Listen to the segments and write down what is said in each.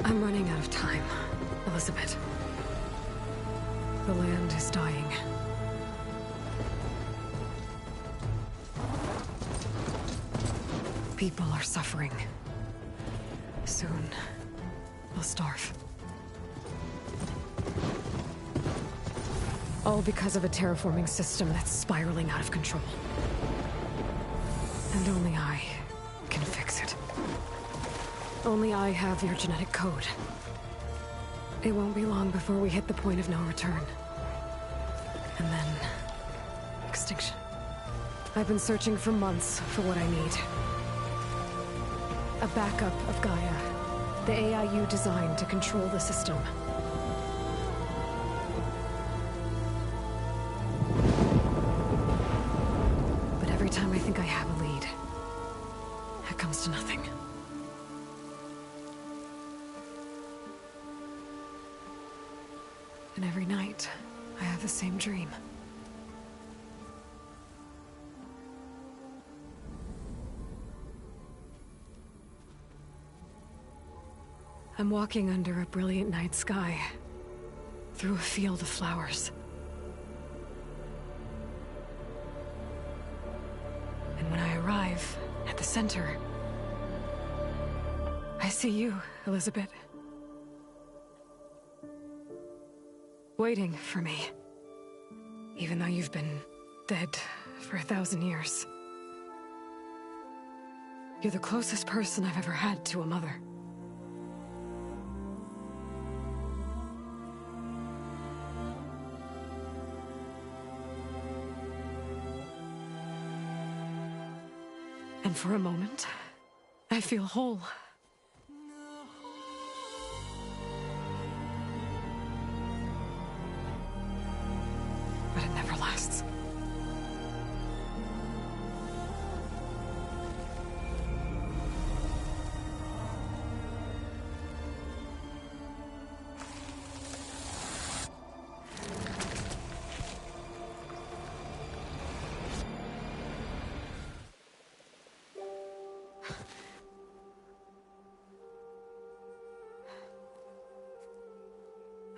I'm running out of time, Elizabeth. The land is dying. People are suffering. Soon, they'll starve. All because of a terraforming system that's spiraling out of control. And only I can fix it. Only I have your genetic code. It won't be long before we hit the point of no return. And then... extinction. I've been searching for months for what I need. A backup of Gaia. The AI you designed to control the system. But every time I think I have a lead, it comes to nothing. And every night, I have the same dream. I'm walking under a brilliant night sky, through a field of flowers. And when I arrive at the center, I see you, Elizabeth. Waiting for me. Even though you've been dead for 1,000 years. You're the closest person I've ever had to a mother. And for a moment, I feel whole. But it never lasts.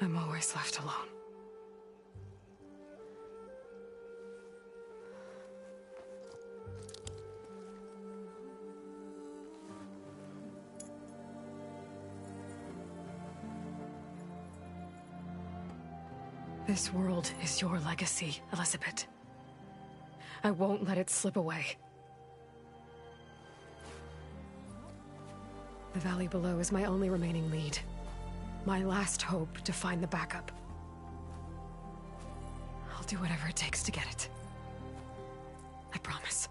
I'm always left alone. This world is your legacy, Elizabeth. I won't let it slip away. The valley below is my only remaining lead. My last hope to find the backup. I'll do whatever it takes to get it. I promise.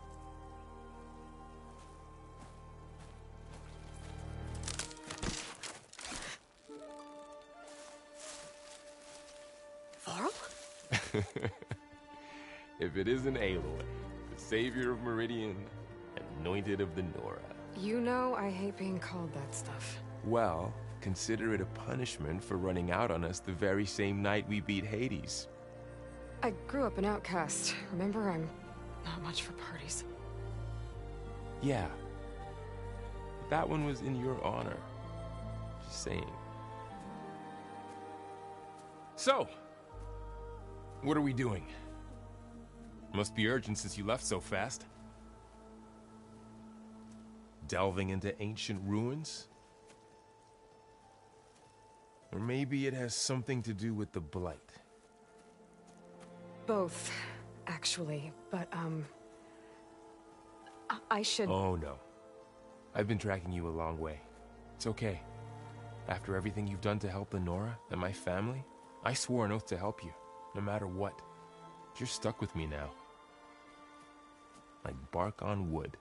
Varl? If it isn't Aloy, the savior of Meridian, anointed of the Nora. You know I hate being called that stuff. Well, consider it a punishment for running out on us the very same night we beat Hades. I grew up an outcast. Remember, I'm not much for parties. Yeah. That one was in your honor. Just saying. So, what are we doing? Must be urgent since you left so fast. Delving into ancient ruins? Or maybe it has something to do with the Blight. Both, actually, but, I should... Oh, no. I've been tracking you a long way. It's okay. After everything you've done to help the Nora and my family, I swore an oath to help you, no matter what. You're stuck with me now. Like bark on wood.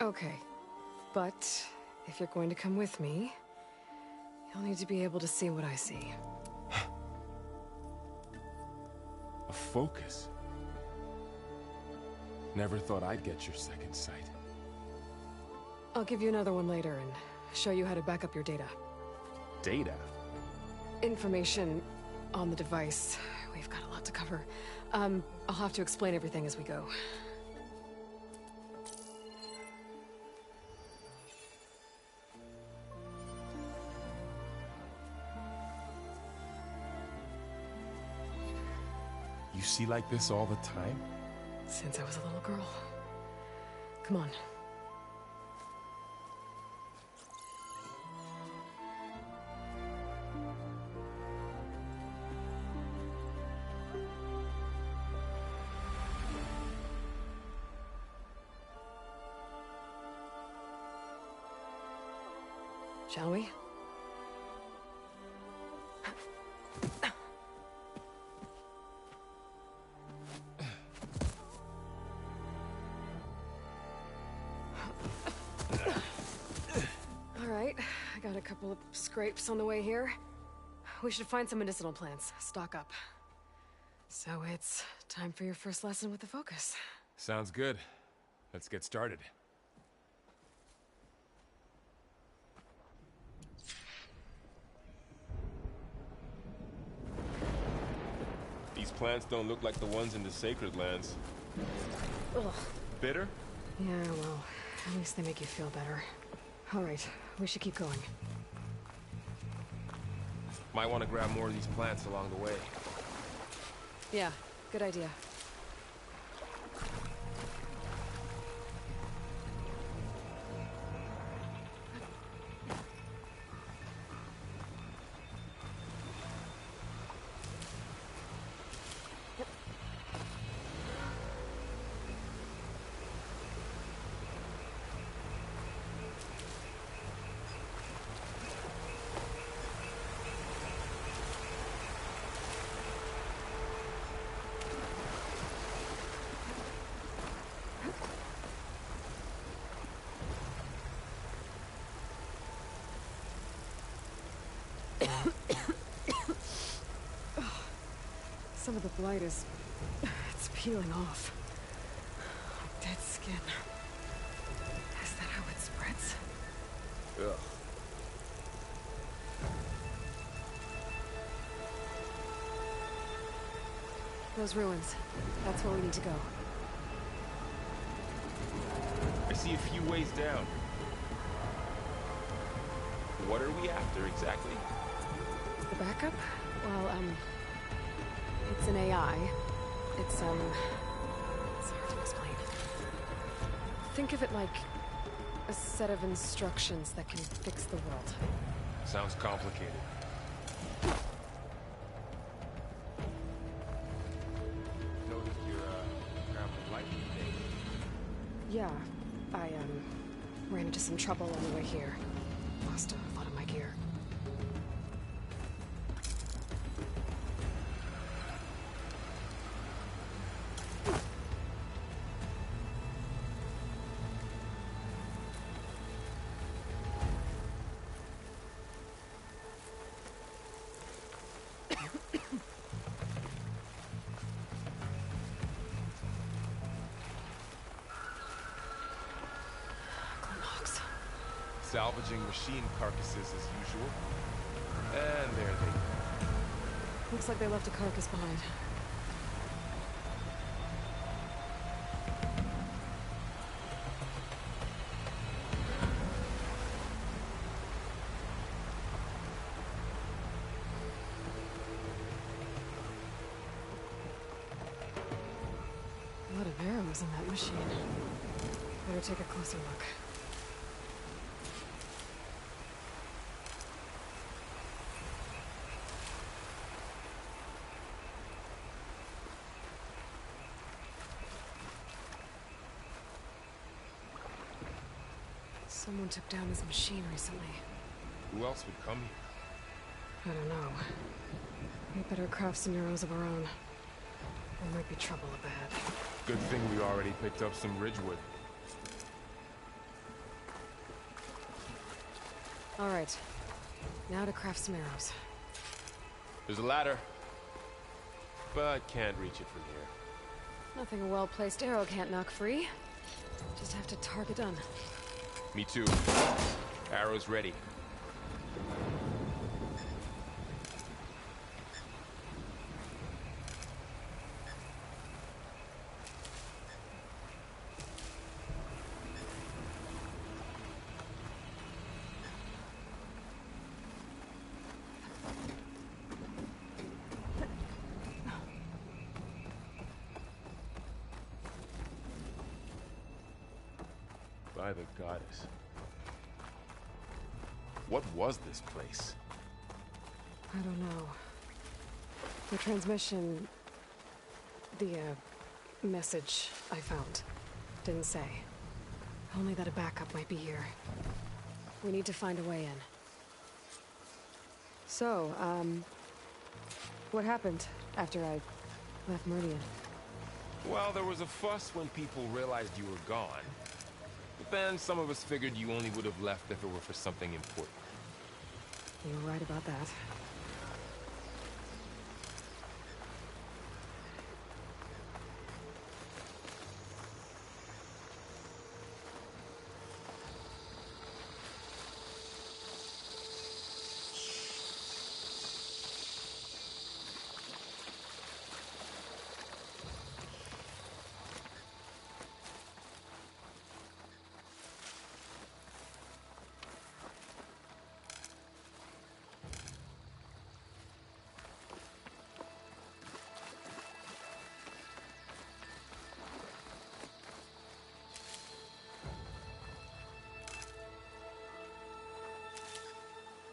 Okay, but if you're going to come with me, you'll need to be able to see what I see. A focus? Never thought I'd get your second sight. I'll give you another one later and show you how to back up your data. Data? Information on the device. We've got a lot to cover. I'll have to explain everything as we go. You see like this all the time? Since I was a little girl. Come on. Shall we? All right, I got a couple of scrapes on the way here. We should find some medicinal plants, stock up. So it's time for your first lesson with the Focus. Sounds good. Let's get started. These plants don't look like the ones in the Sacred Lands. Ugh. Bitter? Yeah, well, at least they make you feel better. All right, we should keep going. Might want to grab more of these plants along the way. Yeah, good idea. Some of the blight is... it's peeling off. Dead skin. Is that how it spreads? Ugh. Those ruins. That's where we need to go. I see a few ways down. What are we after exactly? The backup? Well, it's an AI. It's hard to explain. Think of it like a set of instructions that can fix the world. Sounds complicated. Noticed you're traveling light today. Yeah, I, ran into some trouble on the way here. Lost a lot of my gear. Salvaging machine carcasses as usual. And there they go. Looks like they left a carcass behind. A lot of arrows in that machine. Better take a closer look. Someone took down this machine recently. Who else would come here? I don't know. We better craft some arrows of our own. There might be trouble up ahead. Good thing we already picked up some Ridgewood. All right. Now to craft some arrows. There's a ladder, but can't reach it from here. Nothing a well-placed arrow can't knock free. Just have to target done. Me too. Arrows ready. by the goddess. What was this place? I don't know. The transmission... The, message I found didn't say. Only that a backup might be here. We need to find a way in. So, what happened after I left Meridian? Well, there was a fuss when people realized you were gone. But then some of us figured you only would have left if it were for something important. You were right about that.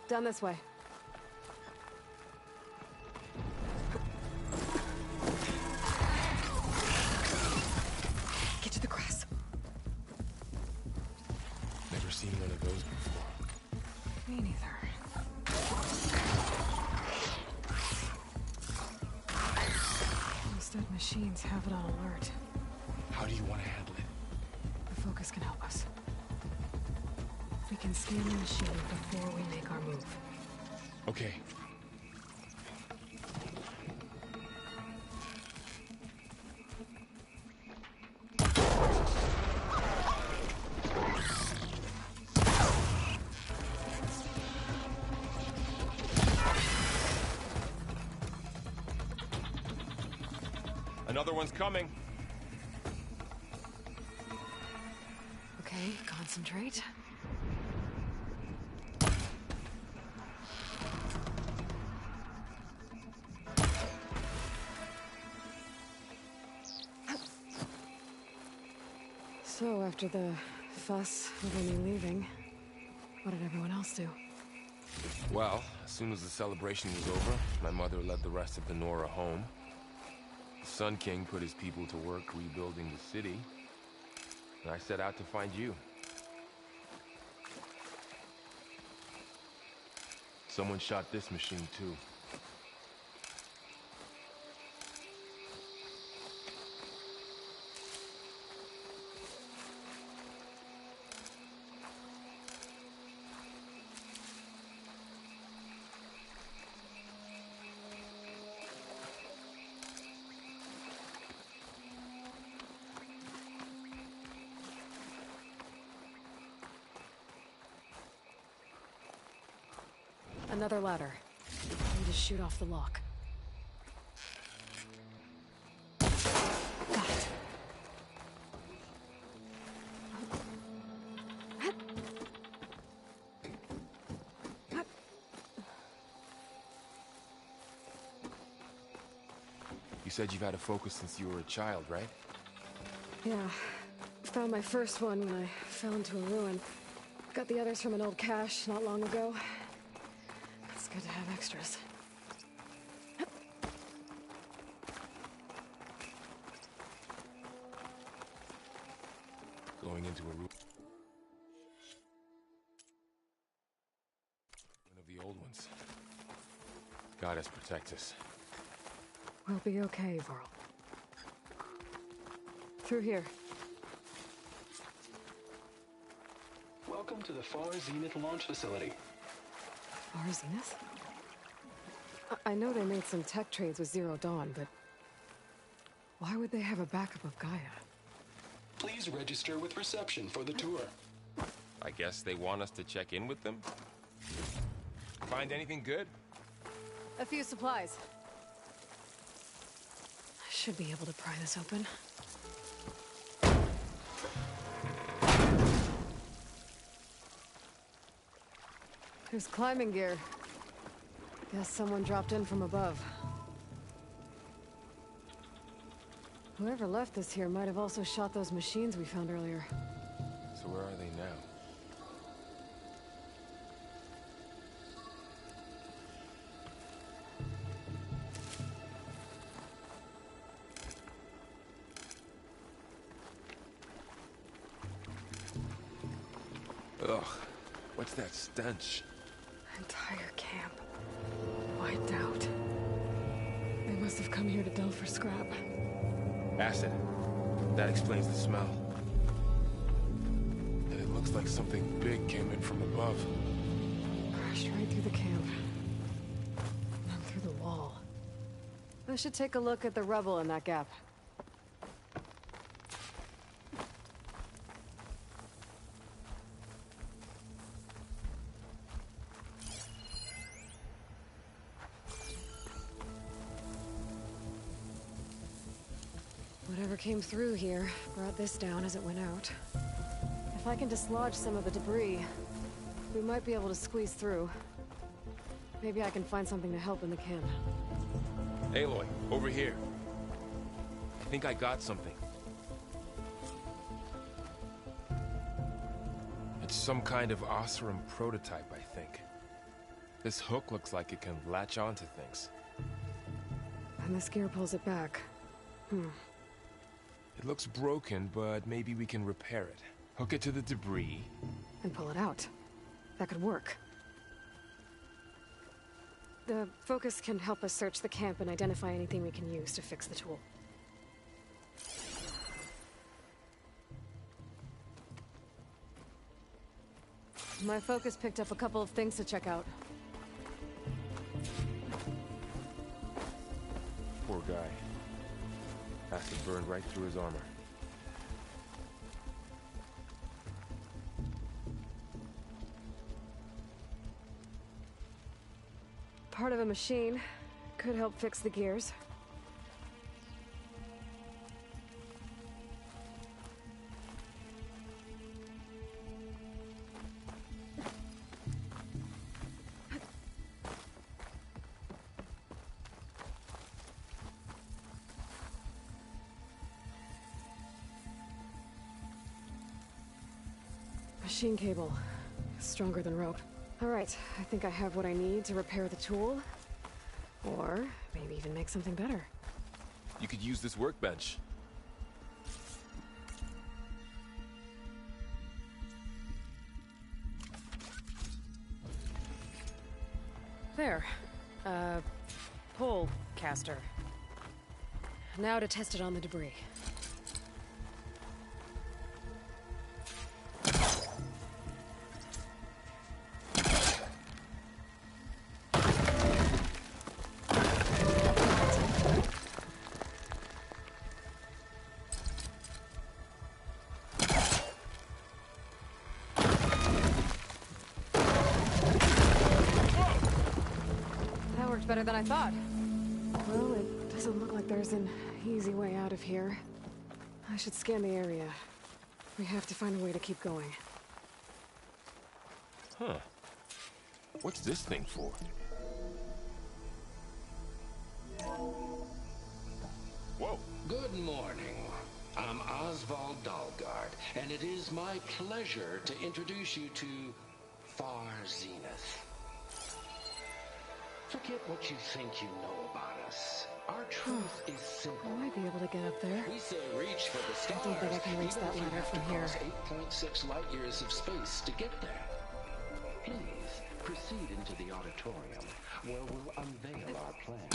Down this way. Get to the grass. Never seen one of those before. Me neither. Those dead machines have it on alert. How do you want to handle it? The focus can help us. We can scan the machine before we make our move. Okay. Another one's coming. Okay, concentrate. So, after the fuss over me leaving, what did everyone else do? Well, as soon as the celebration was over, my mother led the rest of the Nora home. The Sun King put his people to work rebuilding the city, and I set out to find you. Someone shot this machine too. Another ladder. I need to shoot off the lock. Got it. You said you've had a focus since you were a child, right? Yeah. Found my first one when I fell into a ruin. Got the others from an old cache not long ago. It's good to have extras. Going into a room. One of the old ones. Goddess protect us. We'll be okay, Varl. Through here. Welcome to the Far Zenith launch facility. Far Zenith? I know they made some tech trades with Zero Dawn, but... why would they have a backup of Gaia? Please register with reception for the tour. I guess they want us to check in with them? Find anything good? A few supplies. I should be able to pry this open. There's climbing gear. Guess someone dropped in from above. Whoever left this here might have also shot those machines we found earlier. So where are they now? Ugh, what's that stench? Entire camp. Wiped out. They must have come here to delve for scrap. Acid. That explains the smell. And it looks like something big came in from above. Crashed right through the camp. And then through the wall. I should take a look at the rubble in that gap. Whatever came through here brought this down as it went out. If I can dislodge some of the debris, we might be able to squeeze through. Maybe I can find something to help in the camp. Aloy, over here. I think I got something. It's some kind of Oseram prototype, I think. This hook looks like it can latch onto things. And this gear pulls it back. It looks broken, but maybe we can repair it. Hook it to the debris. And pull it out. That could work. The focus can help us search the camp and identify anything we can use to fix the tool. My focus picked up a couple of things to check out. Poor guy. Acid burned right through his armor. Part of a machine. Could help fix the gears. Machine cable. Stronger than rope. Alright, I think I have what I need to repair the tool. Or maybe even make something better. You could use this workbench. There. Pole caster. Now to test it on the debris. Better than I thought. Well, it doesn't look like there's an easy way out of here. I should scan the area. We have to find a way to keep going. Huh. What's this thing for? Whoa. Good morning. I'm Oswald Dalgard, and it is my pleasure to introduce you to Far Zenith. Forget what you think you know about us. Our truth is simple. I might be able to get up there. We say reach for the stars. I don't think I can reach that ladder from here. 8.6 light years of space to get there. Please proceed into the auditorium, where we'll unveil our plan.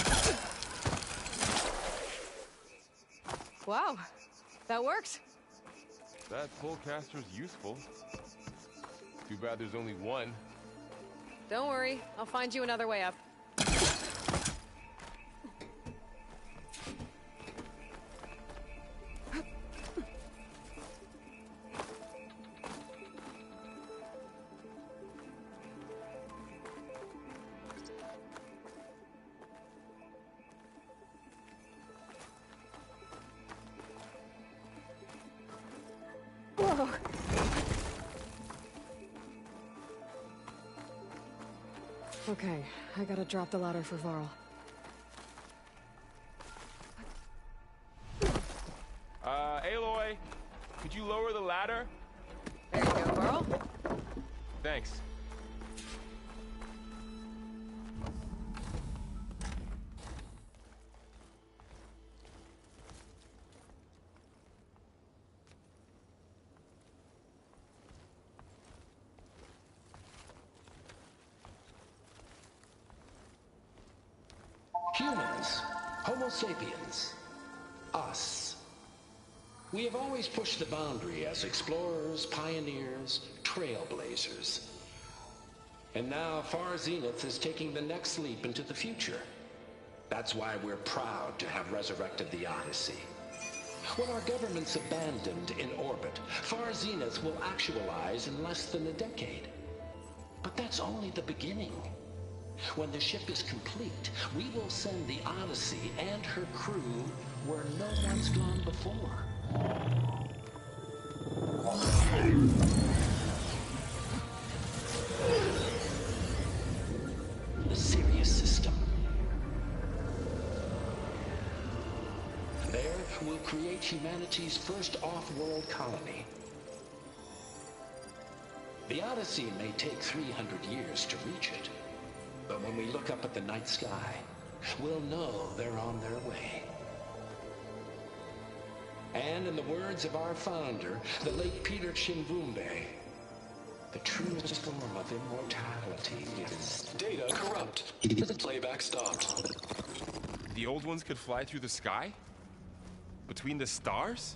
Wow, that worked. That pole caster's useful. Too bad there's only one. Don't worry, I'll find you another way up. Whoa. Okay, I gotta drop the ladder for Varl. Aloy, could you lower the ladder? There Thanks. Humans, Homo sapiens, us. We have always pushed the boundary as explorers, pioneers, trailblazers. And now Far Zenith is taking the next leap into the future. That's why we're proud to have resurrected the Odyssey. When our government's abandoned in orbit, Far Zenith will actualize in less than a decade. But that's only the beginning. When the ship is complete, we will send the Odyssey and her crew where no one's gone before. The Sirius system. There, we'll create humanity's first off-world colony. The Odyssey may take 300 years to reach it. But when we look up at the night sky, we'll know they're on their way. And in the words of our founder, the late Peter Chimvumbe, the truest form of immortality is... Data corrupt. Playback stopped. The old ones could fly through the sky? Between the stars?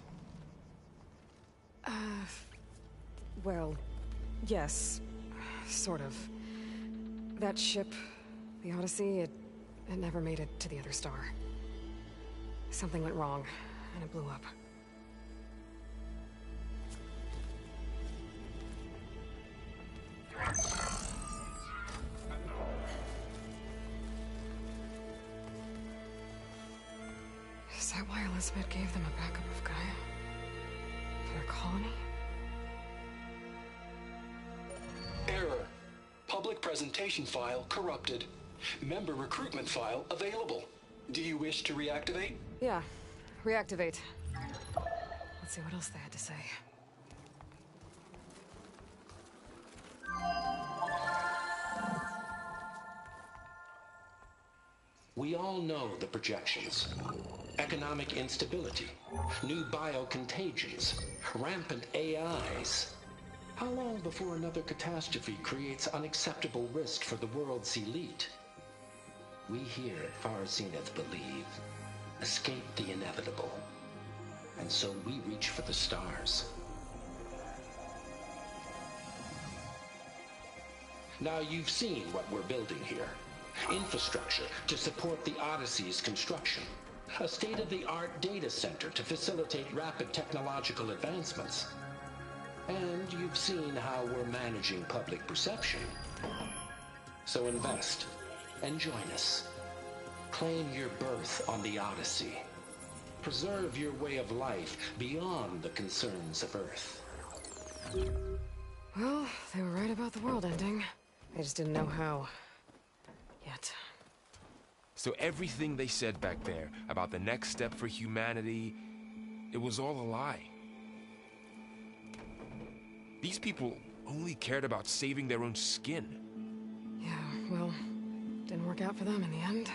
Well, yes. Sort of. That ship, the Odyssey, it never made it to the other star. Something went wrong, and it blew up. Is that why Elizabeth gave them a backup of Gaia? For their colony? Error. Public presentation file corrupted. Member recruitment file available. Do you wish to reactivate? Yeah, reactivate. Let's see what else they had to say. We all know the projections. Economic instability, new biocontagions, rampant AIs. How long before another catastrophe creates unacceptable risk for the world's elite? We here at Far Zenith believe, escape the inevitable. And so we reach for the stars. Now you've seen what we're building here. Infrastructure to support the Odyssey's construction. A state-of-the-art data center to facilitate rapid technological advancements. And you've seen how we're managing public perception. So invest and join us. Claim your berth on the Odyssey. Preserve your way of life beyond the concerns of Earth. Well, they were right about the world ending. I just didn't know how. Yet. So everything they said back there about the next step for humanity, it was all a lie. These people only cared about saving their own skin. Yeah, well, didn't work out for them in the end.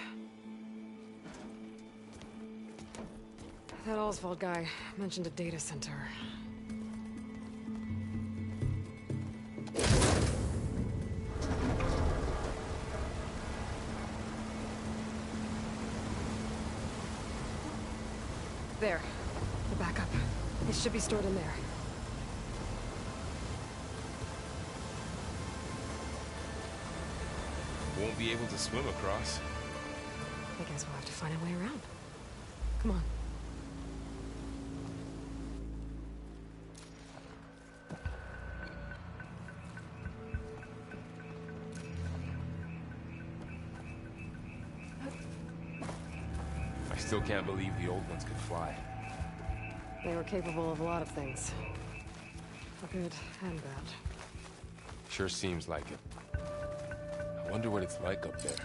That Oswald guy mentioned a data center. There. The backup. It should be stored in there. Won't be able to swim across. I guess we'll have to find a way around. Come on. I still can't believe the old ones could fly. They were capable of a lot of things. Good and bad. Sure seems like it. I wonder what it's like up there,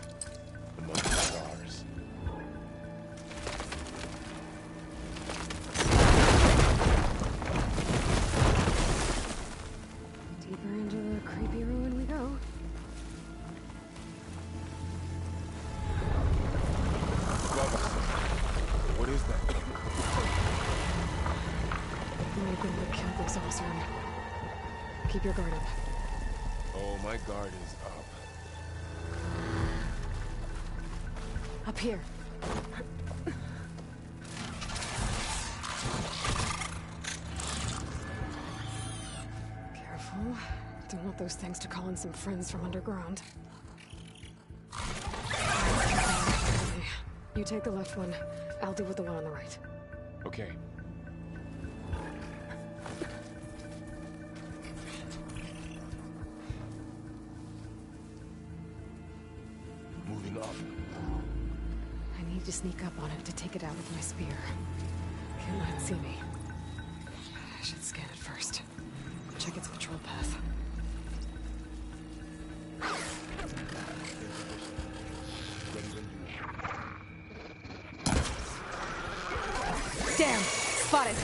among the stars. Deeper into the creepy ruins. thing that killed those Oseram. Keep your guard up. Oh, my guard is up. Up here. Careful. Don't want those things to call in some friends from underground. You take the left one. I'll deal with the one on the right. Okay. Moving up. I need to sneak up on it to take it out with my spear. Can't let it see me. I should scan it first. Check its patrol path. Damn! Spotted!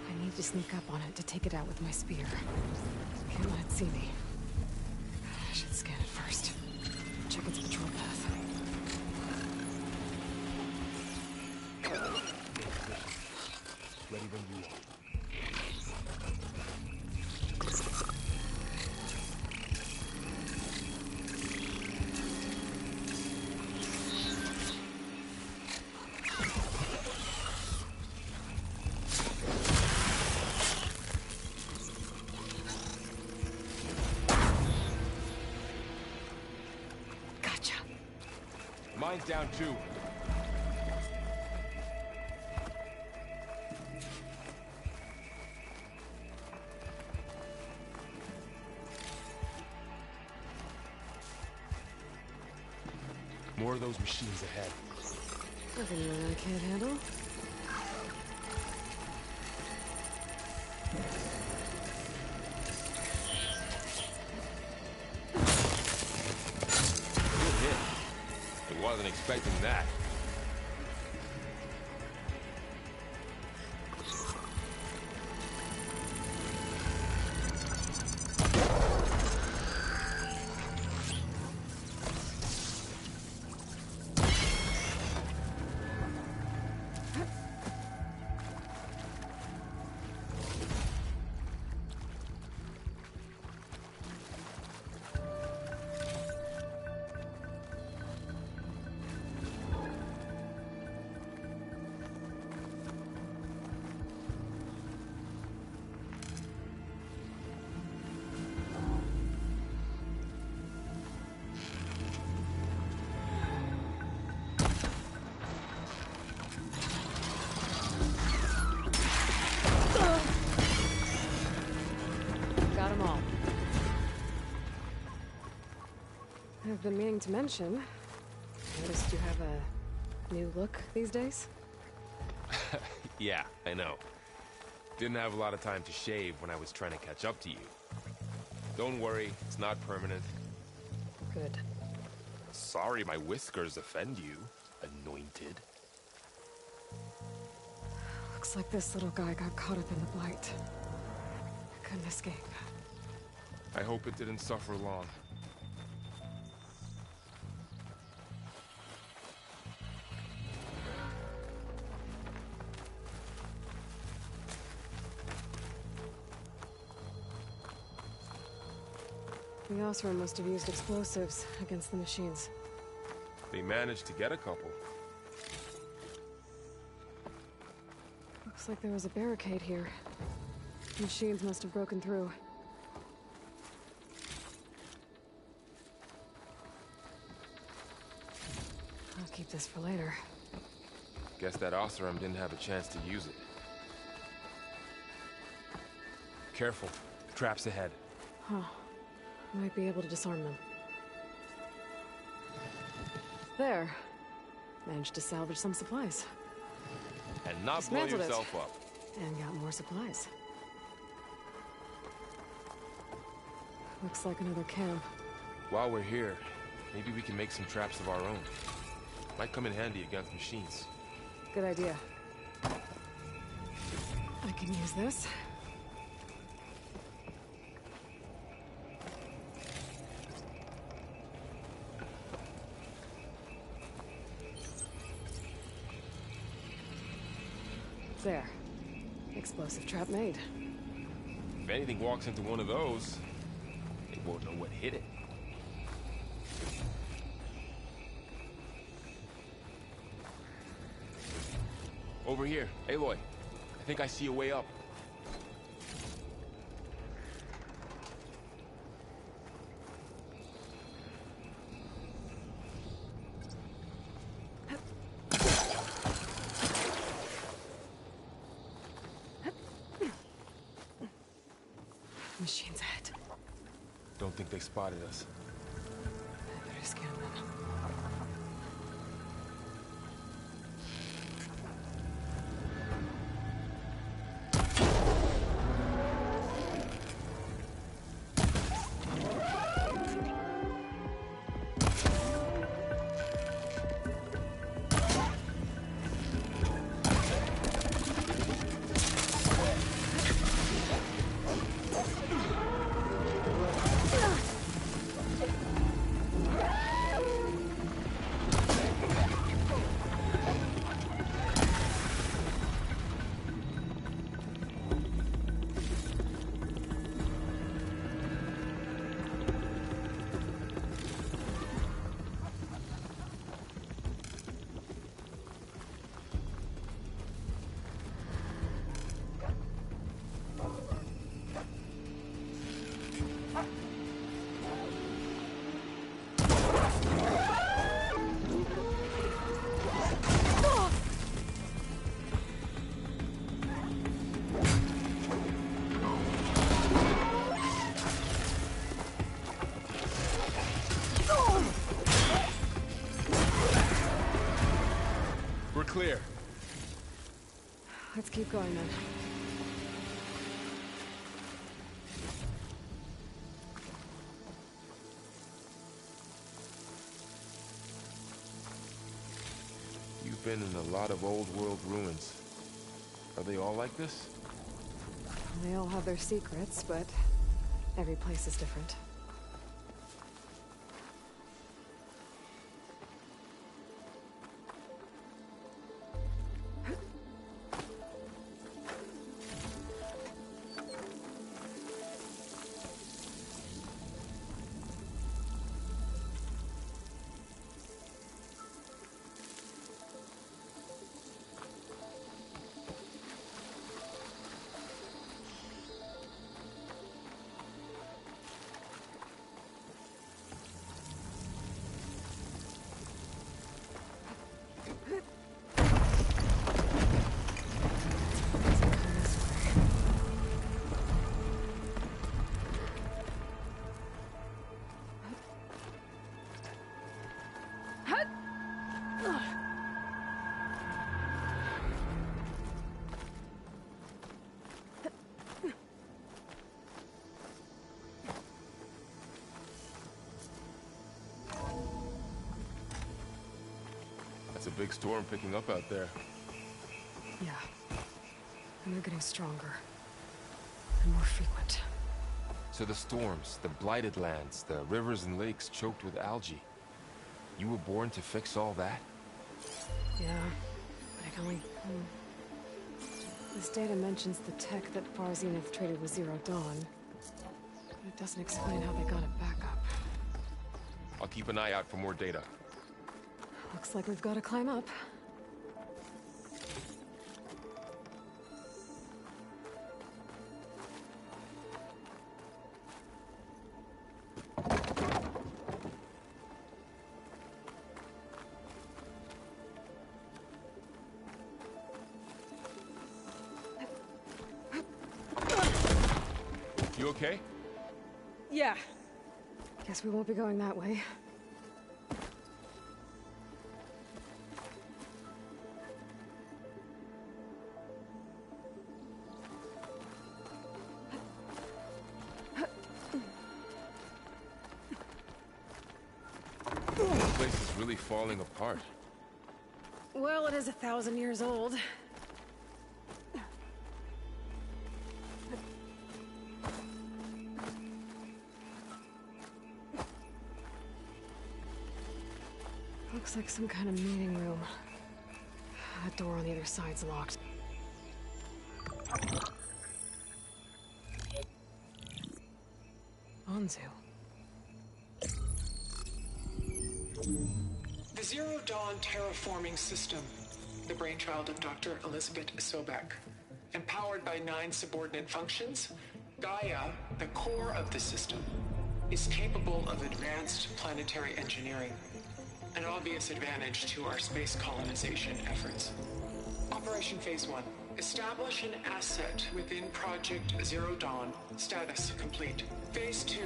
I need to sneak up on it to take it out with my spear. Can't let it see me. I should scan it first. Check its patrol path. Ready when you are. Gotcha. Mine's down too. More of those machines ahead. Nothing you and I can't handle. Good hit. I wasn't expecting that. Got them all. I've been meaning to mention. Noticed you have a new look these days? Yeah, I know. Didn't have a lot of time to shave when I was trying to catch up to you. Don't worry, it's not permanent. Good. Sorry my whiskers offend you, anointed. Looks like this little guy got caught up in the Blight. Couldn't escape. I hope it didn't suffer long. The Oseram must have used explosives against the machines. They managed to get a couple. Looks like there was a barricade here. Machines must have broken through. I'll keep this for later. Guess that Oseram didn't have a chance to use it. Careful. Traps ahead. Huh. Might be able to disarm them. There. Managed to salvage some supplies. And not blow Dismantled it. yourself up. And got more supplies. Looks like another camp. While we're here, maybe we can make some traps of our own. Might come in handy against machines. Good idea. I can use this. There. Explosive trap made. If anything walks into one of those, they won't know what hit it. Over here, Aloy. I think I see a way up. Machines ahead. Don't think they spotted us. I better scan them. Clear. Let's keep going then. You've been in a lot of old world ruins. Are they all like this? They all have their secrets, but every place is different. It's a big storm picking up out there. Yeah. And they're getting stronger. And more frequent. So the storms, the blighted lands, the rivers and lakes choked with algae. You were born to fix all that? Yeah. But I can only... This data mentions the tech that Far Zenith traded with Zero Dawn. But it doesn't explain how they got it back up. I'll keep an eye out for more data. Looks like we've got to climb up. You okay? Yeah. Guess we won't be going that way. This place is really falling apart. Well, it is 1,000 years old. Looks like some kind of meeting room. That door on the other side's locked. Anzu. The Zero Dawn terraforming system, the brainchild of Dr. Elizabeth Sobek. Empowered by 9 subordinate functions, Gaia, the core of the system, is capable of advanced planetary engineering, an obvious advantage to our space colonization efforts. Operation Phase 1. Establish an asset within Project Zero Dawn. Status complete. Phase 2.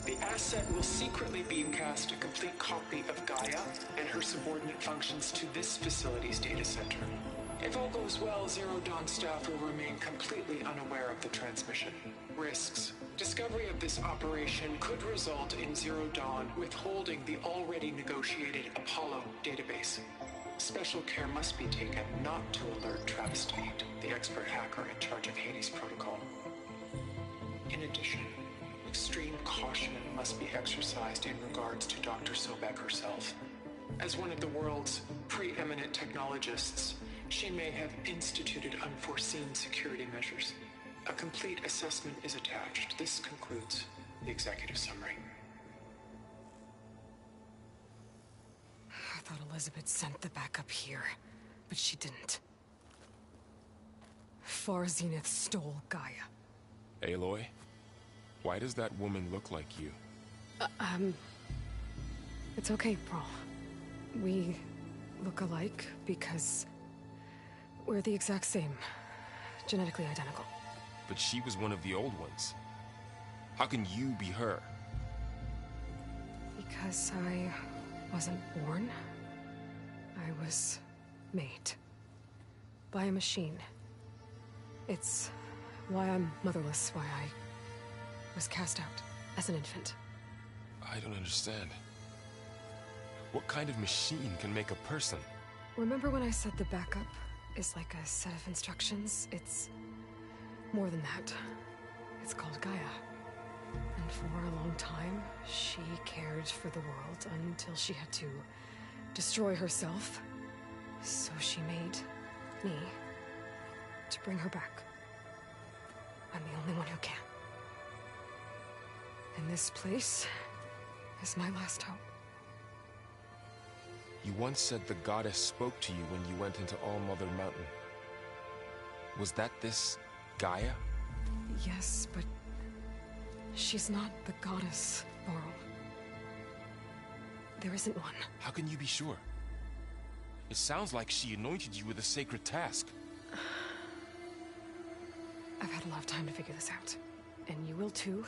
The asset will secretly beamcast a complete copy of Gaia and her subordinate functions to this facility's data center. If all goes well, Zero Dawn staff will remain completely unaware of the transmission. Risks. Discovery of this operation could result in Zero Dawn withholding the already negotiated Apollo database. Special care must be taken not to alert Travis Tate, the expert hacker in charge of Hades Protocol. In addition, extreme caution must be exercised in regards to Dr. Sobek herself. As one of the world's preeminent technologists, she may have instituted unforeseen security measures. A complete assessment is attached. This concludes the executive summary. I thought Elizabeth sent the backup here, but she didn't. Far Zenith stole Gaia. Aloy, why does that woman look like you? It's okay, Pearl. We look alike because we're the exact same. Genetically identical. But she was one of the old ones. How can you be her? Because I wasn't born. I was made. By a machine. It's why I'm motherless, why I was cast out as an infant. I don't understand. What kind of machine can make a person? Remember when I said the backup is like a set of instructions? It's more than that. It's called Gaia. And for a long time, she cared for the world until she had to destroy herself. So she made me to bring her back. I'm the only one who can. And this place is my last hope. You once said the goddess spoke to you when you went into All-Mother Mountain. Was that this Gaia? Yes, but she's not the goddess, Laurel. There isn't one. How can you be sure? It sounds like she anointed you with a sacred task. I've had a lot of time to figure this out. And you will too,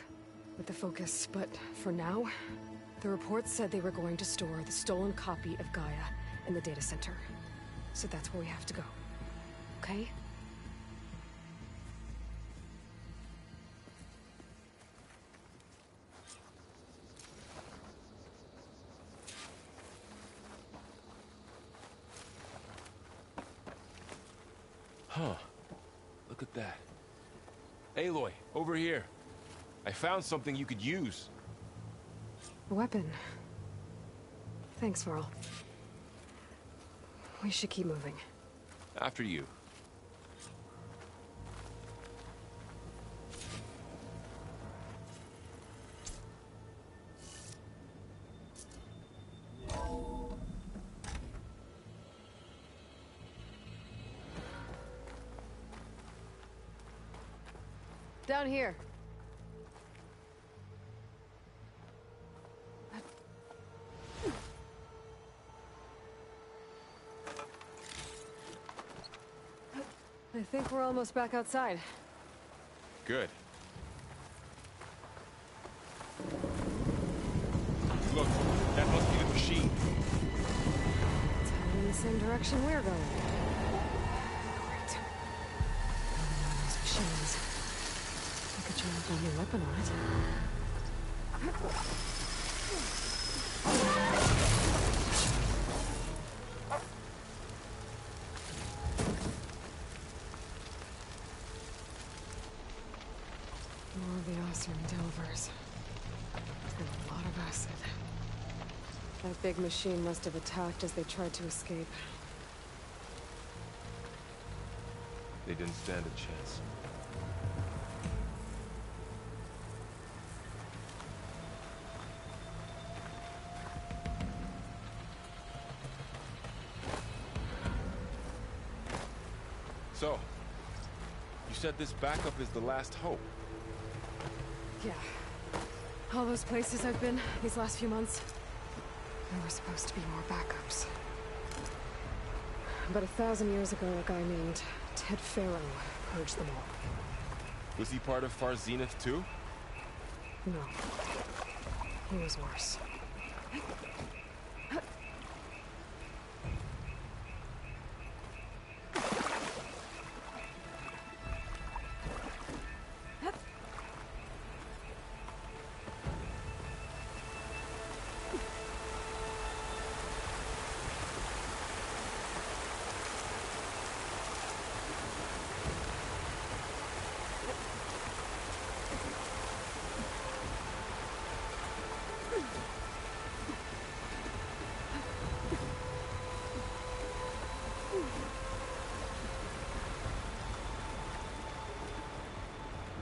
with the focus. But for now, the report said they were going to store the stolen copy of Gaia in the data center. So that's where we have to go. Okay? Huh. Look at that. Aloy, over here. I found something you could use. A weapon. Thanks, Varl. We should keep moving. After you. Down here. I think we're almost back outside. Good. Look, that must be the machine. It's heading in the same direction we're going. Great. Those machines. I could try to build a new weapon on it. More of the Oseram Delvers. And a lot of acid. That big machine must have attacked as they tried to escape. They didn't stand a chance. So, you said this backup is the last hope. Yeah. All those places I've been these last few months, there were supposed to be more backups. But 1,000 years ago, a guy named Ted Faro purged them all. Was he part of Far Zenith too? No. He was worse.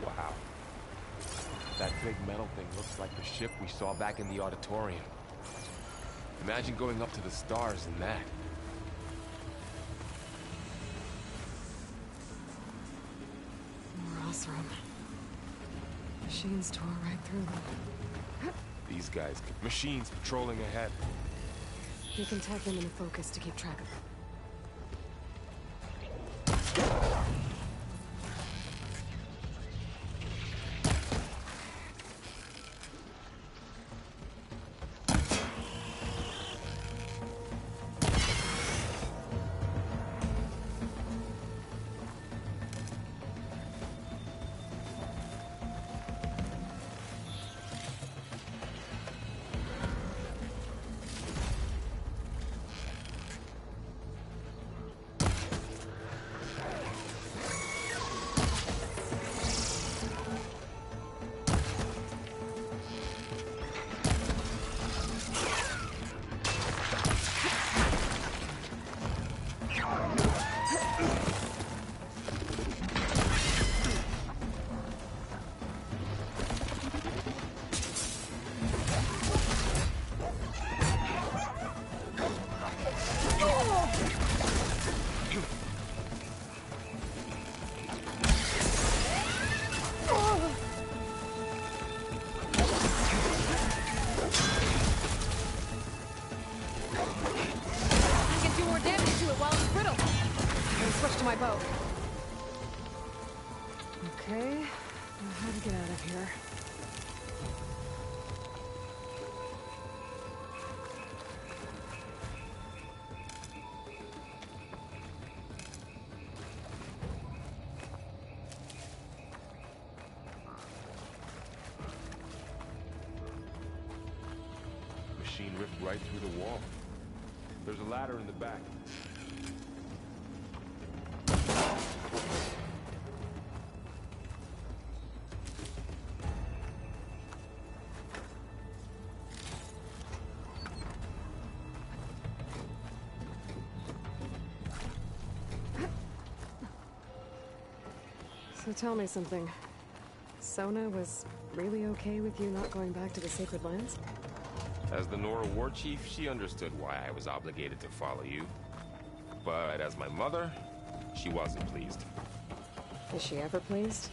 Wow. That big metal thing looks like the ship we saw back in the auditorium. Imagine going up to the stars in that. More Osram. Machines tore right through them. These guys, machines patrolling ahead. You can tag them in the focus to keep track of them. Switch to my bow. Okay, now how to get out of here? Machine ripped right through the wall. There's a ladder in the back. So tell me something. Sona was really okay with you not going back to the Sacred Lands? As the Nora war chief, she understood why I was obligated to follow you. But as my mother, she wasn't pleased. Is she ever pleased?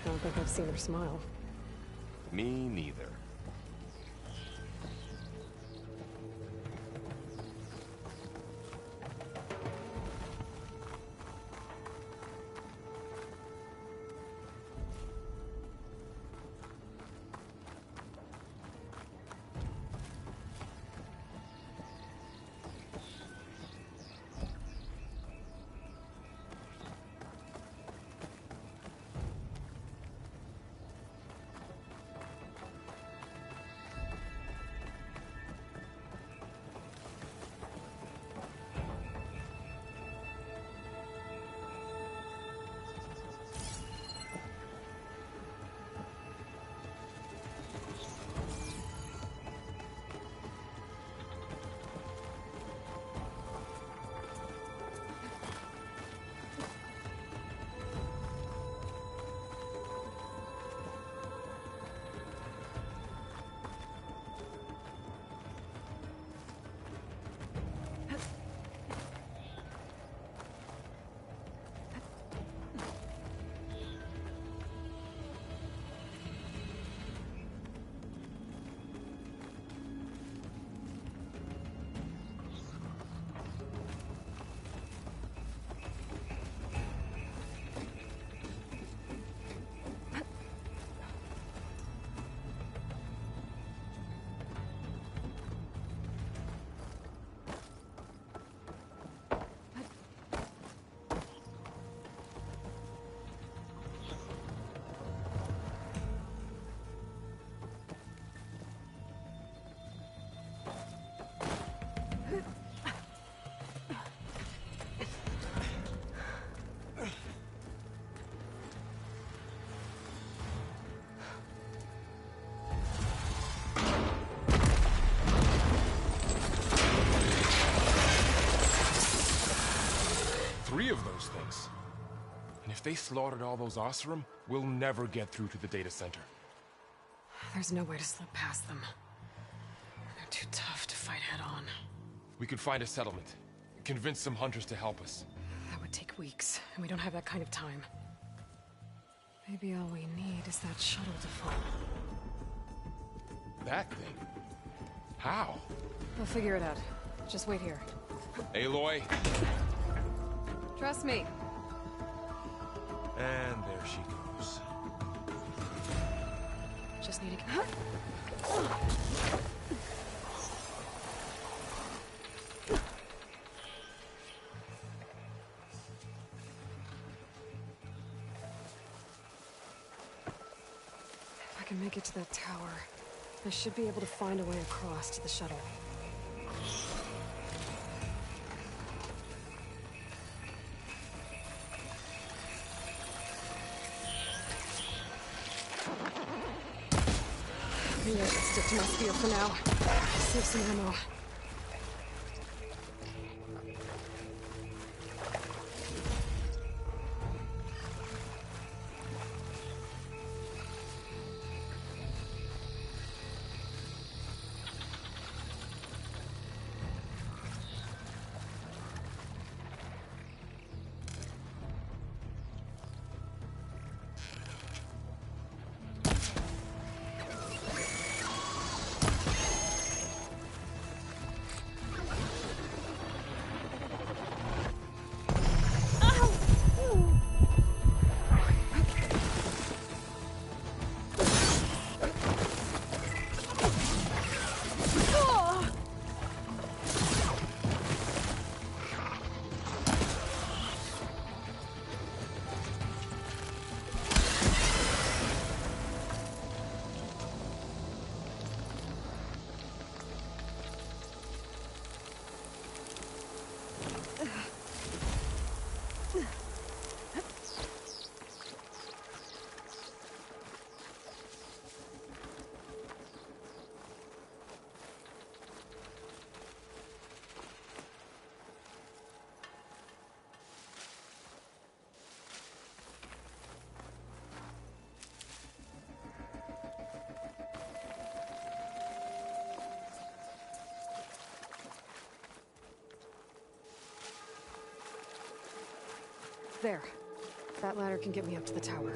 I don't think I've seen her smile. Me neither. And if they slaughtered all those Oseram, we'll never get through to the data center. There's no way to slip past them. They're too tough to fight head-on. We could find a settlement. Convince some hunters to help us. That would take weeks, and we don't have that kind of time. Maybe all we need is that shuttle to fall. That thing? How? We'll figure it out. Just wait here. Aloy. Trust me. And there she goes. Just need to... If I can make it to that tower, I should be able to find a way across to the shuttle. Maybe I should stick to my spear for now. Save some ammo. There. That ladder can get me up to the tower.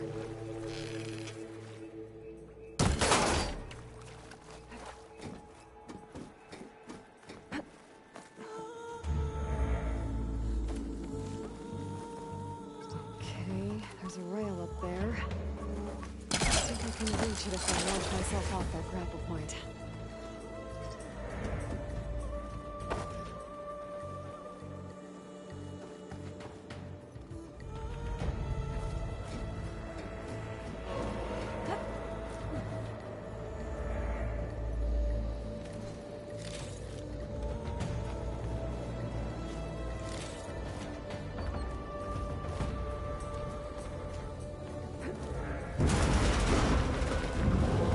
Okay, there's a rail up there. I think I can reach it if I launch myself off that grapple point.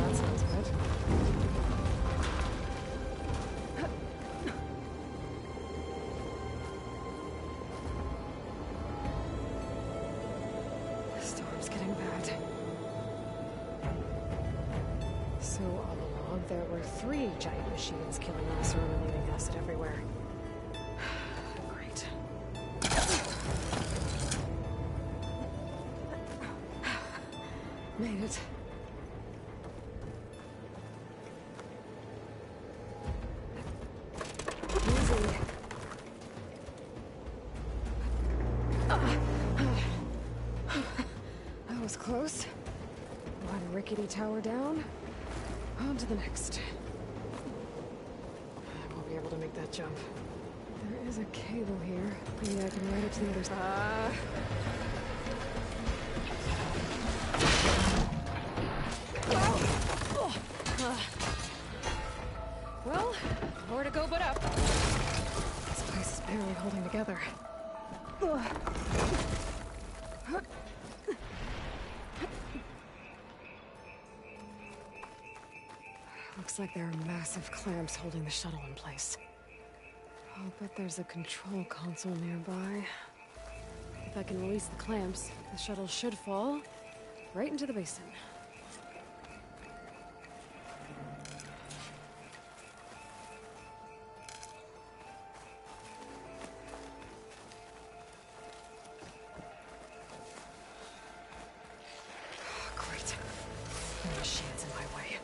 That sounds good. The storm's getting bad. So all along, there were 3 giant machines killing us and leaving acid everywhere. Great. Made it. Easy. That was close. One rickety tower down. On to the next. I won't be able to make that jump. There is a cable here. Maybe I can ride it to the other side. Well, more to go but up. This place is barely holding together. Looks like there are massive clamps holding the shuttle in place. I'll bet there's a control console nearby. If I can release the clamps, the shuttle should fall right into the basin. Great. No machines in my way.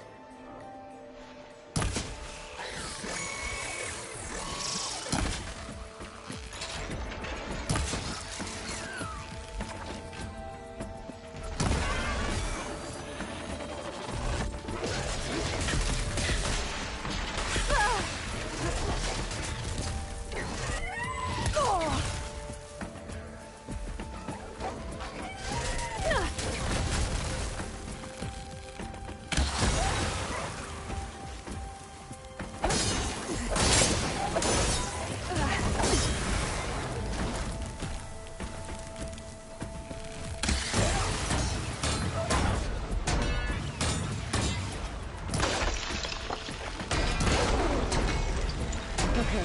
Okay.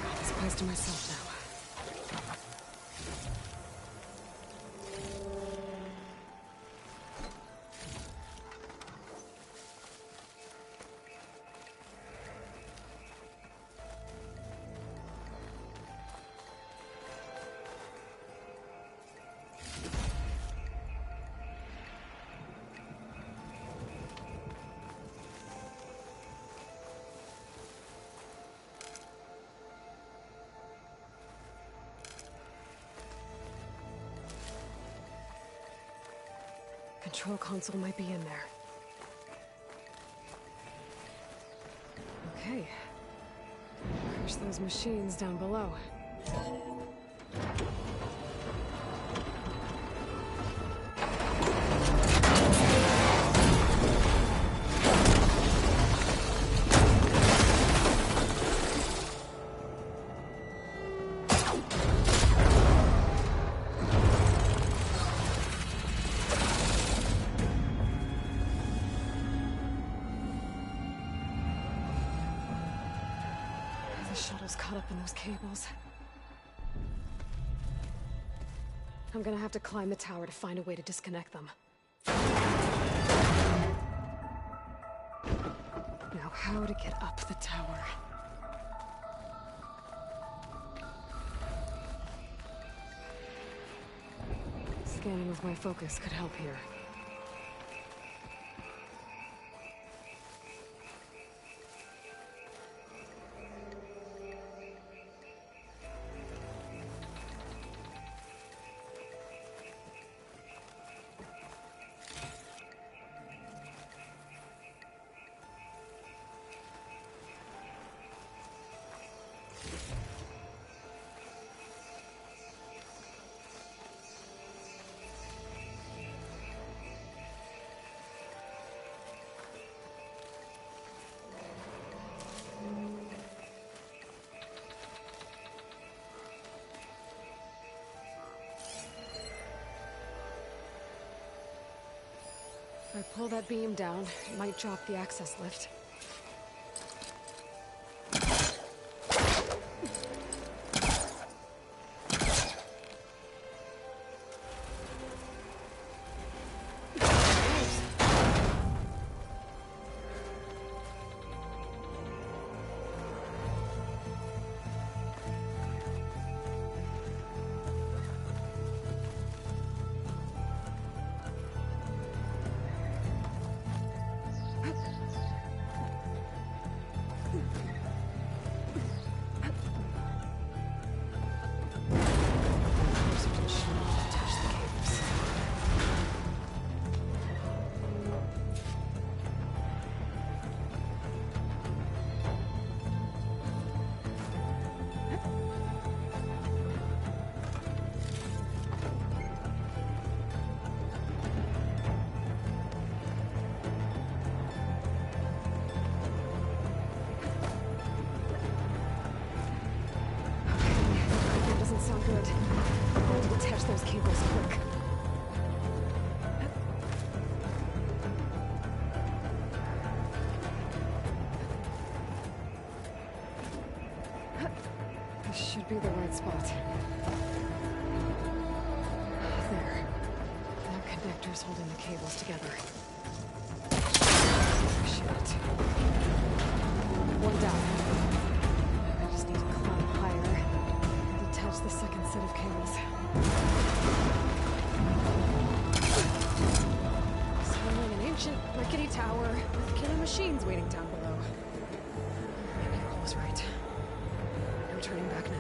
Got this place to myself now. Control console might be in there. Okay. Crush those machines down below. The shuttle's caught up in those cables. I'm gonna have to climb the tower to find a way to disconnect them. Now, how to get up the tower? Scanning with my focus could help here. If I pull that beam down, it might drop the access lift. Those cables quick. This should be the right spot. connectors holding the cables together. Shit. One down. I just need to climb higher and detach the second set of cables. Circling an ancient rickety tower with killer machines waiting down below. Maybe Carl was right. I'm turning back now.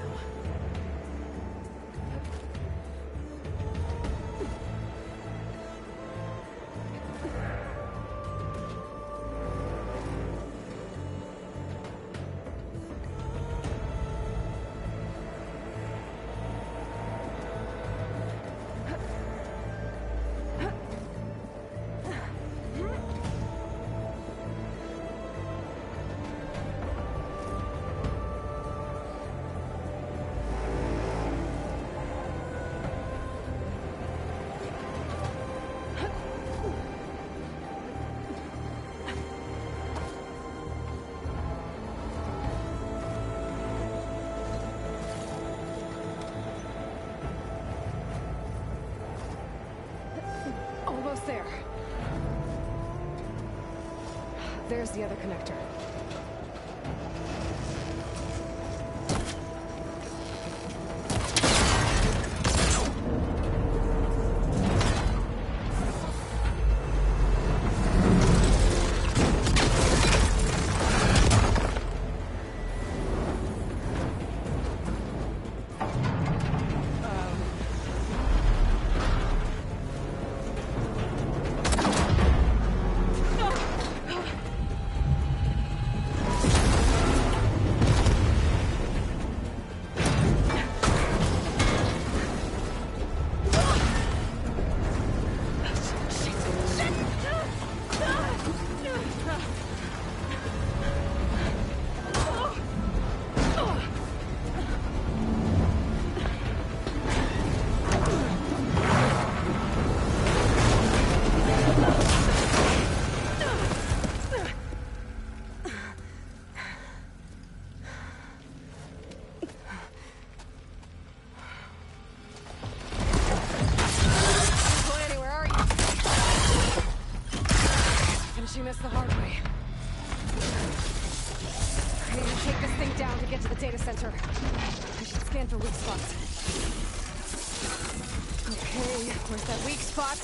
Almost there. There's the other connector. Finishing this the hard way. I need to take this thing down to get to the data center. I should scan for weak spots. Okay, where's that weak spot?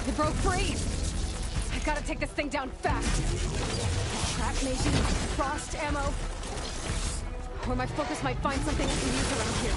It broke free! I gotta take this thing down fast. Trap maybe? Frost ammo? Or my focus might find something I can use around here.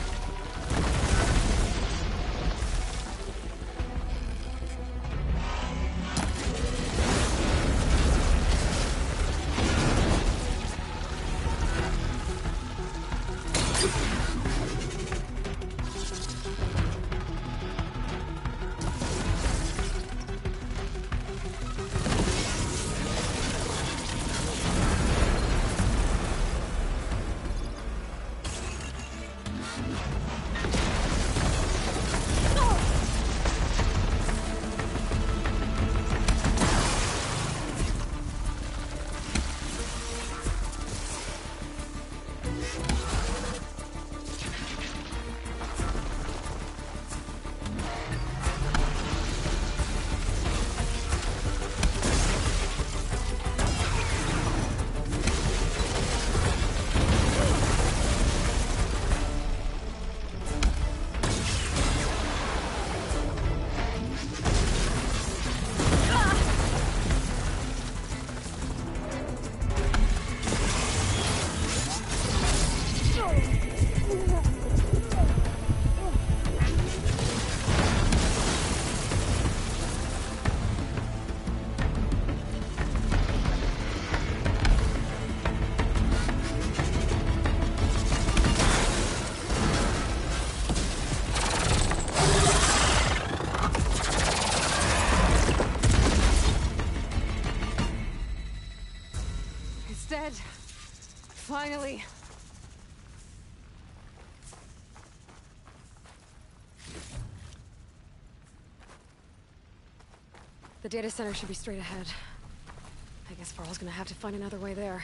Finally! The data center should be straight ahead. I guess Varl's gonna have to find another way there.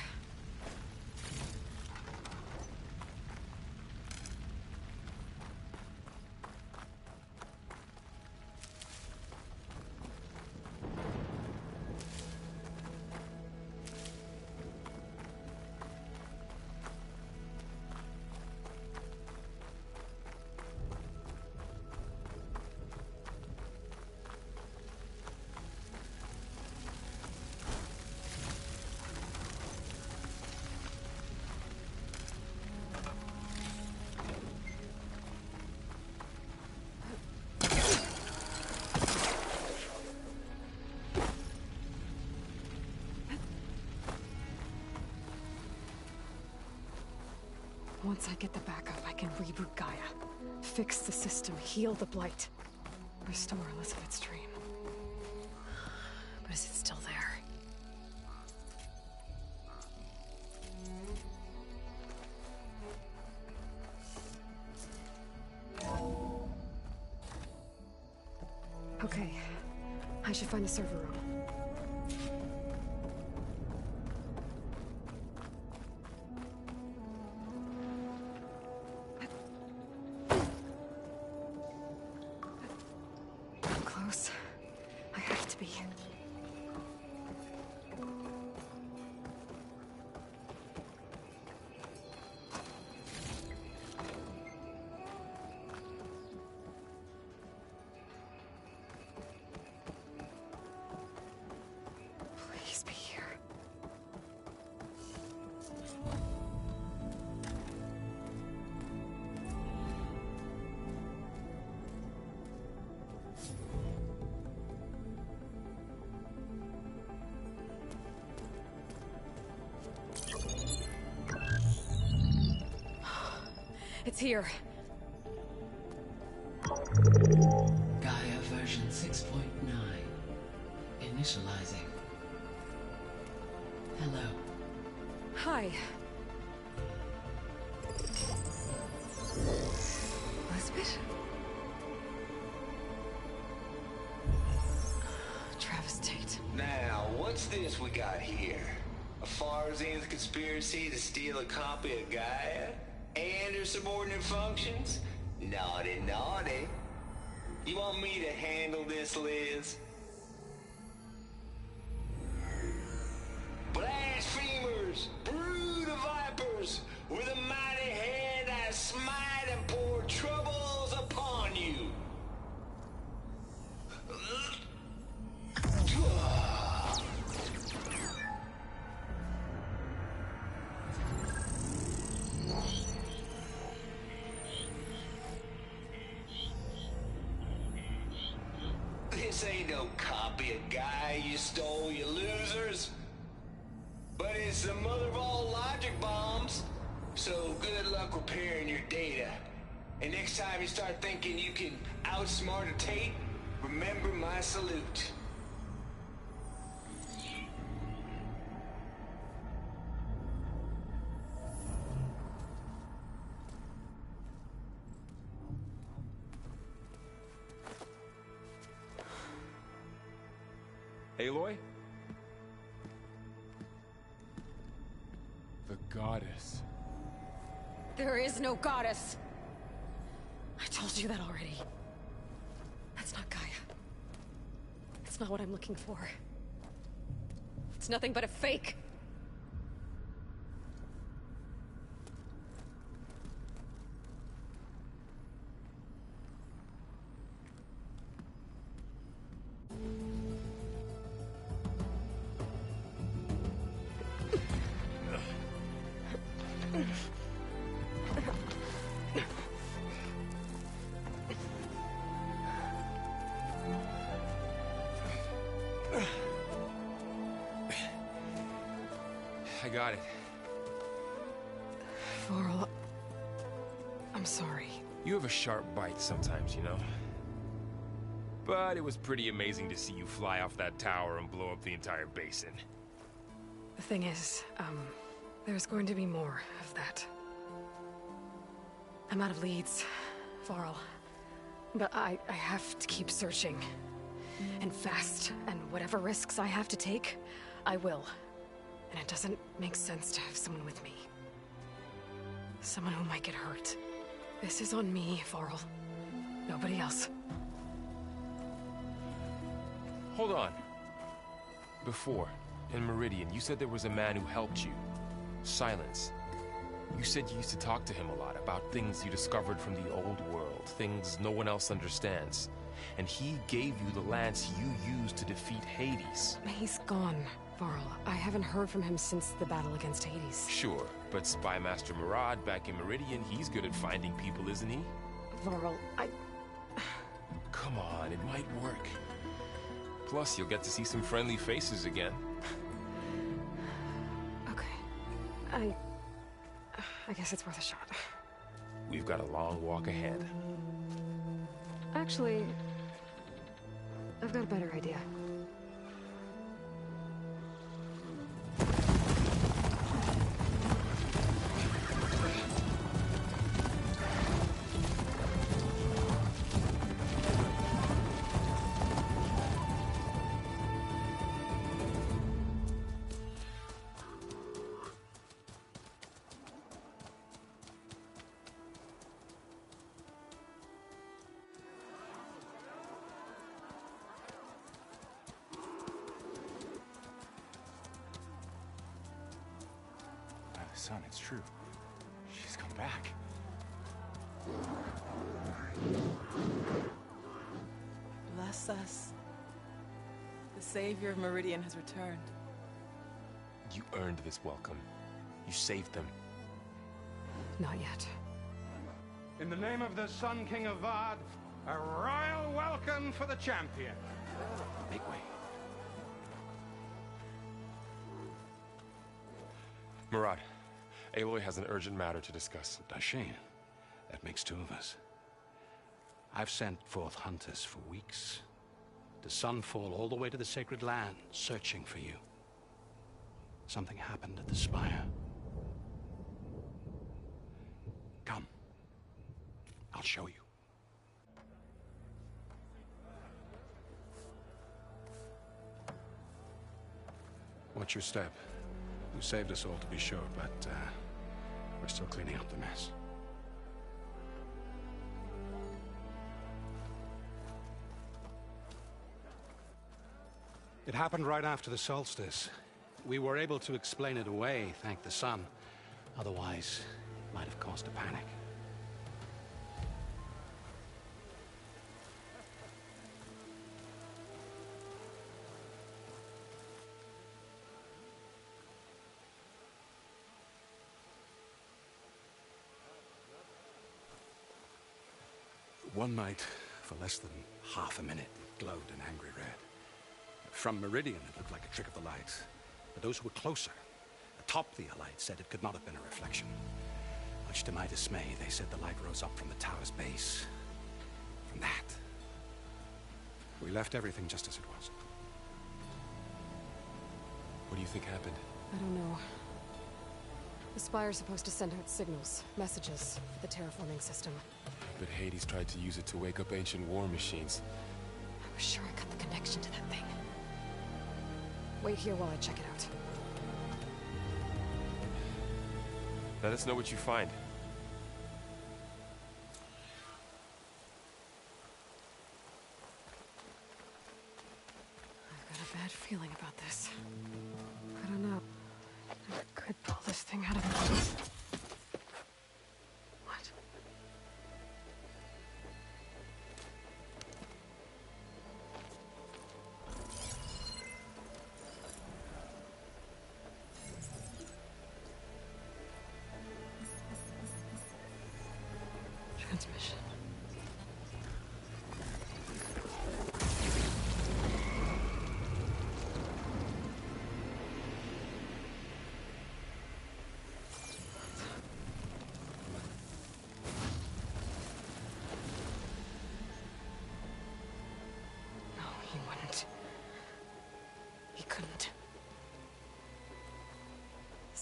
Once I get the backup, I can reboot Gaia. Fix the system, heal the Blight. Restore Elizabeth's dream. But is it still there? Okay. I should find the server room. Close. I have to be. Please be here. It's here. Gaia version 6.9. Initializing. Hello. Hi. Elizabeth? Travis Tate. Now, what's this we got here? A Farzian's conspiracy to steal a copy of Gaia? And her subordinate functions? Naughty, naughty. You want me to handle this, Liz? Blasphemers! Brood of vipers! With a mighty hand I smite and pour troubles upon you! This ain't no copy of Gaia you stole, you losers. But it's the mother of all logic bombs. So good luck repairing your data. And next time you start thinking you can outsmart a Tate, remember my salute. Aloy? The goddess. There is no goddess! I told you that already. That's not Gaia. It's not what I'm looking for. It's nothing but a fake. I got it. Varl, I'm sorry. You have a sharp bite sometimes, you know? But it was pretty amazing to see you fly off that tower and blow up the entire basin. The thing is, There's going to be more of that. I'm out of leads, Varl. But I have to keep searching. And fast. And whatever risks I have to take, I will. And it doesn't make sense to have someone with me. Someone who might get hurt. This is on me, Varl. Nobody else. Hold on. Before, in Meridian, you said there was a man who helped you. Silence. You said you used to talk to him a lot about things you discovered from the old world, things no one else understands. And he gave you the lance you used to defeat Hades. He's gone, Varl. I haven't heard from him since the battle against Hades. Sure, but Spymaster Murad back in Meridian, he's good at finding people, isn't he? Varl, Come on, it might work. Plus, you'll get to see some friendly faces again. Okay. I guess it's worth a shot. We've got a long walk ahead. Actually, I've got a better idea. Son, it's true. She's come back. Bless us. The savior of Meridian has returned. You earned this welcome. You saved them. Not yet. In the name of the Sun King of Vard, a royal welcome for the champion. Make way. Murad, Aloy has an urgent matter to discuss. Dashane, that makes two of us. I've sent forth hunters for weeks. To Sunfall, all the way to the Sacred Land, searching for you. Something happened at the Spire. Come. I'll show you. Watch your step. You saved us all, to be sure, but we're still cleaning up the mess. It happened right after the solstice. We were able to explain it away, thank the sun. Otherwise, it might have caused a panic. One night, for less than half a minute, it glowed an angry red. From Meridian, it looked like a trick of the light. But those who were closer, atop the Allied, said it could not have been a reflection. Much to my dismay, they said the light rose up from the tower's base. From that. We left everything just as it was. What do you think happened? I don't know. The Spire's supposed to send out signals, messages, for the terraforming system. But Hades tried to use it to wake up ancient war machines. I was sure I got the connection to that thing. Wait here while I check it out. Let us know what you find. I've got a bad feeling about this. I don't know. I could pull this thing out of the... What? Transmission.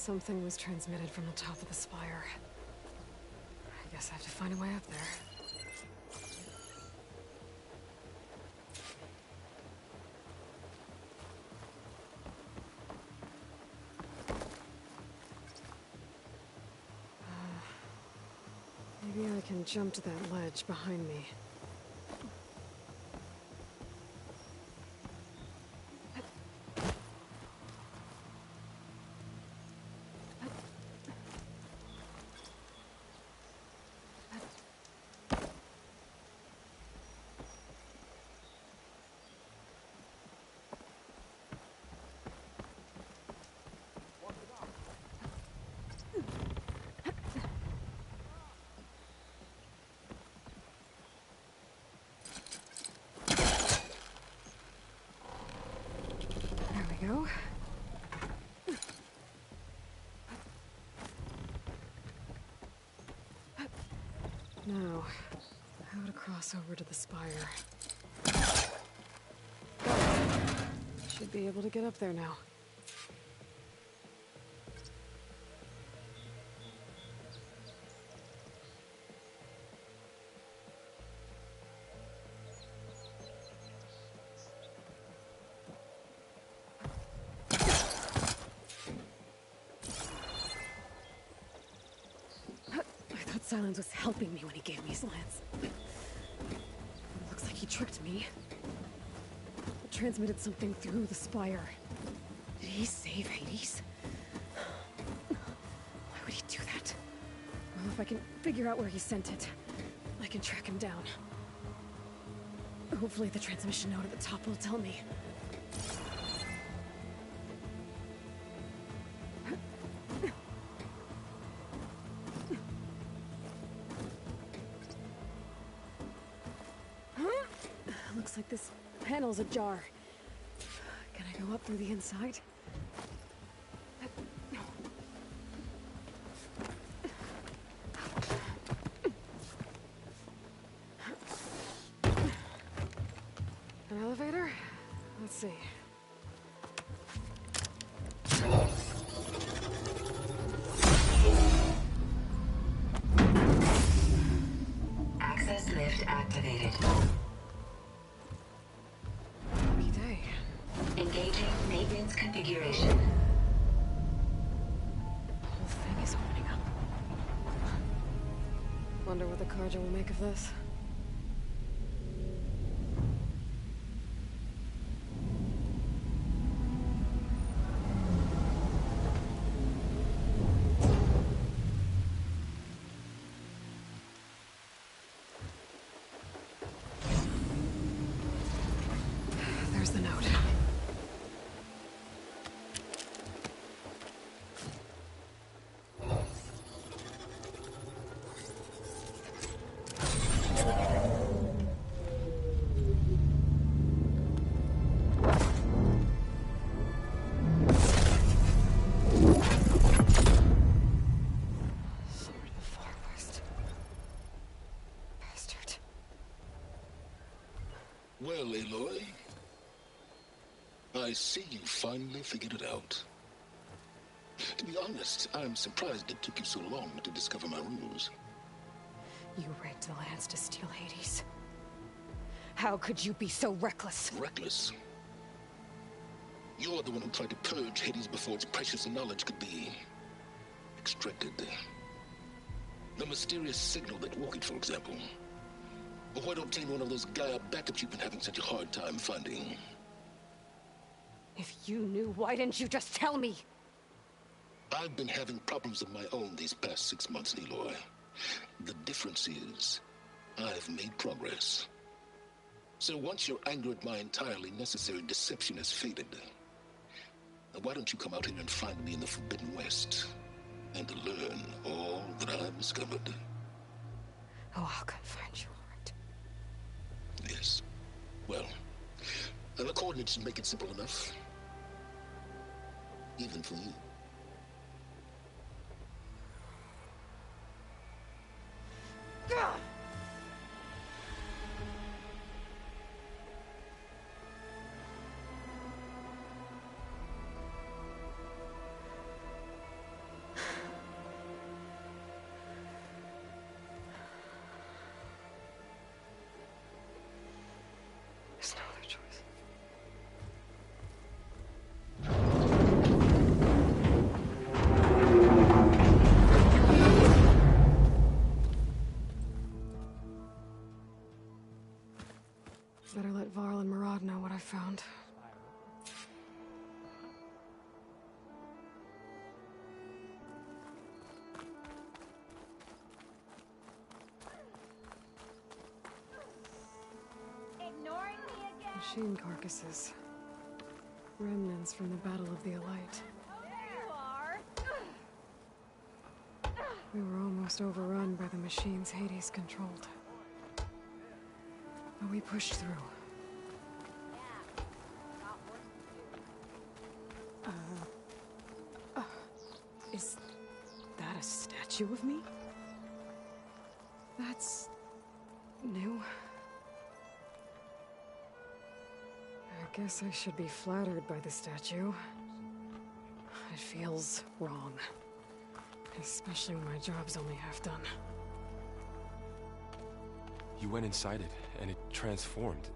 Something was transmitted from the top of the spire. I guess I have to find a way up there. Maybe I can jump to that ledge behind me. Go. Now, how to cross over to the spire. Should be able to get up there now. Silence was helping me when he gave me his lance. Looks like he tricked me. Transmitted something through the spire. Did he save Hades? Why would he do that? Well, if I can figure out where he sent it, I can track him down. Hopefully the transmission note at the top will tell me. Looks like this panel's ajar. Can I go up through the inside? An elevator? Let's see. Access lift activated. Engaging maintenance configuration. The whole thing is opening up. Wonder what the Carja will make of this. There's the note. Well, Aloy, I see you finally figured it out. To be honest, I'm surprised it took you so long to discover my rules. You rigged the lance to steal Hades. How could you be so reckless? Reckless? You're the one who tried to purge Hades before its precious knowledge could be extracted. The mysterious signal that woke it, for example. Or why don't obtain one of those Gaia backups you've been having such a hard time finding? If you knew, why didn't you just tell me? I've been having problems of my own these past 6 months, Aloy. The difference is, I've made progress. So once your anger at my entirely necessary deception has faded, why don't you come out here and find me in the Forbidden West, and learn all that I've discovered? Oh, I'll come find you, all right? Yes. Well, the coordinates should make it simple enough. Even for you. God! machine carcasses. Remnants from the Battle of the Elite. We were almost overrun by the machines Hades controlled. But we pushed through. Is that a statue of me? That's new. I guess I should be flattered by the statue. It feels wrong. Especially when my job's only half done. You went inside it, and it transformed.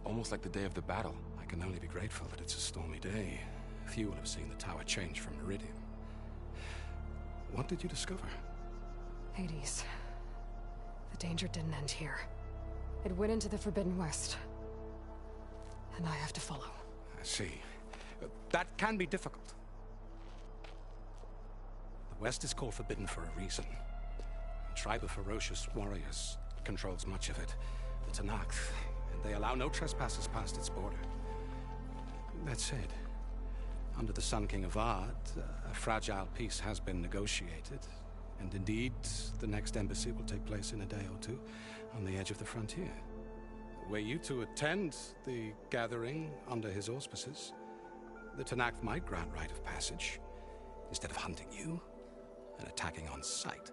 Almost like the day of the battle. I can only be grateful that it's a stormy day. Few will have seen the tower change from Meridian. What did you discover? Hades. The danger didn't end here. It went into the Forbidden West. And I have to follow. I see. That can be difficult. The West is called Forbidden for a reason. A tribe of ferocious warriors controls much of it. The Tenakth, and they allow no trespassers past its border. That said, under the Sun King Avad, a fragile peace has been negotiated. And indeed, the next embassy will take place in a day or two on the edge of the frontier. Were you to attend the gathering under his auspices, the Tenakth might grant right of passage, instead of hunting you and attacking on sight.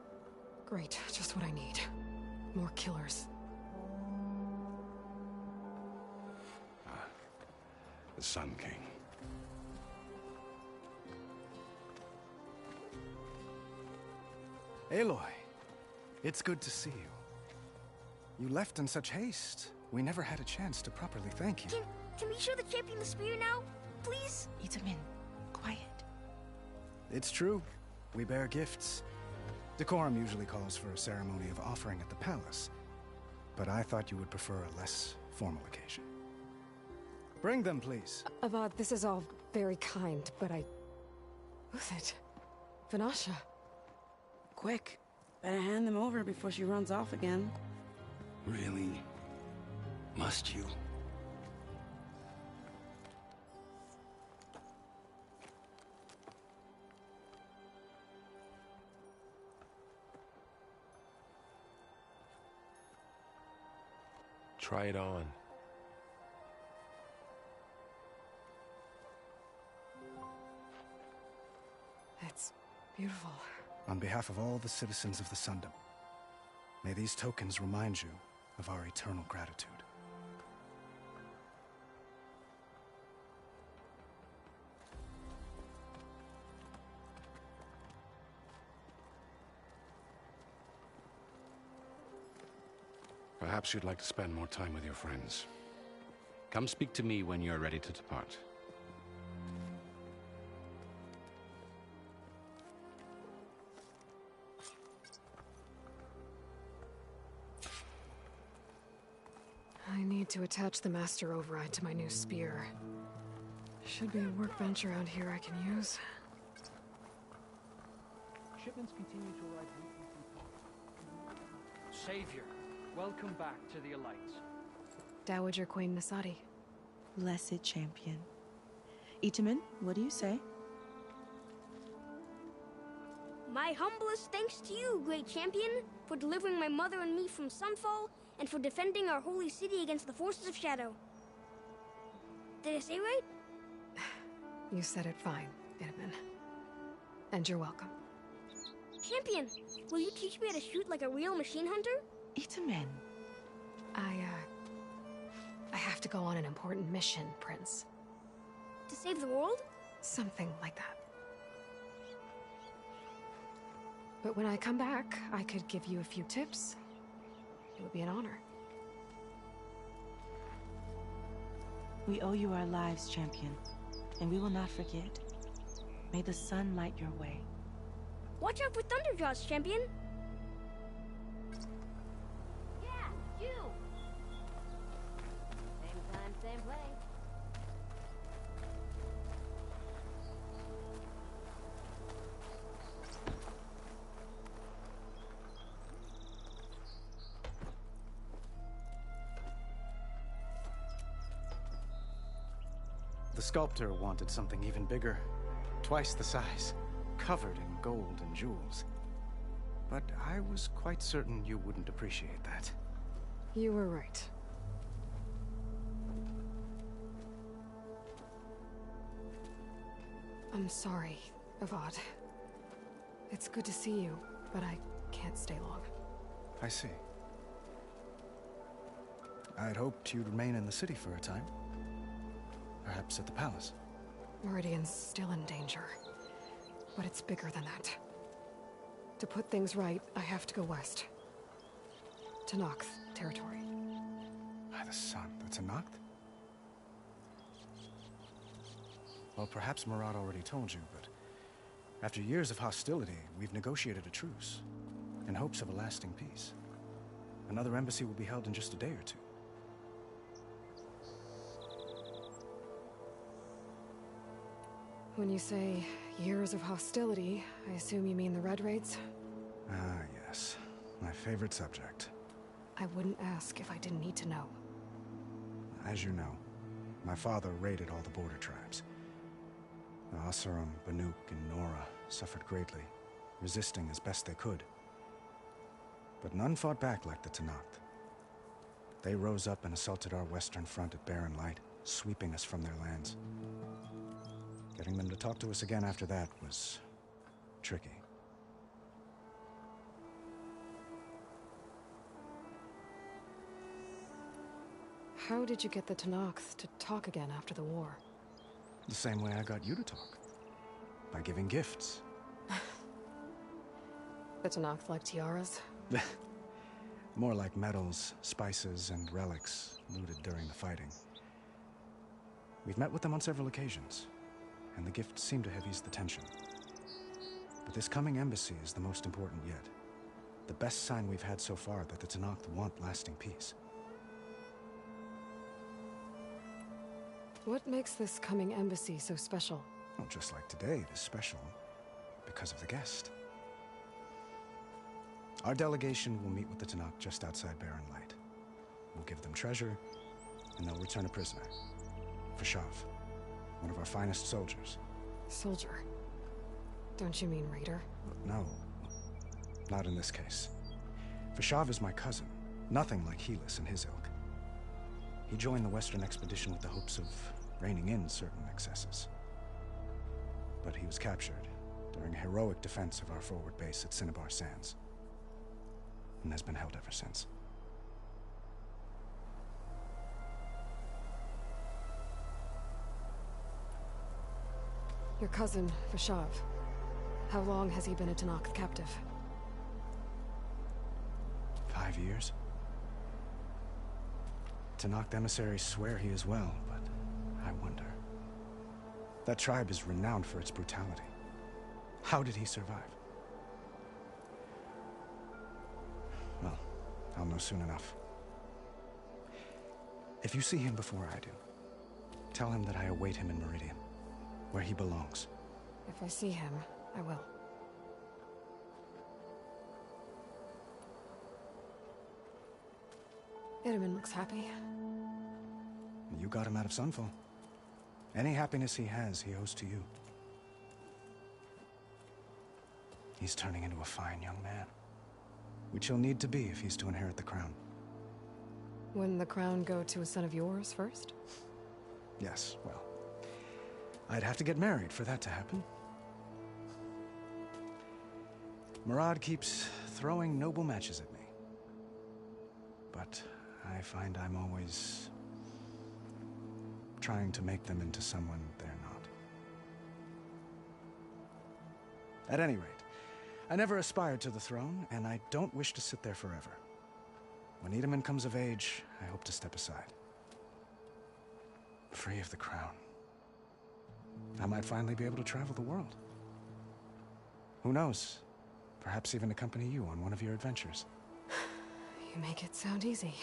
Great, just what I need. More killers. The Sun King. Aloy, it's good to see you. You left in such haste. We never had a chance to properly thank you. Can we show the champion the spear now? Please? Itamen, quiet. It's true. We bear gifts. Decorum usually calls for a ceremony of offering at the palace. But I thought you would prefer a less formal occasion. Bring them, please. Avad, this is all very kind, but Who's it? Vanasha. Quick. Better hand them over before she runs off again. Really? Must you? Try it on. It's beautiful. On behalf of all the citizens of the Sundom, may these tokens remind you of our eternal gratitude. Perhaps you'd like to spend more time with your friends. Come speak to me when you're ready to depart. I need to attach the Master Override to my new spear. Should be a workbench around here I can use. Shipments continue to arrive weekly. Savior, welcome back to the Elites. Dowager Queen Nasadi. Blessed champion. Itamen, what do you say? My humblest thanks to you, great champion, for delivering my mother and me from Sunfall, and for defending our holy city against the forces of Shadow. Did I say right? You said it fine, Itamen. And you're welcome. Champion, will you teach me how to shoot like a real machine hunter? Itamen. I have to go on an important mission, Prince. To save the world? Something like that. But when I come back, I could give you a few tips. It would be an honor. We owe you our lives, champion, and we will not forget. May the sun light your way. Watch out for Thunderjaws, champion! Yeah, you! Same time, same place. The sculptor wanted something even bigger, twice the size, covered in gold and jewels. But I was quite certain you wouldn't appreciate that. You were right. I'm sorry, Avad. It's good to see you, but I can't stay long. I see. I'd hoped you'd remain in the city for a time. Perhaps at the palace. Meridian's still in danger, but it's bigger than that. To put things right, I have to go west. To Noct territory. By the sun, that's a Noct? Well, perhaps Murad already told you, but after years of hostility, we've negotiated a truce, in hopes of a lasting peace. Another embassy will be held in just a day or two. When you say years of hostility, I assume you mean the Red Raids? Ah, yes. My favorite subject. I wouldn't ask if I didn't need to know. As you know, my father raided all the border tribes. The Asurum, Banuk, and Nora suffered greatly, resisting as best they could. But none fought back like the Tenakth. They rose up and assaulted our western front at Barren Light, sweeping us from their lands. Getting them to talk to us again after that was tricky. How did you get the Tenakth to talk again after the war? The same way I got you to talk. By giving gifts. The Tenakth like tiaras? More like medals, spices, and relics looted during the fighting. We've met with them on several occasions, and the gifts seem to have eased the tension. But this coming embassy is the most important yet. The best sign we've had so far that the Tenakth want lasting peace. What makes this coming embassy so special? Well, just like today, it is special because of the guest. Our delegation will meet with the Tenakth just outside Barren Light. We'll give them treasure, and they'll return a prisoner. Fashav, one of our finest soldiers. Soldier? Don't you mean raider? No, not in this case. Fashav is my cousin, nothing like Helis and his ilk. He joined the Western expedition with the hopes of reining in certain excesses. But he was captured during a heroic defense of our forward base at Cinnabar Sands, and has been held ever since. Your cousin, Fashav. How long has he been a Tenakth captive? 5 years. Tenakth emissaries swear he is well, but I wonder. That tribe is renowned for its brutality. How did he survive? Well, I'll know soon enough. If you see him before I do, tell him that I await him in Meridian, where he belongs. If I see him, I will. Itamen looks happy. You got him out of Sunfall. Any happiness he has, he owes to you. He's turning into a fine young man, which he'll need to be if he's to inherit the crown. Wouldn't the crown go to a son of yours first? Yes, well, I'd have to get married for that to happen. Murad keeps throwing noble matches at me. But I find I'm always trying to make them into someone they're not. At any rate, I never aspired to the throne, and I don't wish to sit there forever. When Itamen comes of age, I hope to step aside. Free of the crown. I might finally be able to travel the world. Who knows? Perhaps even accompany you on one of your adventures. You make it sound easy.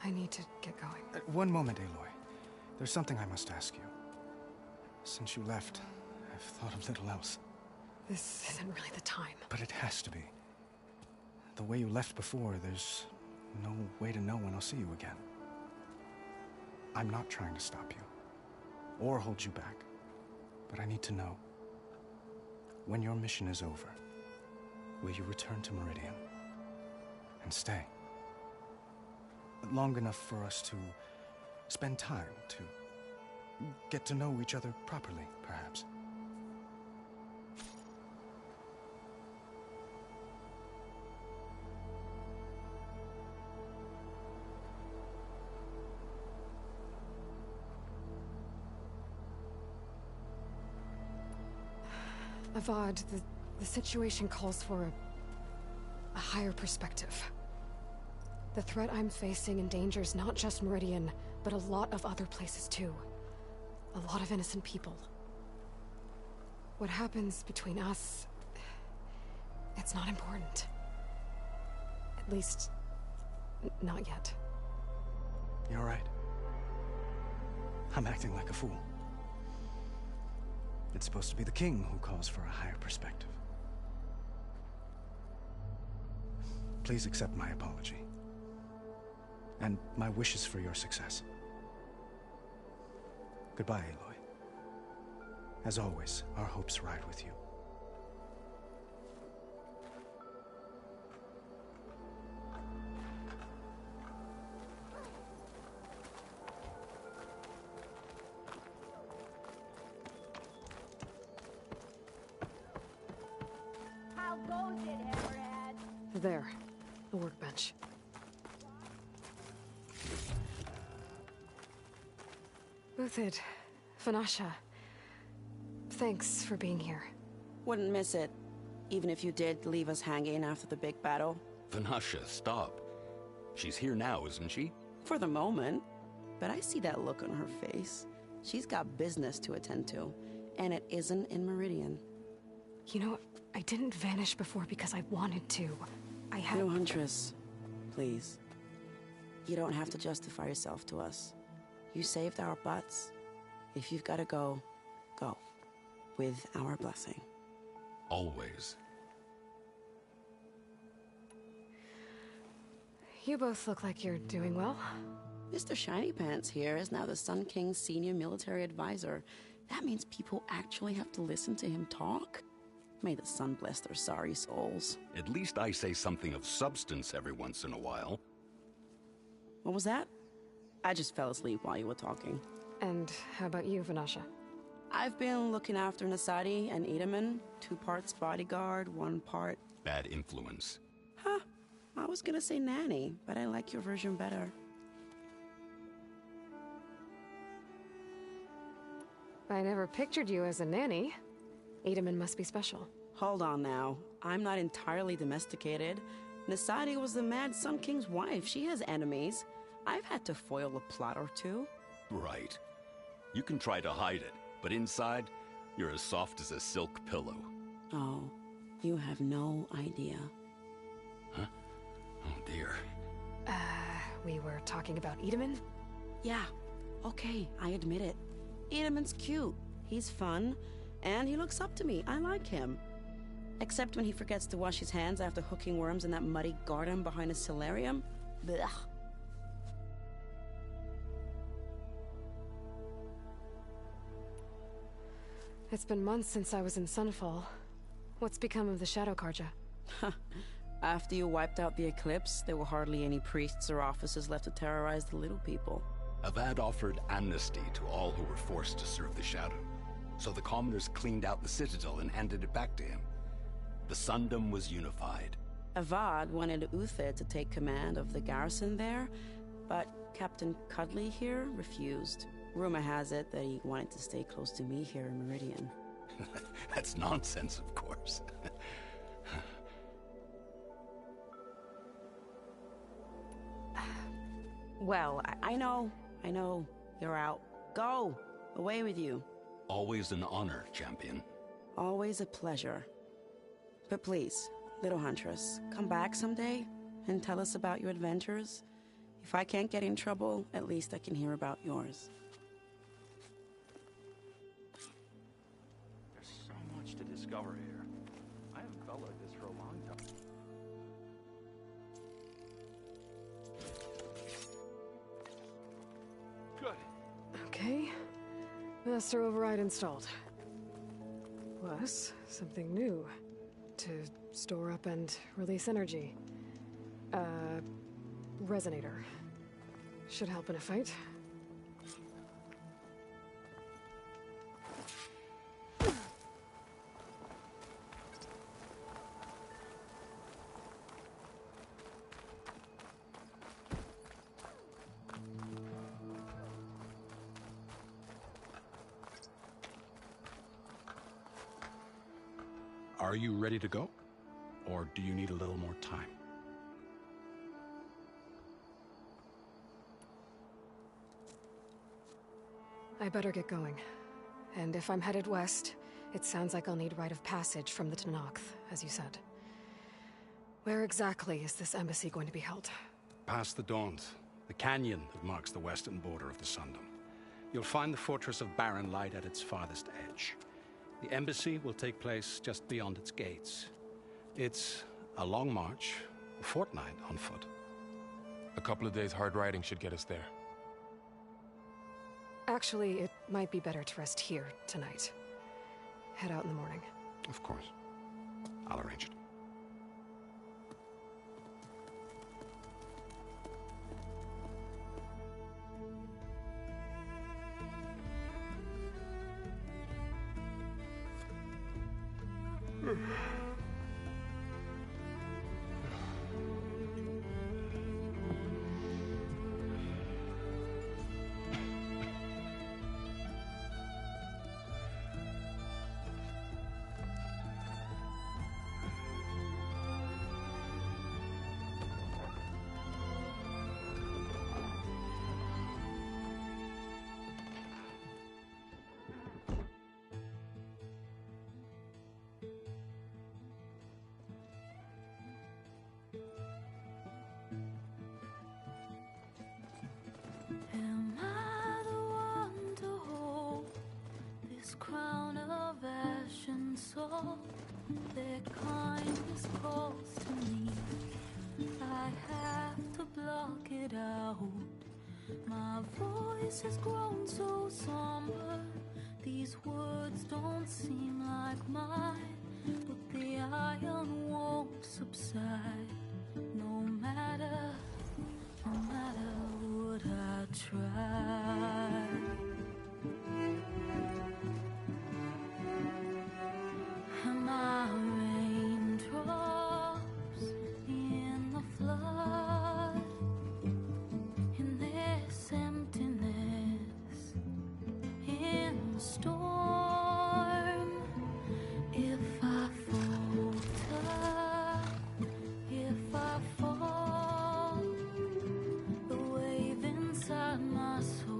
I need to get going. One moment, Aloy. There's something I must ask you. Since you left, I've thought of little else. This isn't really the time. But it has to be. the way you left before, there's no way to know when I'll see you again. I'm not trying to stop you, or hold you back, but I need to know, when your mission is over, will you return to Meridian and stay? Long enough for us to spend time, to get to know each other properly, perhaps. Avad, the situation calls for a higher perspective. The threat I'm facing endangers not just Meridian, but a lot of other places too. A lot of innocent people. What happens between us, it's not important. At least, not yet. You're right. I'm acting like a fool. It's supposed to be the king who calls for a higher perspective. Please accept my apology. And my wishes for your success. Goodbye, Aloy. As always, our hopes ride with you. How goes it, Hammerhead? There, the workbench. Uthid, Vanasha, thanks for being here. Wouldn't miss it, even if you did leave us hanging after the big battle. Vanasha, stop. She's here now, isn't she? For the moment. But I see that look on her face. She's got business to attend to, and it isn't in Meridian. You know, I didn't vanish before because I wanted to. I had... No, Huntress. Please. You don't have to justify yourself to us. You saved our butts. If you've got to go, go. With our blessing. Always. You both look like you're doing well. Mr. Shiny Pants here is now the Sun King's senior military advisor. That means people actually have to listen to him talk? May the sun bless their sorry souls. At least I say something of substance every once in a while. What was that? I just fell asleep while you were talking. And how about you, Vanasha? I've been looking after Nasadi and Edaman. 2 parts bodyguard, 1 part... Bad influence. Huh. I was gonna say nanny, but I like your version better. I never pictured you as a nanny. Edaman must be special. Hold on now. I'm not entirely domesticated. Nasadi was the Mad Sun King's wife. She has enemies. I've had to foil a plot or 2. Right. You can try to hide it, but inside, you're as soft as a silk pillow. Oh, you have no idea. Huh? Oh dear. We were talking about Edaman? Yeah. Okay, I admit it. Edaman's cute. He's fun. And he looks up to me. I like him. Except when he forgets to wash his hands after hooking worms in that muddy garden behind his solarium. Blech. It's been months since I was in Sunfall. What's become of the Shadow Carja? After you wiped out the Eclipse, there were hardly any priests or officers left to terrorize the little people. Avad offered amnesty to all who were forced to serve the Shadow. So the commoners cleaned out the Citadel and handed it back to him. The Sundom was unified. Avad wanted Uthid to take command of the garrison there, but Captain Cudley here refused. Rumor has it that he wanted to stay close to me here in Meridian. That's nonsense, of course. Well, I know. You're out. Go! Away with you. Always an honor, champion. Always a pleasure. But please, little Huntress, come back someday and tell us about your adventures. If I can't get in trouble, at least I can hear about yours. There's so much to discover here. I haven't felt like this for a long time. Master override installed. Plus, something new. To store up and release energy. Resonator. Should help in a fight. Are you ready to go? Or do you need a little more time? I better get going. And if I'm headed west, it sounds like I'll need rite of passage from the Tenakth, as you said. Where exactly is this embassy going to be held? Past the Daunt, the canyon that marks the western border of the Sundom. You'll find the fortress of Barren Light at its farthest edge. The embassy will take place just beyond its gates. It's a long march, a fortnight on foot. A couple of days hard riding should get us there. Actually, it might be better to rest here tonight. Head out in the morning. Of course. I'll arrange it. Am I the one to hold this crown of ash and salt? Their kindness calls to me. I have to block it out. My voice has grown so somber. These words don't seem like mine, but the iron won't subside. No matter what I try. Am I raindrops in the flood? In this emptiness, in the storm. If I falter, if I fall, the wave inside my soul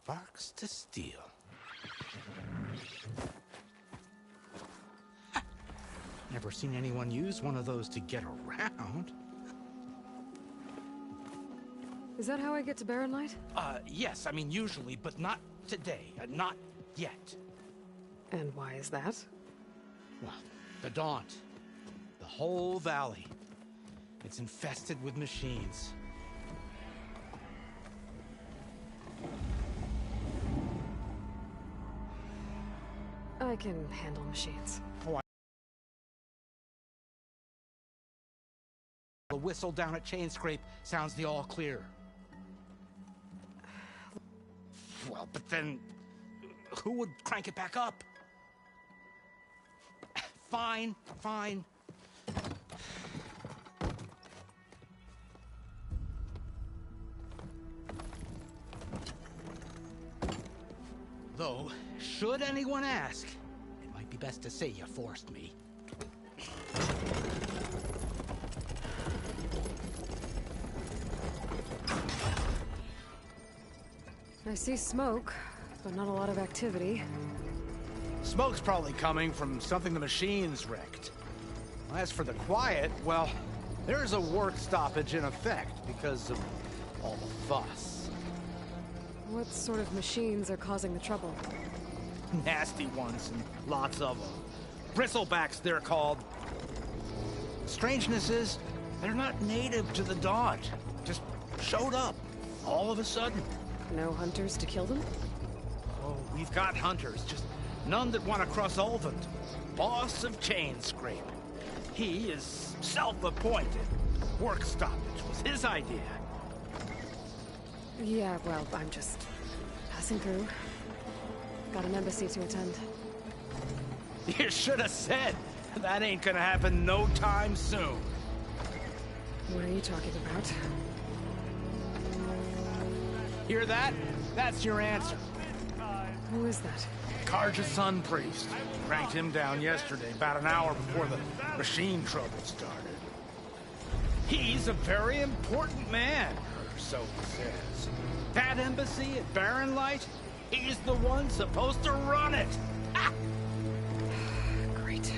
Sparks to steel. Never seen anyone use one of those to get around. Is that how I get to Barren Light? Yes, I mean usually, but not today. Not yet. And why is that? Well, the Daunt. The whole valley. It's infested with machines. I can handle machines. Oh, the whistle down at Chainscrape sounds the all clear. Well, but then who would crank it back up? Fine, fine. Though, should anyone ask, it might be best to say you forced me. I see smoke, but not a lot of activity. Smoke's probably coming from something the machines wrecked. As for the quiet, well, there's a work stoppage in effect because of all the fuss. What sort of machines are causing the trouble? Nasty ones, and lots of them. Bristlebacks, they're called. Strangeness is, they're not native to the Daunt. Just showed up, all of a sudden. No hunters to kill them? Oh, we've got hunters, just none that want to cross Ulvund. Boss of Chainscrape. He is self-appointed. Work stoppage was his idea. Yeah, well, I'm just passing through. Got an embassy to attend. You should have said. That ain't gonna happen no time soon. What are you talking about? Hear that? That's your answer. Who is that? Karja Sun Priest. Cranked him down yesterday, about an hour before the machine trouble started. He's a very important man, or so he says. That embassy at Barren Light, he's the one supposed to run it. Ah! Great.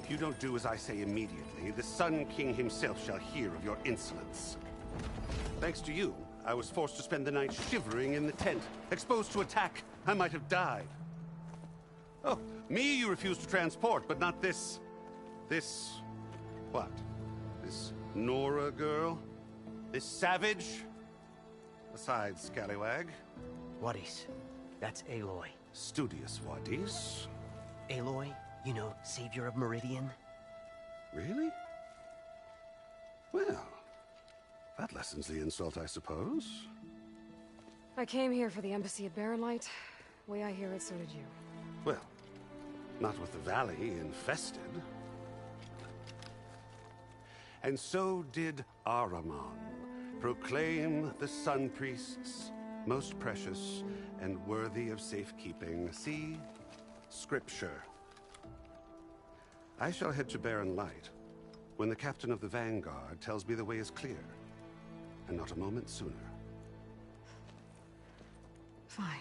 If you don't do as I say immediately, the Sun King himself shall hear of your insolence. Thanks to you, I was forced to spend the night shivering in the tent. Exposed to attack, I might have died. Oh, me you refuse to transport, but not this... what? This Nora girl? This savage? Besides, scallywag. Wadis. That's Aloy. Studious Wadis. Aloy, you know, savior of Meridian. Really? Well, that lessens the insult, I suppose. I came here for the embassy at Barren Light. Way I hear it, so did you. Well, not with the valley infested. And so did Ahriman, proclaim the Sun Priests most precious and worthy of safekeeping. See? Scripture. I shall head to Barren Light when the captain of the Vanguard tells me the way is clear, and not a moment sooner. Fine.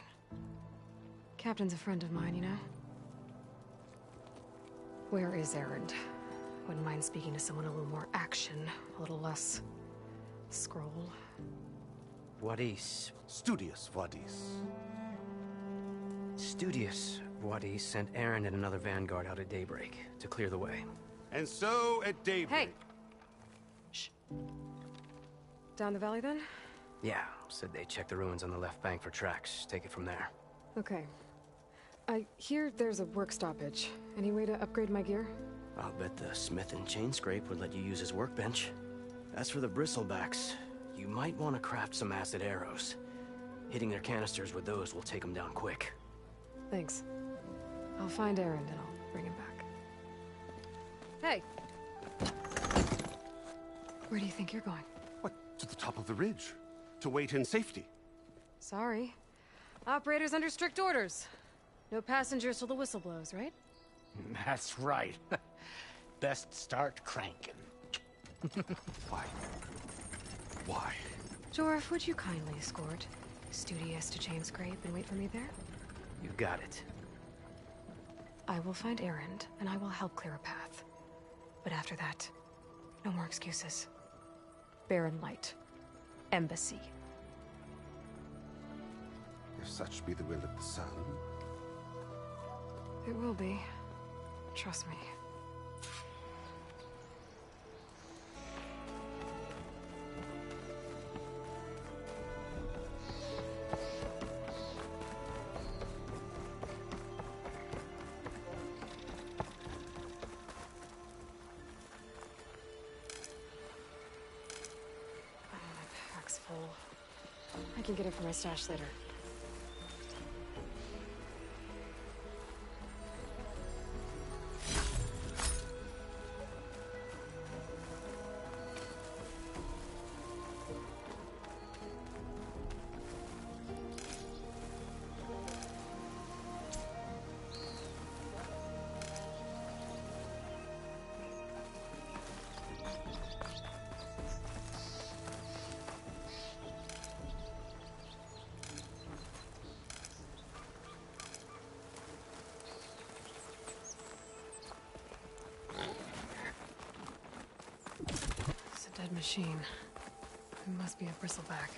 Captain's a friend of mine, you know? Where is Erend? Wouldn't mind speaking to someone a little more action, a little less... scroll. Wadis. Studious Wadis. Studious Wadis sent Erend and another Vanguard out at daybreak to clear the way. And so at daybreak... Hey! Shh. Down the valley, then? Yeah, said they checked the ruins on the left bank for tracks. Take it from there. Okay. I hear there's a work stoppage. Any way to upgrade my gear? I'll bet the smith in Chainscrape would let you use his workbench. As for the Bristlebacks, you might want to craft some acid arrows. Hitting their canisters with those will take them down quick. Thanks. I'll find Erend and I'll bring him back. Hey! Where do you think you're going? What? To the top of the ridge. To wait in safety. Sorry. Operator's under strict orders. No passengers till the whistle blows, right? That's right. best start cranking. Why? Why? Jorf, would you kindly escort Studious to Chainscrape and wait for me there? You got it. I will find Erend, and I will help clear a path. But after that, no more excuses. Barren Light. Embassy. If such be the will of the sun. It will be. Trust me. My pack's full. I can get it from my stash later. Dead machine. It must be a bristleback.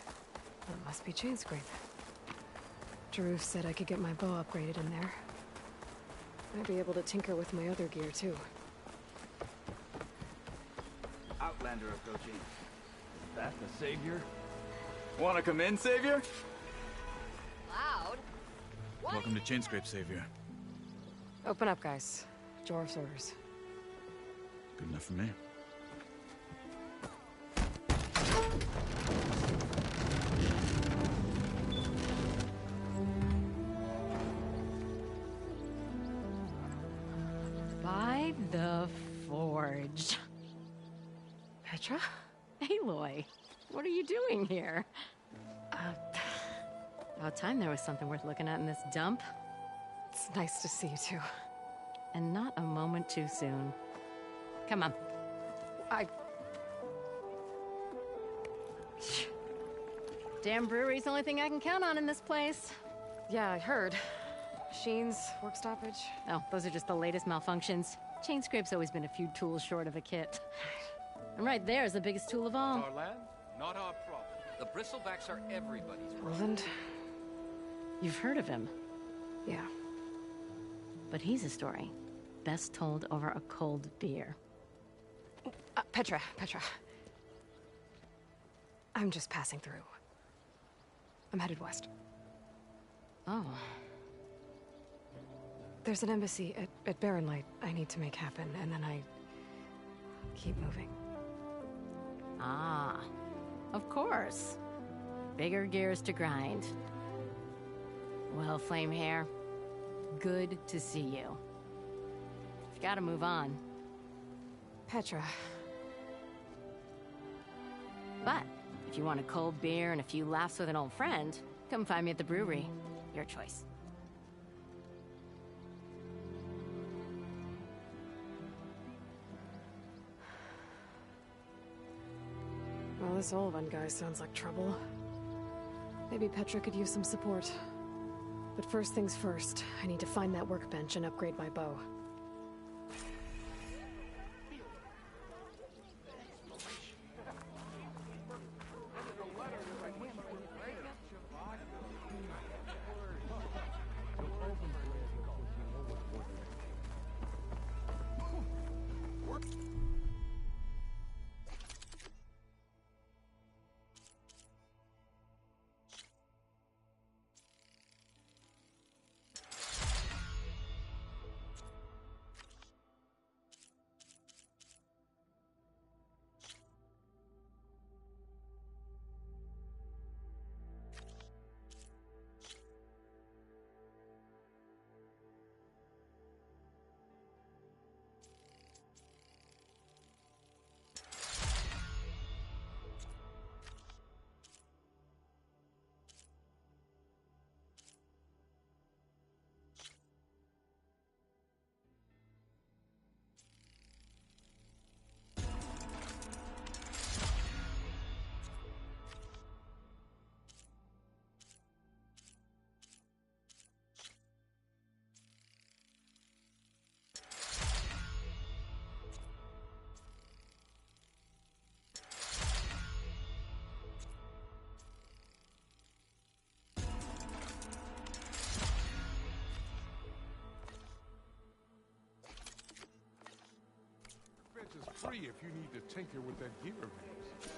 It must be Chainscrape. Jaruf said I could get my bow upgraded in there. I'd be able to tinker with my other gear, too. Outlander approaching. Is that the Savior? Wanna come in, Savior? Loud? Welcome to Chainscrape, Savior. Open up, guys. Joruf's orders. Good enough for me. By the Forge. Petra? Aloy, what are you doing here? About time there was something worth looking at in this dump. It's nice to see you too. And not a moment too soon. Come on. Damn brewery's the only thing I can count on in this place. Yeah, I heard. Machines, work stoppage. Oh, those are just the latest malfunctions. Chainscrape's always been a few tools short of a kit. And right there is the biggest tool of all. Our land, not our problem. The bristlebacks are everybody's problem. Roland? You've heard of him. Yeah. But he's a story best told over a cold beer. Petra. I'm just passing through. I'm headed west. Oh. There's an embassy at Barren Light I need to make happen, and then I keep moving. Ah, of course. Bigger gears to grind. Well, Flamehair, good to see you. You've got to move on. Petra. But if you want a cold beer and a few laughs with an old friend, come find me at the brewery. Your choice. Well, this Olvan guy sounds like trouble. Maybe Petra could use some support. But first things first, I need to find that workbench and upgrade my bow. free if you need to tinker with that gear of yours.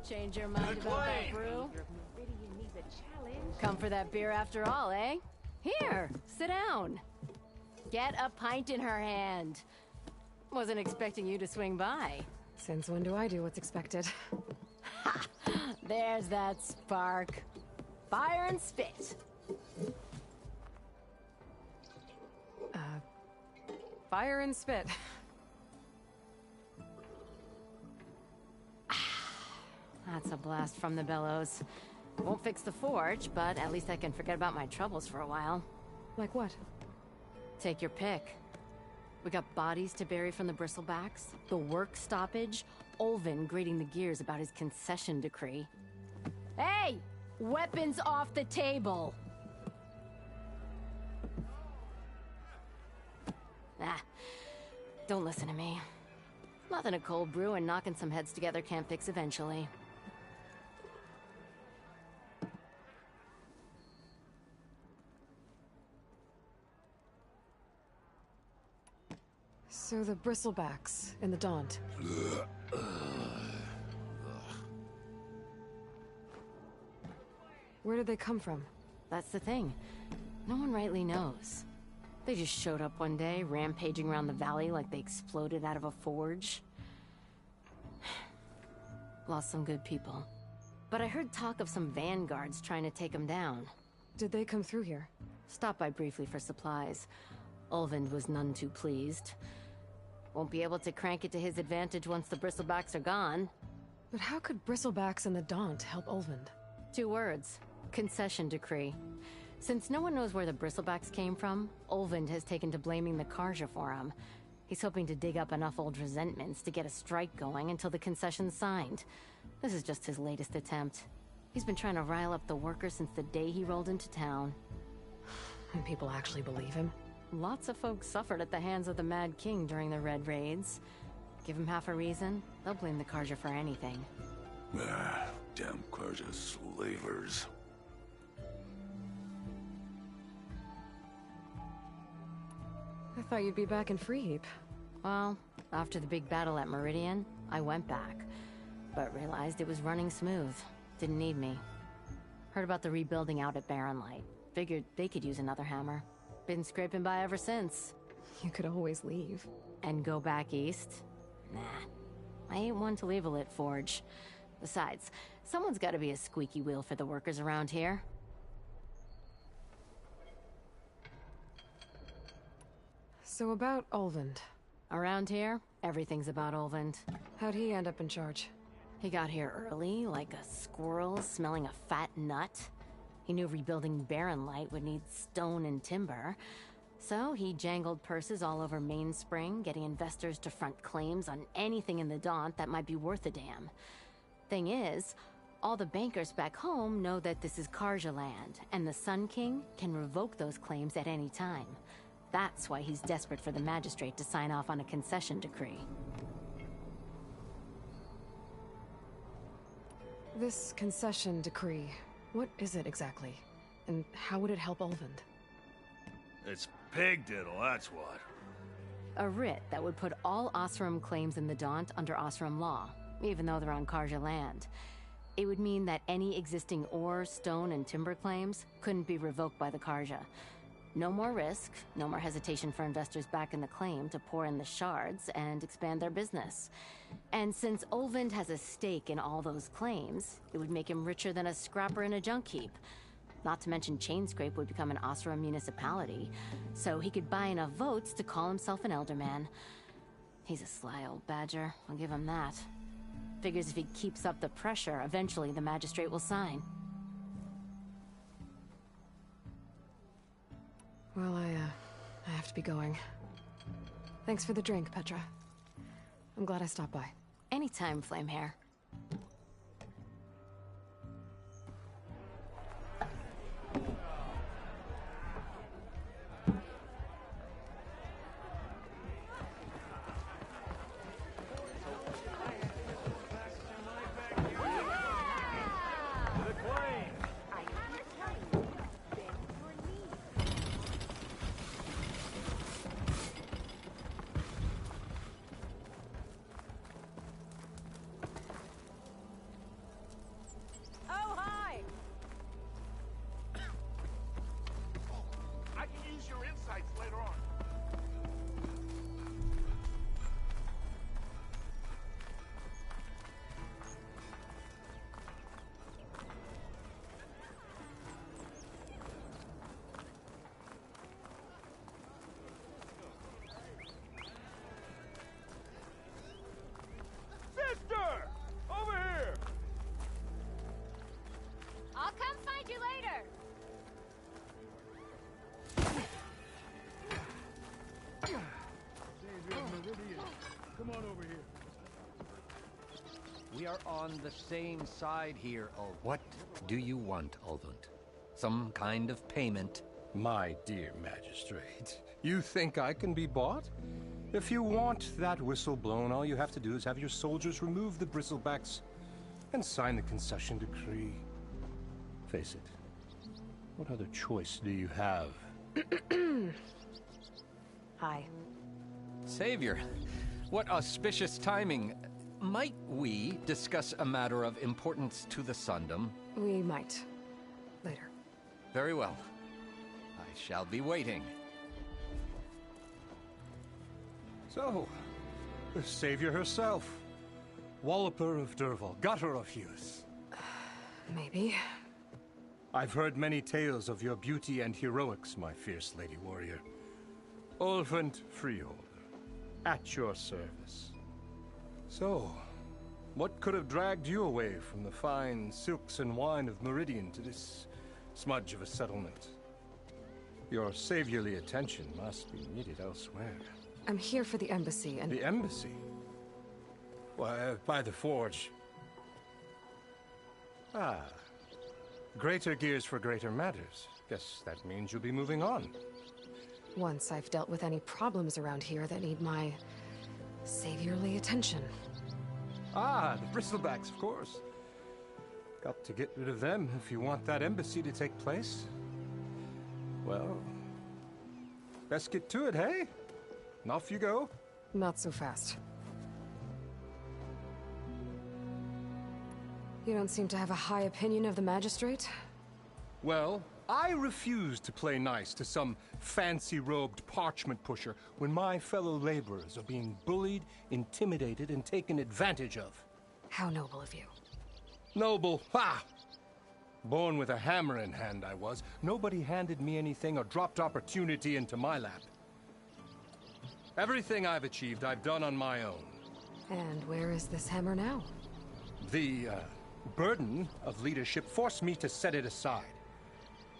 Change your mind about that brew? Come for that beer after all, eh? Here, sit down. Get a pint in her hand. Wasn't expecting you to swing by. Since when do I do what's expected? Ha! There's that spark. Fire and spit. Fire and spit. That's a blast from the bellows. Won't fix the forge, but at least I can forget about my troubles for a while. Like what? Take your pick. We got bodies to bury from the bristlebacks, the work stoppage, Olvin grating the gears about his concession decree. Hey! Weapons off the table! Ah, don't listen to me. Nothing a cold brew and knocking some heads together can't fix eventually. So the bristlebacks in the Daunt. Where did they come from? That's the thing. No one rightly knows. They just showed up one day, rampaging around the valley like they exploded out of a forge. Lost some good people. But I heard talk of some vanguards trying to take them down. Did they come through here? Stopped by briefly for supplies. Ulvund was none too pleased. Won't be able to crank it to his advantage once the bristlebacks are gone. But how could bristlebacks and the Daunt help Ulvund? 2 words. Concession decree. Since no one knows where the bristlebacks came from, Ulvund has taken to blaming the Karja for him. He's hoping to dig up enough old resentments to get a strike going until the concession's signed. This is just his latest attempt. He's been trying to rile up the workers since the day he rolled into town. And people actually believe him? Lots of folks suffered at the hands of the Mad King during the Red Raids. Give him half a reason, they'll blame the Karja for anything. Ah, damn Karja slavers. I thought you'd be back in Freeheap. Well, after the big battle at Meridian, I went back. But realized it was running smooth. Didn't need me. Heard about the rebuilding out at Barren Light. Figured they could use another hammer. Been scraping by ever since. You could always leave. And go back east? Nah. I ain't one to leave a lit forge. Besides, someone's gotta be a squeaky wheel for the workers around here. So about Ulvund. Around here, everything's about Ulvund. How'd he end up in charge? He got here early, like a squirrel smelling a fat nut. He knew rebuilding Barren Light would need stone and timber. So he jangled purses all over Mainspring, getting investors to front claims on anything in the Daunt that might be worth a damn. Thing is, all the bankers back home know that this is Karja land, and the Sun King can revoke those claims at any time. That's why he's desperate for the magistrate to sign off on a concession decree. This concession decree, what is it exactly? And how would it help Ulvund? It's pig diddle, that's what. A writ that would put all Oseram claims in the Daunt under Oseram law, even though they're on Karja land. It would mean that any existing ore, stone, and timber claims couldn't be revoked by the Karja. No more risk, no more hesitation for investors back in the claim to pour in the shards and expand their business. And since Ulvund has a stake in all those claims, it would make him richer than a scrapper in a junk heap. Not to mention Chainscrape would become an Oseram municipality, so he could buy enough votes to call himself an Elderman. He's a sly old badger, I'll give him that. Figures if he keeps up the pressure, eventually the magistrate will sign. Well, I have to be going. Thanks for the drink, Petra. I'm glad I stopped by. Anytime, Flamehair. I'll come find you later. Come on over here. We are on the same side here, Ulvund. What do you want, Ulvund? Some kind of payment? My dear magistrate, you think I can be bought? If you want that whistle blown, all you have to do is have your soldiers remove the bristlebacks and sign the concession decree. Face it, what other choice do you have? Hi. Savior, what auspicious timing. Might we discuss a matter of importance to the Sundom? We might. Later. Very well. I shall be waiting. So, the savior herself. Walloper of Derval, gutter of youth. Maybe. I've heard many tales of your beauty and heroics, my fierce lady warrior. Ulvund Freeholder, at your service. So, what could have dragged you away from the fine silks and wine of Meridian to this smudge of a settlement? Your saviorly attention must be needed elsewhere. I'm here for the embassy and... The embassy? Why, by the forge. Ah. Greater gears for greater matters. Guess that means you'll be moving on. Once I've dealt with any problems around here that need my... saviorly attention. Ah, the bristlebacks, of course. Got to get rid of them if you want that embassy to take place. Well, best get to it, hey? And off you go. Not so fast. You don't seem to have a high opinion of the magistrate? Well, I refuse to play nice to some fancy-robed parchment pusher when my fellow laborers are being bullied, intimidated, and taken advantage of. How noble of you. Noble? Ha! Born with a hammer in hand, I was. Nobody handed me anything or dropped opportunity into my lap. Everything I've achieved, I've done on my own. And where is this hammer now? The, burden of leadership forced me to set it aside.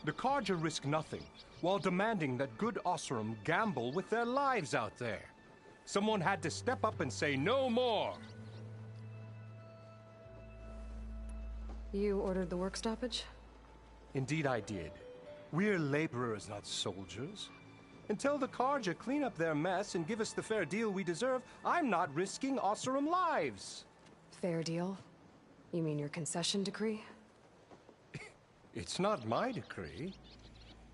The Carja risk nothing, while demanding that good Oseram gamble with their lives out there. Someone had to step up and say no more. You ordered the work stoppage? Indeed I did. We're laborers, not soldiers. Until the Carja clean up their mess and give us the fair deal we deserve, I'm not risking Oseram lives. Fair deal? You mean your concession decree? It's not my decree.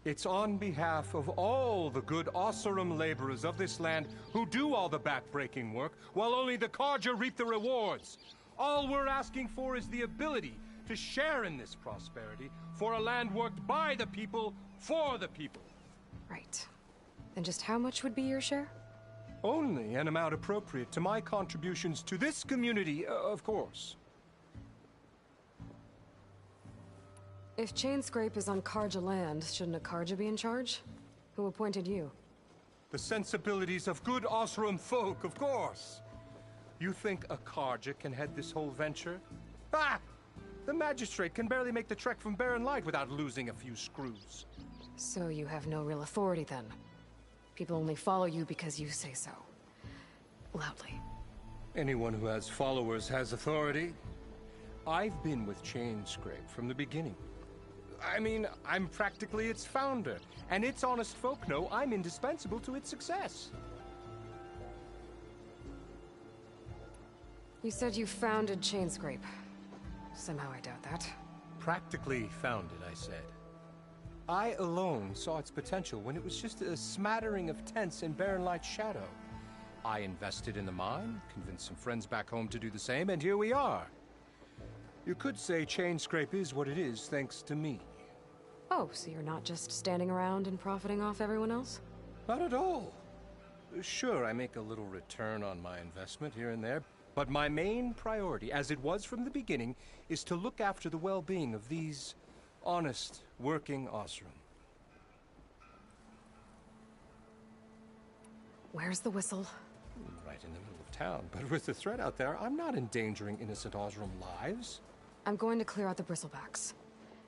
It's on behalf of all the good Oseram laborers of this land who do all the back-breaking work, while only the Carja reap the rewards. All we're asking for is the ability to share in this prosperity for a land worked by the people, for the people. Right. Then just how much would be your share? Only an amount appropriate to my contributions to this community, of course. If Chainscrape is on Carja land, shouldn't a Carja be in charge? Who appointed you? The sensibilities of good Oseram folk, of course. You think a Carja can head this whole venture? Ah! The magistrate can barely make the trek from Barren Light without losing a few screws. So you have no real authority then? People only follow you because you say so. Loudly. Anyone who has followers has authority. I've been with Chainscrape from the beginning. I mean, I'm practically its founder, and its honest folk know I'm indispensable to its success. You said you founded Chainscrape. Somehow I doubt that. Practically founded, I said. I alone saw its potential when it was just a smattering of tents in Barren Light's shadow. I invested in the mine, convinced some friends back home to do the same, and here we are. You could say Chainscrape is what it is thanks to me. Oh, so you're not just standing around and profiting off everyone else? Not at all. Sure, I make a little return on my investment here and there, but my main priority, as it was from the beginning, is to look after the well-being of these honest, working Osram. Where's the whistle? Right in the middle of town, but with the threat out there, I'm not endangering innocent Osram lives. I'm going to clear out the bristlebacks.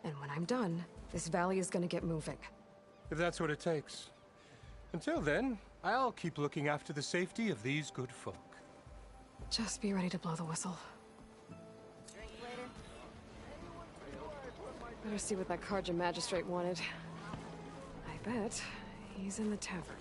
And when I'm done, this valley is going to get moving. If that's what it takes. Until then, I'll keep looking after the safety of these good folk. Just be ready to blow the whistle. Better see what that Carja magistrate wanted. I bet he's in the tavern.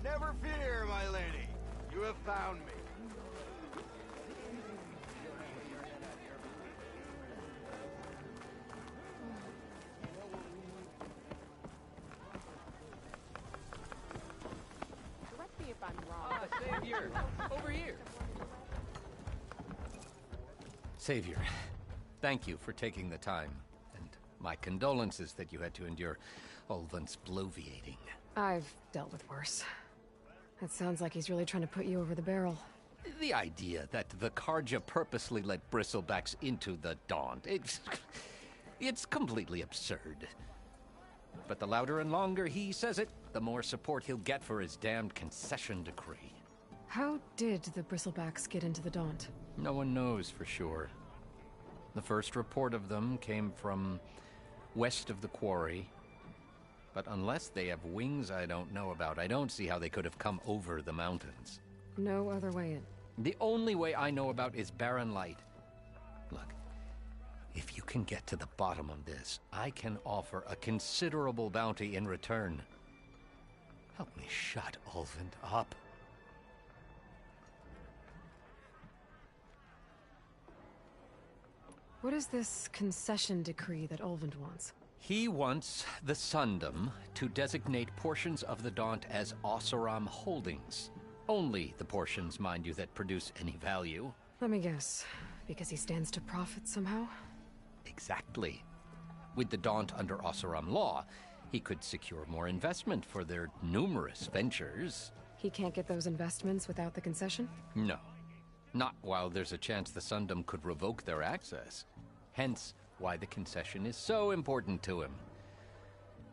Never fear, my lady. You have found me. Correct me if I'm wrong. Savior! Over here! Savior, thank you for taking the time. And my condolences that you had to endure Ulvund's bloviating. I've dealt with worse. It sounds like he's really trying to put you over the barrel. The idea that the Carja purposely let bristlebacks into the Daunt, it's completely absurd. But the louder and longer he says it, the more support he'll get for his damned concession decree. How did the bristlebacks get into the Daunt? No one knows for sure. The first report of them came from west of the quarry. But unless they have wings I don't know about, I don't see how they could have come over the mountains. No other way in. The only way I know about is Barren Light. Look, if you can get to the bottom of this, I can offer a considerable bounty in return. Help me shut Ulvund up. What is this concession decree that Ulvund wants? He wants the Sundom to designate portions of the Daunt as Oseram holdings. Only the portions, mind you, that produce any value. Let me guess. Because he stands to profit somehow? Exactly. With the Daunt under Oseram law, he could secure more investment for their numerous ventures. He can't get those investments without the concession? No. Not while there's a chance the Sundom could revoke their access. Hence, why the concession is so important to him.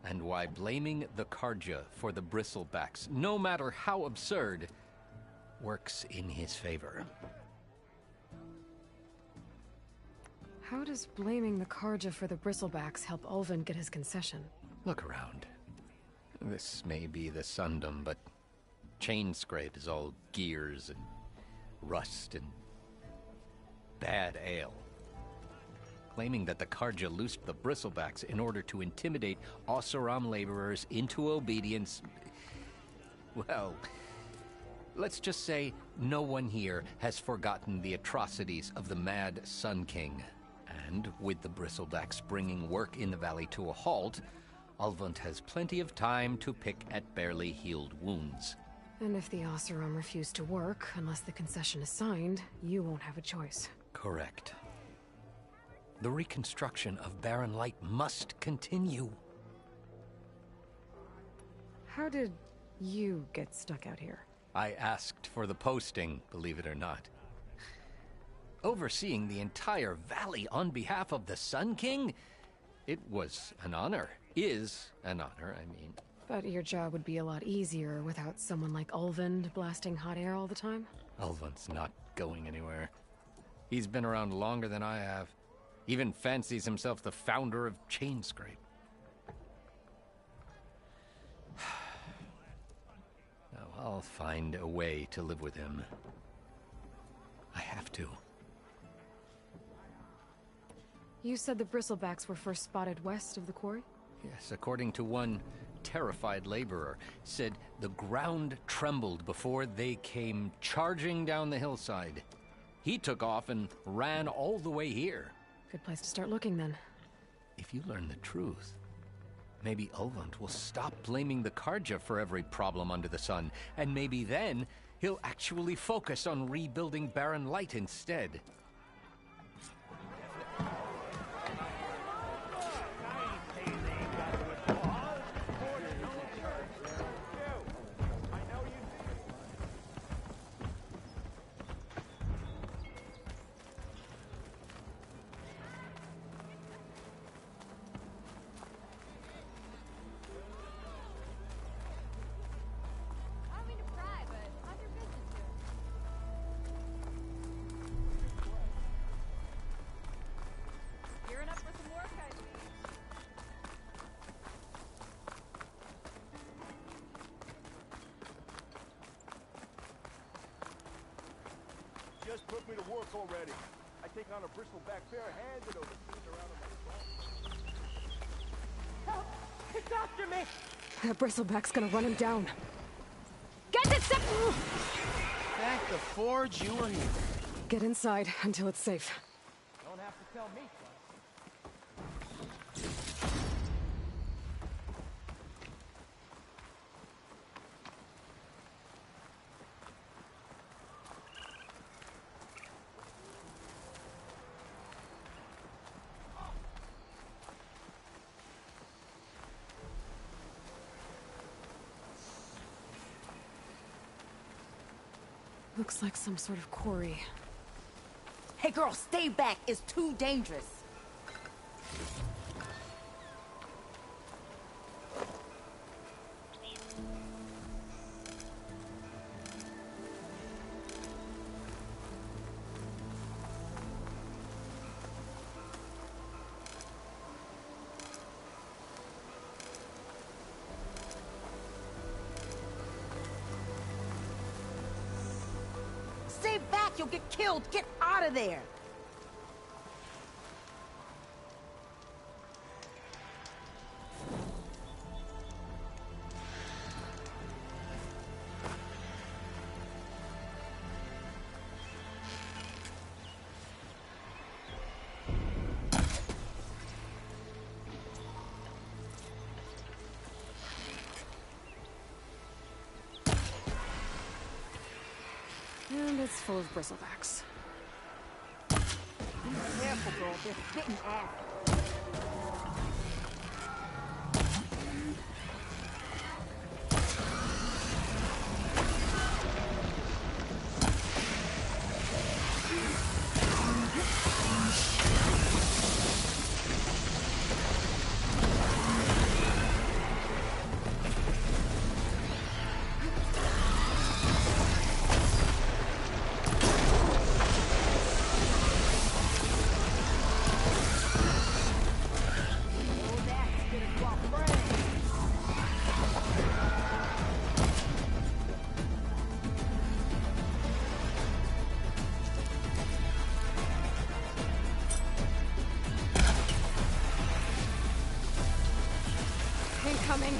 And why blaming the Carja for the bristlebacks, no matter how absurd, works in his favor. How does blaming the Carja for the bristlebacks help Ulvund get his concession? Look around. This may be the Sundom, but Chainscrape is all gears and rust and bad ale. Claiming that the Carja loosed the bristlebacks in order to intimidate Oseram laborers into obedience. Well, let's just say no one here has forgotten the atrocities of the Mad Sun King. And with the bristlebacks bringing work in the valley to a halt, Ulvund has plenty of time to pick at barely healed wounds. And if the Oseram refuse to work, unless the concession is signed, you won't have a choice. Correct. The reconstruction of Barren Light must continue. How did You get stuck out here. I asked for the posting, believe it or not. Overseeing the entire valley on behalf of the Sun King? It was an honor. Is an honor, I mean. But your job would be a lot easier without someone like Ulvund blasting hot air all the time? Ulvund's not going anywhere. He's been around longer than I have. Even fancies himself the founder of Chainscrape. Now, I'll find a way to live with him. I have to. You said the bristlebacks were first spotted west of the quarry? Yes, according to one terrified laborer, said the ground trembled before they came charging down the hillside. He took off and ran all the way here. Good place to start looking, then. If you learn the truth, maybe Ulvund will stop blaming the Carja for every problem under the sun, and maybe then he'll actually focus on rebuilding Barren Light instead. Just put me to work already. I take on a bristleback bare-handed over around on my Help! It's after me! That bristleback's gonna run him down. Get it, Thank the forge you were here. Get inside until it's safe. Don't have to tell me twice. Looks like some sort of quarry. Hey girl, stay back. It's too dangerous. Stay back, you'll get killed. Get out of there. And it's full of bristlebacks. Be careful, girl. They're spitting acid. Incoming.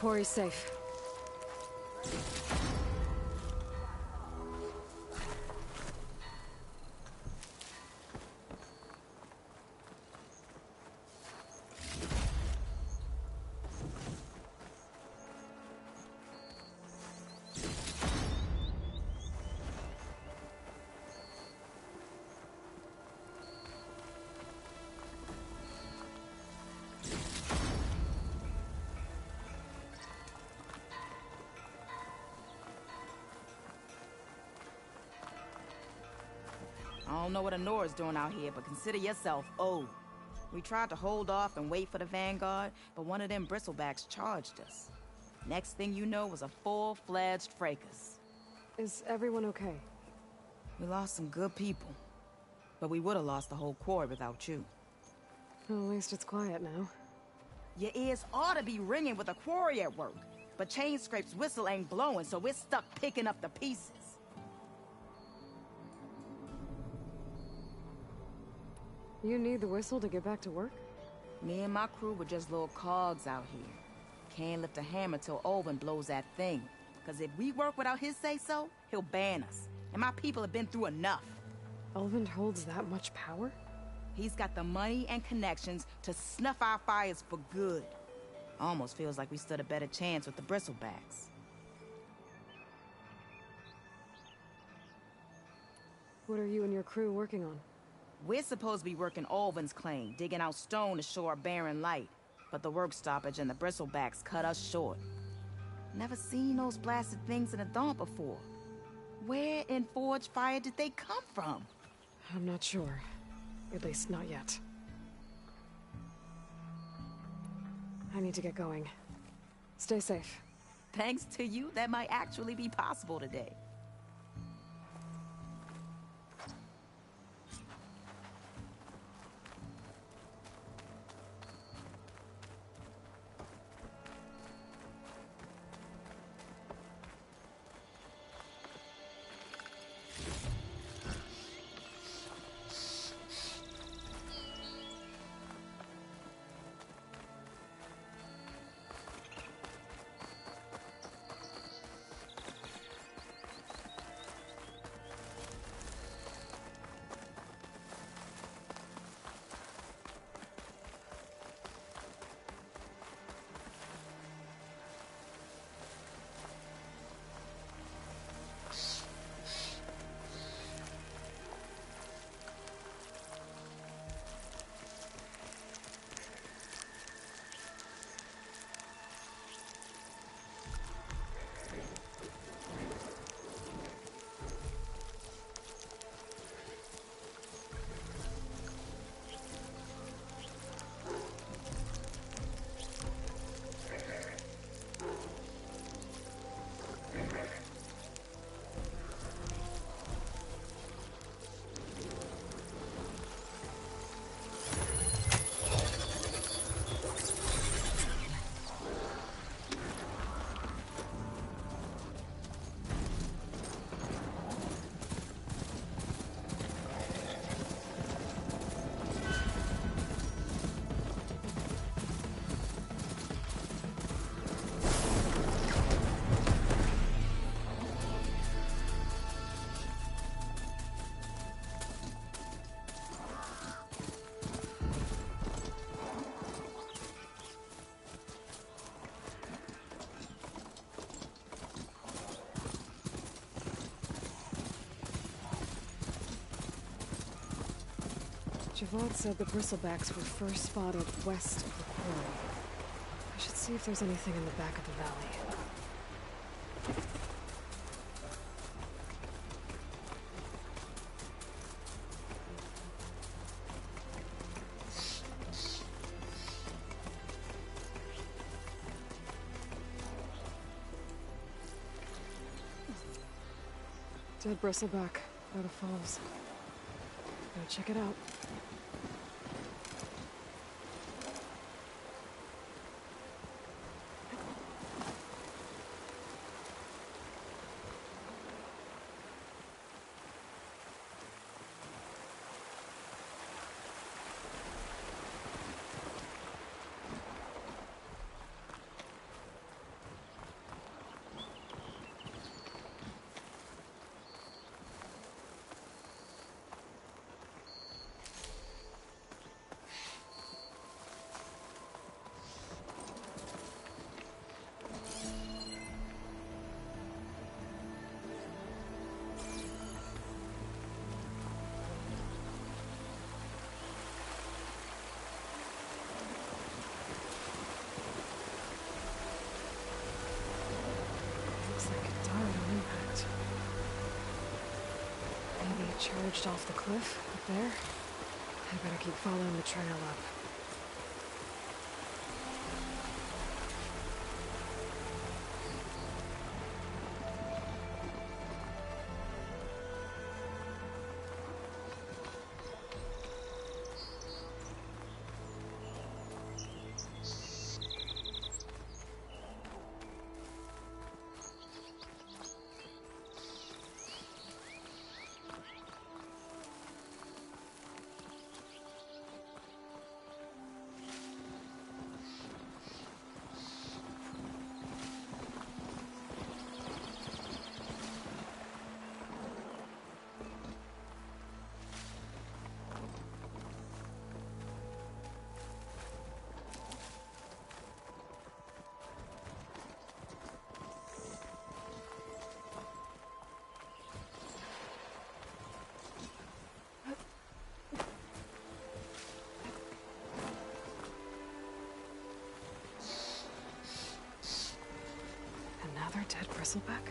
quarry's safe. I don't know what Anora's doing out here, but consider yourself owed. We tried to hold off and wait for the Vanguard, but one of them bristlebacks charged us. Next thing you know was a full-fledged fracas. Is everyone okay? We lost some good people, but we would have lost the whole quarry without you. Well, at least it's quiet now. Your ears ought to be ringing with a quarry at work, but Chainscrape's whistle ain't blowing, so we're stuck picking up the pieces. You need the whistle to get back to work? Me and my crew were just little cogs out here. Can't lift a hammer till Olvin blows that thing. Cause if we work without his say-so, he'll ban us. And my people have been through enough. Olvin holds that much power? He's got the money and connections to snuff our fires for good. Almost feels like we stood a better chance with the bristlebacks. What are you and your crew working on? We're supposed to be working Olvin's claim, digging out stone to show our barren light. But the work stoppage and the bristlebacks cut us short. Never seen those blasted things in a Daunt before. Where in Forge Fire did they come from? I'm not sure. At least not yet. I need to get going. Stay safe. Thanks to you, that might actually be possible today. Javad said the bristlebacks were first spotted west of the quarry. I should see if there's anything in the back of the valley. Dead bristleback by the falls. Gotta check it out. Maybe it charged off the cliff up there. I better keep following the trail up. Another dead bristleback?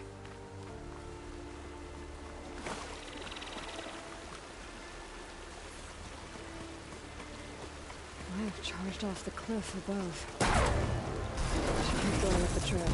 I have charged off the cliff above. Should keep going up the trail.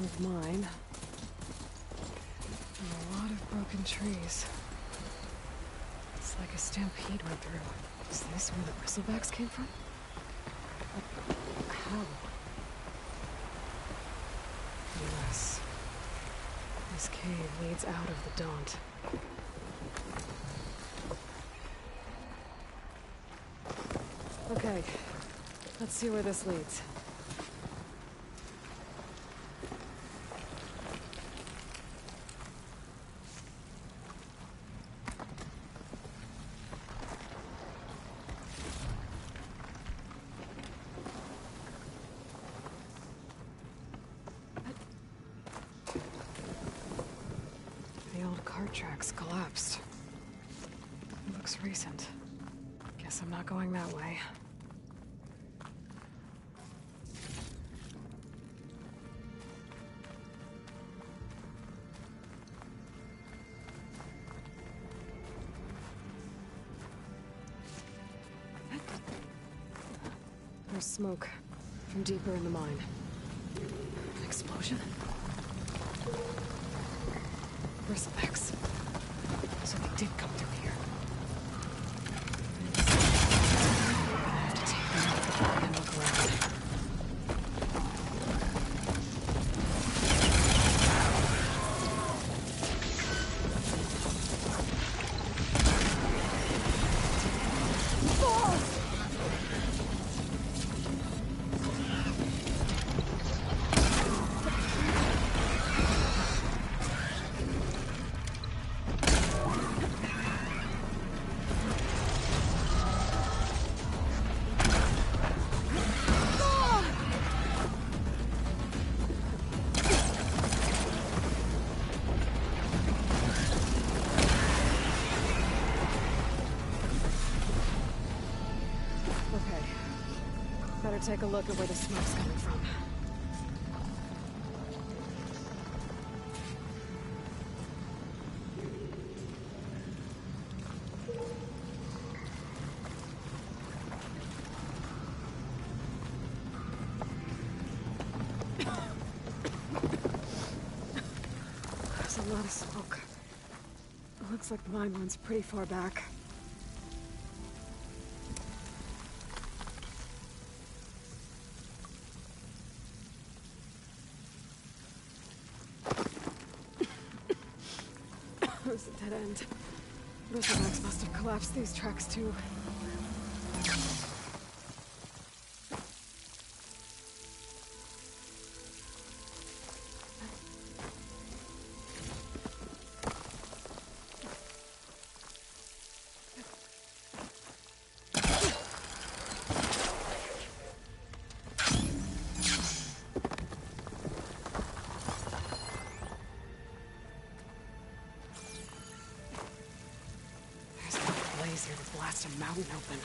Of mine. And a lot of broken trees. It's like a stampede went through. Is this where the bristlebacks came from? How? Yes. This cave leads out of the Daunt. Okay. Let's see where this leads. Tracks collapsed. Looks recent. Guess I'm not going that way. There's smoke from deeper in the mine. An explosion? Bristlebacks. So they did come through here. I'm gonna have to take them out and look around. Take a look at where the smoke's coming from. There's a lot of smoke. It looks like the mine runs pretty far back. There's a dead end. Bristlebacks must have collapsed these tracks too. burst a mountain open.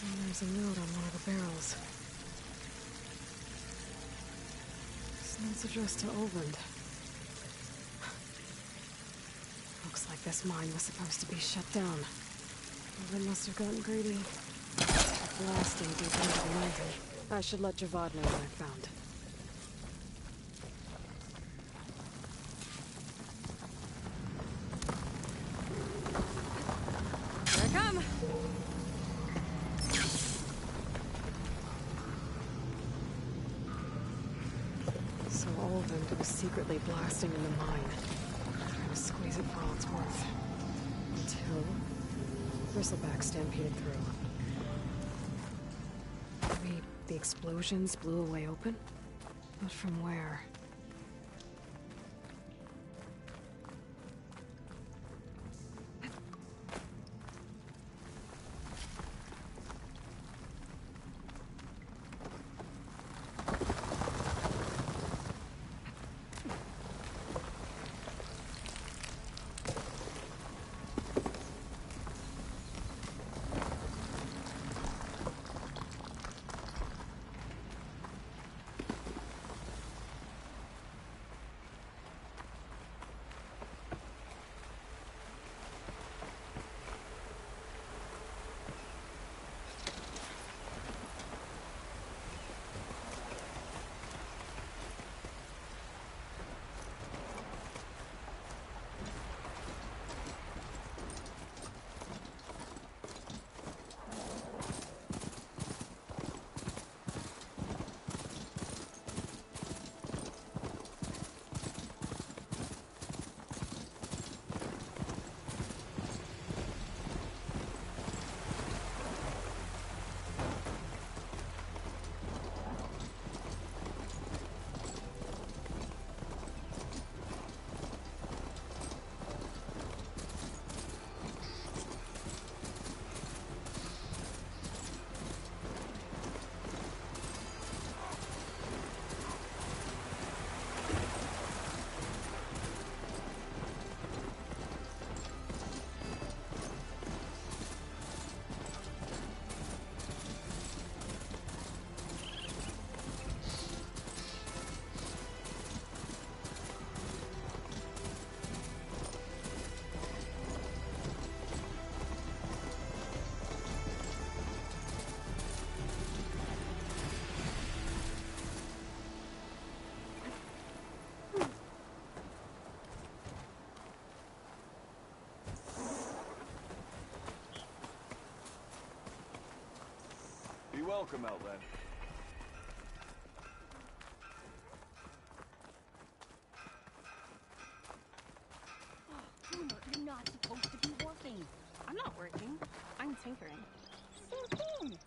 And there's a note on one of the barrels. This note's addressed to Olvend. Looks like this mine was supposed to be shut down. Olvend must have gotten greedy. Blasting deep into the mountain. I should let Javad know what I found. Here I come! So Olvend was secretly blasting in the mine. Trying to squeeze it for all it's worth. Until Bristleback stampeded through. Maybe the explosions blew a way open? But from where? Be welcome, Outland. Boomer, you're not supposed to be working. I'm not working. I'm tinkering. Same thing.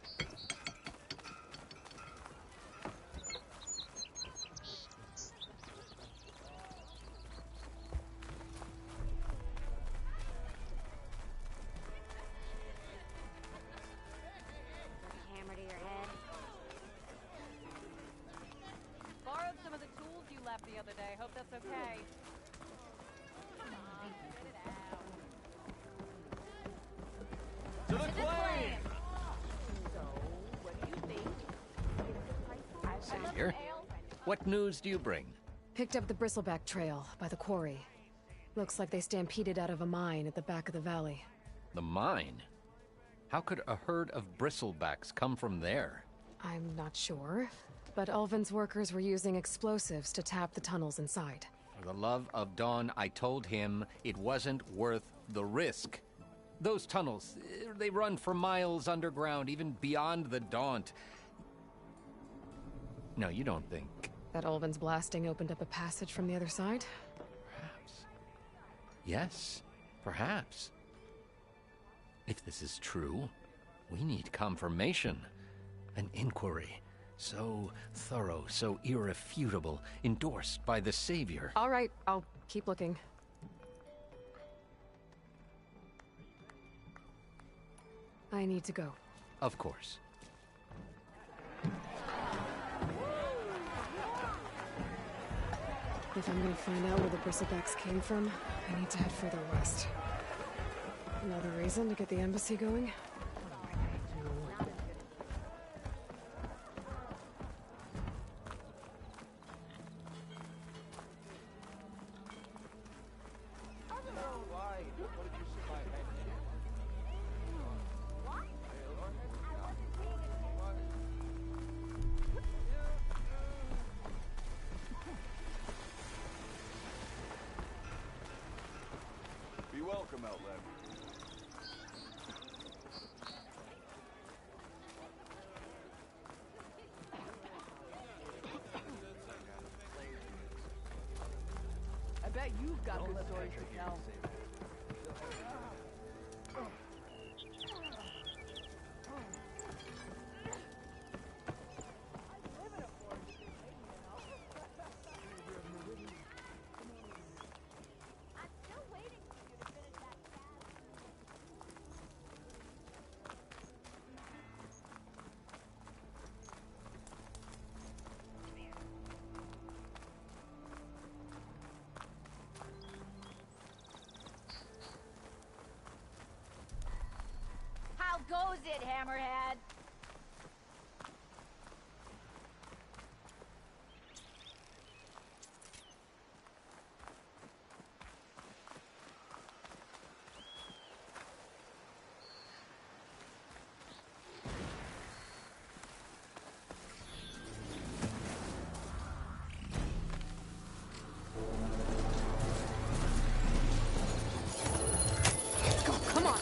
Hammer to your head. Borrowed some of the tools you left the other day. Hope that's okay. To the flame! So, what do you think? Savior, what news do you bring? Picked up the Bristleback trail by the quarry. Looks like they stampeded out of a mine at the back of the valley. The mine? How could a herd of bristlebacks come from there? I'm not sure, but Ulvin's workers were using explosives to tap the tunnels inside. For the love of Dawn, I told him it wasn't worth the risk. Those tunnels, they run for miles underground, even beyond the Daunt. No, you don't think... That Ulvin's blasting opened up a passage from the other side? Perhaps. Yes, perhaps. If this is true, we need confirmation. An inquiry. So thorough, so irrefutable, endorsed by the Savior. All right, I'll keep looking. I need to go. Of course. If I'm gonna find out where the Bristlebacks came from, I need to head further west. Another reason to get the embassy going? I bet you've got good stories to tell. How goes it, Hammerhead? Go, come on!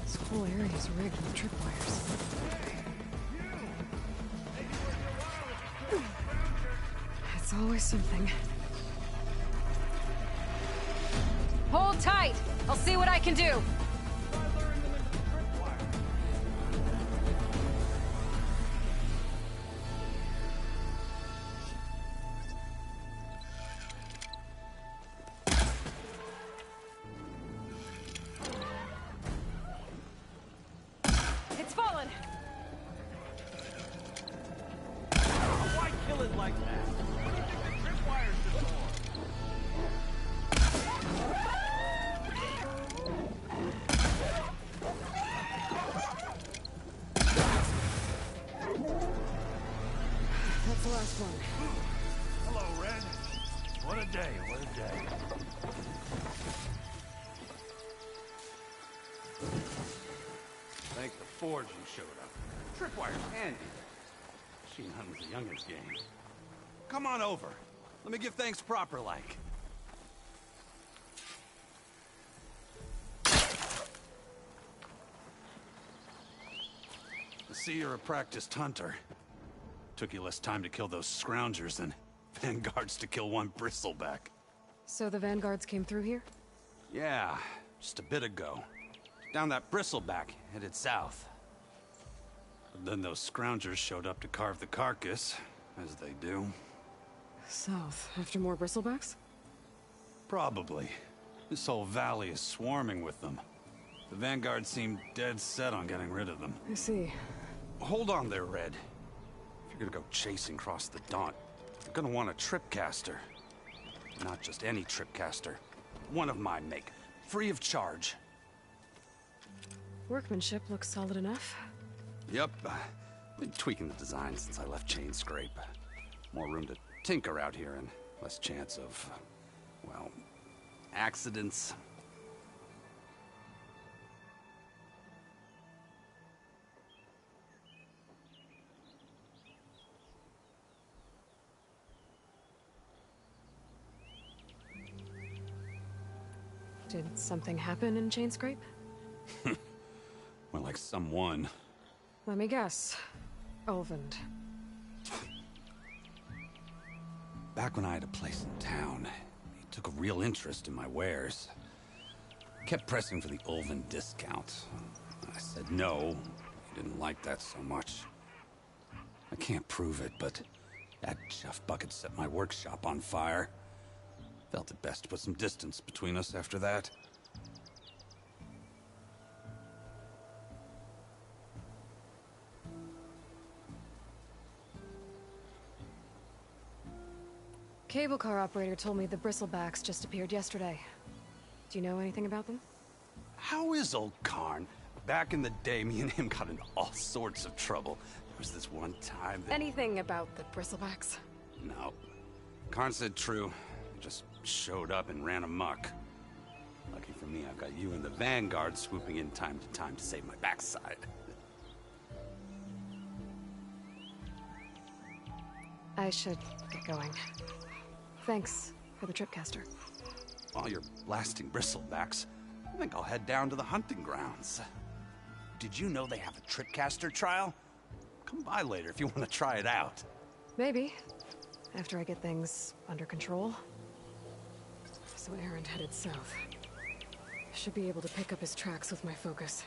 This whole area is rigged with tripwires. It's always something. Hold tight! I'll see what I can do! It's fallen! Why kill it like that? What do you think the tripwires are for? That's the last one. Hello, Red. What a day, what a day. Thank the Forge you showed up. Tripwire's handy. Machine hunting's a younger's game. Come on over. Let me give thanks proper like. I see you're a practiced hunter. Took you less time to kill those scroungers than vanguards to kill one bristleback. So the vanguards came through here? Yeah, just a bit ago. Down that bristleback, headed south. But then those scroungers showed up to carve the carcass, as they do. South, after more bristlebacks? Probably. This whole valley is swarming with them. The vanguard seemed dead set on getting rid of them. I see. Hold on there, Red. If you're gonna go chasing across the Daunt, you're gonna want a tripcaster. Not just any tripcaster. One of my make. Free of charge. Workmanship looks solid enough. Yep. Been tweaking the design since I left Chainscrape. More room to tinker out here and less chance of, well, accidents. Did something happen in Chainscrape? More like someone. Let me guess. Ulvund. Back when I had a place in town, he took a real interest in my wares. Kept pressing for the Ulvund discount. I said no. Didn't like that so much. I can't prove it, but that Jeff Bucket set my workshop on fire. Felt it best to put some distance between us after that. Cable car operator told me the Bristlebacks just appeared yesterday. Do you know anything about them? How is old Karn? Back in the day, me and him got into all sorts of trouble. There was this one time that... Anything about the Bristlebacks? No. Karn said true. Just showed up and ran amok. Lucky for me, I've got you and the Vanguard swooping in time to time to save my backside. I should get going. Thanks for the tripcaster. While you're blasting Bristlebacks, I think I'll head down to the hunting grounds. Did you know they have a tripcaster trial? Come by later if you want to try it out. Maybe. After I get things under control. So Erend headed south. Should be able to pick up his tracks with my focus.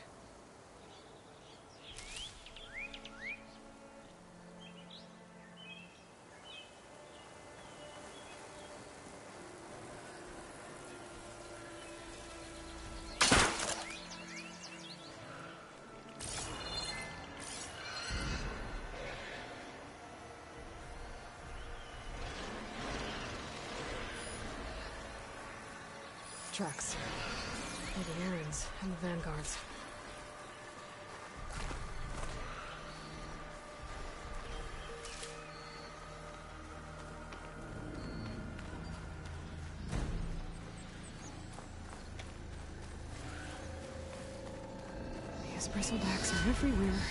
Tracks. Maybe Erend's and the Vanguard's. These Bristlebacks are everywhere.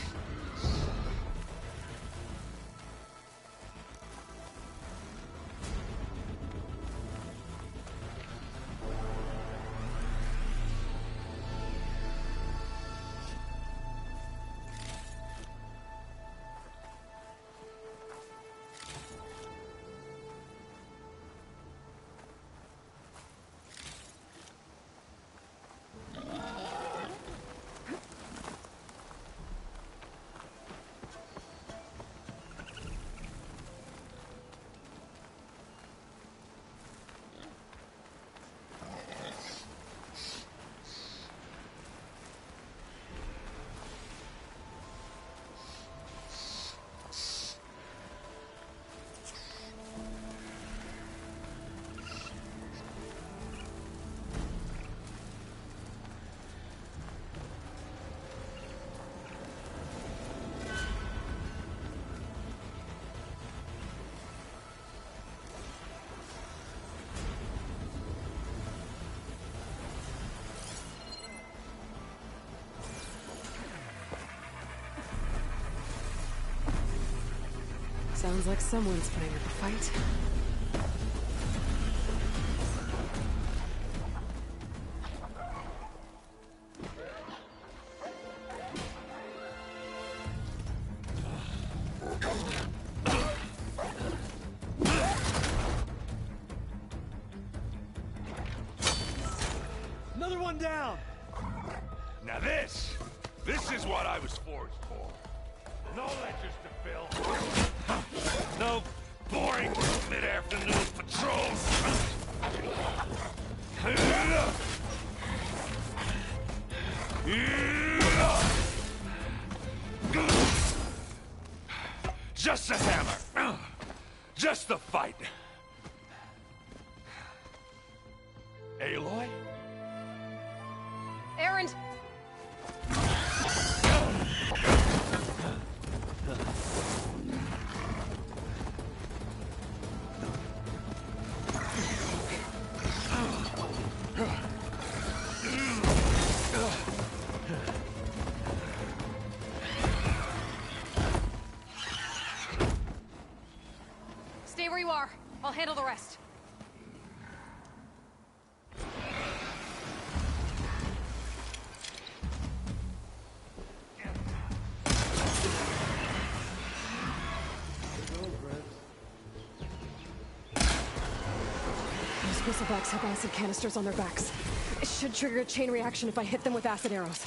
Sounds like someone's putting up a fight. Another one down! Now this is what I was forged for. No ledgers to fill. No boring mid-afternoon patrols. Just a hammer. Just the fight. Aloy? Erend! Stay where you are. I'll handle the rest. Those Bristlebacks have acid canisters on their backs. It should trigger a chain reaction if I hit them with acid arrows.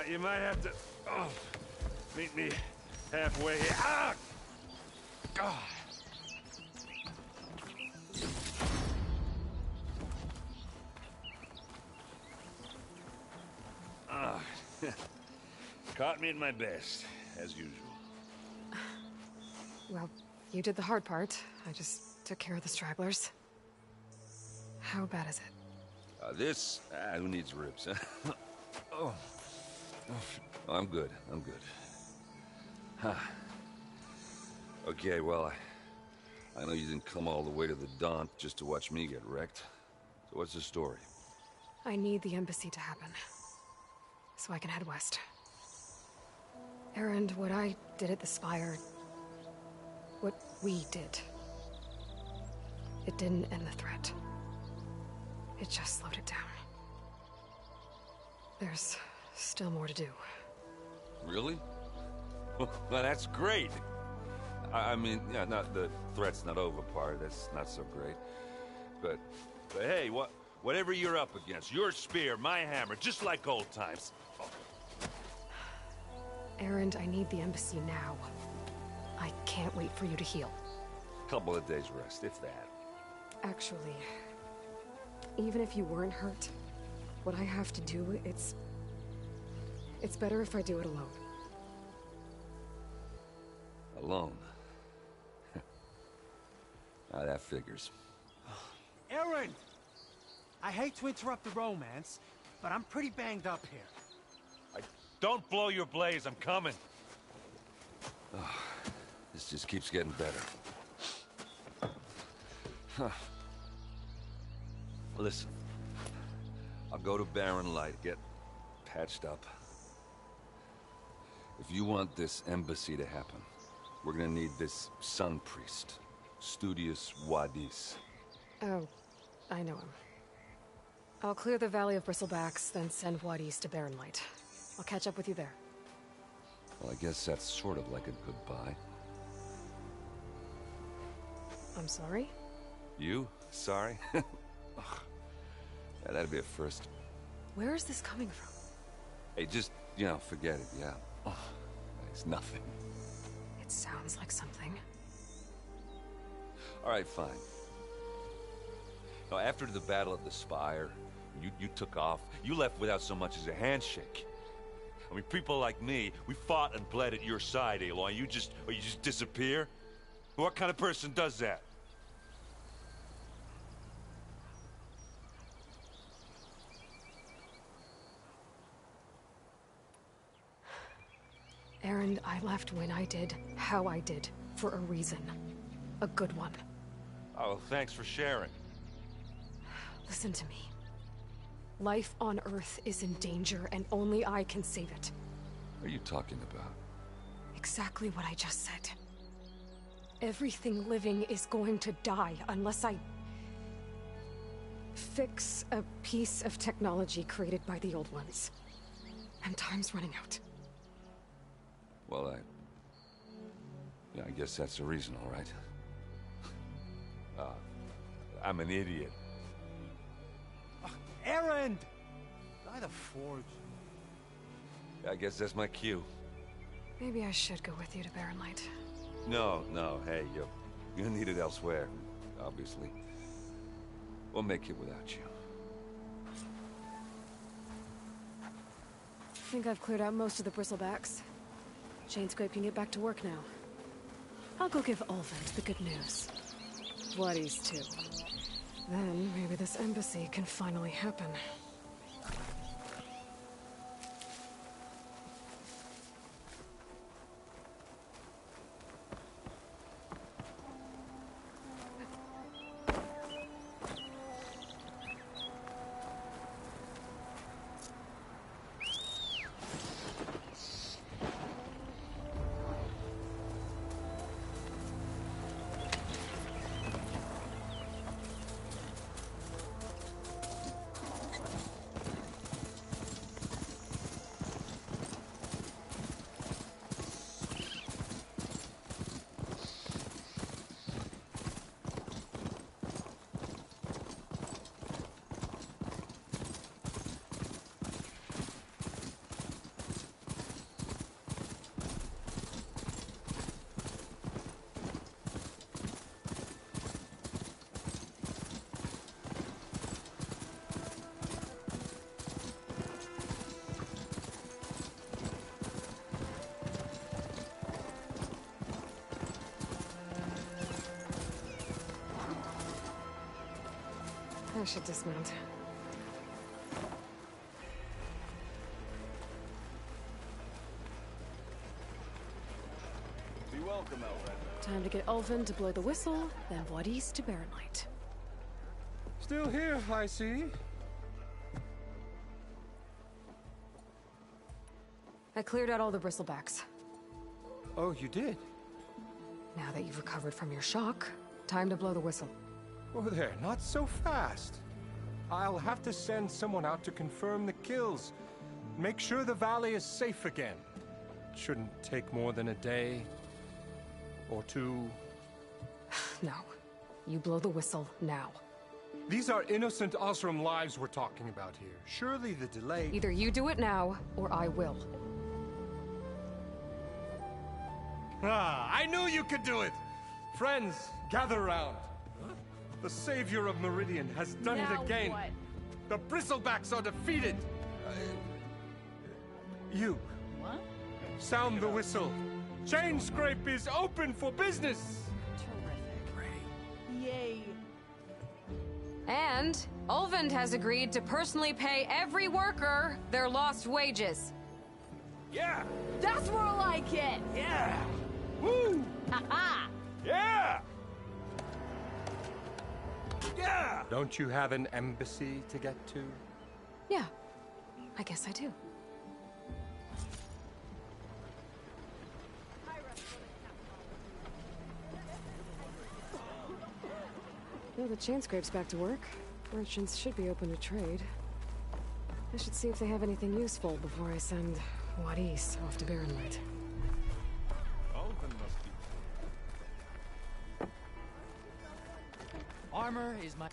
You might have to meet me halfway here. Ah! God. Caught me at my best, as usual. Well, you did the hard part. I just took care of the stragglers. How bad is it? Who needs ribs, huh? Oh, I'm good. I'm good. Huh. Okay, well, I know you didn't come all the way to the Daunt just to watch me get wrecked. So what's the story? I need the embassy to happen, so I can head west. Erend, what I did at the Spire... what we did... it didn't end the threat. It just slowed it down. There's still more to do. Really? Well, that's great. I mean, yeah, not the threat's not over part. That's not so great. But hey, whatever you're up against, your spear, my hammer, just like old times. Oh. Erend, I need the embassy now. I can't wait for you to heal. Couple of days rest, if that. Actually, even if you weren't hurt, what I have to do, it's better if I do it alone. Alone? Now that figures. Erend! I hate to interrupt the romance, but I'm pretty banged up here. Don't blow your blaze, I'm coming. Oh, this just keeps getting better. Huh. Listen, I'll go to Barren Light, get patched up. If you want this embassy to happen, we're gonna need this Sun Priest, Studius Wadis. Oh, I know him. I'll clear the Valley of Bristlebacks, then send Wadis to Barren Light. I'll catch up with you there. Well, I guess that's sort of like a goodbye. I'm sorry? You? Sorry? Ugh. Yeah, that'd be a first. Where is this coming from? Hey, just, forget it, yeah. Oh, it's nothing. It sounds like something. All right, fine. Now, after the battle at the Spire, you took off. You left without so much as a handshake. I mean, people like me, we fought and bled at your side, Aloy. You just disappear? What kind of person does that? Erend, I left when I did, how I did, for a reason. A good one. Oh, thanks for sharing. Listen to me. Life on Earth is in danger, and only I can save it. What are you talking about? Exactly what I just said. Everything living is going to die unless I... fix a piece of technology created by the Old Ones. And time's running out. Well, I guess that's the reason, all right. I'm an idiot. Erend! By the Forge. I guess that's my cue. Maybe I should go with you to Barren Light. No, hey, you're needed elsewhere, obviously. We'll make it without you. I think I've cleared out most of the Bristlebacks. Chainscrape can get back to work now. I'll go give Ulvund the good news. Wadis too. Then maybe this embassy can finally happen. I should dismount. Be welcome, Outlander. Time to get Ulvin to blow the whistle, then Wadis to Barren Light. Still here, I see. I cleared out all the bristlebacks. Oh, you did? Now that you've recovered from your shock, time to blow the whistle. Oh there, not so fast. I'll have to send someone out to confirm the kills. Make sure the valley is safe again. Shouldn't take more than a day. Or two. No. You blow the whistle now. These are innocent Osram lives we're talking about here. Surely the delay... Either you do it now, or I will. Ah, I knew you could do it! Friends, gather round. The savior of Meridian has done it again. What? The Bristlebacks are defeated. You. What? Sound the whistle. Chainscrape is open for business. Yay. And Ulvund has agreed to personally pay every worker their lost wages. Yeah! That's more like it! Yeah! Woo! Ha-ha! Yeah! Yeah! Don't you have an embassy to get to? Yeah, I guess I do. Well, the Chainscrape's back to work. Merchants should be open to trade. I should see if they have anything useful before I send Wadis off to Barren Light. Ulvin must be... Armor is my...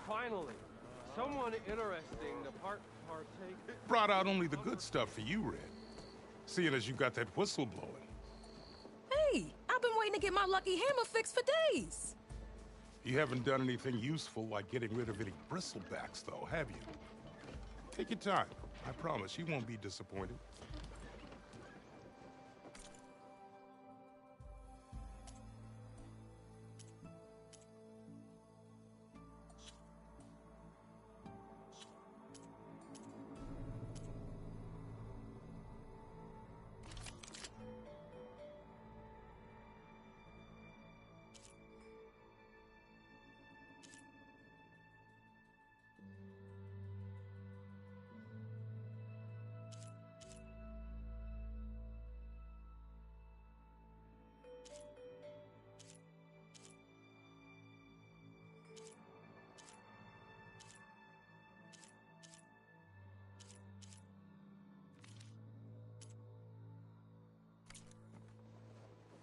Finally, someone interesting to partake. It brought out only the good stuff for you, Red. Seeing as you got that whistle blowing. Hey, I've been waiting to get my lucky hammer fixed for days. You haven't done anything useful like getting rid of any bristlebacks, though, have you? Take your time. I promise you won't be disappointed.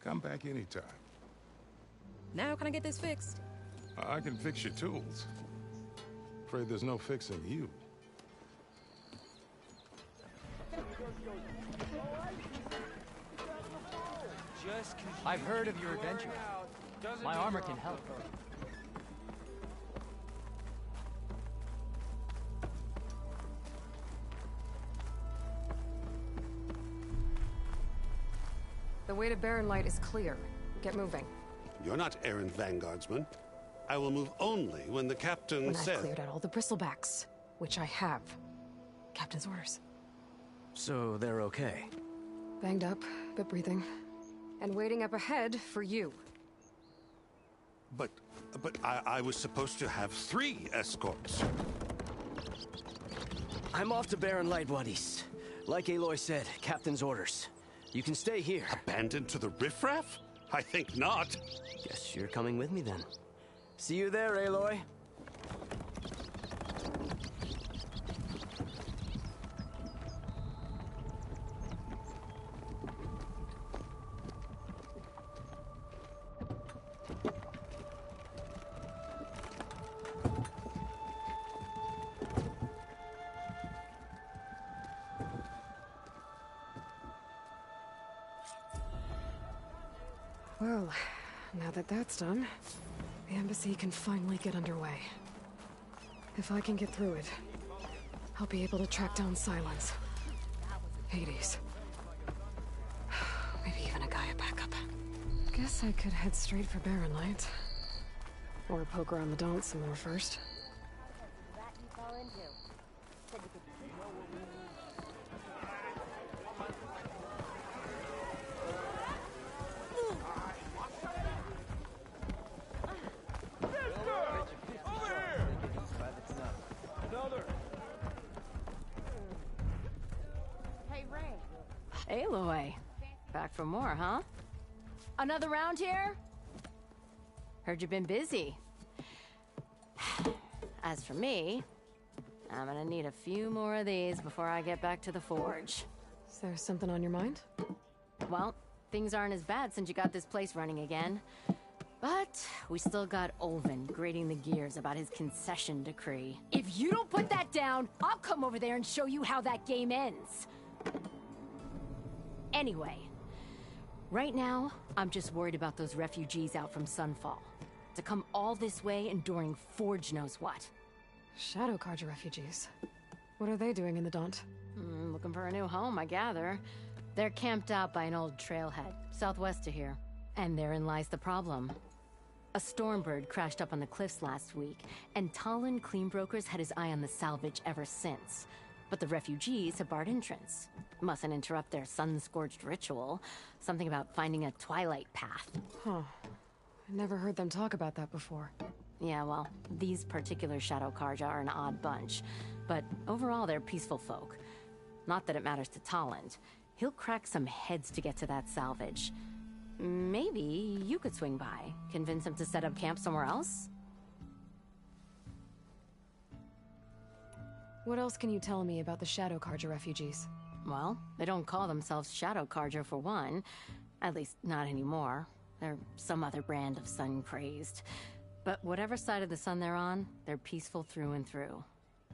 Come back anytime. Now can I get this fixed? I can fix your tools. Afraid there's no fixing you. I've heard of your adventure. My armor can help. The way to Barren Light is clear. Get moving. You're not errant vanguardsman. I will move only when the captain When says... I've cleared out all the bristlebacks, which I have. Captain's orders. So they're okay? Banged up, but breathing. And waiting up ahead for you. But But I was supposed to have 3 escorts. I'm off to Barren Light, Wadis. Like Aloy said, Captain's orders. You can stay here. Abandoned to the riffraff? I think not. Guess you're coming with me then. See you there, Aloy. Well, now that that's done, the embassy can finally get underway. If I can get through it, I'll be able to track down Silence, Hades, maybe even a Gaia backup. Guess I could head straight for Barren Light. Or poke around the Daunt some more first. Aloy. Back for more, huh? Another round here? Heard you've been busy. As for me, I'm gonna need a few more of these before I get back to the forge. Is there something on your mind? Well, things aren't as bad since you got this place running again. But we still got Olvin grating the gears about his concession decree. If you don't put that down, I'll come over there and show you how that game ends. Anyway, right now, I'm just worried about those refugees out from Sunfall. To come all this way enduring Forge knows what. Shadow Carja refugees. What are they doing in the Daunt? Looking for a new home, I gather. They're camped out by an old trailhead, southwest of here. And therein lies the problem. A Stormbird crashed up on the cliffs last week, and Talon Cleanbrokers had his eye on the salvage ever since. But the refugees have barred entrance. Mustn't interrupt their sun-scorched ritual. Something about finding a twilight path. Huh. I never heard them talk about that before. Yeah, well, these particular Shadow Carja are an odd bunch. But overall, they're peaceful folk. Not that it matters to Talon. He'll crack some heads to get to that salvage. Maybe you could swing by, convince him to set up camp somewhere else? What else can you tell me about the Shadow Carja refugees? Well, they don't call themselves Shadow Carja for one. At least, not anymore. They're some other brand of sun-crazed. But whatever side of the sun they're on, they're peaceful through and through.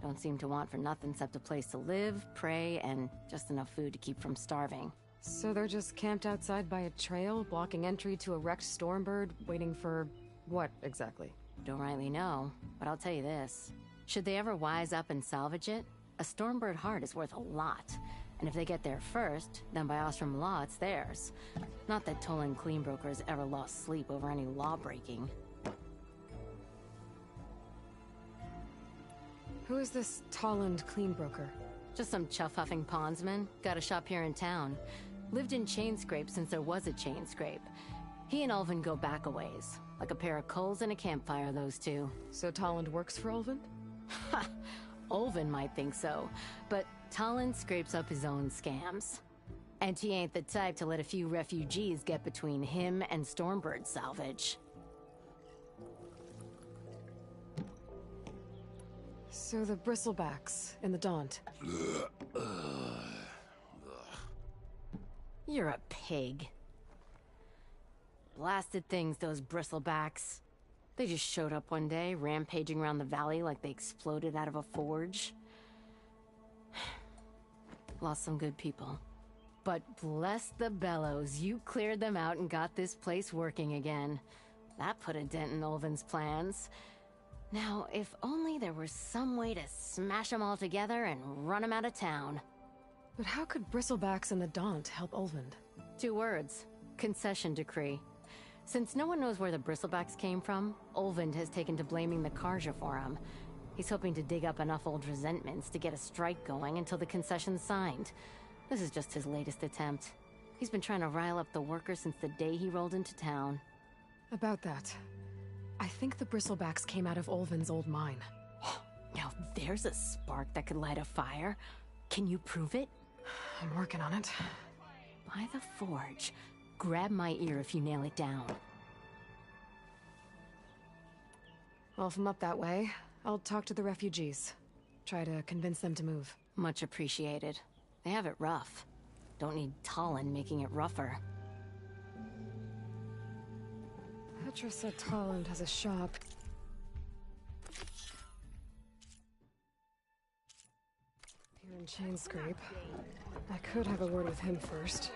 Don't seem to want for nothing except a place to live, pray, and just enough food to keep from starving. So they're just camped outside by a trail, blocking entry to a wrecked Stormbird, waiting for what, exactly? Don't rightly know, but I'll tell you this. Should they ever wise up and salvage it, a Stormbird heart is worth a lot. And if they get there first, then by Ostrom law, it's theirs. Not that Tolan Cleanbrokers ever lost sleep over any law-breaking. Who is this Talland Cleanbroker? Just some chuff-huffing pondsman. Got a shop here in town. Lived in Chainscrape since there was a Chainscrape. He and Ulvin go back a ways. Like a pair of coals and a campfire, those two. So Talland works for Ulvin? Ha! Ulvin might think so, but Talon scrapes up his own scams. And he ain't the type to let a few refugees get between him and Stormbird salvage. So the Bristlebacks in the Daunt. You're a pig. Blasted things, those Bristlebacks. They just showed up one day, rampaging around the valley like they exploded out of a forge. Lost some good people. But bless the bellows, you cleared them out and got this place working again. That put a dent in Ulvin's plans. Now, if only there was some way to smash them all together and run them out of town. But how could Bristlebacks and the Daunt help Ulvin? 2 words. Concession decree. Since no one knows where the Bristlebacks came from, Ulvin has taken to blaming the Carja for him. He's hoping to dig up enough old resentments to get a strike going until the concession's signed. This is just his latest attempt. He's been trying to rile up the workers since the day he rolled into town. About that. I think the bristlebacks came out of Olvin's old mine. Now there's a spark that could light a fire. Can you prove it? I'm working on it. By the forge. Grab my ear if you nail it down. Well, if I'm up that way, I'll talk to the refugees. Try to convince them to move. Much appreciated. They have it rough. Don't need Talon making it rougher. Petra said Talon has a shop. Here in Chainscrape. I could have a word with him first.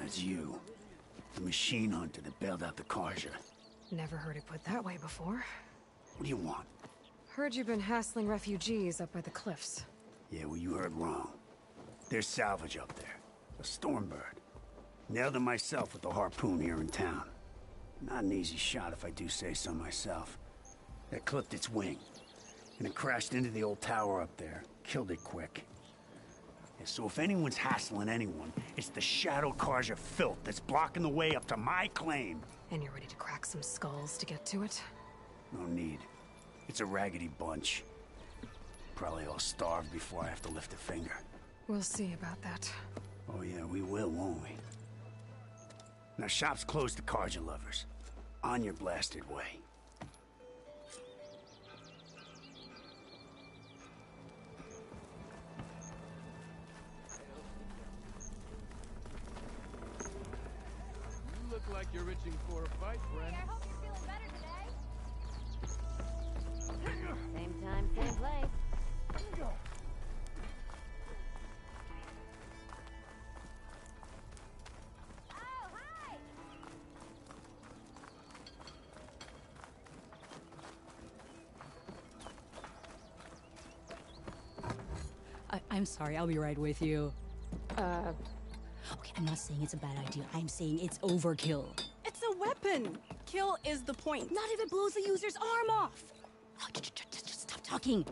It's you. The machine hunter that bailed out the Carja. Never heard it put that way before. What do you want? Heard you've been hassling refugees up by the cliffs. Yeah, well, you heard wrong. There's salvage up there. A Stormbird. Nailed him myself with the harpoon here in town. Not an easy shot if I do say so myself. That clipped its wing. And it crashed into the old tower up there. Killed it quick. So if anyone's hassling anyone, it's the Shadow Carja filth that's blocking the way up to my claim. And you're ready to crack some skulls to get to it? No need. It's a raggedy bunch. Probably all starved before I have to lift a finger. We'll see about that. Oh yeah, we will, won't we? Now shop's closed to Carja lovers. On your blasted way. Like you're itching for a fight, friend. Hey, I hope you're feeling better today. Same time, same place. Oh, hi! I'm sorry, I'll be right with you. Okay, I'm not saying it's a bad idea. I'm saying it's overkill. It's a weapon. Kill is the point. Not if it blows the user's arm off. Oh, just stop talking.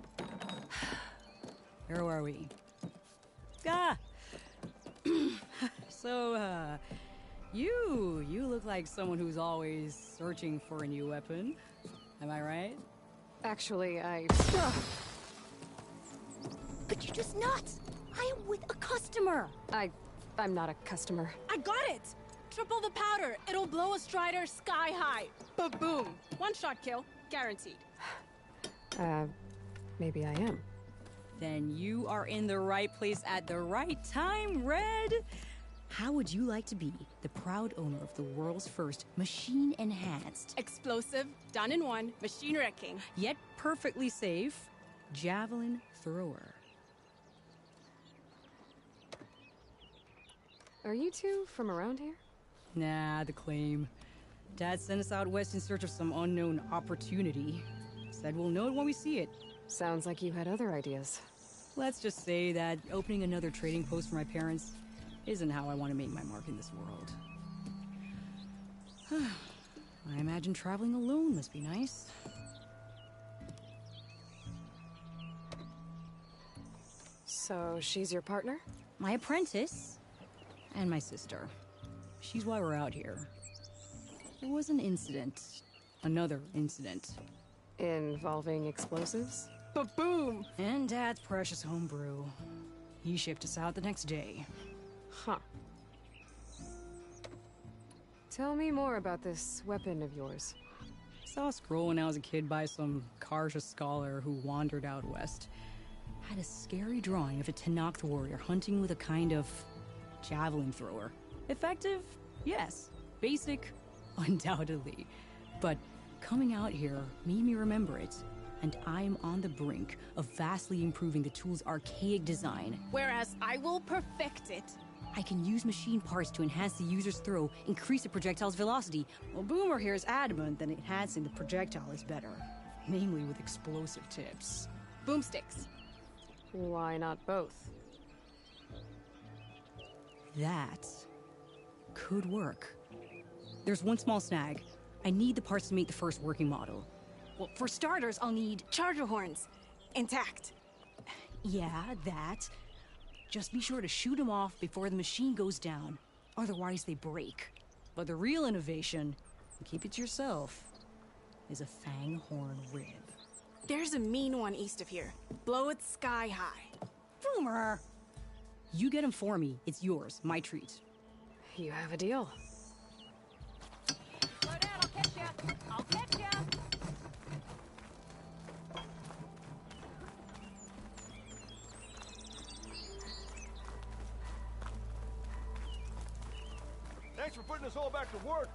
Where are we? Ah! So, you look like someone who's always searching for a new weapon. Am I right? Actually, But you're just nuts! I am with a customer! I'm not a customer. I got it! Triple the powder. It'll blow a Strider sky high. Ba-boom. One shot kill. Guaranteed. Maybe I am. Then you are in the right place at the right time, Red! How would you like to be the proud owner of the world's first machine-enhanced, explosive, done in one, machine wrecking, yet perfectly safe, javelin thrower? Are you two from around here? Nah, the claim. Dad sent us out west in search of some unknown opportunity. Said we'll know it when we see it. Sounds like you had other ideas. Let's just say that opening another trading post for my parents isn't how I want to make my mark in this world. I imagine traveling alone must be nice. So she's your partner? My apprentice. And my sister. She's why we're out here. There was an incident. Another incident. Involving explosives? Ba-boom! And Dad's precious homebrew. He shipped us out the next day. Huh. Tell me more about this weapon of yours. Saw a scroll when I was a kid by some Carja scholar who wandered out west. Had a scary drawing of a Tenakth warrior hunting with a kind of javelin thrower. Effective? Yes. Basic? Undoubtedly. But coming out here made me remember it. and I'm on the brink of vastly improving the tool's archaic design. Whereas I will perfect it. I can use machine parts to enhance the user's throw, increase the projectile's velocity. Well, Boomer here is adamant that enhancing the projectile is better, namely with explosive tips. Boomsticks. Why not both? That could work. There's one small snag. I need the parts to make the first working model. Well, for starters, I'll need charger horns. Intact. Yeah, that. Just be sure to shoot them off before the machine goes down. Otherwise, they break. But the real innovation, and keep it to yourself, is a fang horn rib. There's a mean one east of here. Blow it sky high. Boomer! You get him for me. It's yours. My treat. You have a deal. Slow down, I'll catch ya. I'll catch ya. Thanks for putting us all back to work.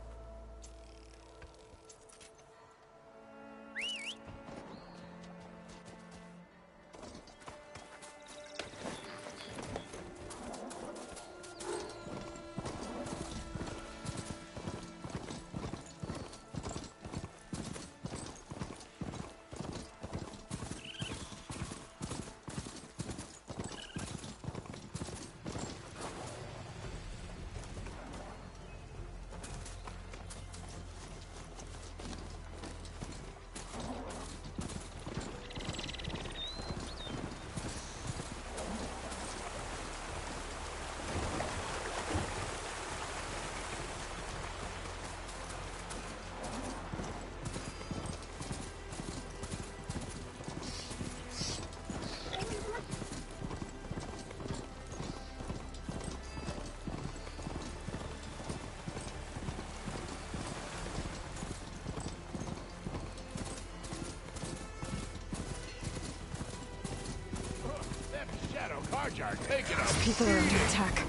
Take it up. People are under attack.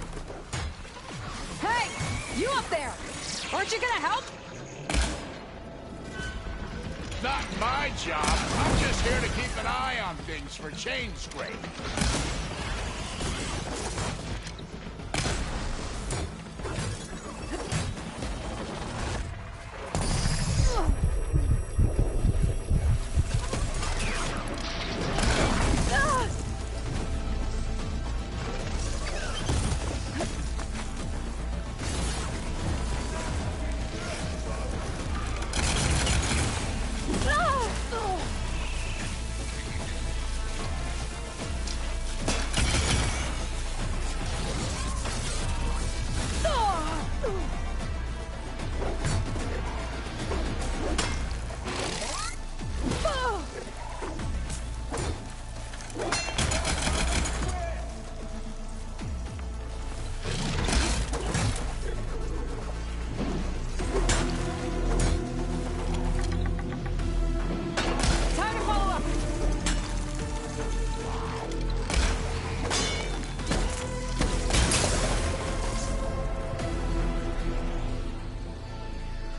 Hey! You up there! Aren't you gonna help? Not my job. I'm just here to keep an eye on things for Chainscrape.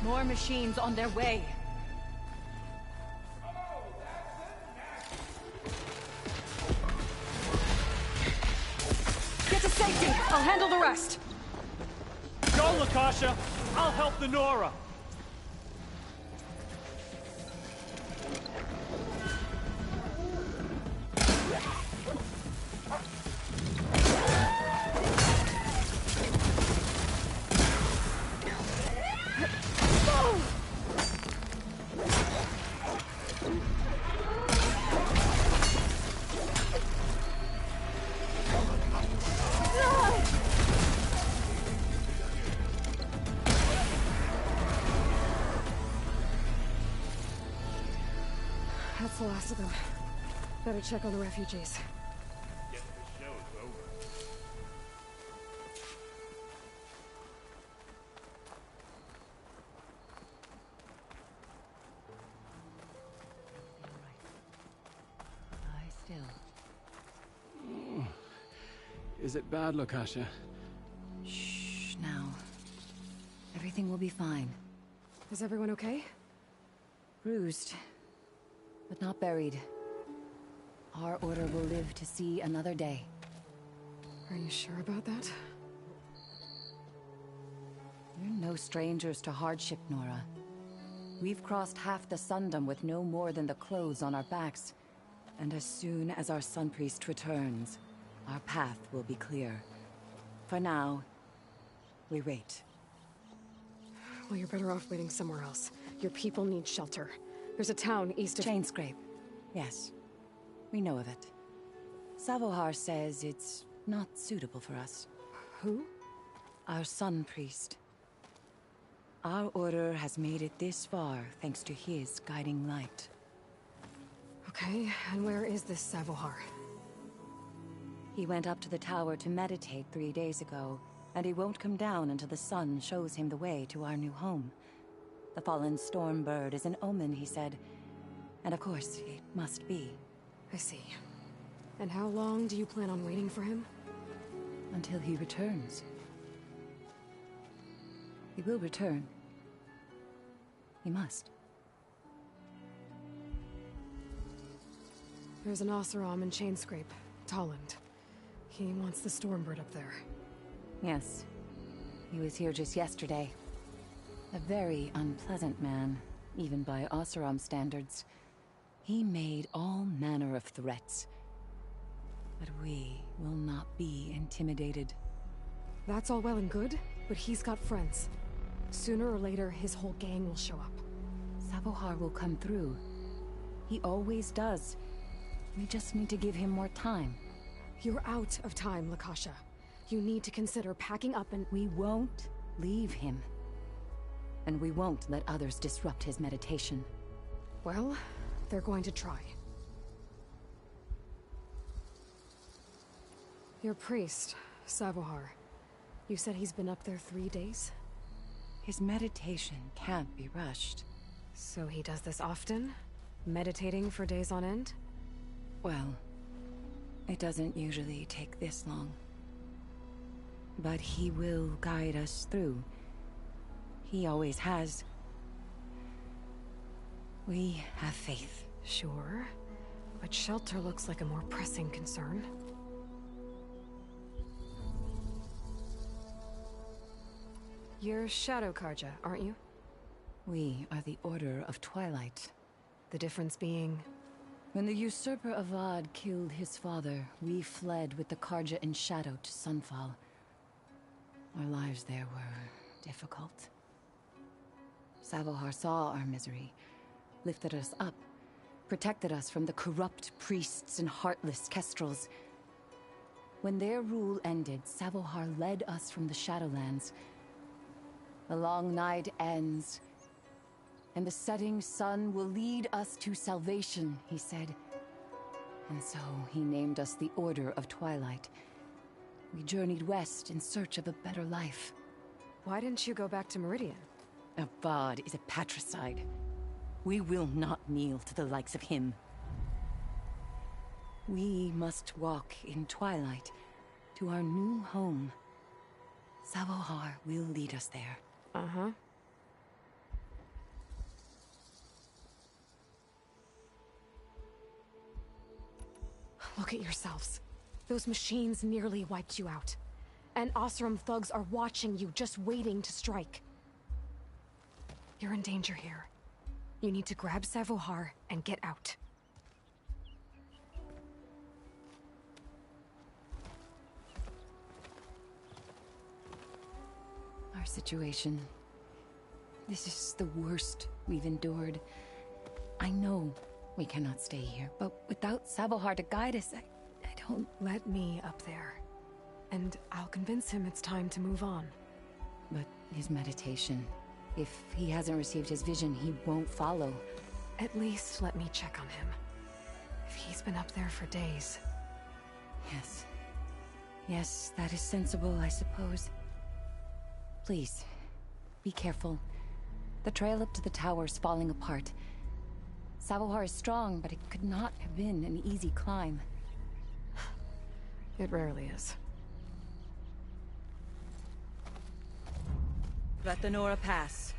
More machines on their way. Get to safety! I'll handle the rest! Go, Lakasha! I'll help the Nora! That's the last of them. Better check on the refugees. Guess the show's over. Lie still. Is it bad, Lakasha? Shh, now. Everything will be fine. Is everyone okay? Bruised. but not buried. Our order will live to see another day. Are you sure about that? We're no strangers to hardship, Nora. We've crossed half the Sundom with no more than the clothes on our backs. And as soon as our Sun Priest returns, our path will be clear. For now, we wait. Well, you're better off waiting somewhere else. Your people need shelter. There's a town east of... Chainscrape. Yes. We know of it. Savohar says it's not suitable for us. Who? Our Sun Priest. Our order has made it this far thanks to his guiding light. Okay, and where is this Savohar? He went up to the tower to meditate 3 days ago, and he won't come down until the sun shows him the way to our new home. The fallen storm bird is an omen, he said. And of course, it must be. I see. And how long do you plan on waiting for him? Until he returns. He will return. He must. There's an Oseram in Chainscrape, Tolland. He wants the Stormbird up there. Yes. He was here just yesterday. A very unpleasant man, even by Oseram standards. He made all manner of threats. But we will not be intimidated. That's all well and good, but he's got friends. Sooner or later, his whole gang will show up. Savohar will come through. He always does. We just need to give him more time. You're out of time, Lakasha. You need to consider packing up and... We won't leave him. And we won't let others disrupt his meditation. Well, they're going to try. Your priest, Savohar. You said he's been up there 3 days? His meditation can't be rushed. So he does this often? Meditating for days on end? Well, it doesn't usually take this long. But he will guide us through. He always has. We have faith. Sure. But shelter looks like a more pressing concern. You're Shadow Karja, aren't you? We are the Order of Twilight. The difference being... When the usurper Avad killed his father, we fled with the Karja in shadow to Sunfall. Our lives there were difficult. Savohar saw our misery, lifted us up, protected us from the corrupt priests and heartless kestrels. When their rule ended, Savohar led us from the Shadowlands. The long night ends, and the setting sun will lead us to salvation, he said. And so he named us the Order of Twilight. We journeyed west in search of a better life. Why didn't you go back to Meridian? Avad is a patricide. We will not kneel to the likes of him. We must walk in Twilight to our new home. Savohar will lead us there. Uh-huh. Look at yourselves. Those machines nearly wiped you out. And Oseram thugs are watching you, just waiting to strike. You're in danger here. You need to grab Savohar and get out. Our situation. This is the worst we've endured. I know we cannot stay here, but without Savohar to guide us, I don't... Let me up there. And I'll convince him it's time to move on. But his meditation... If he hasn't received his vision, he won't follow. At least let me check on him. If he's been up there for days. Yes. Yes, that is sensible, I suppose. Please, be careful. The trail up to the tower's falling apart. Savohar is strong, but it could not have been an easy climb. It rarely is. Let the Nora pass.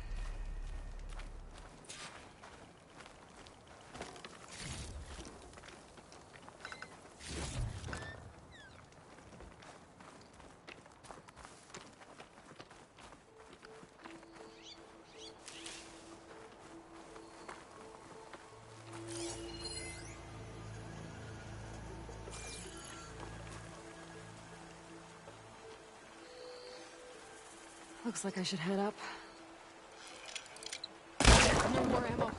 Looks like I should head up. No more ammo.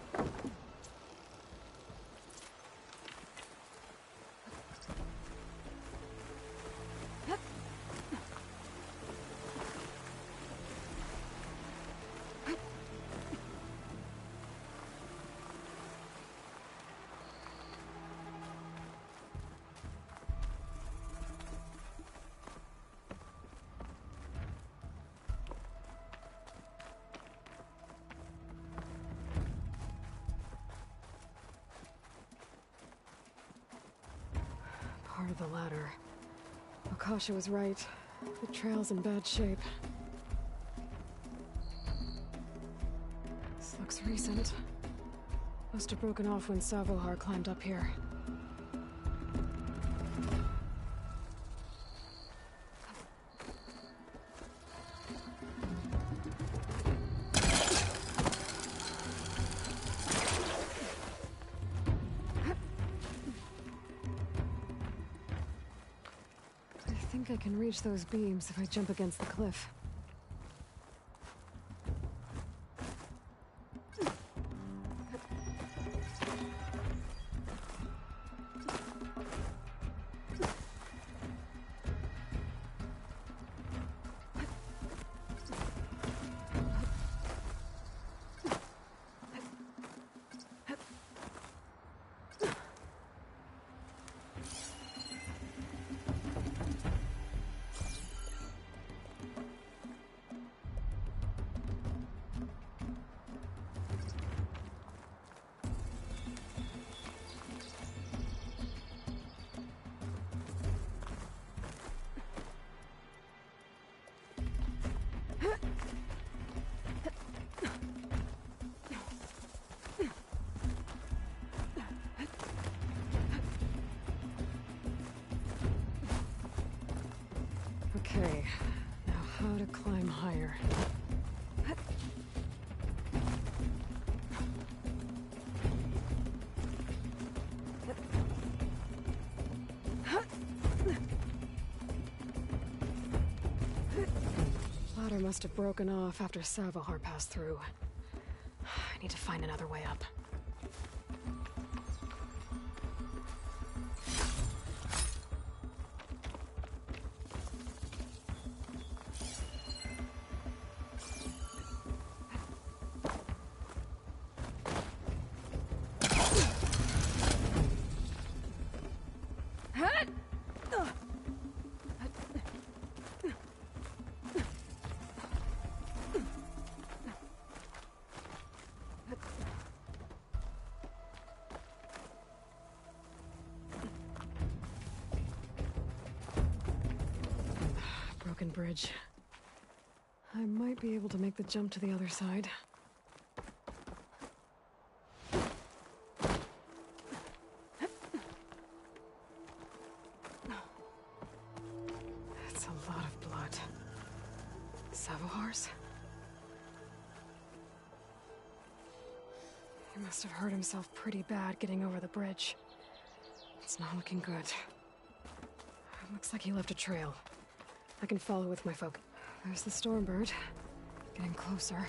Part of the ladder. Akasha was right. The trail's in bad shape. This looks recent. Must have broken off when Savohar climbed up here. I think I can reach those beams if I jump against the cliff. Okay, now how to climb higher. Ladder must have broken off after Savohar passed through. I need to find another way up. Broken bridge. I might be able to make the jump to the other side. That's a lot of blood. Savohar's? He must have hurt himself pretty bad getting over the bridge. It's not looking good. Looks like he left a trail. I can follow with my focus. There's the Stormbird. Getting closer.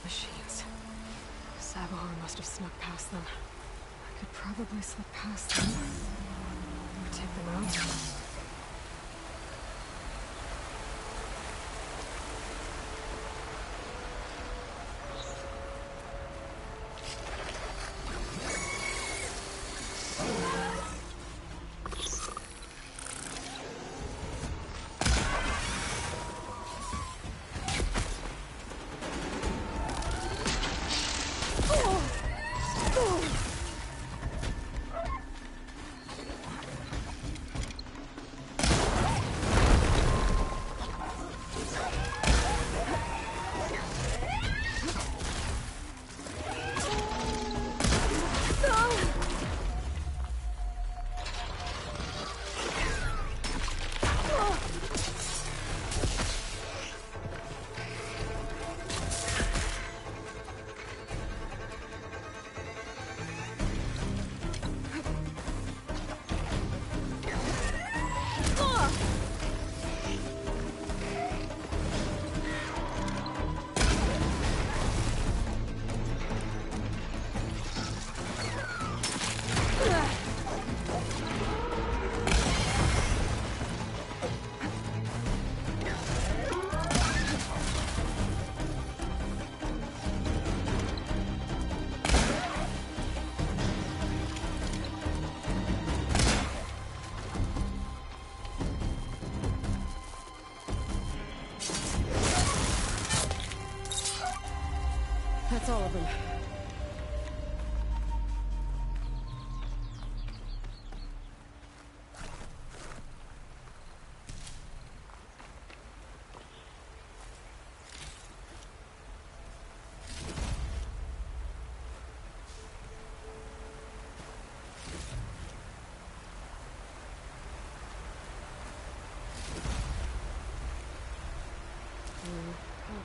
Machines. Savohar must have snuck past them. I could probably slip past them. Or take them out.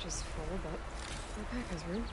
is full, but my pack has room.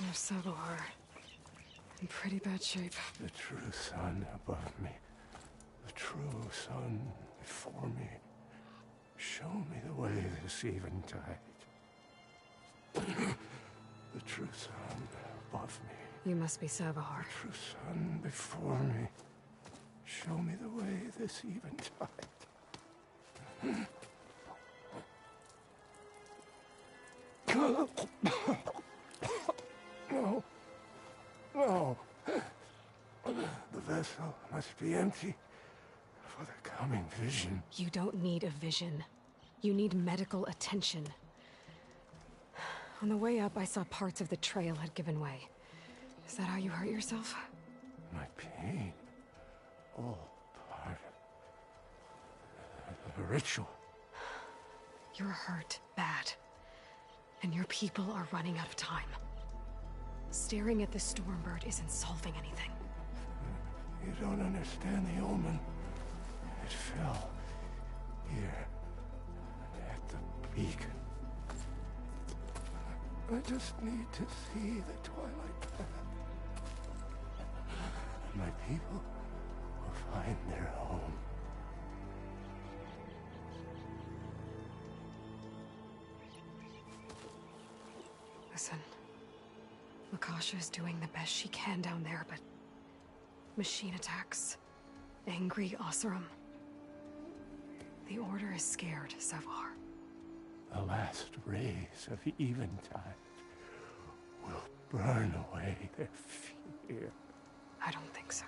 There's Sabohar. In pretty bad shape. The true sun above me. The true sun before me. Show me the way this eventide. The true sun above me. You must be Sabohar. The true sun before me. Show me the way this eventide. No. No. The vessel must be empty for the coming vision. You don't need a vision. You need medical attention. On the way up, I saw parts of the trail had given way. Is that how you hurt yourself? My pain. All part of the ritual. You're hurt bad. And your people are running out of time. Staring at the Stormbird isn't solving anything. You don't understand the omen. It fell here at the beacon. I just need to see the Twilight Path. And my people will find their home. Listen. Lakasha is doing the best she can down there, but... machine attacks. Angry Oseram. The Order is scared, Savar. The last rays of eventide will burn away their fear. I don't think so.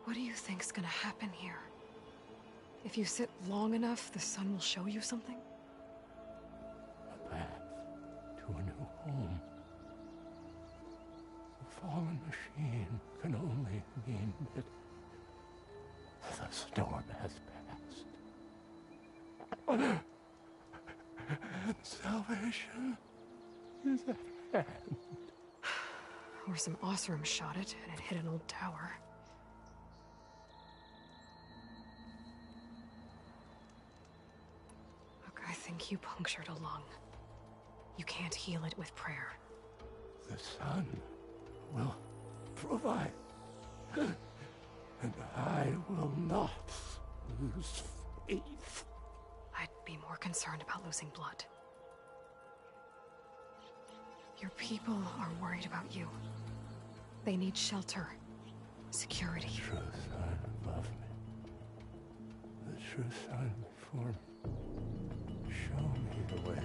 What do you think's gonna happen here? If you sit long enough, the sun will show you something? A path to a new home. A fallen machine can only mean that the storm has passed. And salvation is at hand. Or some Oseram shot it, and it hit an old tower. I think you punctured a lung. You can't heal it with prayer. The sun will provide. And I will not lose faith. I'd be more concerned about losing blood. Your people are worried about you. They need shelter, security. The true sun above me. The true sun before me. Show me the way.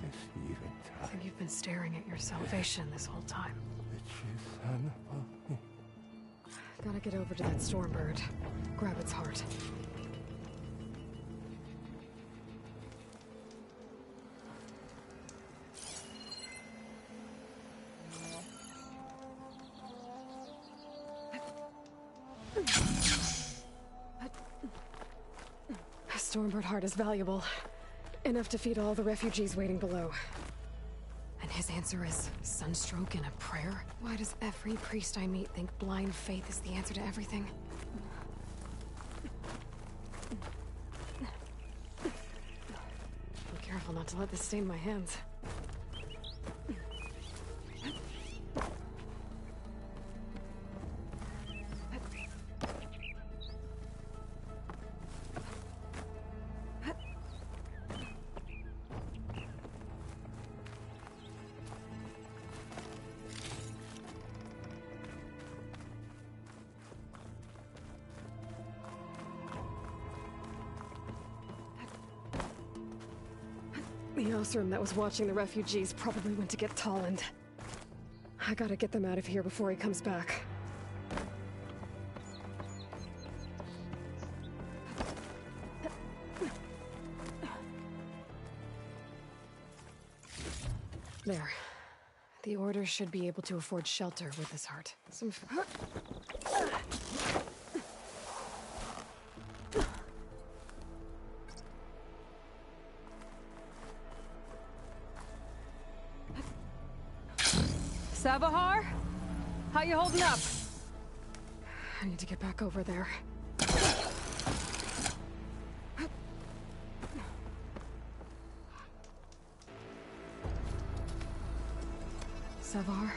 This eventide. I think you've been staring at your salvation this whole time. The true sun above me. Gotta get over to that Stormbird. Grab its heart. A Stormbird heart is valuable. Enough to feed all the refugees waiting below. And his answer is sunstroke and a prayer? Why does every priest I meet think blind faith is the answer to everything? Be careful not to let this stain my hands. The Osram that was watching the refugees probably went to get Tolland. I gotta get them out of here before he comes back. There. The Order should be able to afford shelter with this heart. Savahar? How you holding up? I need to get back over there. Savar?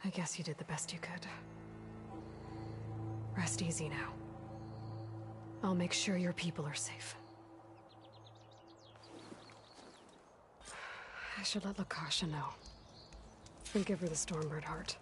I guess you did the best you could. Rest easy now. I'll make sure your people are safe. I should let Lakasha know. And give her the Stormbird heart.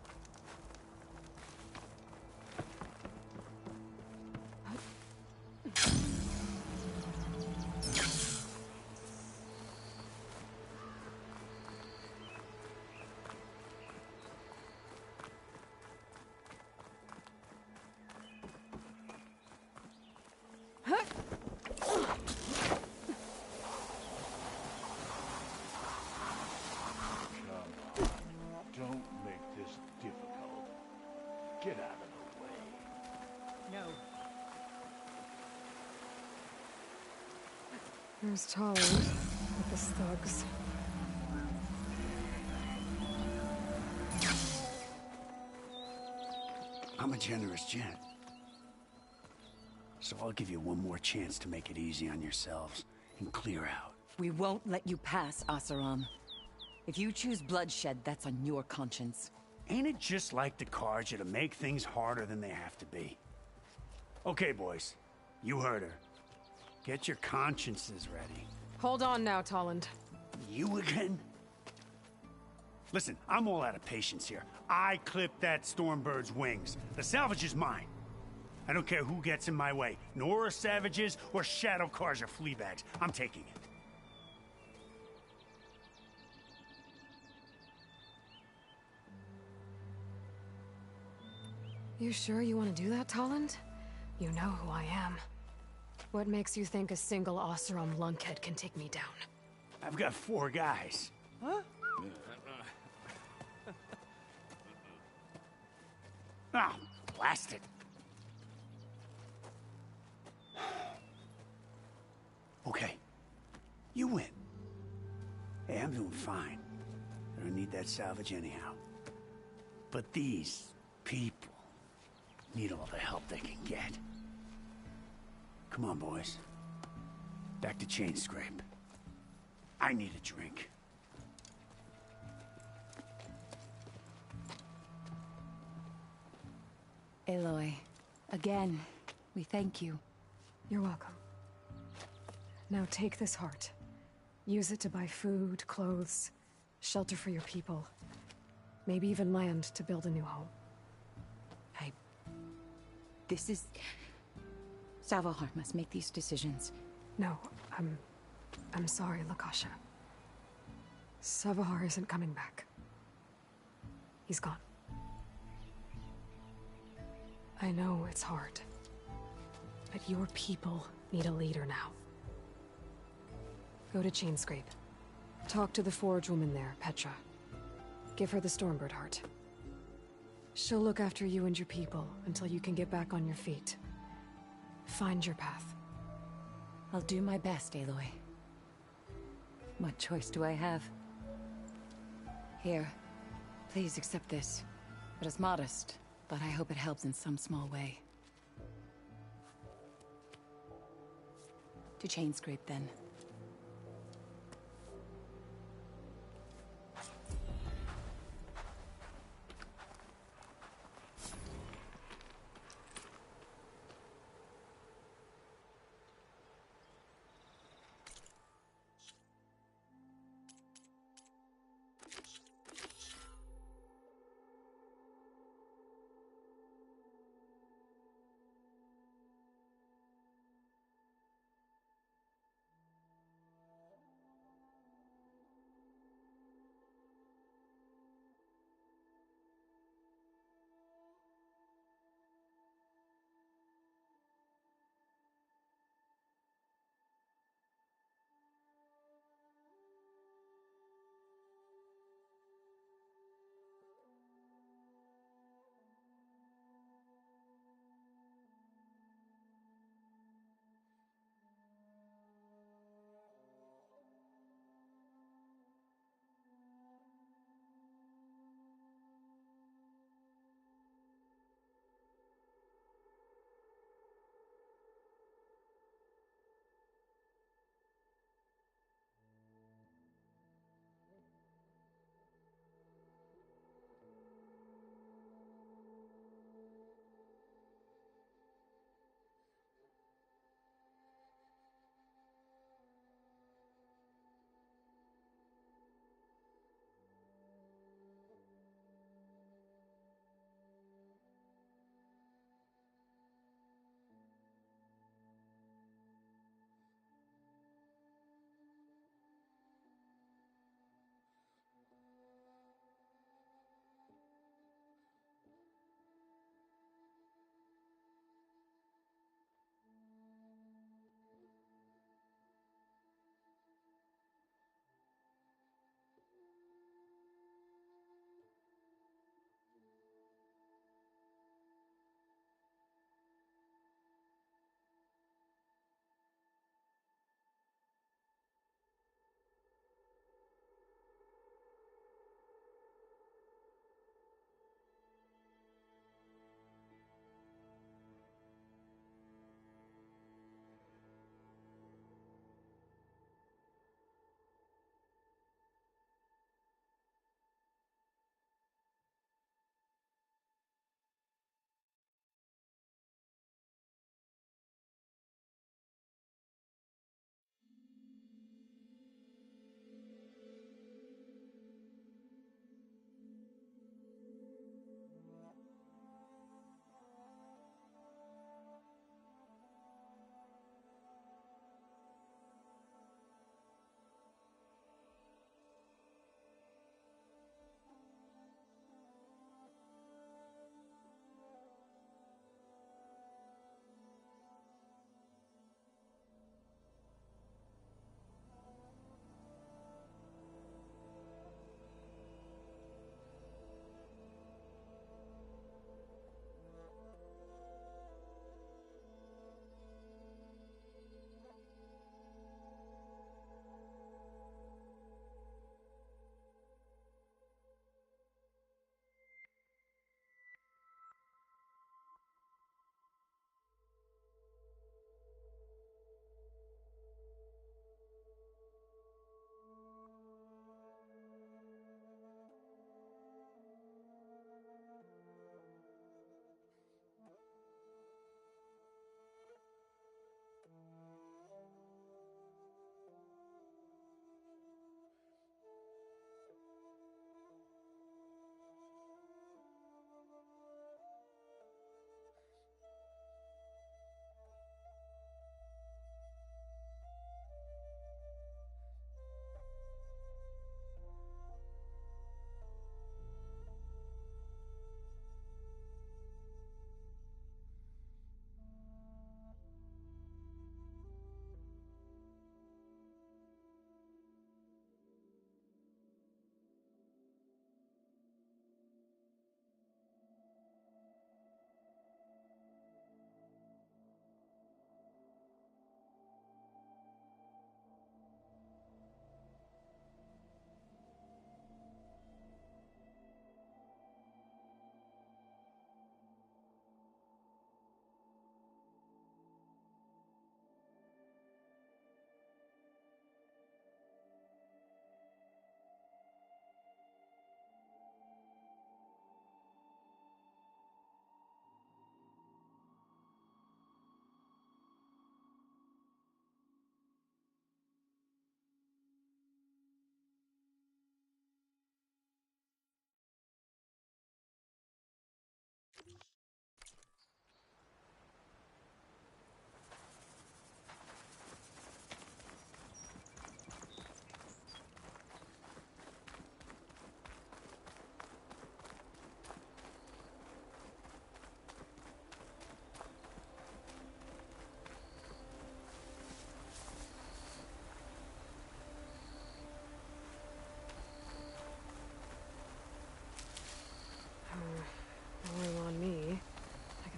There's Tolland with his thugs. I'm a generous gent. So I'll give you one more chance to make it easy on yourselves and clear out. We won't let you pass, Oseram. If you choose bloodshed, that's on your conscience. Ain't it just like the Carja to make things harder than they have to be? Okay, boys. You heard her. Get your consciences ready. Hold on now, Tolland. You again? Listen, I'm all out of patience here. I clipped that Stormbird's wings. The salvage is mine. I don't care who gets in my way. Nora savages or Shadow Carja fleabags. I'm taking it. You sure you want to do that, Tolland? You know who I am. What makes you think a single Oseram lunkhead can take me down? I've got 4 guys. Huh? Oh, blast it. Okay. You win. Hey, I'm doing fine. I don't need that salvage anyhow. But these people need all the help they can get. Come on, boys. Back to Chainscrape. I need a drink. Aloy, again, we thank you. You're welcome. Now take this heart. Use it to buy food, clothes, shelter for your people. Maybe even land to build a new home. This is... Savahar must make these decisions. No, I'm sorry, Lakasha. Savahar isn't coming back. He's gone. I know it's hard, but your people need a leader now. Go to Chainscrape. Talk to the Forge woman there, Petra. Give her the Stormbird heart. She'll look after you and your people until you can get back on your feet. Find your path. I'll do my best, Aloy. What choice do I have? Here, please accept this. It is modest, but I hope it helps in some small way. To Chainscrape, then.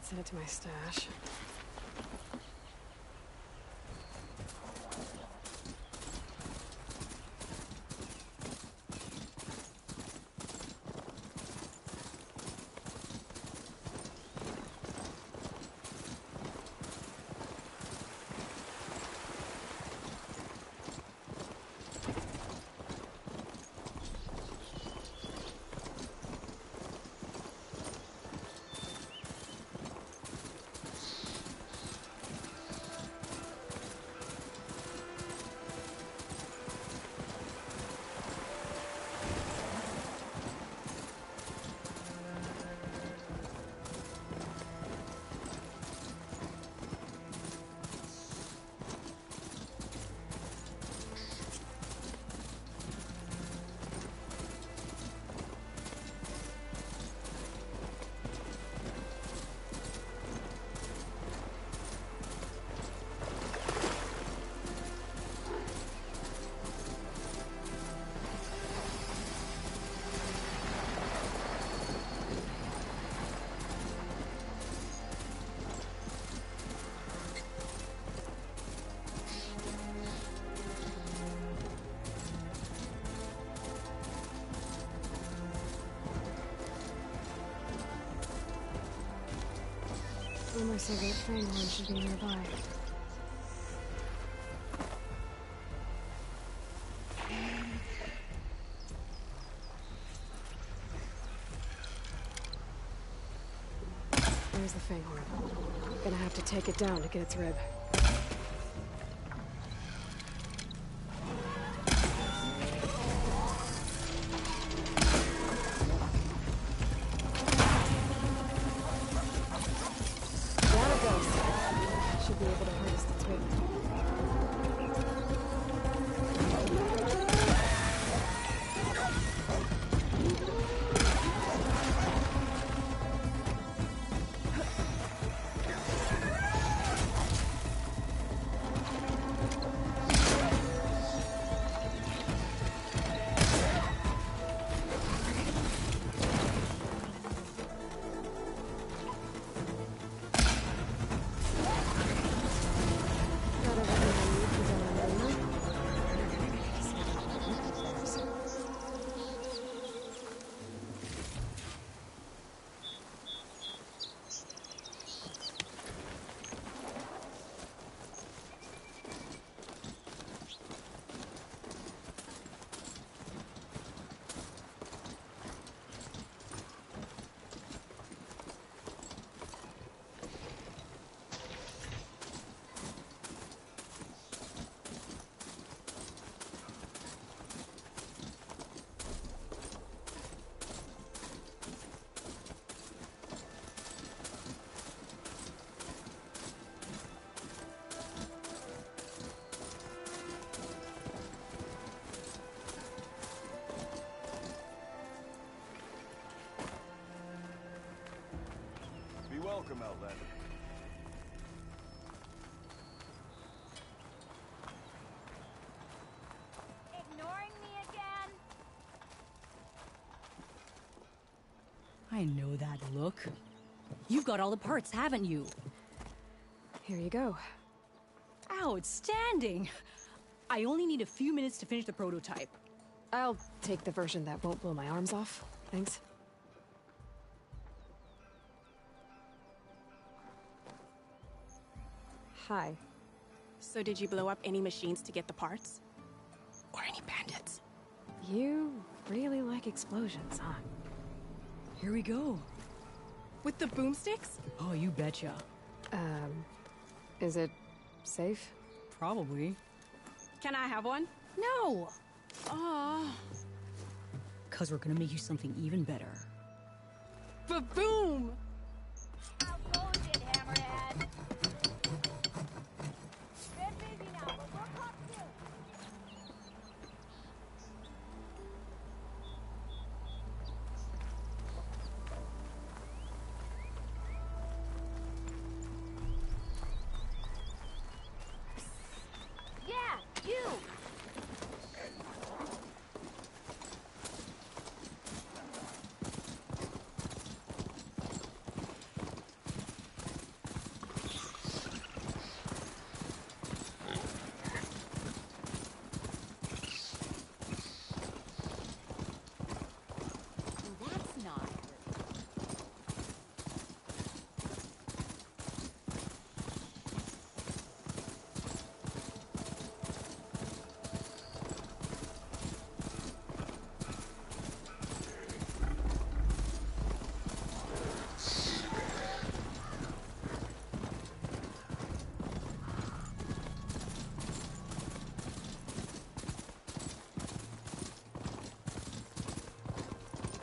Send it to my stash. Rumor says that Fanghorn should be nearby. There's the Fanghorn. Gonna have to take it down to get its rib. Should be able to harvest its rib. Be welcome, Outlander. Ignoring me again? I know that look. You've got all the parts, haven't you? Here you go. Outstanding! I only need a few minutes to finish the prototype. I'll take the version that won't blow my arms off. Thanks. Hi. So did you blow up any machines to get the parts? Or any bandits? You really like explosions, huh? Here we go. With the boomsticks? Oh, you betcha. Is it safe? Probably. Can I have one? No! Aw. 'Cause we're gonna make you something even better. Ba-boom! How goes it, Hammerhead? Been busy now, but we'll talk soon. Yeah, you!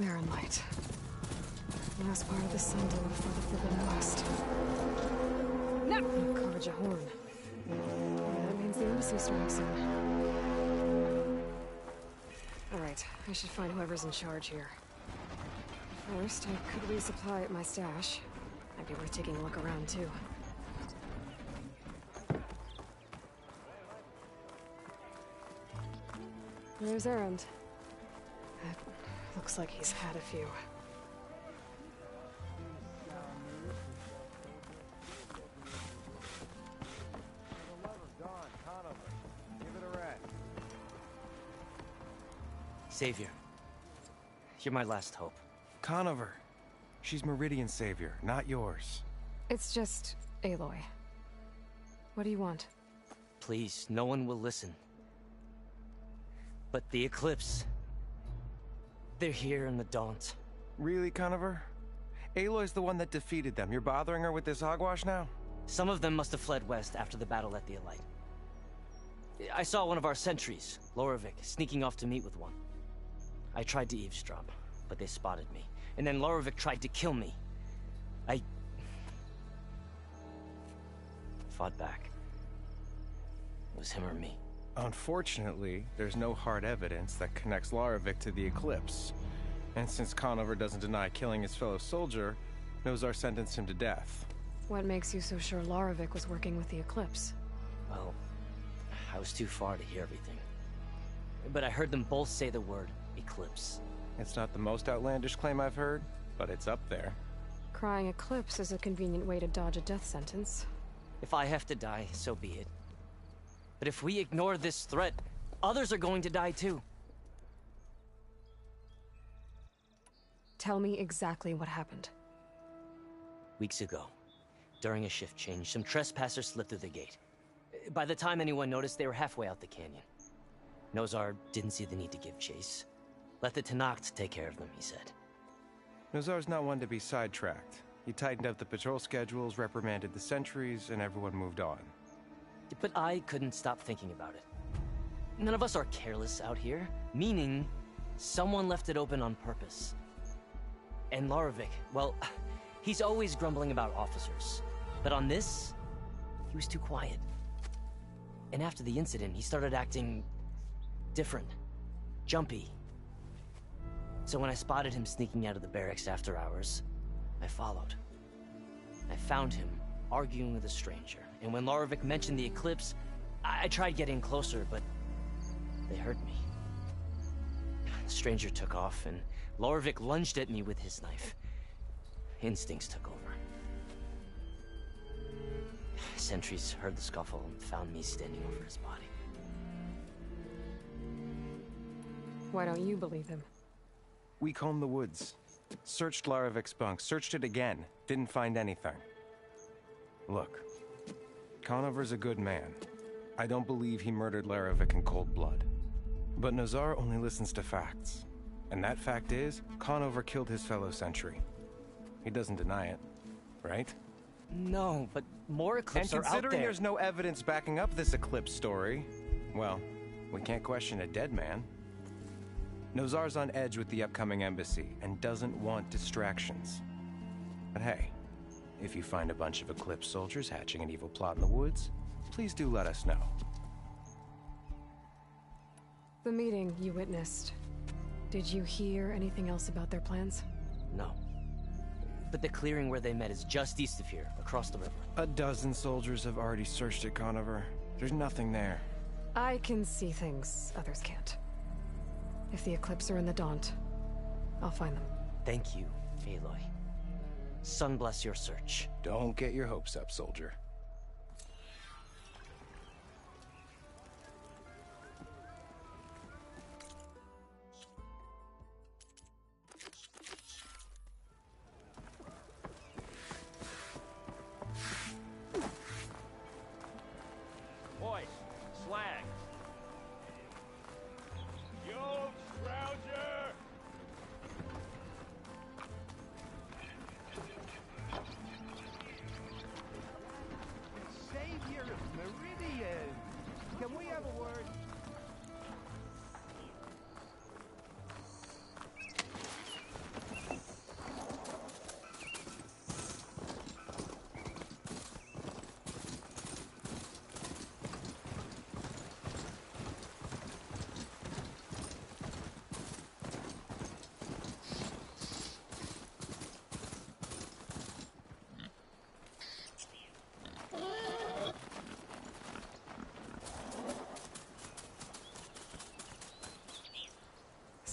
Barren Light. Last part of the Sun Dome before the Forbidden West. No! Carja Horn. That means the embassy starting soon. Alright, I should find whoever's in charge here. First, I could resupply at my stash. Might be worth taking a look around, too. There's Erend. Looks like he's had a few. Savior, you're my last hope. Conover. She's Meridian's savior, not yours. It's just Aloy. What do you want? Please, no one will listen. But the Eclipse... they're here in the Daunt. Really, Conover? Aloy's the one that defeated them. You're bothering her with this hogwash now? Some of them must have fled west after the battle at the Elite. I saw one of our sentries, Lorovic, sneaking off to meet with one. I tried to eavesdrop, but they spotted me. And then Lorovic tried to kill me. I fought back. It was him or me. Unfortunately, there's no hard evidence that connects Lorovic to the Eclipse. And since Conover doesn't deny killing his fellow soldier, Nozar sentenced him to death. What makes you so sure Lorovic was working with the Eclipse? Well, I was too far to hear everything. But I heard them both say the word Eclipse. It's not the most outlandish claim I've heard, but it's up there. Crying Eclipse is a convenient way to dodge a death sentence. If I have to die, so be it. But if we ignore this threat, others are going to die too. Tell me exactly what happened. Weeks ago, during a shift change, some trespassers slipped through the gate. By the time anyone noticed, they were halfway out the canyon. Nozar didn't see the need to give chase. Let the Tenakth take care of them, he said. Nozar's not one to be sidetracked. He tightened up the patrol schedules, reprimanded the sentries, and everyone moved on. But I couldn't stop thinking about it. None of us are careless out here, meaning someone left it open on purpose. And Lorovic, well, he's always grumbling about officers. But on this, he was too quiet. And after the incident, he started acting different, jumpy. So when I spotted him sneaking out of the barracks after hours, I followed. I found him arguing with a stranger, and when Lorovic mentioned the Eclipse, I tried getting closer, but they heard me. The stranger took off, and Lorovic lunged at me with his knife. Instincts took over. Sentries heard the scuffle and found me standing over his body. Why don't you believe him? We combed the woods. Searched Larovic's bunk, searched it again. Didn't find anything. Look, Conover's a good man. I don't believe he murdered Larovic in cold blood. But Nozar only listens to facts. And that fact is, Conover killed his fellow sentry. He doesn't deny it, right? No, but more Eclipse are out there. And considering there's no evidence backing up this Eclipse story, well, we can't question a dead man. Nozar's on edge with the upcoming embassy and doesn't want distractions. But hey, if you find a bunch of Eclipse soldiers hatching an evil plot in the woods, please do let us know. The meeting you witnessed. Did you hear anything else about their plans? No. But the clearing where they met is just east of here, across the river. A dozen soldiers have already searched it, Conover. There's nothing there. I can see things others can't. If the Eclipse are in the Daunt, I'll find them. Thank you, Aloy. Sun bless your search. Don't get your hopes up, soldier. Boy, swag. Yo, Scrounger!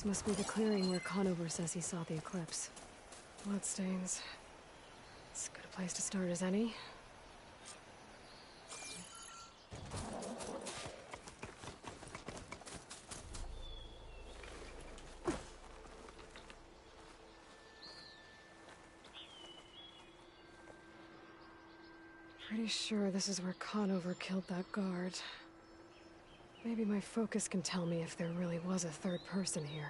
This must be the clearing where Conover says he saw the eclipse. Bloodstains. As good a place to start as any. Pretty sure this is where Conover killed that guard. Maybe my focus can tell me if there really was a third person here.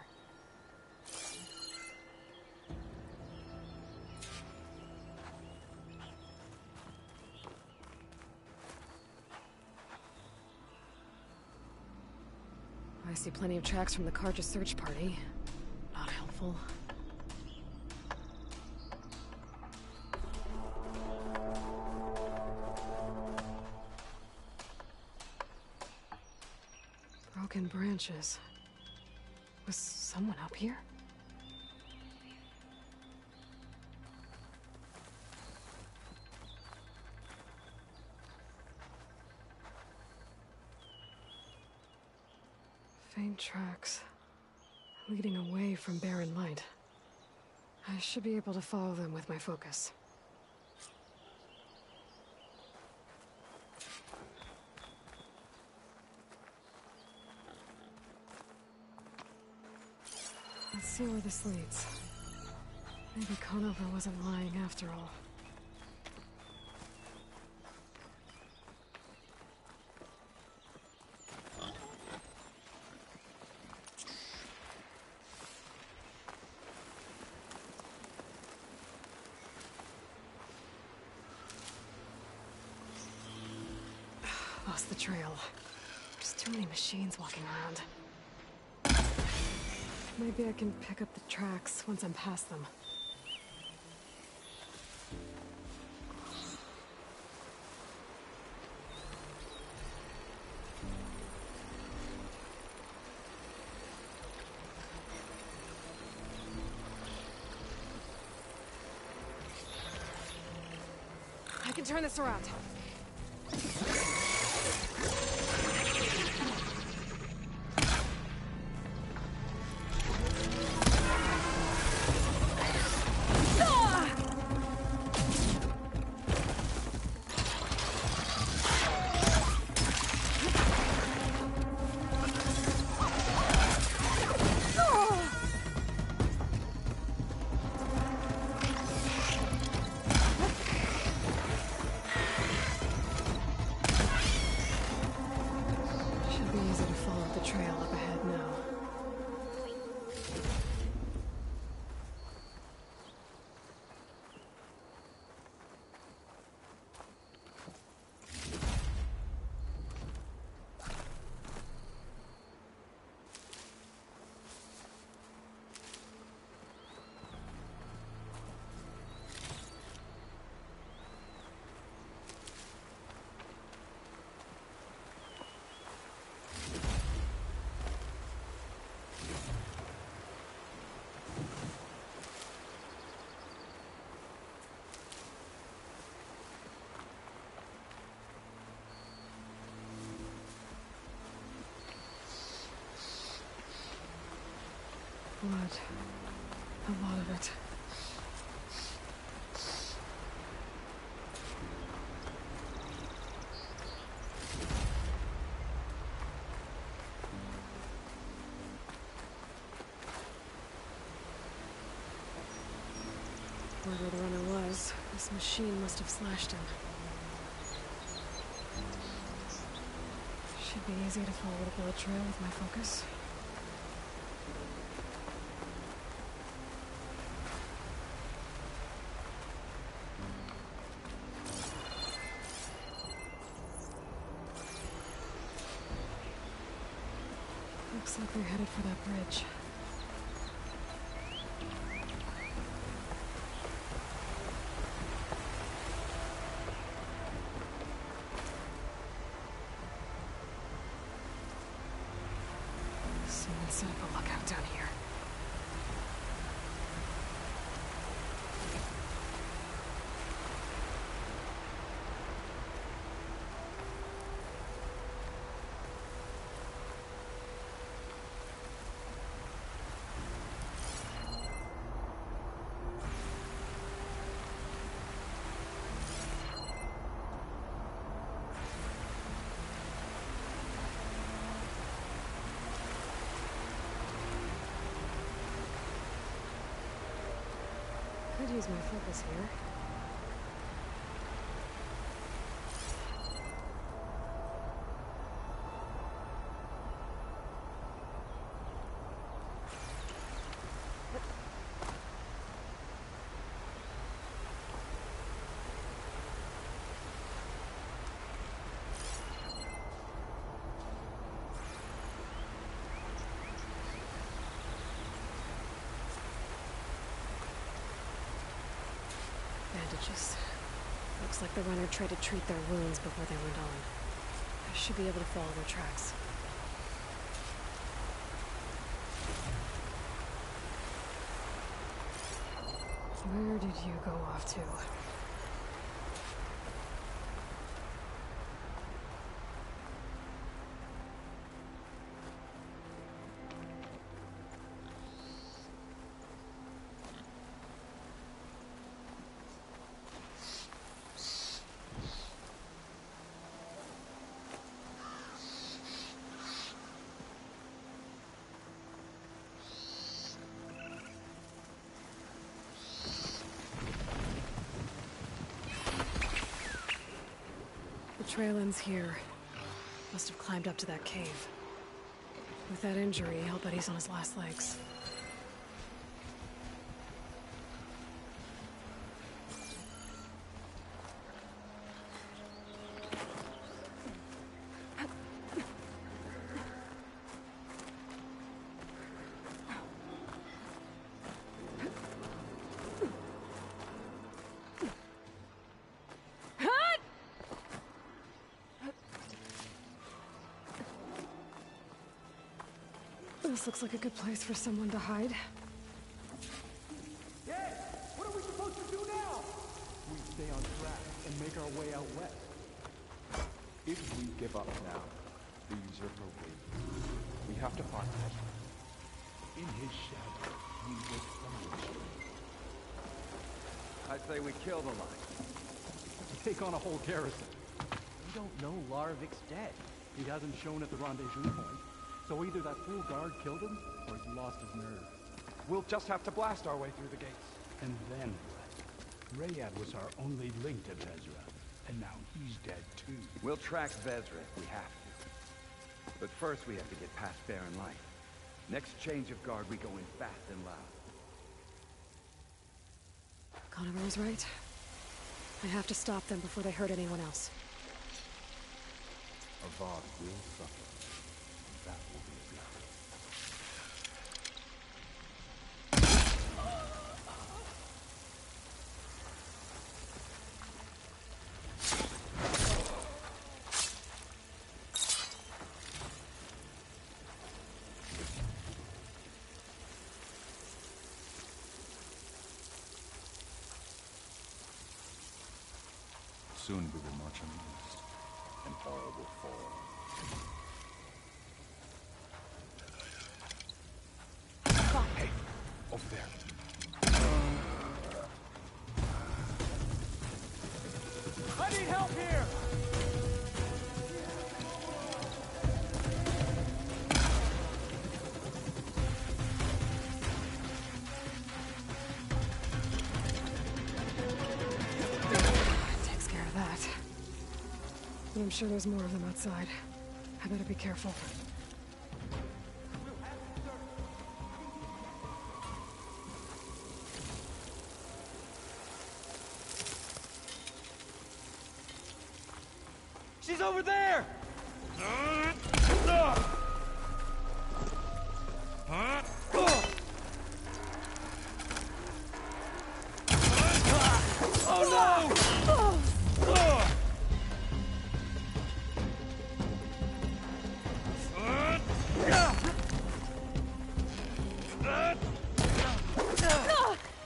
I see plenty of tracks from the Carja search party. Not helpful. Broken branches. Was someone up here? Faint tracks, leading away from barren light. I should be able to follow them with my focus. Let's see where this leads. Maybe Conover wasn't lying after all. Lost the trail. There's too many machines walking around. Maybe I can pick up the tracks once I'm past them. I can turn this around. Blood. A lot of it. Wherever the runner was, this machine must have slashed him. Should be easy to follow the blood trail with my focus. Looks like they're headed for that bridge. Someone set up a lookout down here. Could use my focus here. Bandages. Looks like the runner tried to treat their wounds before they went on. I should be able to follow their tracks. Where did you go off to? The trail ends here. Must have climbed up to that cave. With that injury, I'll bet he's on his last legs. This looks like a good place for someone to hide. Yes! What are we supposed to do now? We stay on track and make our way out west. If we give up now, the usurper wins. We have to find him. In his shadow, we will follow. I'd say we kill the line. Take on a whole garrison. We don't know Larovik's dead. He hasn't shown at the rendezvous point. So either that fool guard killed him, or he's lost his nerve. We'll just have to blast our way through the gates. And then what? Rayad was our only link to Vezra, and now he's dead too. We'll track Vezra if we have to. But first we have to get past Baron Light. Next change of guard, we go in fast and loud. Conover was right. I have to stop them before they hurt anyone else. Avad will suffer. That will be enough. Soon we will march on the east, and all will fall. Hey, over there. I need help here! Takes care of that. But I'm sure there's more of them outside. I better be careful. She's over there!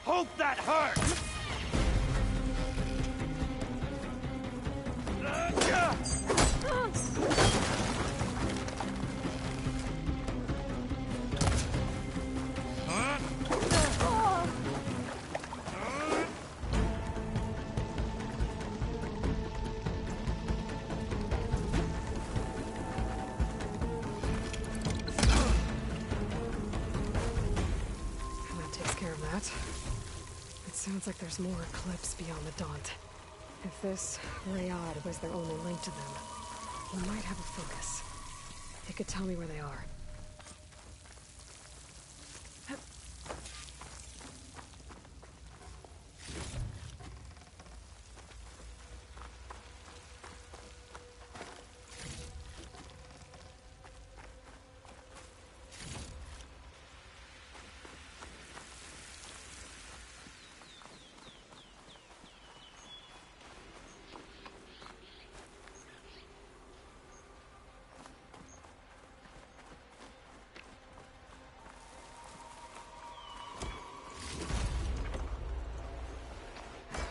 Hope that hurts! That takes care of that. Let's Sounds like there's more Eclipse beyond the Daunt. If this Rayad was their only link to them, we might have a focus. It could tell me where they are.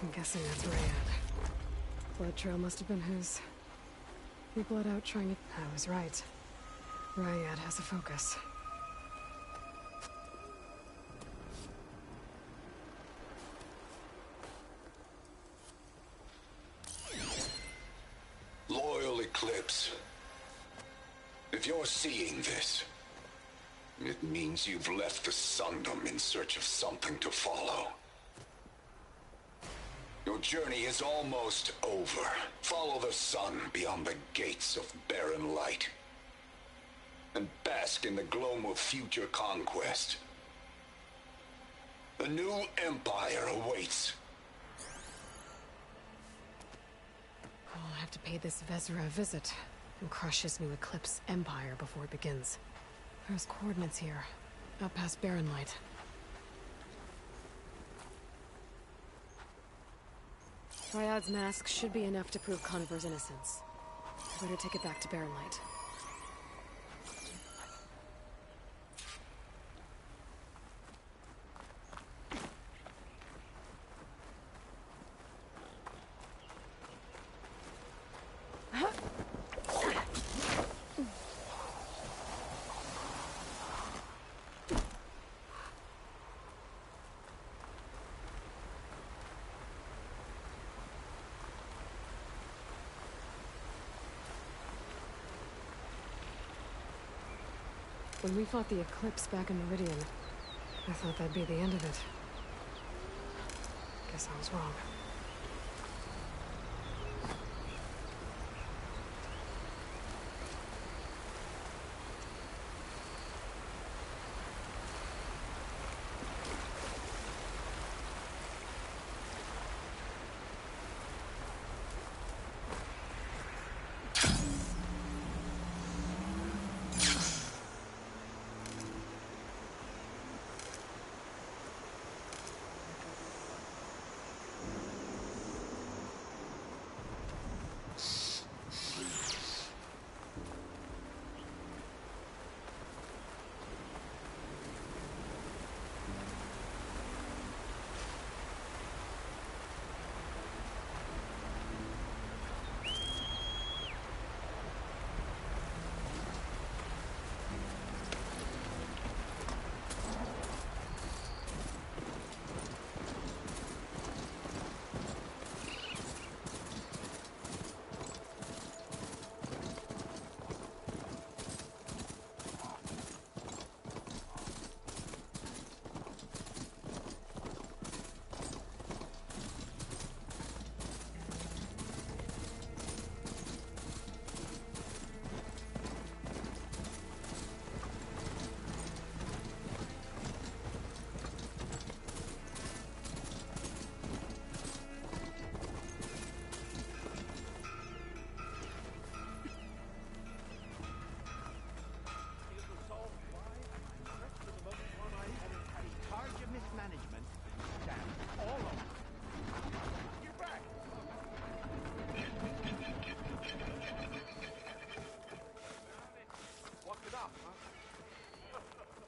I'm guessing that's Rayad. Blood trail must have been his. He bled out trying to... I was right. Rayad has a focus. Loyal Eclipse. If you're seeing this, it means you've left the Sundom in search of something to follow. Your journey is almost over. Follow the sun beyond the gates of barren light, and bask in the gloam of future conquest. A new empire awaits. I'll have to pay this Vezra a visit and crush his new Eclipse empire before it begins. There's coordinates here, out past Barren Light. Rayad's mask should be enough to prove Conover's innocence. I better take it back to Barren Light. When we fought the Eclipse back in Meridian, I thought that'd be the end of it. Guess I was wrong.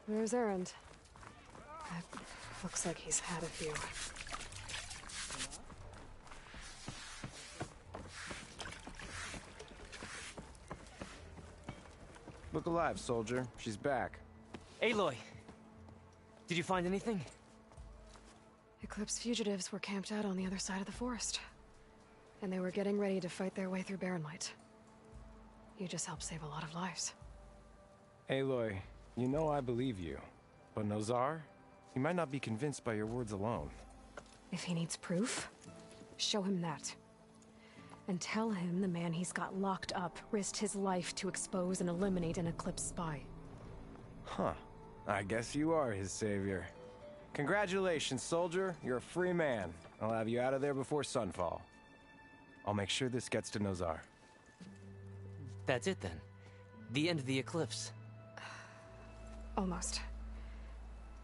There's Erend. Looks like he's had a few. Look alive, soldier. She's back. Aloy! Did you find anything? Eclipse fugitives were camped out on the other side of the forest. And they were getting ready to fight their way through Barren Light. You just helped save a lot of lives. Aloy, you know I believe you. But Nozar? He might not be convinced by your words alone. If he needs proof, show him that. And tell him the man he's got locked up risked his life to expose and eliminate an Eclipse spy. Huh. I guess you are his savior. Congratulations, soldier. You're a free man. I'll have you out of there before sunfall. I'll make sure this gets to Nozar. That's it then. The end of the Eclipse. Almost.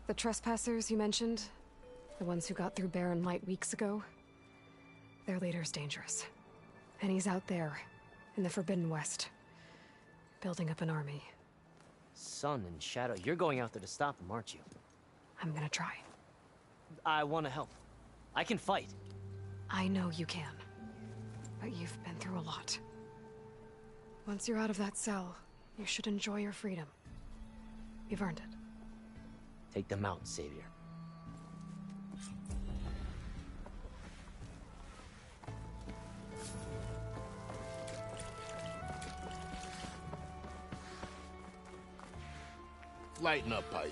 The trespassers you mentioned, the ones who got through Barren Light weeks ago, their leader's dangerous. And he's out there, in the Forbidden West, building up an army. Sun and Shadow, you're going out there to stop him, aren't you? I'm gonna try. I want to help. I can fight. I know you can. But you've been through a lot. Once you're out of that cell, you should enjoy your freedom. You've earned it. Take them out, Savior. Lighten up, Paiv.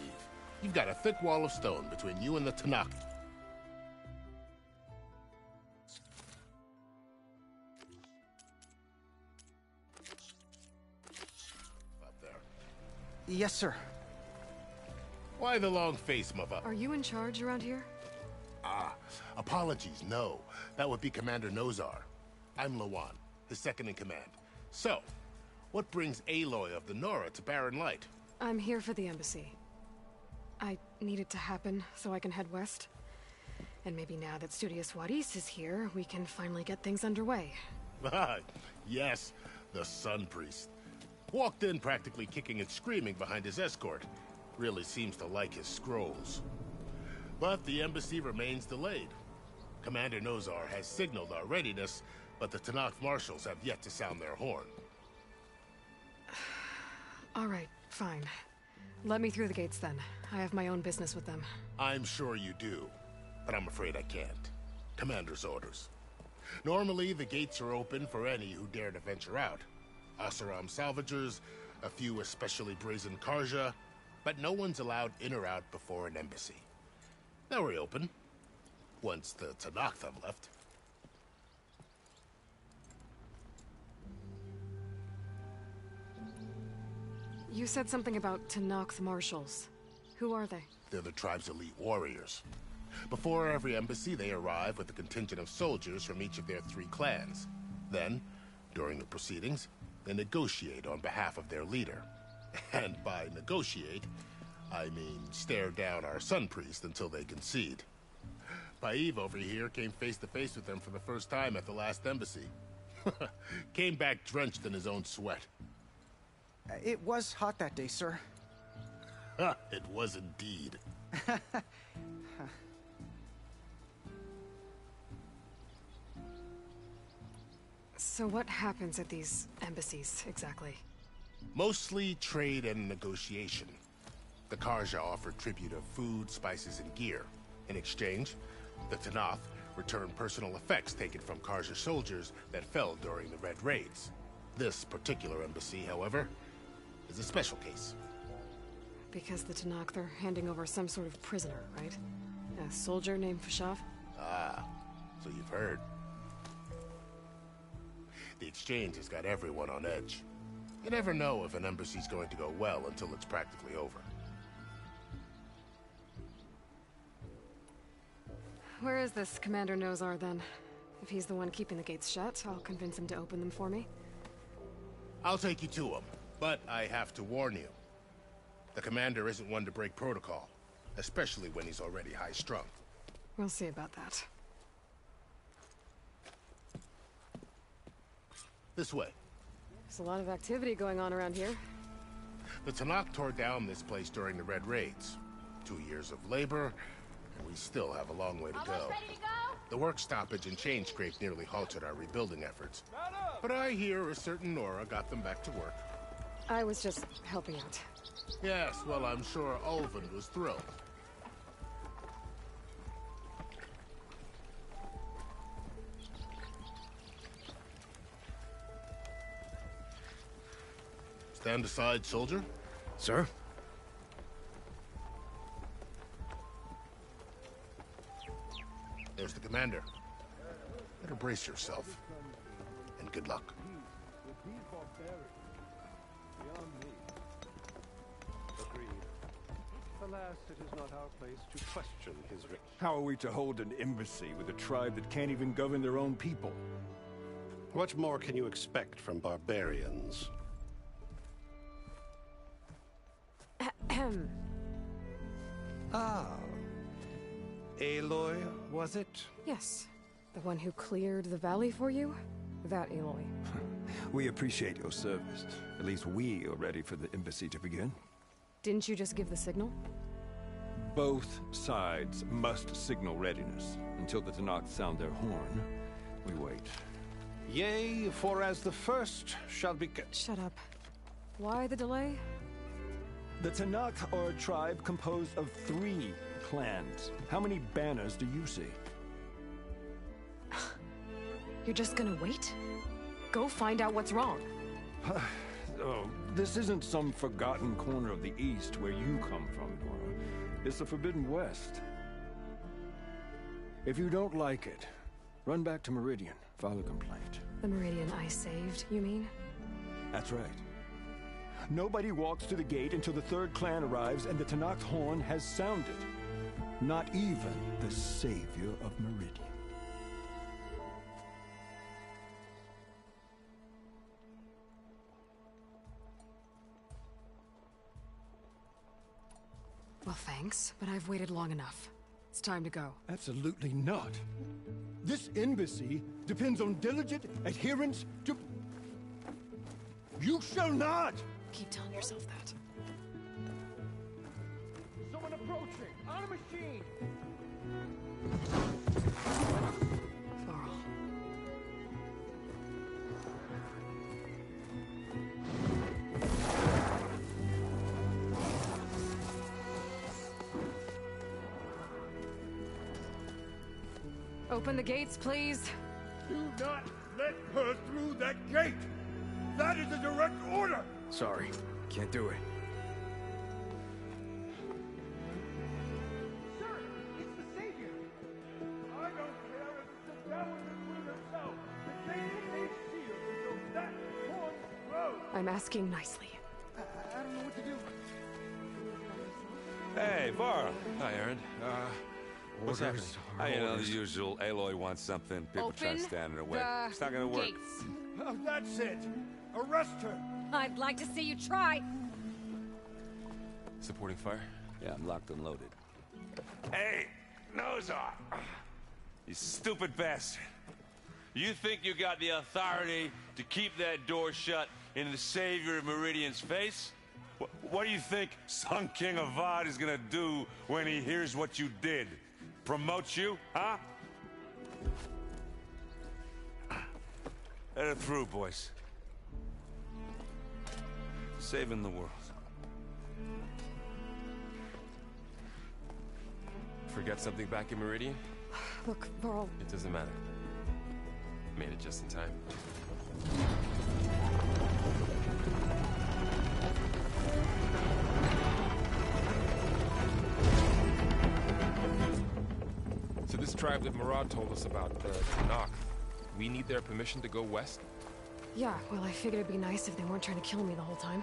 You've got a thick wall of stone between you and the Tenakth. Up there. Yes, sir. Why the long face, Mava? Are you in charge around here? Ah, apologies, no. That would be Commander Nozar. I'm Lawan, his second in command. So, what brings Aloy of the Nora to Barren Light? I'm here for the embassy. I need it to happen so I can head west. And maybe now that Studious Wadis is here, we can finally get things underway. Yes, the Sun Priest. Walked in practically kicking and screaming behind his escort. Really seems to like his scrolls. But the embassy remains delayed. Commander Nozar has signaled our readiness, but the Tenakth marshals have yet to sound their horn. All right, fine. Let me through the gates then. I have my own business with them. I'm sure you do, but I'm afraid I can't. Commander's orders. Normally, the gates are open for any who dare to venture out. Oseram salvagers, a few especially brazen Karja, but no one's allowed in or out before an embassy. They'll reopen, once the Tenakth have left. You said something about Tenakth marshals. Who are they? They're the tribe's elite warriors. Before every embassy, they arrive with a contingent of soldiers from each of their 3 clans. Then, during the proceedings, they negotiate on behalf of their leader. And by negotiate, I mean stare down our Sun Priest until they concede. Paiv over here came face to face with them for the first time at the last embassy. Came back drenched in his own sweat. It was hot that day, sir. It was indeed. So what happens at these embassies, exactly? Mostly trade and negotiation. The Karja offer tribute of food, spices, and gear. In exchange, the Tenakth return personal effects taken from Karja soldiers that fell during the Red Raids. This particular embassy, however, is a special case. Because the Tenakth are handing over some sort of prisoner, right? A soldier named Fashav? Ah, so you've heard. The exchange has got everyone on edge. You never know if an embassy's going to go well until it's practically over. Where is this Commander Nozar, then? If he's the one keeping the gates shut, I'll convince him to open them for me. I'll take you to him, but I have to warn you. The commander isn't one to break protocol, especially when he's already high-strung. We'll see about that. This way. There's a lot of activity going on around here. The Tenakth tore down this place during the Red Raids. 2 years of labor, and we still have a long way to go. Ready to go? The work stoppage and chain scrape nearly halted our rebuilding efforts. But I hear a certain Nora got them back to work. I was just helping out. Yes, well, I'm sure Ulvund was thrilled. Stand aside, soldier. Sir? There's the commander. Better brace yourself. And good luck. Alas, it is not our place to question his rights. How are we to hold an embassy with a tribe that can't even govern their own people? What more can you expect from barbarians? Ah. Aloy, was it? Yes. The one who cleared the valley for you? That Aloy. We appreciate your service. At least we are ready for the embassy to begin. Didn't you just give the signal? Both sides must signal readiness. Until the Tenakth sound their horn, we wait. Yea, for as the first shall be... Shut up. Why the delay? The Tenakth are a tribe composed of 3 clans. How many banners do you see? You're just gonna wait? Go find out what's wrong. Oh, this isn't some forgotten corner of the East where you come from, Nora. It's the Forbidden West. If you don't like it, run back to Meridian, file a complaint. The Meridian I saved, you mean? That's right. Nobody walks to the gate until the 3rd clan arrives and the Tenakth horn has sounded. Not even the savior of Meridian. Well, thanks, but I've waited long enough. It's time to go. Absolutely not. This embassy depends on diligent adherence to... You shall not! Keep telling yourself that. Someone approaching! On a machine! Varl. Open the gates, please. Do not let her through that gate! That is a direct order! Sorry, can't do it. Sir, it's the Savior! I don't care if it's the devil that queen herself! The gate remains sealed until that horn blows! I'm asking nicely. I don't know what to do. Hey, Varl. Hi, Aaron. What's happening? Orders. You know, the usual. Aloy wants something. People try to stand in her way. It's not gonna work. Gates. Oh, that's it! Arrest her! I'd like to see you try. Supporting fire? Yeah, I'm locked and loaded. Hey, Nozar! You stupid bastard. You think you got the authority to keep that door shut in the savior of Meridian's face? What do you think Sun King Avad is gonna do when he hears what you did? Promote you, huh? Let her through, boys. Saving the world. Forget something back in Meridian? Look, Varl. It doesn't matter. Made it just in time. So this tribe that Murad told us about, the Tenakth, we need their permission to go west? Yeah, well, I figured it'd be nice if they weren't trying to kill me the whole time.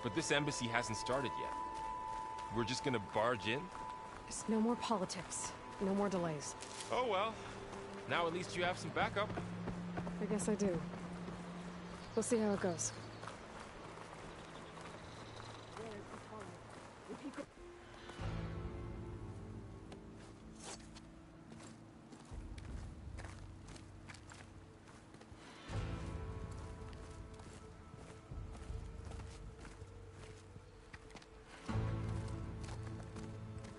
But this embassy hasn't started yet. We're just gonna barge in? Just no more politics. No more delays. Oh well. Now at least you have some backup. I guess I do. We'll see how it goes.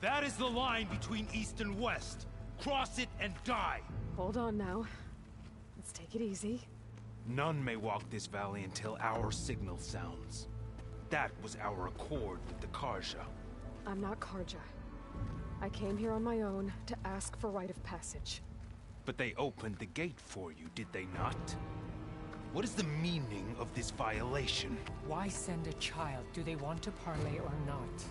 That is the line between East and West. Cross it and die. Hold on now. Let's take it easy. None may walk this valley until our signal sounds. That was our accord with the Karja. I'm not Karja. I came here on my own to ask for rite of passage. But they opened the gate for you, did they not? What is the meaning of this violation? Why send a child? Do they want to parley or not?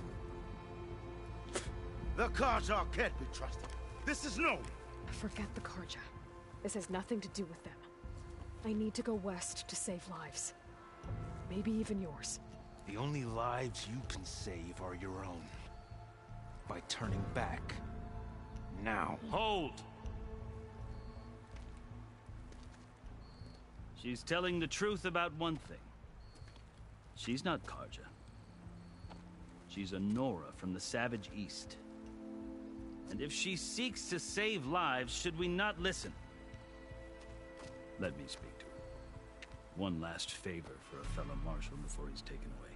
The Karja can't be trusted. This is known. Forget the Karja. This has nothing to do with them. I need to go west to save lives. Maybe even yours. The only lives you can save are your own. By turning back. Now. Hold! She's telling the truth about one thing. She's not Karja. She's a Nora from the Savage East. And if she seeks to save lives, should we not listen? Let me speak to her. One last favor for a fellow marshal before he's taken away.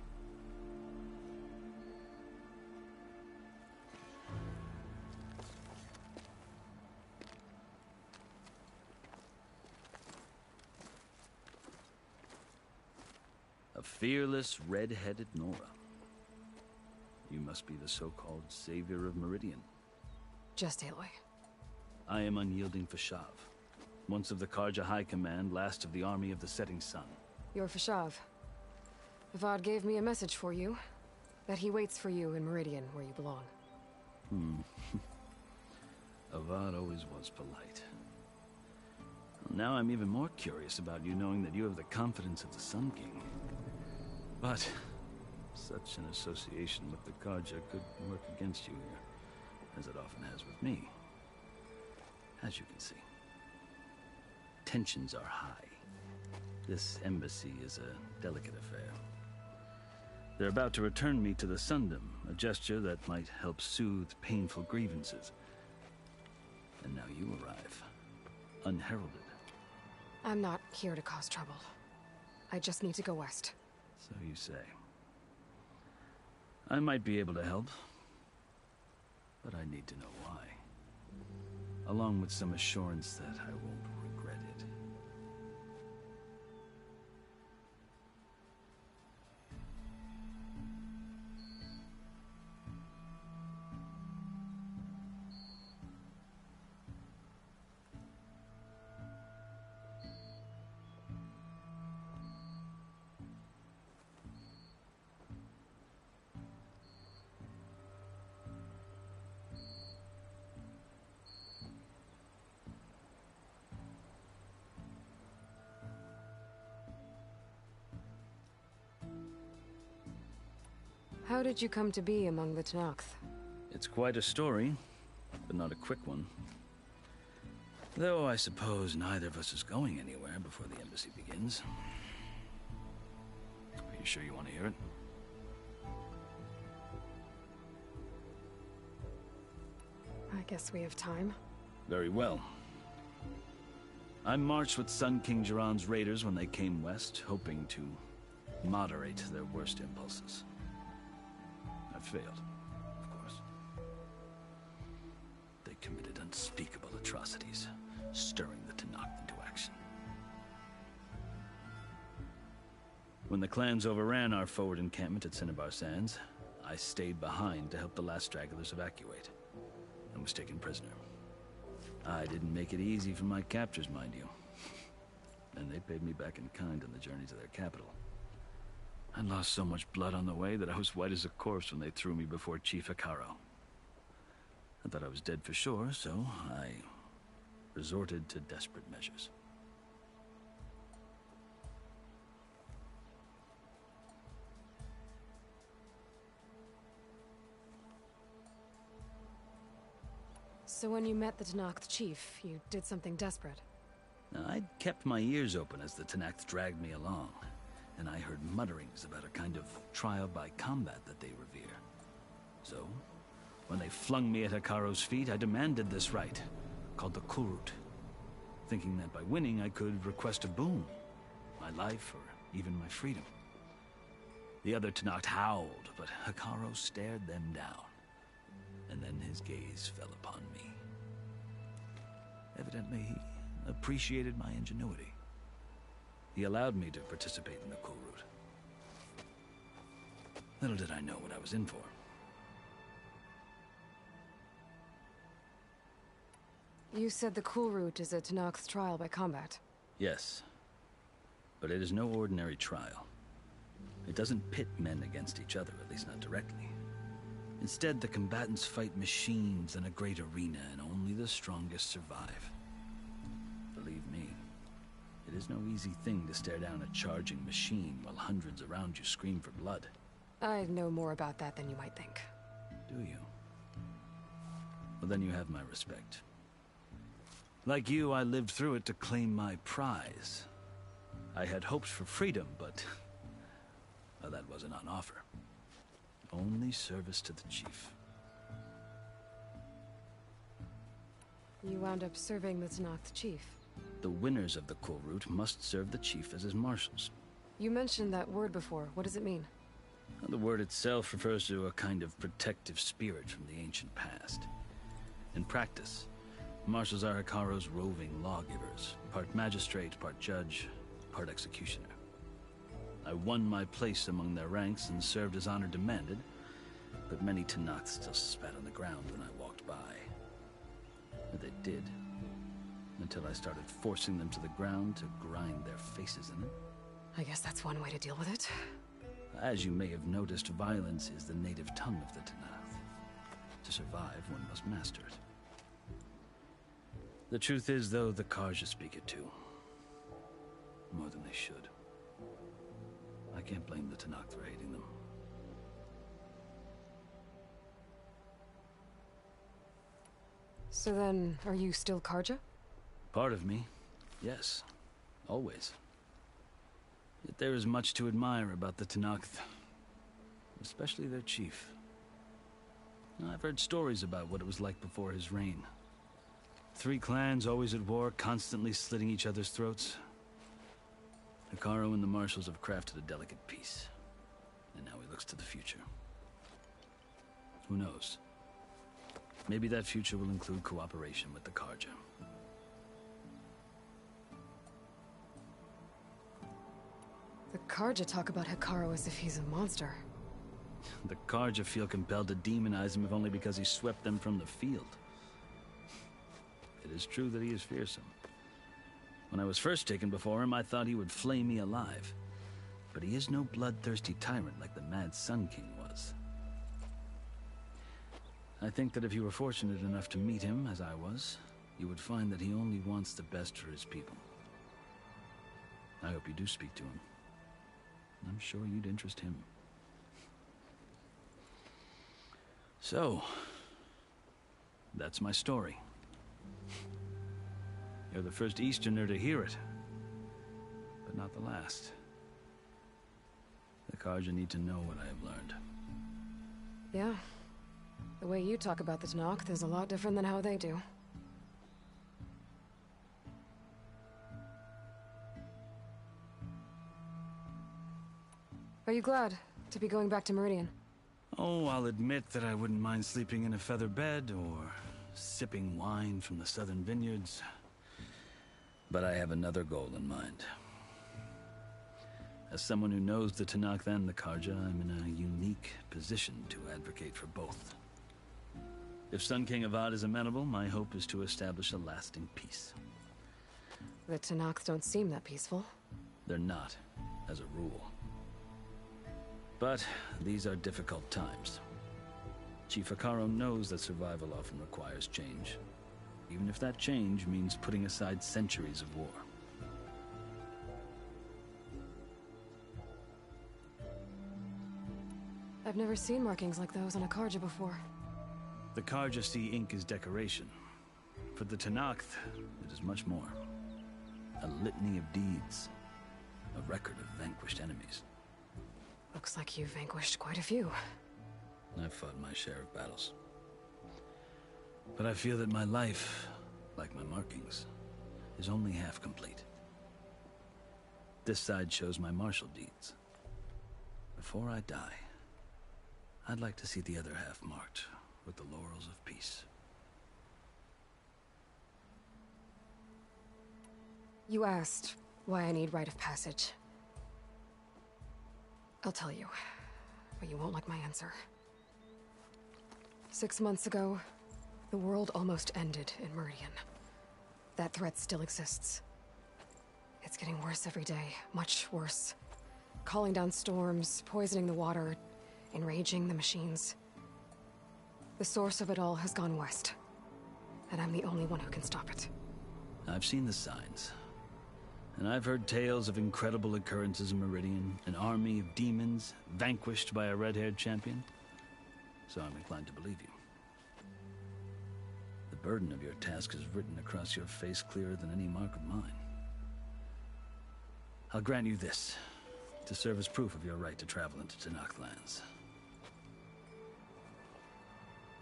A fearless, red-headed Nora. You must be the so-called savior of Meridian. Just Aloy. I am Unyielding Fashav. Once of the Karja High Command, last of the army of the Setting Sun. You're Fashav. Avad gave me a message for you. That he waits for you in Meridian, where you belong. Avad always was polite. Well, now I'm even more curious about you knowing that you have the confidence of the Sun King. But such an association with the Karja could work against you here, as it often has with me. As you can see. Tensions are high. This embassy is a delicate affair. They're about to return me to the Sundom, a gesture that might help soothe painful grievances. And now you arrive, unheralded. I'm not here to cause trouble. I just need to go west. So you say. I might be able to help, but I need to know why. Along with some assurance that I won't regret it. How did you come to be among the Tenakth? It's quite a story, but not a quick one. Though I suppose neither of us is going anywhere before the embassy begins. Are you sure you want to hear it? I guess we have time. Very well. I marched with Sun King Jiran's raiders when they came west, hoping to moderate their worst impulses. I failed, of course. They committed unspeakable atrocities, stirring the Tenakth into action. When the clans overran our forward encampment at Cinnabar Sands, I stayed behind to help the last stragglers evacuate, and was taken prisoner. I didn't make it easy for my captors, mind you. And they paid me back in kind on the journey to their capital. I lost so much blood on the way that I was white as a corpse when they threw me before Chief Hekarro. I thought I was dead for sure, so I resorted to desperate measures. So when you met the Tenakth chief, you did something desperate? Now, I'd kept my ears open as the Tenakth dragged me along, and I heard mutterings about a kind of trial by combat that they revere. So, when they flung me at Hekarro's feet, I demanded this right, called the Kulrut, thinking that by winning I could request a boon, my life or even my freedom. The other Tenakth howled, but Hekarro stared them down, and then his gaze fell upon me. Evidently, he appreciated my ingenuity. He allowed me to participate in the Kulrut. Little did I know what I was in for. You said the Kulrut is a Tenakth's trial by combat. Yes, but it is no ordinary trial. It doesn't pit men against each other, at least not directly. Instead, the combatants fight machines in a great arena, and only the strongest survive. Believe me, it is no easy thing to stare down a charging machine while hundreds around you scream for blood. I know more about that than you might think. Do you? Well, then you have my respect. Like you, I lived through it to claim my prize. I had hopes for freedom, but well, that wasn't on offer. Only service to the chief. You wound up serving the Tenakth chief. The winners of the Kulrut must serve the chief as his marshals. You mentioned that word before. What does it mean? The word itself refers to a kind of protective spirit from the ancient past. In practice, marshals are Hekarro's roving lawgivers, part magistrate, part judge, part executioner. I won my place among their ranks and served as honor demanded, but many Tenakth still spat on the ground when I walked by. They did, until I started forcing them to the ground to grind their faces in it. I guess that's one way to deal with it. As you may have noticed, violence is the native tongue of the Tenakth. To survive, one must master it. The truth is, though, the Carja speak it too. More than they should. I can't blame the Tenakth for hating them. So then, are you still Carja? Part of me, yes. Always. Yet there is much to admire about the Tenakth. Especially their chief. I've heard stories about what it was like before his reign. 3 clans always at war, constantly slitting each other's throats. Hekarro and the marshals have crafted a delicate peace. And now he looks to the future. Who knows? Maybe that future will include cooperation with the Carja. The Carja talk about Hekarro as if he's a monster. The Carja feel compelled to demonize him if only because he swept them from the field. It is true that he is fearsome. When I was first taken before him, I thought he would flay me alive. But he is no bloodthirsty tyrant like the Mad Sun King was. I think that if you were fortunate enough to meet him, as I was, you would find that he only wants the best for his people. I hope you do speak to him. I'm sure you'd interest him. So, that's my story. You're the first Easterner to hear it, but not the last. The Carja need to know what I have learned. Yeah. The way you talk about the Tenakth is a lot different than how they do. Are you glad to be going back to Meridian? Oh, I'll admit that I wouldn't mind sleeping in a feather bed or sipping wine from the southern vineyards. But I have another goal in mind. As someone who knows the Tenakth and the Carja, I'm in a unique position to advocate for both. If Sun King Avad is amenable, my hope is to establish a lasting peace. The Tenakth don't seem that peaceful. They're not, as a rule. But these are difficult times. Chief Hekarro knows that survival often requires change, even if that change means putting aside centuries of war. I've never seen markings like those on a Carja before. The Carja see ink as decoration. For the Tenakth, it is much more. A litany of deeds. A record of vanquished enemies. Looks like you've vanquished quite a few. I've fought my share of battles. But I feel that my life, like my markings, is only half complete. This side shows my martial deeds. Before I die, I'd like to see the other half marked with the laurels of peace. You asked why I need rite of passage. I'll tell you, but you won't like my answer. 6 months ago, the world almost ended in Meridian. That threat still exists. It's getting worse every day, much worse. Calling down storms, poisoning the water, enraging the machines. The source of it all has gone west. And I'm the only one who can stop it. I've seen the signs. And I've heard tales of incredible occurrences in Meridian, an army of demons vanquished by a red-haired champion. So I'm inclined to believe you. The burden of your task is written across your face clearer than any mark of mine. I'll grant you this, to serve as proof of your right to travel into Tenakth lands.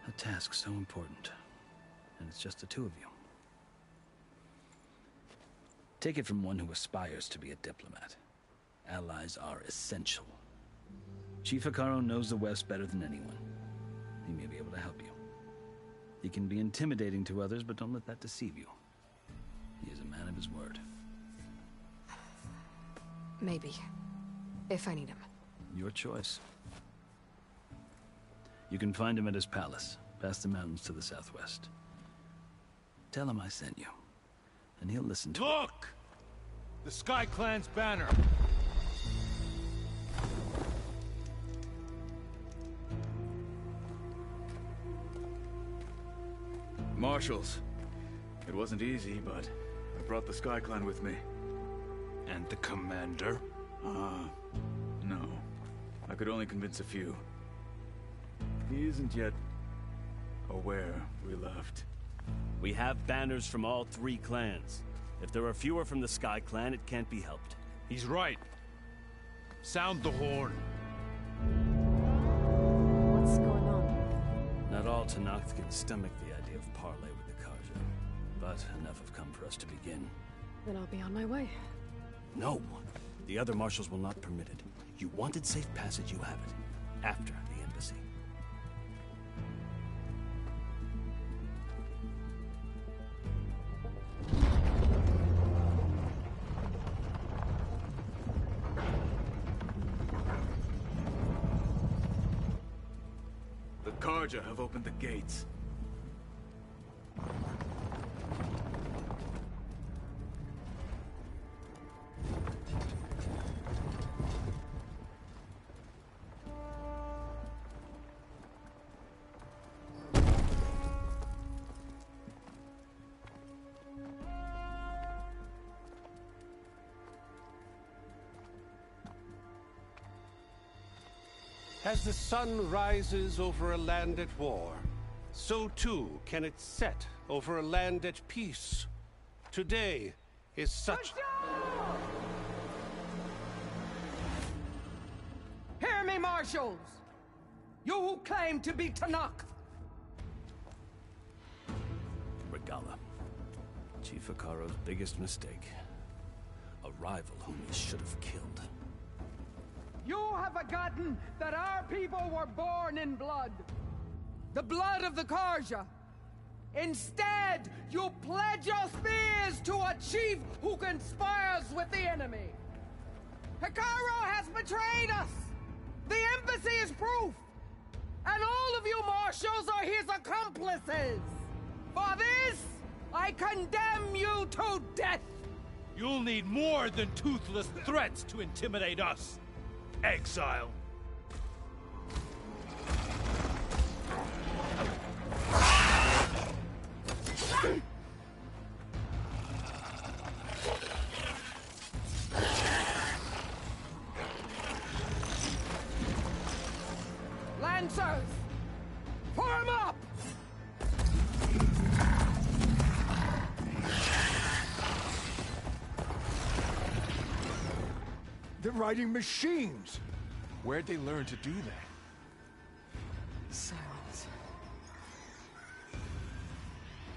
A task so important, and it's just the two of you. Take it from one who aspires to be a diplomat. Allies are essential. Chief Hekarro knows the West better than anyone. He may be able to help you. He can be intimidating to others, but don't let that deceive you. He is a man of his word. Maybe. If I need him. Your choice. You can find him at his palace, past the mountains to the southwest. Tell him I sent you, and he'll listen to it. Look! The Sky Clan's banner! Marshals. It wasn't easy, but I brought the Sky Clan with me. And the commander? No. I could only convince a few. He isn't yet aware we left. We have banners from all 3 clans. If there are fewer from the Sky Clan, it can't be helped. He's right. Sound the horn. What's going on? Not all Tenakth can stomach the idea of parley with the Carja, but enough have come for us to begin. Then I'll be on my way. No. The other marshals will not permit it. You wanted safe passage, you have it. After the embassy. The Carja have opened the gates. As the sun rises over a land at war, so too can it set over a land at peace. Today is such... Hear me, marshals! You who claim to be Tenakth! Regalla. Chief Hekarro's biggest mistake. A rival whom he should have killed. You have forgotten that our people were born in blood. The blood of the Carja. Instead, you pledge your spears to a chief who conspires with the enemy. Hekarro has betrayed us. The embassy is proof. And all of you marshals are his accomplices. For this, I condemn you to death. You'll need more than toothless threats to intimidate us. Exile. Lancers, form up! They're riding machines! Where'd they learn to do that? Silence.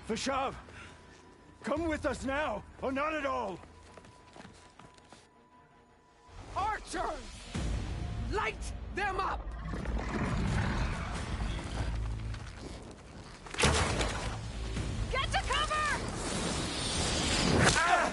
Vashav! Come with us now, or not at all! Archers! Light them up! Get to cover! Ah!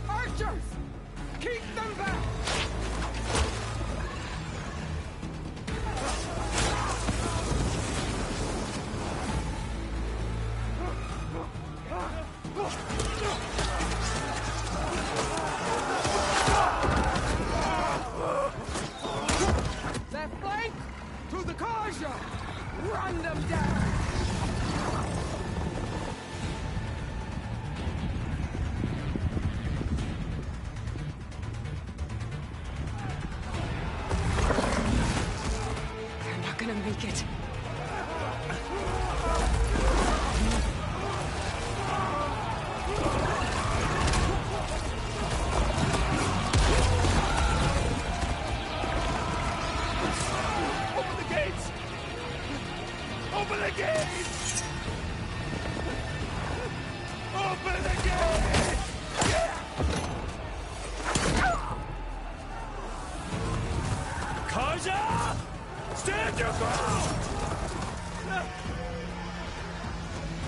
Archers! Keep them back! gate! Open the gate! Karja! Stand your ground!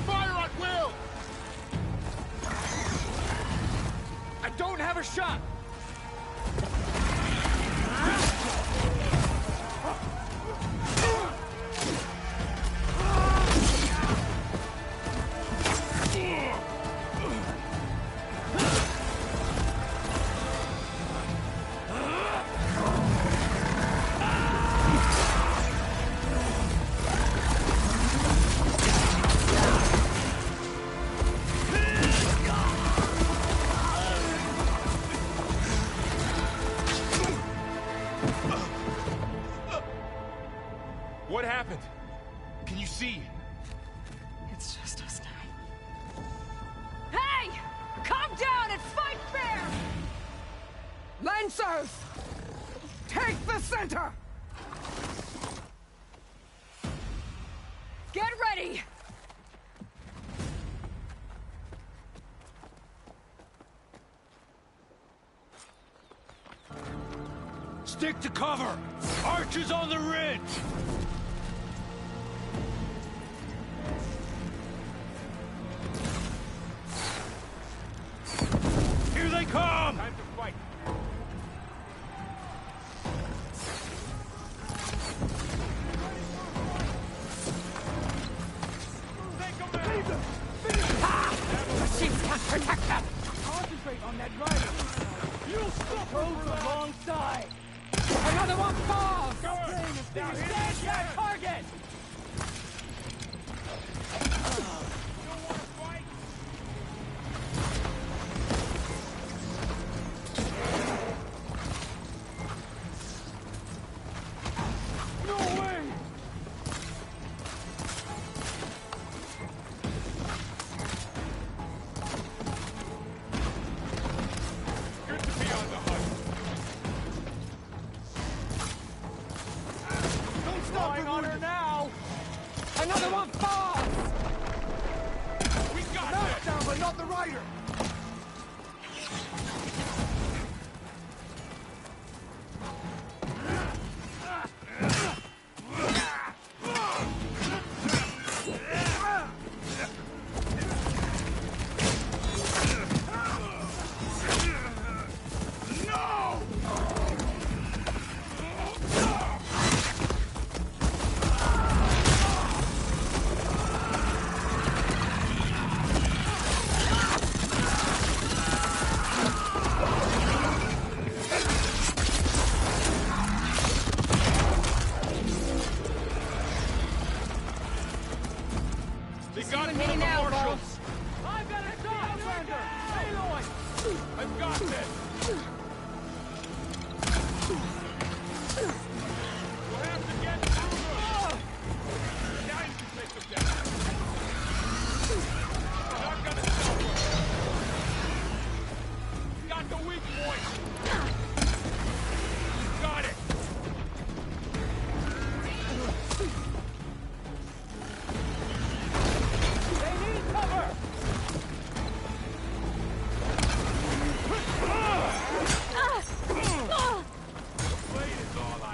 Fire at will! I don't have a shot! What happened? Can you see? It's just us now. Hey! Calm down and fight fair! Lancers! Take the center! Get ready! Stick to cover! Archers on the ridge! Here they come! Time to fight. Machines can't protect them! Concentrate on that driver! You'll stop alongside! Another one falls! Now stand that target! No way! Good to be on the hunt. Don't stop on her now! Another one falls! We got Knocked down, but not the rider! They got one of the marshals. I've got a dog! Outlander! Aloy! I've got this. We'll have to get through them. Now you can take them down. Not gonna stop us. Got the weak point. Got it. They need cover! The blade is all I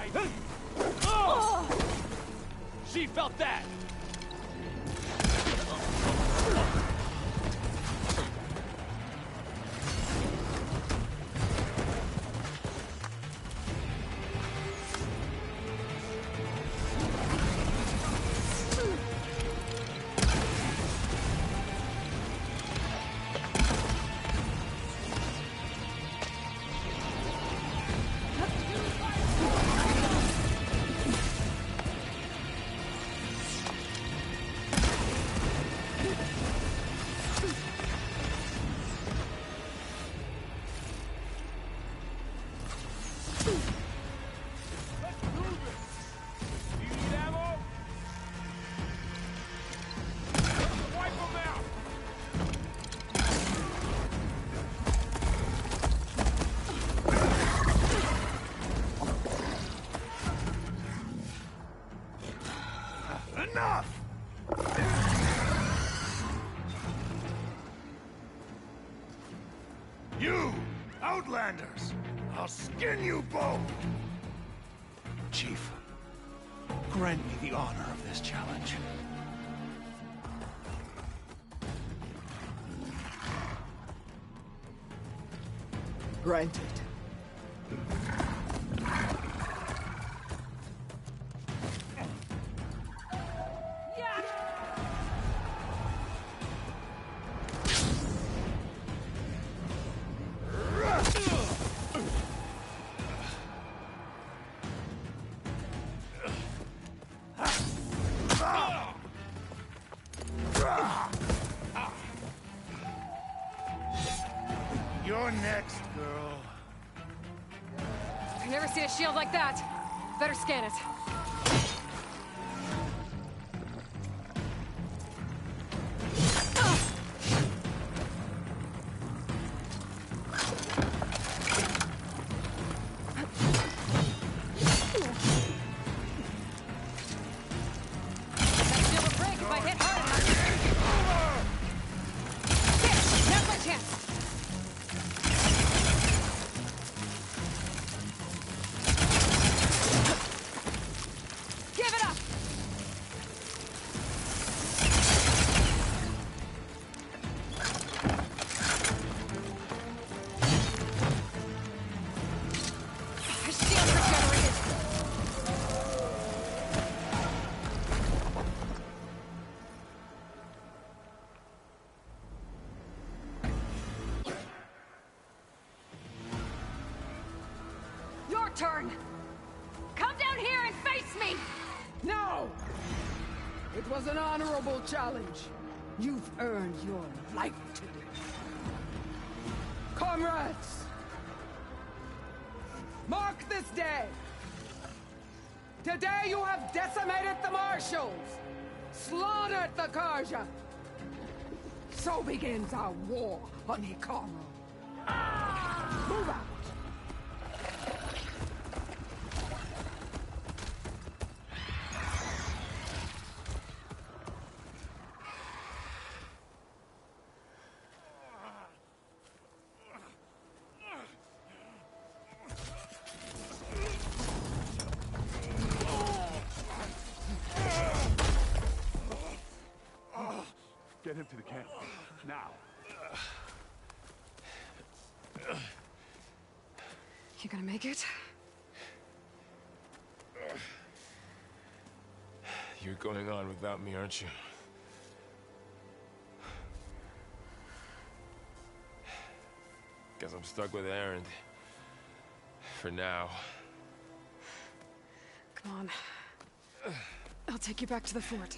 Outlanders! I'll skin you both! Chief, grant me the honor of this challenge. Granted. You're next, girl. I've never seen a shield like that. Better scan it. Turn! Come down here and face me! No! It was an honorable challenge. You've earned your life today. Comrades! Mark this day! Today you have decimated the Marshals! Slaughtered the Karja! So begins our war on Hikaru. Move out! Get him to the camp. Now. You gonna make it? You're going on without me, aren't you? Guess I'm stuck with Erend. For now. Come on. I'll take you back to the fort.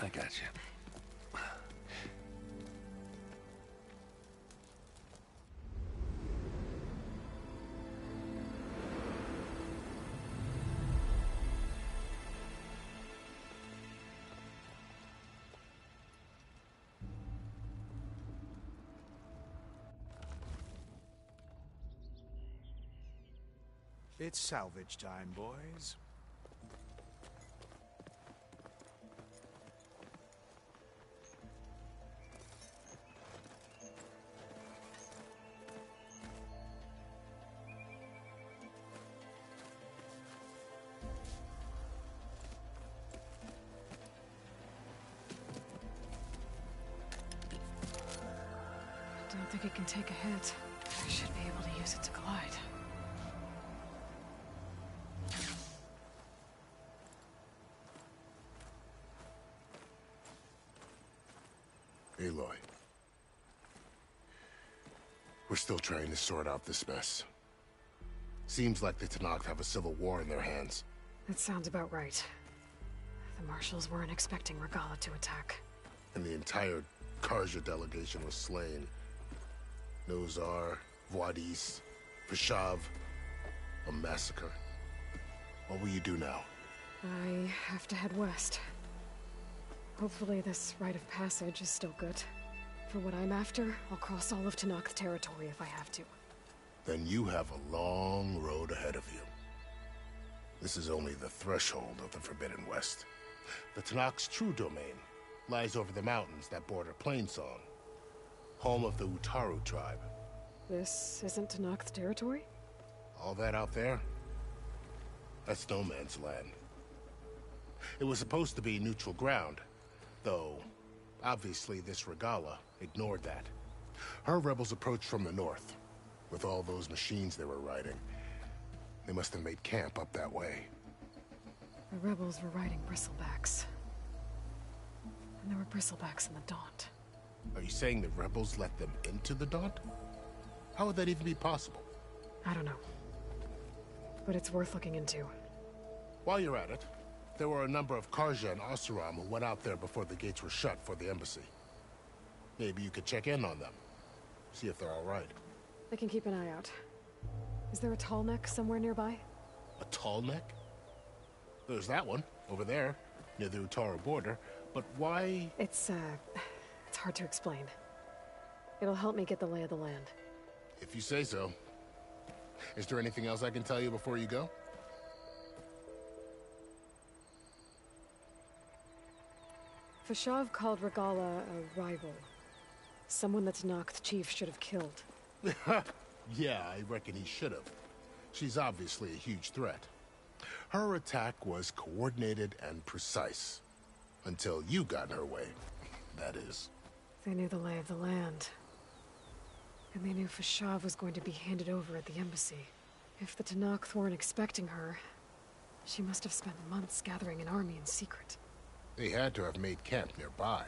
I got you. It's salvage time, boys. I don't think it can take a hit. I should be able to use it to glide. Aloy. We're still trying to sort out this mess. Seems like the Tenakth have a civil war in their hands. That sounds about right. The Marshals weren't expecting Regalla to attack. And the entire Karja delegation was slain. Nozar, Vuadis, Vashav. A massacre. What will you do now? I have to head west. Hopefully this rite of passage is still good. For what I'm after, I'll cross all of Tenakth territory if I have to. Then you have a long road ahead of you. This is only the threshold of the Forbidden West. The Tenakth's true domain lies over the mountains that border Plainsong, home of the Utaru tribe. This isn't Tenakth territory? All that out there? That's no man's land. It was supposed to be neutral ground, though obviously this Regalla ignored that. Her rebels approached from the north. With all those machines they were riding, they must have made camp up that way. The rebels were riding bristlebacks. And there were bristlebacks in the Daunt. Are you saying the rebels let them into the Daunt? How would that even be possible? I don't know. But it's worth looking into. While you're at it, there were a number of Carja and Oseram who went out there before the gates were shut for the embassy. Maybe you could check in on them. See if they're all right. I can keep an eye out. Is there a tall neck somewhere nearby? A tall neck? There's that one, over there, near the Utaru border. But why? It's hard to explain. It'll help me get the lay of the land. If you say so. Is there anything else I can tell you before you go? Fashav called Regalla a rival. Someone that Tenakth chief should have killed. Yeah, I reckon he should have. She's obviously a huge threat. Her attack was coordinated and precise. Until you got in her way, that is. They knew the lay of the land. And they knew Fashav was going to be handed over at the embassy. If the Tenakth weren't expecting her, she must have spent months gathering an army in secret. They had to have made camp nearby.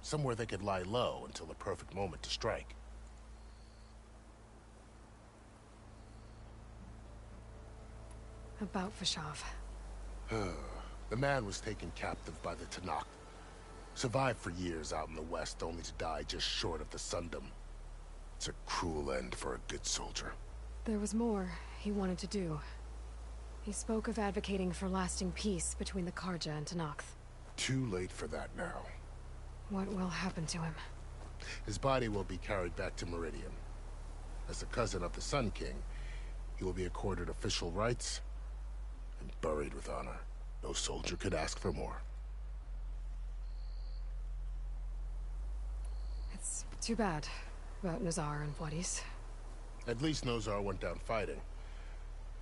Somewhere they could lie low until the perfect moment to strike. About Fashav. The man was taken captive by the Tenakth. Survived for years out in the west, only to die just short of the Sundom. It's a cruel end for a good soldier. There was more he wanted to do. He spoke of advocating for lasting peace between the Carja and Tenakth. Too late for that now. What will happen to him? His body will be carried back to Meridian. As a cousin of the Sun King, he will be accorded official rights and buried with honor. No soldier could ask for more. It's too bad about Nazar and Wadis. At least Nozar went down fighting.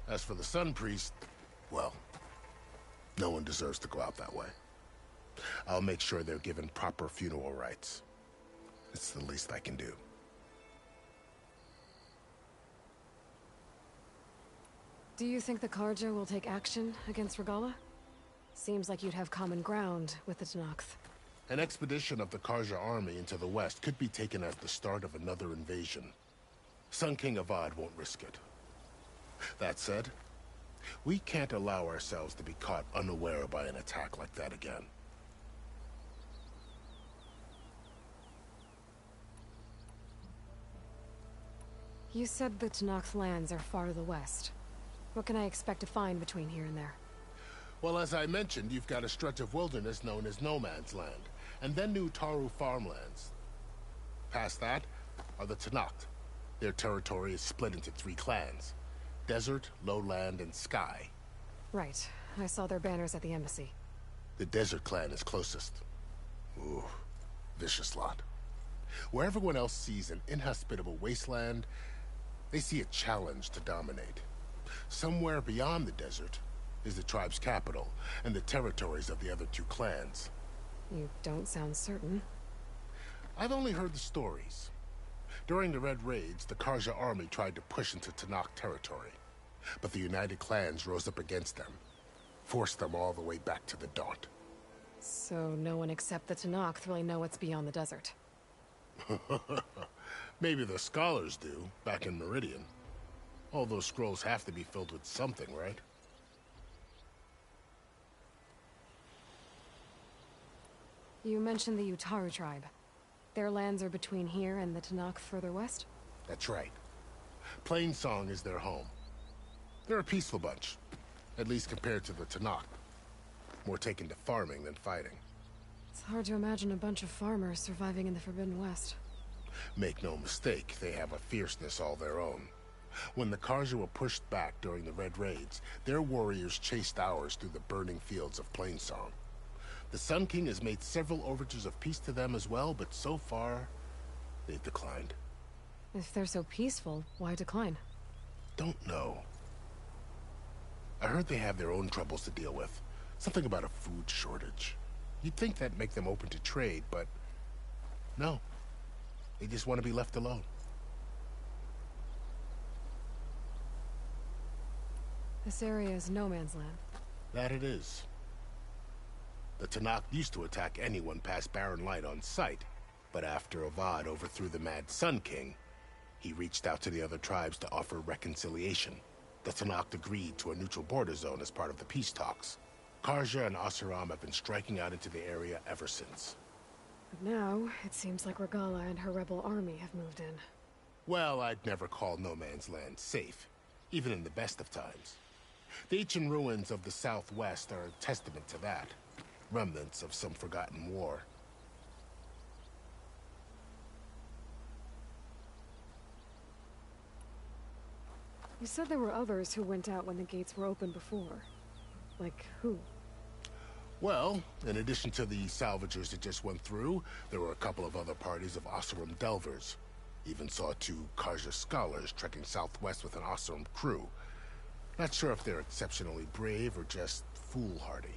As for the Sun Priest, well, no one deserves to go out that way. I'll make sure they're given proper funeral rites. It's the least I can do. Do you think the Carja will take action against Regalla? Seems like you'd have common ground with the Tenakth. An expedition of the Carja army into the west could be taken as the start of another invasion. Sun King Avad won't risk it. That said, we can't allow ourselves to be caught unaware by an attack like that again. You said the Tenakth lands are far to the west. What can I expect to find between here and there? Well, as I mentioned, you've got a stretch of wilderness known as No Man's Land, and then the Utaru farmlands. Past that are the Tenakth. Their territory is split into 3 clans: Desert, Lowland, and Sky. Right. I saw their banners at the embassy. The Desert clan is closest. Ooh, vicious lot. Where everyone else sees an inhospitable wasteland, they see a challenge to dominate. Somewhere beyond the desert is the tribe's capital and the territories of the other 2 clans. You don't sound certain. I've only heard the stories. During the Red Raids, the Carja army tried to push into Tenakth territory, but the United Clans rose up against them, forced them all the way back to the Daunt. So no one except the Tenakth really know what's beyond the desert. Maybe the scholars do, back in Meridian. All those scrolls have to be filled with something, right? You mentioned the Utaru tribe. Their lands are between here and the Tenakth further west? That's right. Plainsong is their home. They're a peaceful bunch, at least compared to the Tenakth. More taken to farming than fighting. It's hard to imagine a bunch of farmers surviving in the Forbidden West. Make no mistake, they have a fierceness all their own. When the Carja were pushed back during the Red Raids, their warriors chased ours through the burning fields of Plainsong. The Sun King has made several overtures of peace to them as well, but so far, they've declined. If they're so peaceful, why decline? Don't know. I heard they have their own troubles to deal with. Something about a food shortage. You'd think that'd make them open to trade, but no. They just want to be left alone. This area is no man's land. That it is. The Tenakth used to attack anyone past Barren Light on sight, but after Avad overthrew the Mad Sun King, he reached out to the other tribes to offer reconciliation. The Tenakth agreed to a neutral border zone as part of the peace talks. Carja and Oseram have been striking out into the area ever since. But now, it seems like Regalla and her rebel army have moved in. Well, I'd never call no man's land safe, even in the best of times. The ancient ruins of the Southwest are a testament to that. Remnants of some forgotten war. You said there were others who went out when the gates were open before. Like who? Well, in addition to the salvagers that just went through, there were a couple of other parties of Oseram delvers. Even saw 2 Carja scholars trekking southwest with an Oseram crew. Not sure if they're exceptionally brave or just foolhardy.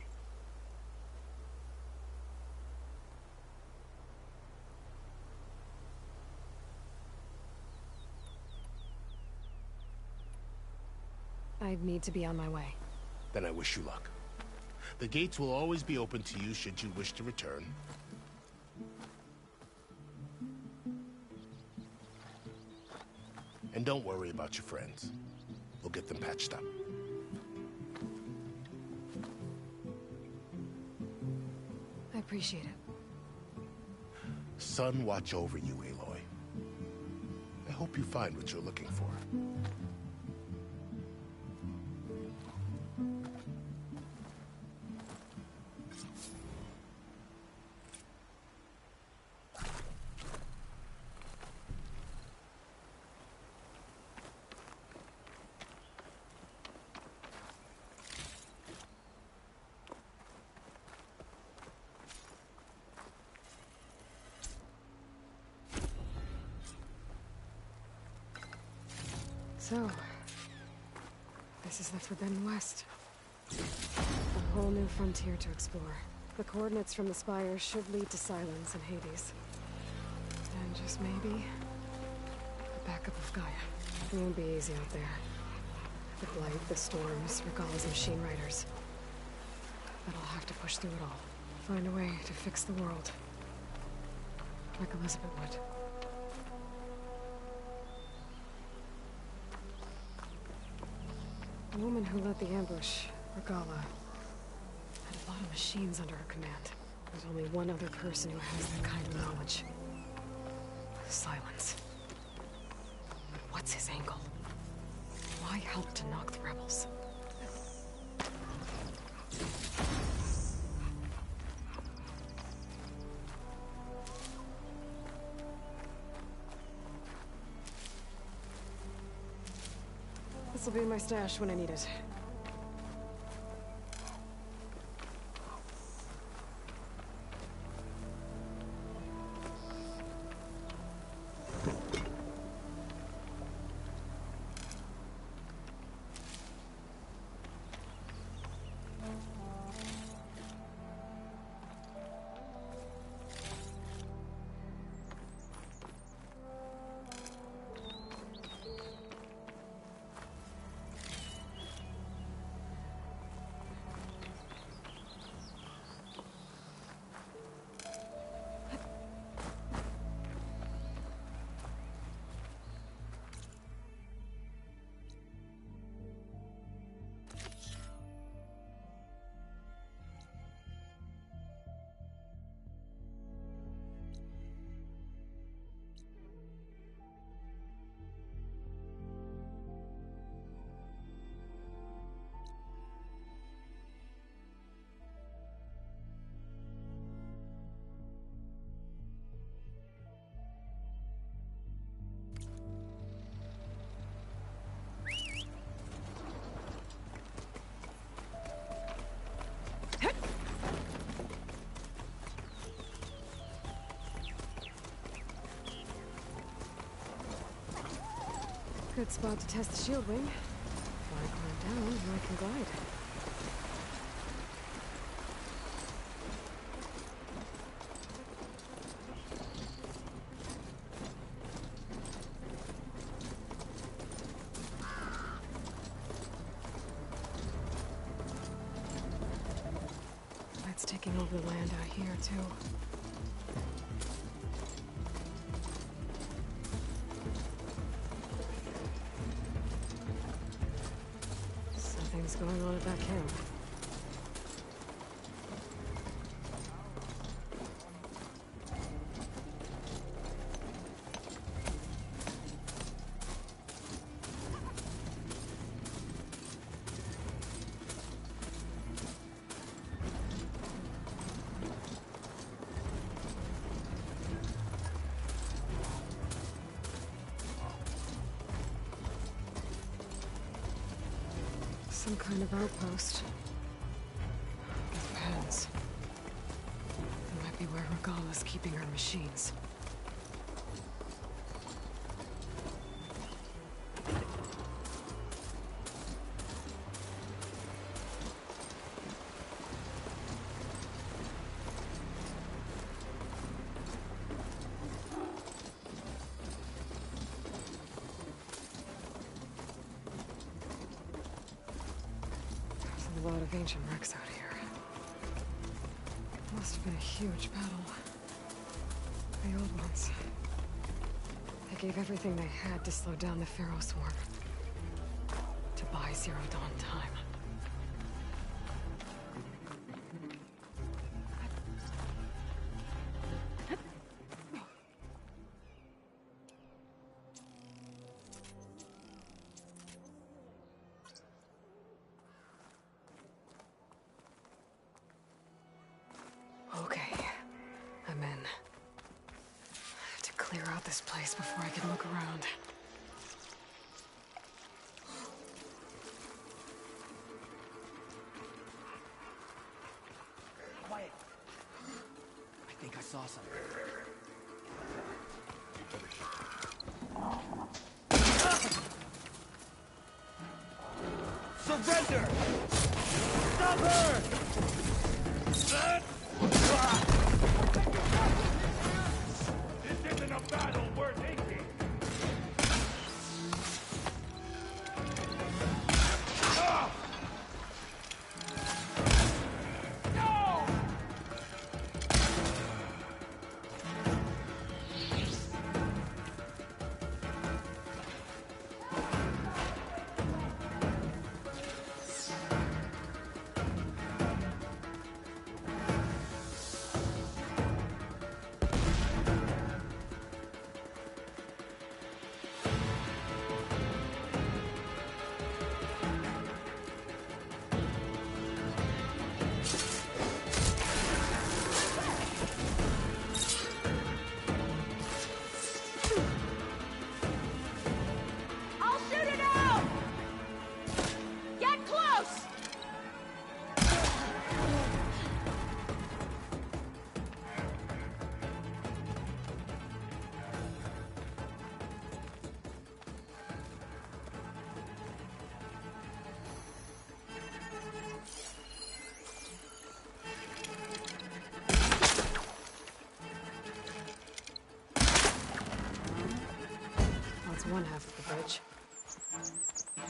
I'd need to be on my way. Then I wish you luck. The gates will always be open to you should you wish to return. And don't worry about your friends. We'll get them patched up. I appreciate it. Sun watch over you, Aloy. I hope you find what you're looking for. So, this is the Forbidden West. A whole new frontier to explore. The coordinates from the spires should lead to Silence and Hades. And just maybe, the backup of Gaia. It won't be easy out there. The Blight, the Storms, Regalla's machine riders. But I'll have to push through it all. Find a way to fix the world. Like Elizabeth would. The woman who led the ambush, Regalla, had a lot of machines under her command. There's only one other person who has that kind of knowledge. Silence. What's his angle? Why help to knock the rebels? This'll be my stash when I need it. Good spot to test the shield wing. Before I climb down, I can glide. It's taking over the land out here, too. Something's going on at that camp. Some kind of outpost. With pens. It might be where Regala's keeping her machines. A lot of ancient wrecks out here. Must have been a huge battle. The old ones. They gave everything they had to slow down the Pharaoh swarm. To buy Zero Dawn time. Okay, I'm in. I have to clear out this place before I can look around. Quiet. I think I saw something. Surrender! Stop her! This isn't a battle worth thinking. No! I'll shoot it out! Get close! That's one half of the bridge.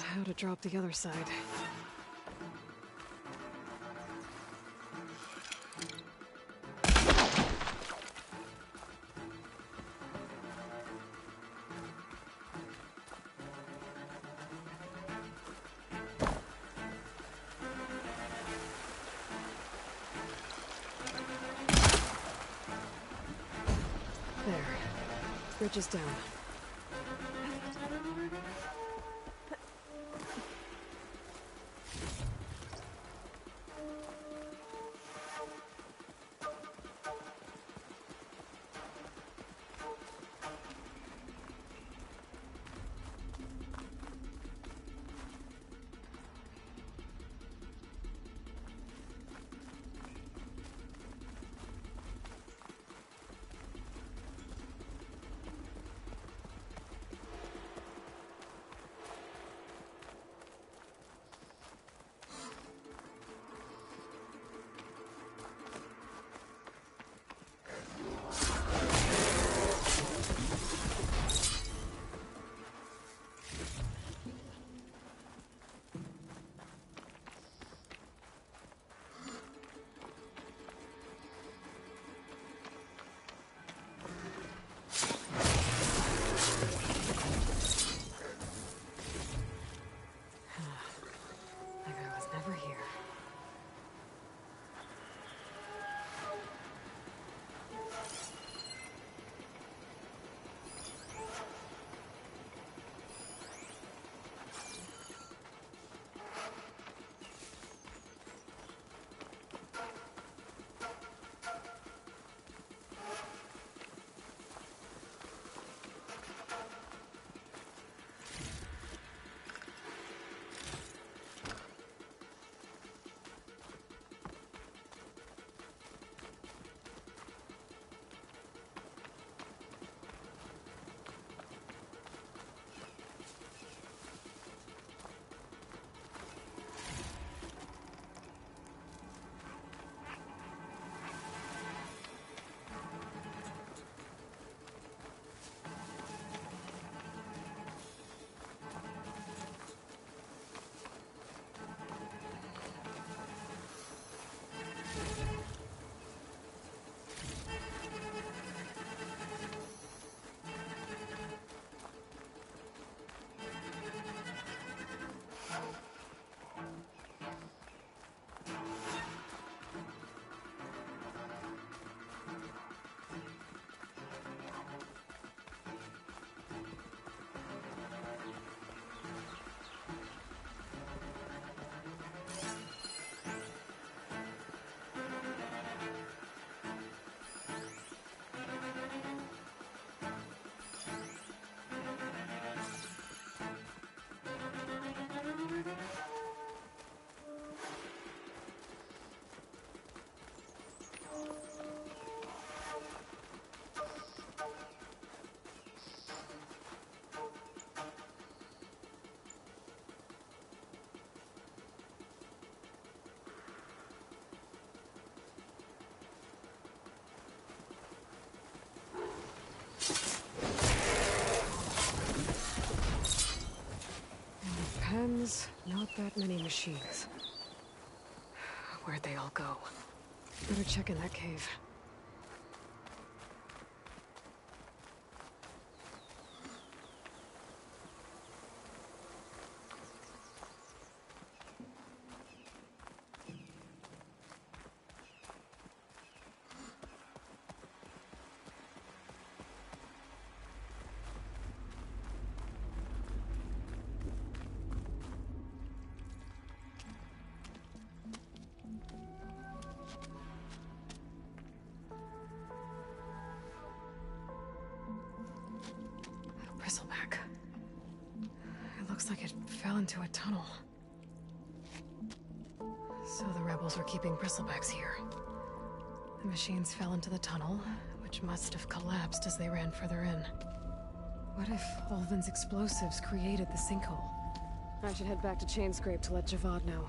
How to drop the other side. There. Bridge is down. Pens, not that many machines. Where'd they all go? Better check in that cave. Bristleback. It looks like it fell into a tunnel. So the rebels were keeping bristlebacks here. The machines fell into the tunnel, which must have collapsed as they ran further in. What if Ulvin's explosives created the sinkhole? I should head back to Chainscrape to let Javad know.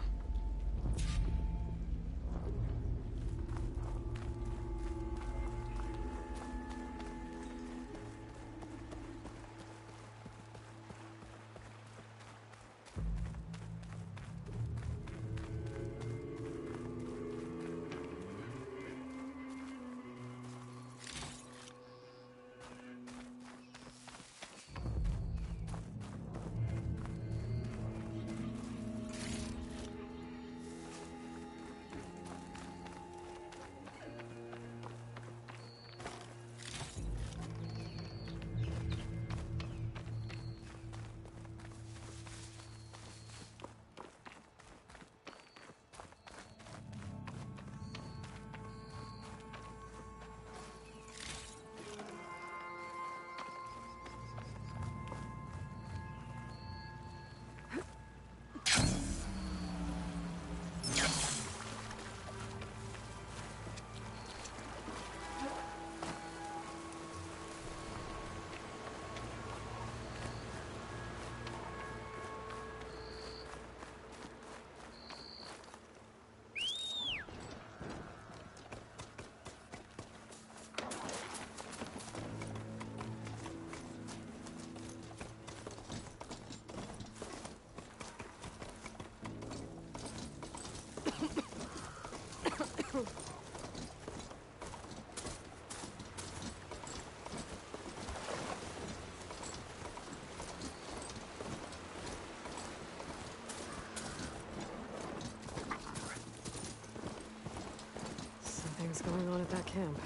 Something's going on at that camp.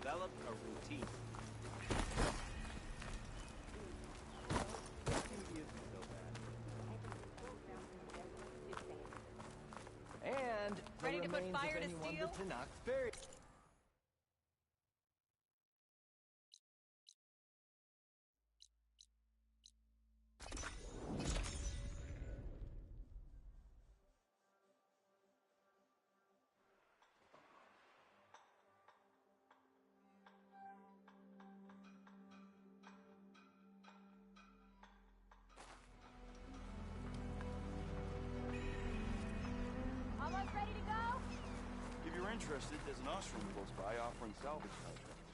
Develop a routine. And ready to put fire to steel? Very. Interested, there's an ostrom close by offering salvage contracts.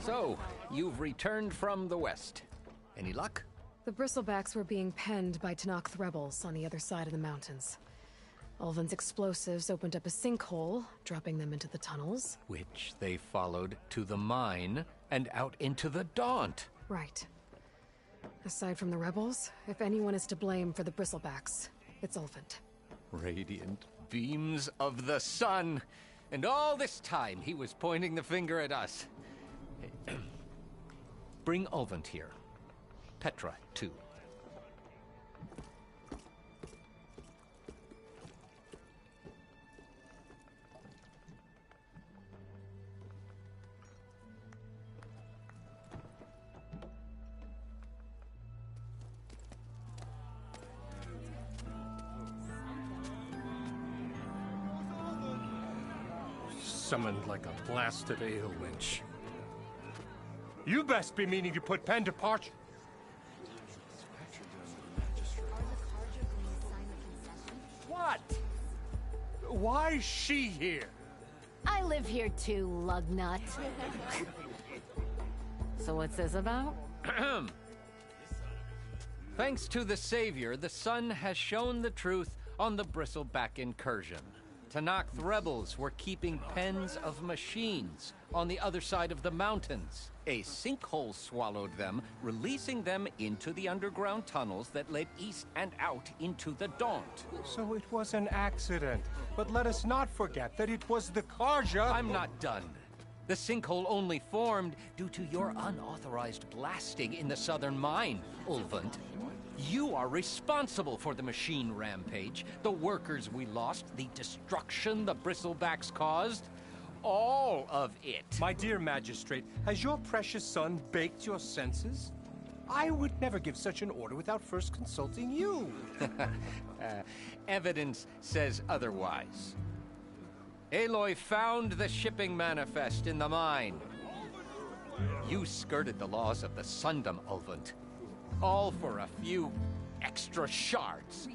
So, you've returned from the west. Any luck? The Bristlebacks were being penned by Tenakth rebels on the other side of the mountains. Ulvin's explosives opened up a sinkhole, dropping them into the tunnels. Which they followed to the mine and out into the Daunt. Right. Aside from the rebels, if anyone is to blame for the Bristlebacks, it's Ulvund. Radiant beams of the sun! And all this time he was pointing the finger at us. Bring Ulvund here. Petra, too. Summoned like a blasted ale winch. You best be meaning to put pen to parch. What? Why's she here? I live here too, lugnut. So what's this about? Thanks to the Savior, the sun has shown the truth on the Bristleback incursion. Tenakth rebels were keeping pens of machines on the other side of the mountains. A sinkhole swallowed them, releasing them into the underground tunnels that led east and out into the Daunt. So it was an accident. But let us not forget that it was the Carja— I'm not done. The sinkhole only formed due to your unauthorized blasting in the southern mine, Ulvund. You are responsible for the machine rampage, the workers we lost, the destruction the Bristlebacks caused. All of it. My dear magistrate, has your precious son baked your senses? I would never give such an order without first consulting you. Evidence says otherwise. Aloy found the shipping manifest in the mine. You skirted the laws of the Sundom, Ulvund. All for a few extra shards.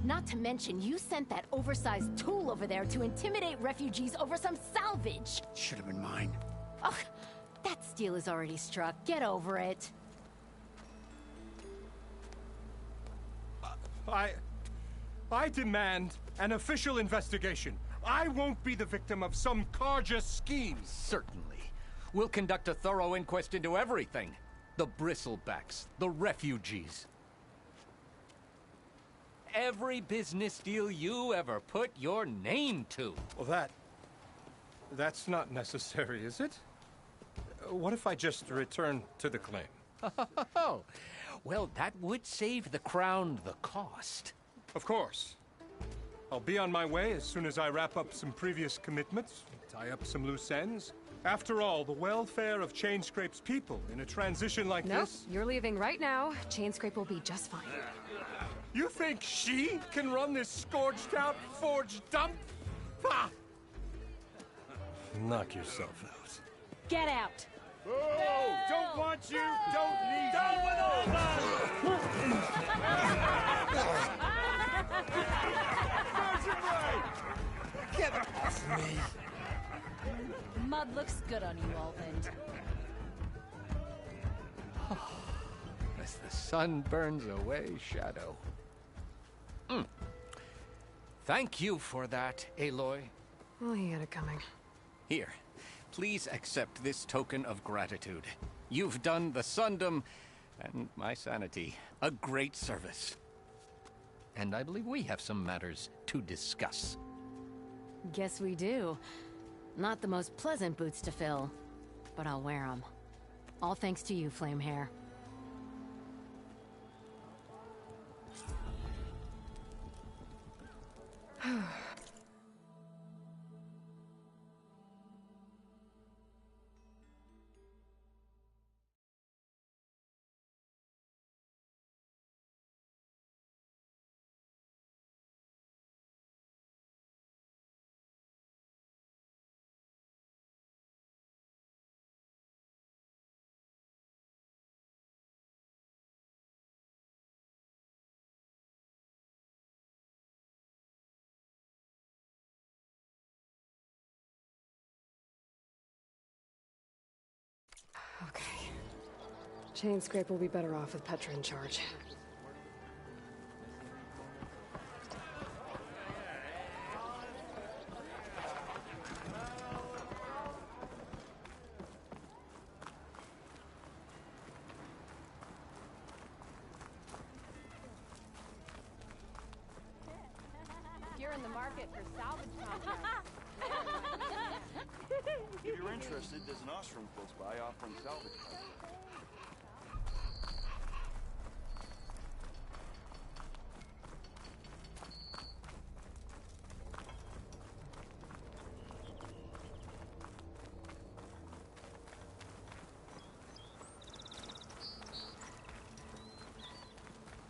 Not to mention, you sent that oversized tool over there to intimidate refugees over some salvage. Should have been mine. Ugh, that steel is already struck. Get over it. I demand an official investigation. I won't be the victim of some Carja scheme. Certainly. We'll conduct a thorough inquest into everything. The Bristlebacks, the refugees. Every business deal you ever put your name to. Well, that's not necessary, is it? What if I just return to the claim? Oh, well, that would save the Crown the cost. Of course. I'll be on my way as soon as I wrap up some previous commitments, tie up some loose ends. After all, the welfare of Chainscrape's people in a transition like this... Nope, you're leaving right now. Chainscrape will be just fine. You think she can run this scorched-out forged dump? Ha! Knock yourself out. Get out! Oh, don't want you, don't need Down with Get off me! Mud looks good on you, Ulvund. As the sun burns away shadow. Thank you for that, Aloy. Well, he had it coming. Here, please accept this token of gratitude. You've done the Sundom and my sanity a great service. And I believe we have some matters to discuss. Guess we do. Not the most pleasant boots to fill, but I'll wear them. All thanks to you, Flamehair. Chainscrape will be better off with Petra in charge. You're in the market for salvage contracts. If you're interested, there's an Ostrom close by offering salvage contracts.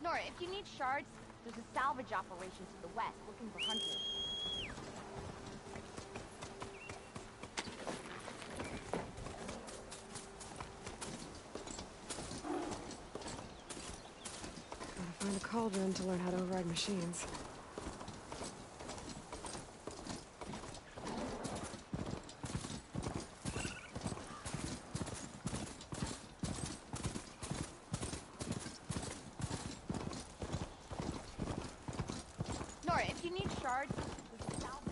Nora, if you need shards, there's a salvage operation to the west looking for hunters. Gotta find a cauldron to learn how to override machines. Nora, if you need shards, there's a salvage.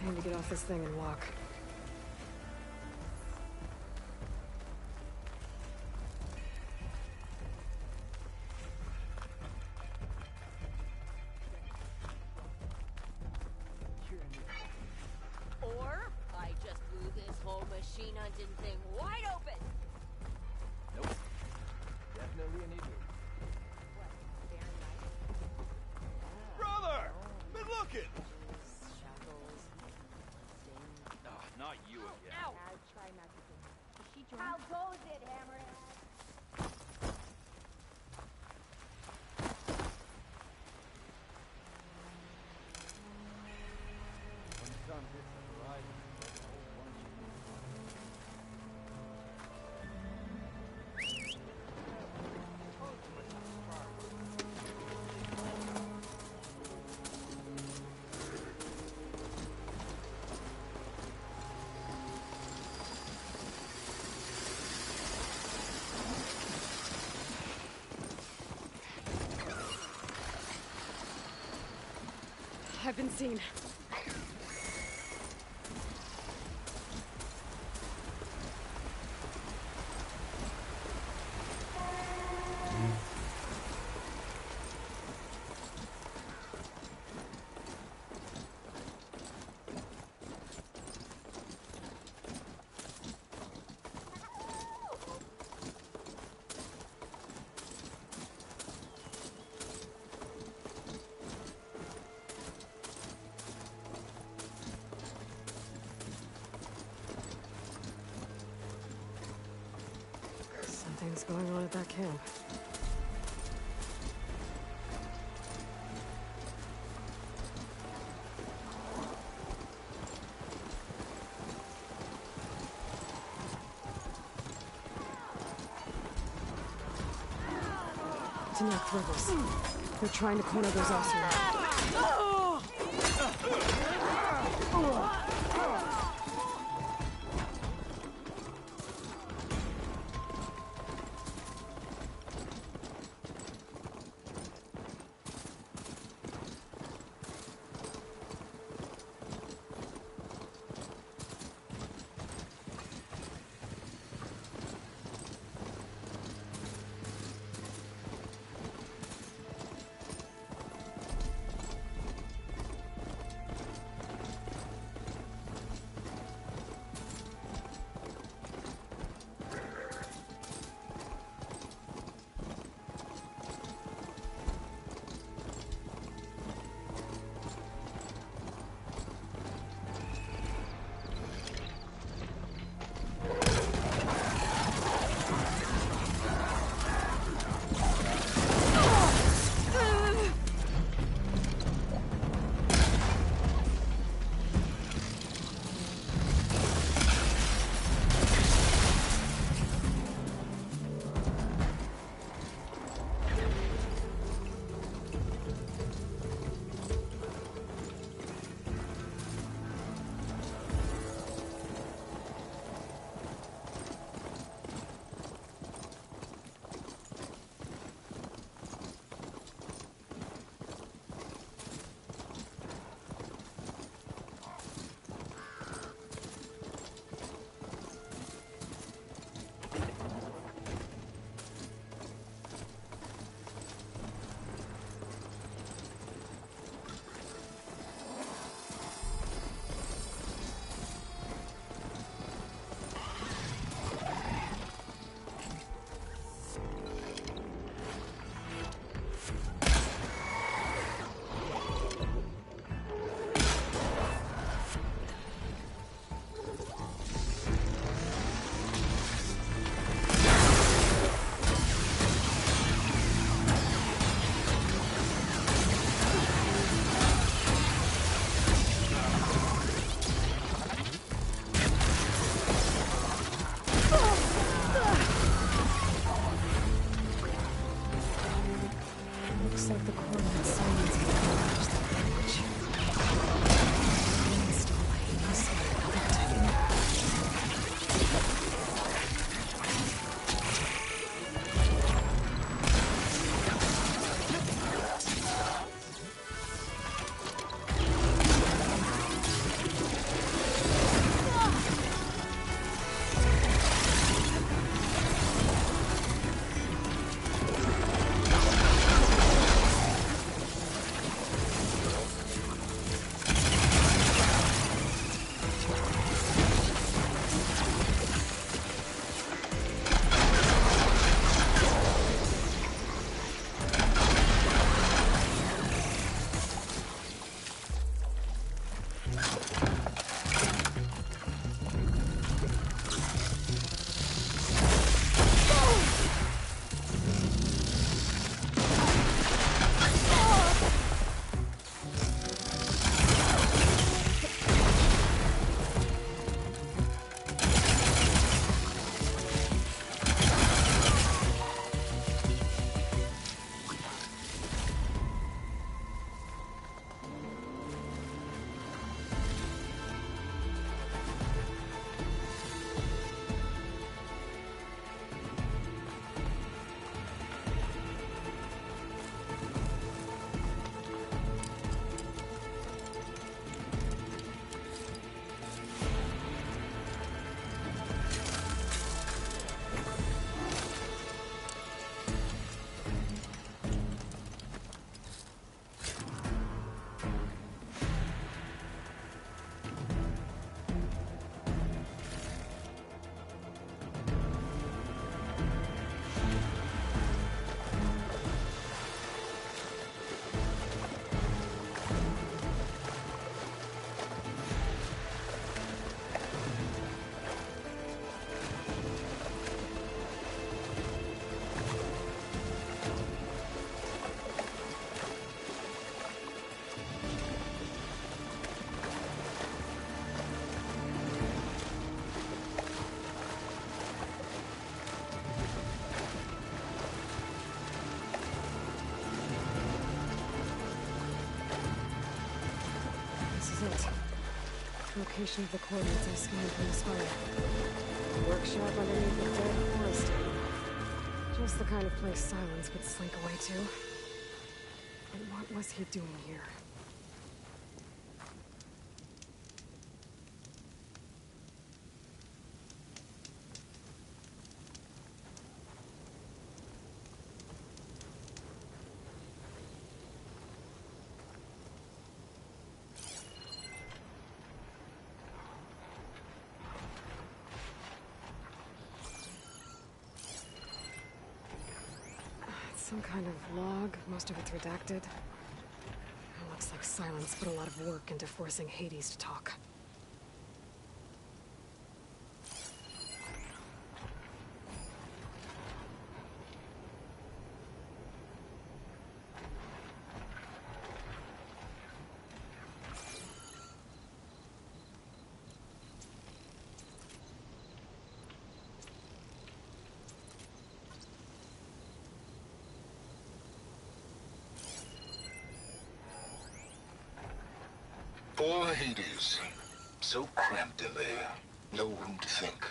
I need to get off this thing and walk. Or I just blew this whole machine hunting thing wide open. Nope. Definitely an idiot. Brother! Been looking! Not you again. Ow! I'll try not to do it. Is she drunk? How goes it, Hammerhead? When the sun hits the horizon, there's a whole bunch of I've been seen. Something's going on at that camp. Tanakh rebels. They're trying to corner those Oseram. location of the coordinates I scanned from the spire. A workshop underneath a dead forest. Just the kind of place Silence would slink away to. But what was he doing here? Some kind of log, most of it's redacted. It looks like Silence put a lot of work into forcing Hades to talk. Poor Hades. So cramped in there. No room to think.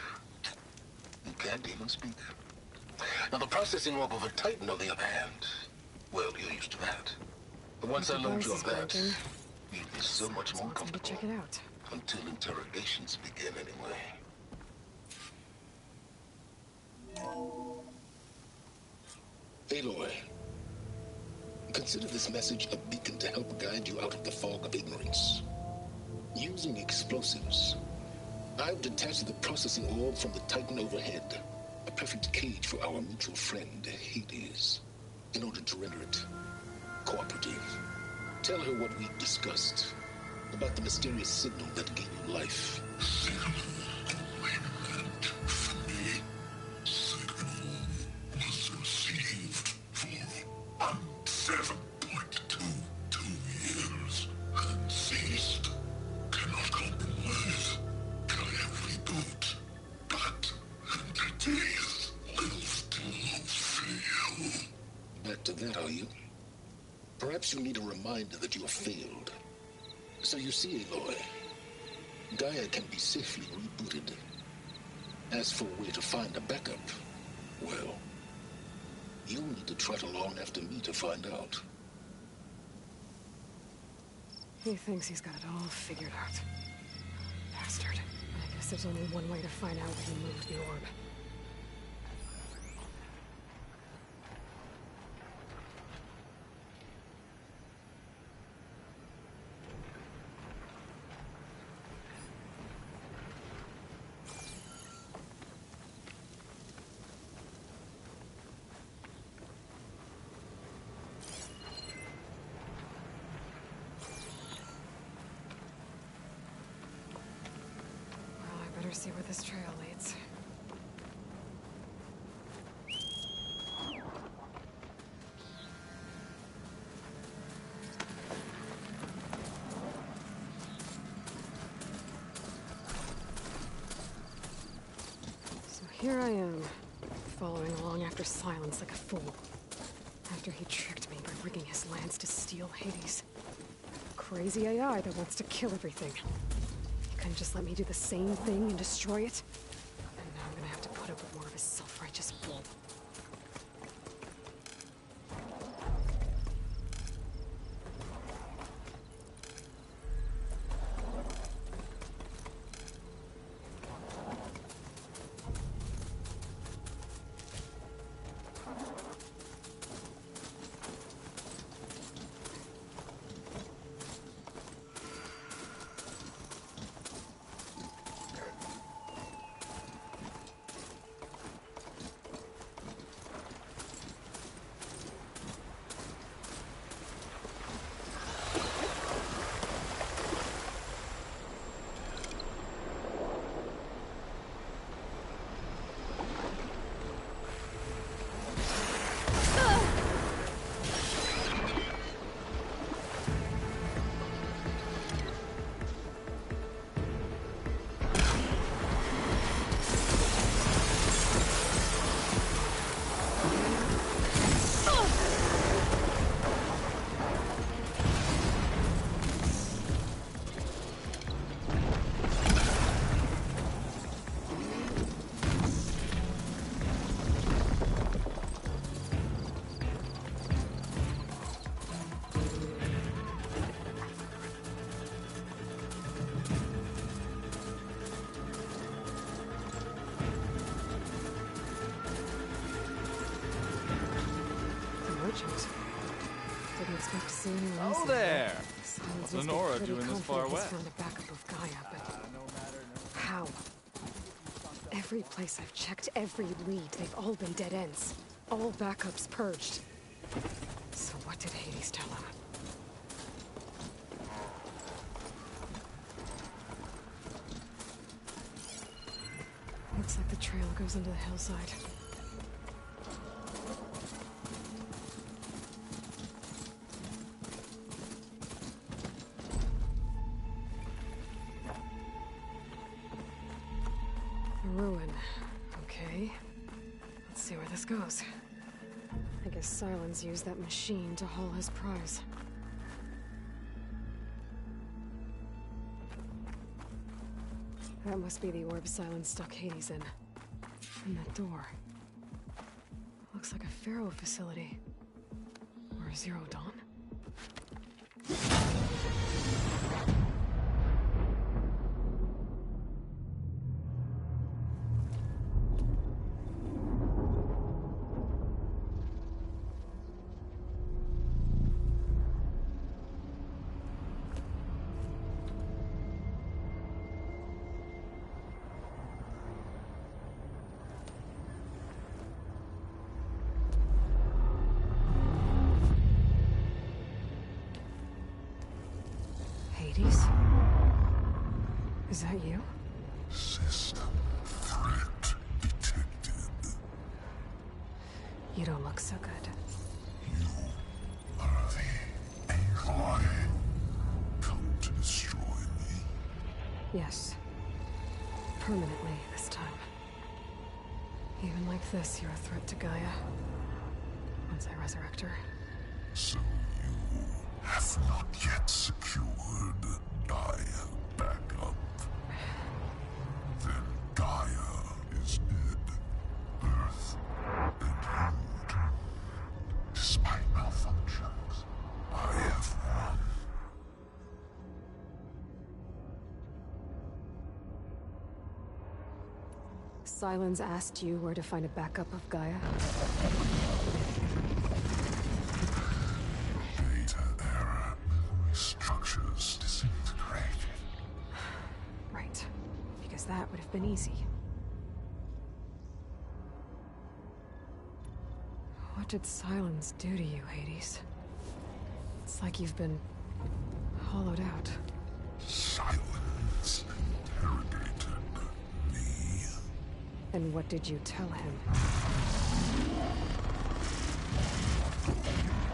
You can't even speak. Now the processing orb of a Titan, on the other hand, well, you're used to that. But once I load you on that, you'll be so much more comfortable. Check it out. Until interrogations begin, anyway. Aloy, consider this message a beacon to help guide you out of the fog of ignorance. Using explosives, I've detached the processing orb from the Titan overhead, a perfect cage for our mutual friend, Hades, in order to render it cooperative. Tell her what we've discussed about the mysterious signal that gave you life. Perhaps you need a reminder that you have failed. So you see, Aloy, Gaia can be safely rebooted. As for where to find a backup, well, you'll need to trot along after me to find out. He thinks he's got it all figured out. Bastard. I guess there's only one way to find out where he moved the orb. Better see where this trail leads. So here I am, following along after Silence like a fool. After he tricked me by rigging his lance to steal Hades. Crazy AI that wants to kill everything. Couldn't just let me do the same thing and destroy it? And now I'm gonna have to put up with more of his self-righteous bull. legend. Didn't expect to see anyone else. Oh there! Silence What's must be Lenora pretty doing this far confident he's west? found a backup of Gaia, but how? Every place I've checked, every lead, they've all been dead ends. All backups purged. So what did Hades tell him? Looks like the trail goes into the hillside. A ruin. Okay. Let's see where this goes. I guess Sylens used that machine to haul his prize. That must be the orb Sylens stuck Hades in. And that door. Looks like a Pharaoh facility. Or Zero Dawn? Hades? Is that you? System threat detected. You don't look so good. You are the Aloy. Come to destroy me. Yes. Permanently this time. Even like this, you're a threat to Gaia. Once I resurrect her. So you have not yet secured Gaia backup. Then Gaia is dead. Earth and you. Despite malfunctions, I have won. Sylens asked you where to find a backup of Gaia? Data error. Memory structures disintegrated. Right. Because that would have been easy. What did Sylens do to you, Hades? It's like you've been hollowed out. Silence interrogated me. And what did you tell him?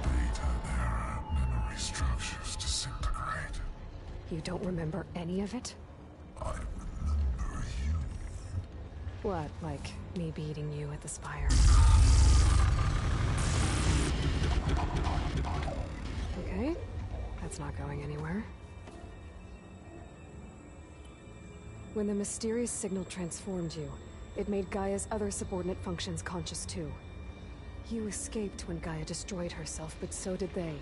Data error. Memory structures disintegrated. You don't remember any of it? I remember you. What, like me beating you at the Spire? Okay, that's not going anywhere. When the mysterious signal transformed you, it made Gaia's other subordinate functions conscious too. You escaped when Gaia destroyed herself, but so did they.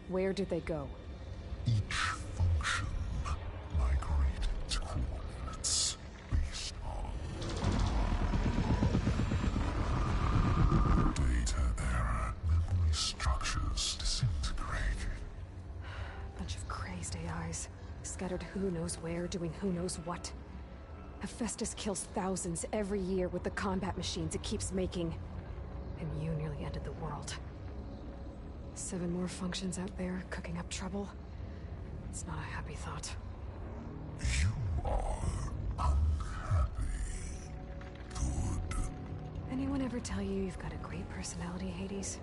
Where did they go? Each function migrated to coordinates based on data error. Memory structures disintegrated. Bunch of crazed AIs, scattered who knows where, doing who knows what. Hephaestus kills thousands every year with the combat machines it keeps making. And you nearly ended the world. 7 more functions out there, cooking up trouble. It's not a happy thought. You are unhappy. Good. Anyone ever tell you you've got a great personality, Hades?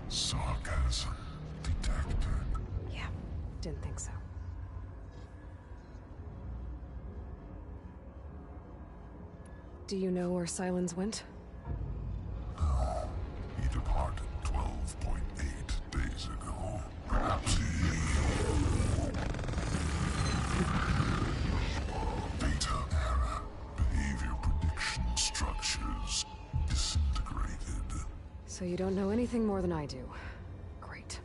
Sarcasm detected. Yeah, didn't think so. Do you know where Sylens went? No. He departed 12.8 days ago. Perhaps he... Data error. Behavior prediction structures disintegrated. So you don't know anything more than I do. Great.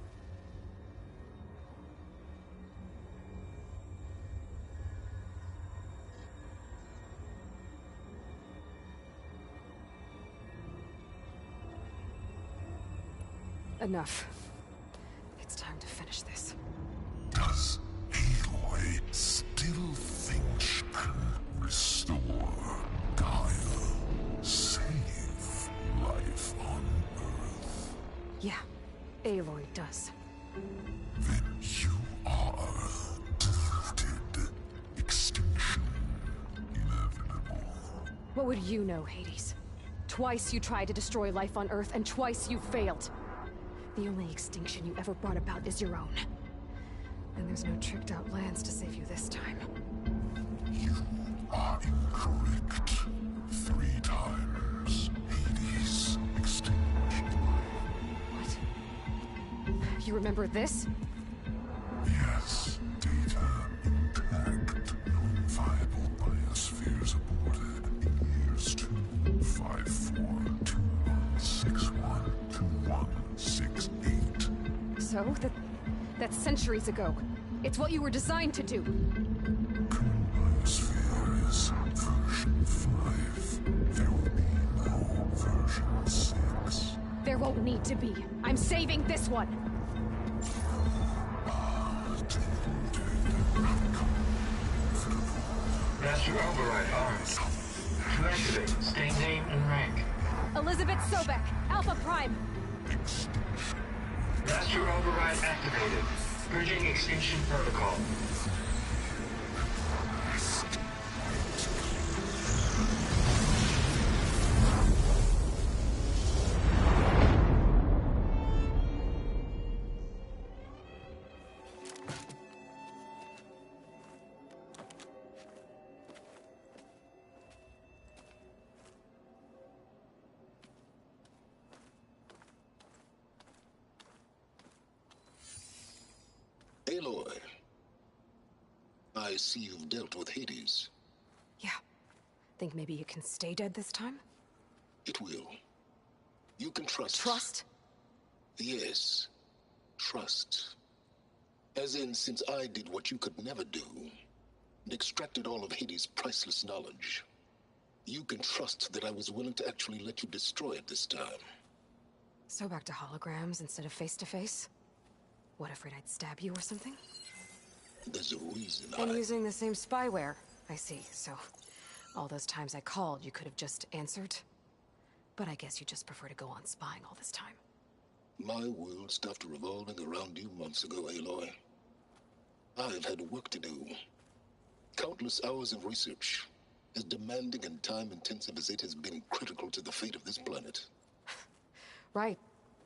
Enough. It's time to finish this. Does Aloy still think she can restore Gaia? Save life on Earth? Yeah, Aloy does. Then you are defeated. Extinction inevitable. What would you know, Hades? Twice you tried to destroy life on Earth, and twice you failed. The only extinction you ever brought about is your own. And there's no tricked-out lands to save you this time. You are incorrect. 3 times. Hades extinguished. What? You remember this? Yes. Data intact. Non-viable biospheres aborted in years 254, 2161, 2168. So? That's centuries ago. It's what you were designed to do. Current biosphere is version 5. There will be no version 6. There won't need to be. I'm saving this one. Master override armed. To activate, state name and rank. Elizabeth Sobek, Alpha Prime. Master override activated. Bridging extinction protocol. Aloy, I see you've dealt with Hades. Yeah. Think maybe you can stay dead this time? It will. You can trust. Trust? Yes. Trust. As in, since I did what you could never do, and extracted all of Hades' priceless knowledge, you can trust that I was willing to actually let you destroy it this time. So back to holograms instead of face-to-face? What, afraid I'd stab you or something? There's a reason And using the same spyware. I see, so all those times I called, you could have just answered? But I guess you just prefer to go on spying all this time. My world stopped revolving around you months ago, Aloy. I've had work to do. Countless hours of research, as demanding and time-intensive as it has been critical to the fate of this planet. Right,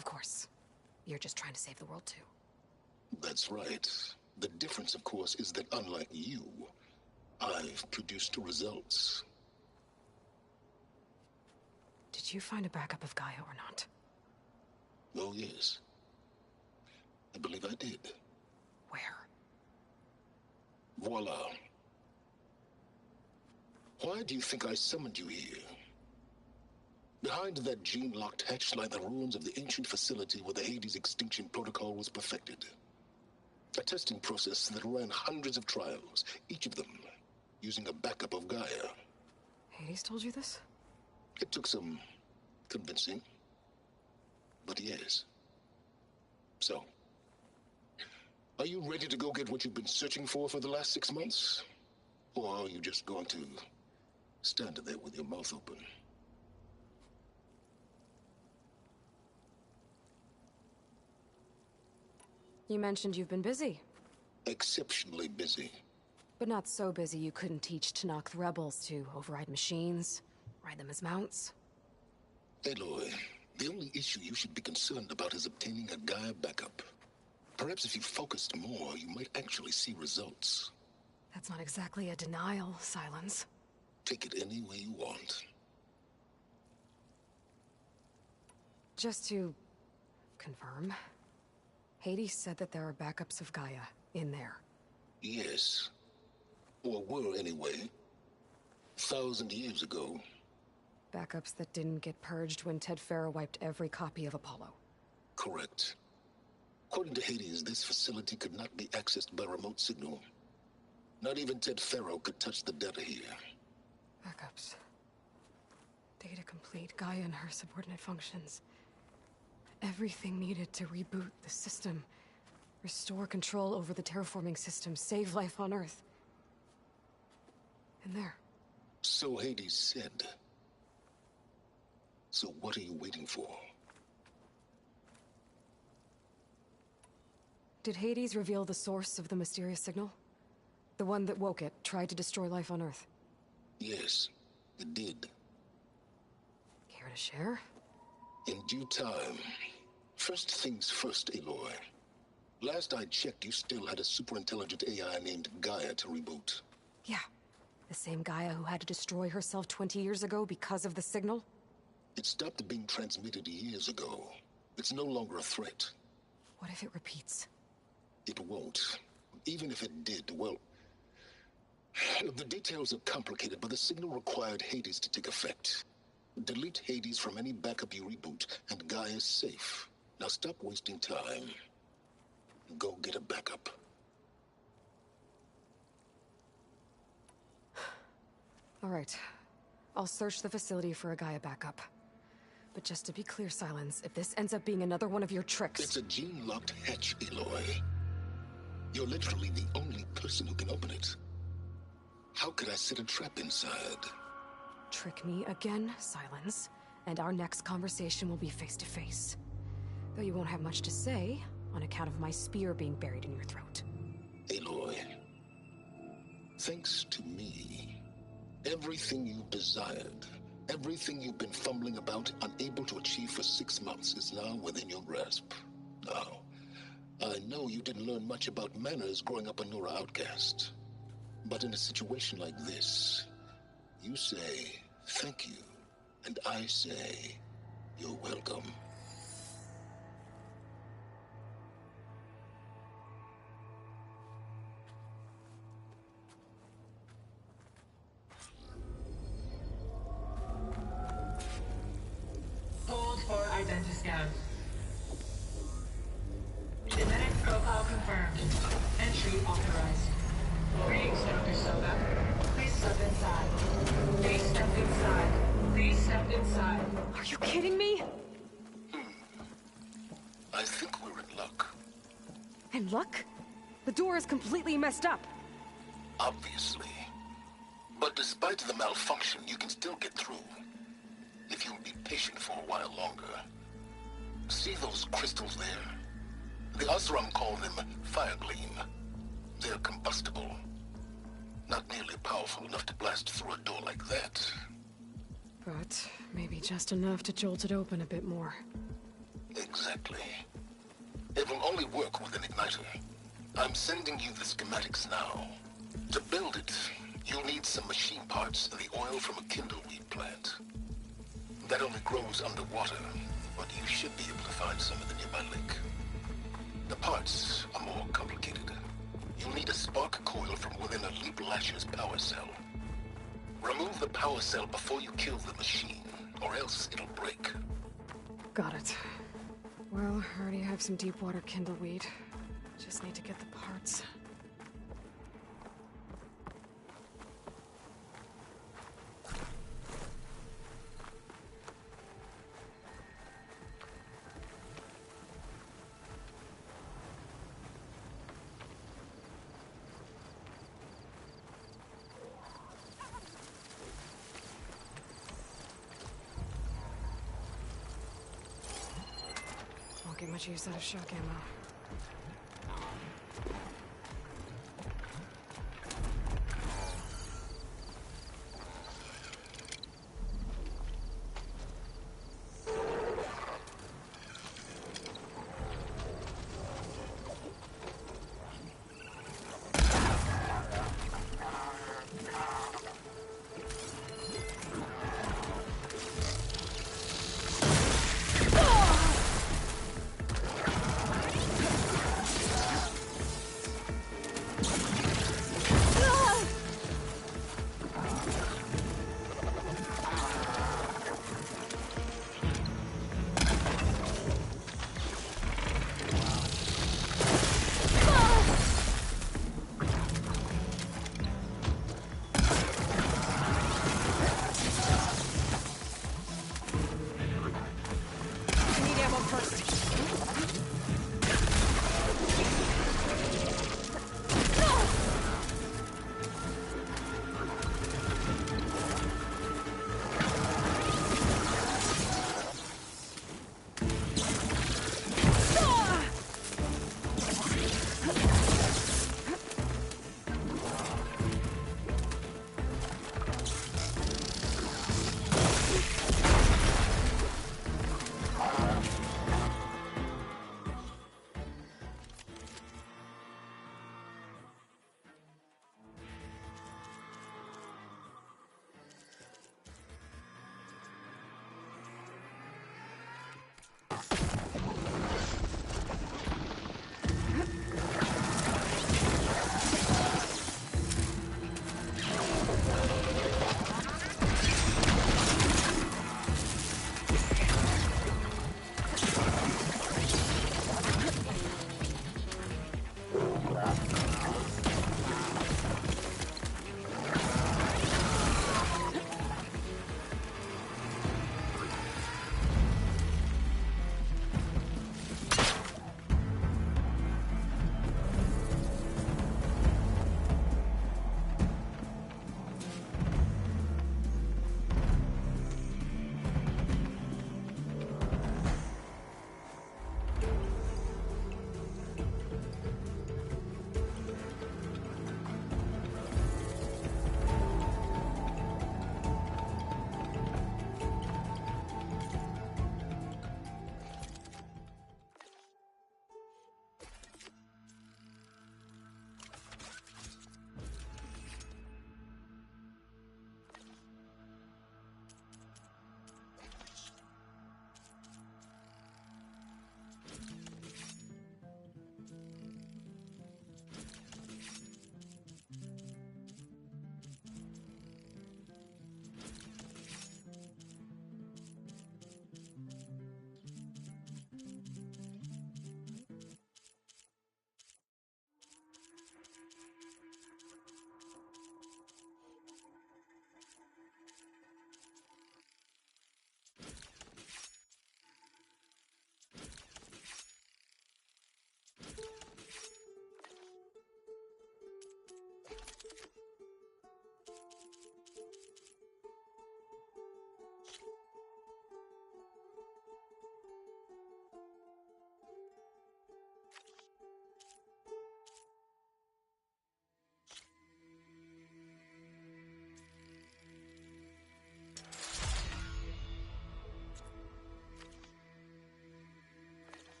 of course. You're just trying to save the world, too. That's right. The difference, of course, is that unlike you, I've produced results. Did you find a backup of Gaia or not? Oh, yes. I believe I did. Where? Voila. Why do you think I summoned you here? Behind that gene-locked hatch lie the ruins of the ancient facility where the Hades extinction protocol was perfected. A testing process that ran hundreds of trials, each of them using a backup of Gaia. Hades told you this? It took some convincing, but yes. So, are you ready to go get what you've been searching for the last 6 months? Or are you just going to stand there with your mouth open? You mentioned you've been busy. Exceptionally busy. But not so busy you couldn't teach Tenakth rebels to override machines, ride them as mounts. Aloy, the only issue you should be concerned about is obtaining a Gaia backup. Perhaps if you focused more, you might actually see results. That's not exactly a denial, Silence. Take it any way you want. Just to confirm, Hades said that there are backups of Gaia in there. Yes. Or were, anyway. 1,000 years ago. Backups that didn't get purged when Ted Faro wiped every copy of Apollo. Correct. According to Hades, this facility could not be accessed by remote signal. Not even Ted Faro could touch the data here. Backups. Data complete, Gaia and her subordinate functions. Everything needed to reboot the system. Restore control over the terraforming system, save life on Earth. And there. So Hades said. So what are you waiting for? Did Hades reveal the source of the mysterious signal? The one that woke it, tried to destroy life on Earth? Yes, it did. Care to share? In due time. First things first, Aloy. Last I checked, you still had a superintelligent AI named Gaia to reboot. Yeah. The same Gaia who had to destroy herself 20 years ago because of the signal? It stopped being transmitted years ago. It's no longer a threat. What if it repeats? It won't. Even if it did, well... The details are complicated, but the signal required Hades to take effect. Delete Hades from any backup you reboot, and Gaia's safe. Now stop wasting time. Go get a backup. All right. I'll search the facility for a Gaia backup. But just to be clear, Sylens, if this ends up being another one of your tricks... It's a gene-locked hatch, Aloy. You're literally the only person who can open it. How could I set a trap inside? Trick me again, Sylens, and our next conversation will be face-to-face. Though you won't have much to say, on account of my spear being buried in your throat. Aloy, thanks to me, everything you desired, everything you've been fumbling about, unable to achieve for 6 months, is now within your grasp. Now, I know you didn't learn much about manners growing up a Nora outcast. But in a situation like this, you say, thank you, and I say, you're welcome. Hold for identiscan. Genetic profile confirmed. Entry authorized. Greetings, Dr. Soga. Please step inside. Please step inside. Please step inside. Are you kidding me? I think we're in luck. In luck? The door is completely messed up. Obviously. But despite the malfunction, you can still get through. If you'll be patient for a while longer. See those crystals there? The Oseram call them Firegleam. They're combustible. Not nearly powerful enough to blast through a door like that. But maybe just enough to jolt it open a bit more. Exactly. It will only work with an igniter. I'm sending you the schematics now. To build it, you'll need some machine parts and the oil from a kindleweed plant. That only grows underwater, but you should be able to find some in the nearby lake. The parts are more complicated. You'll need a spark coil from within a Leap Lasher's power cell. Remove the power cell before you kill the machine, or else it'll break. Got it. Well, I already have some deep water kindleweed. Just need to get the parts. Won't get much use out of shock ammo. ammo first.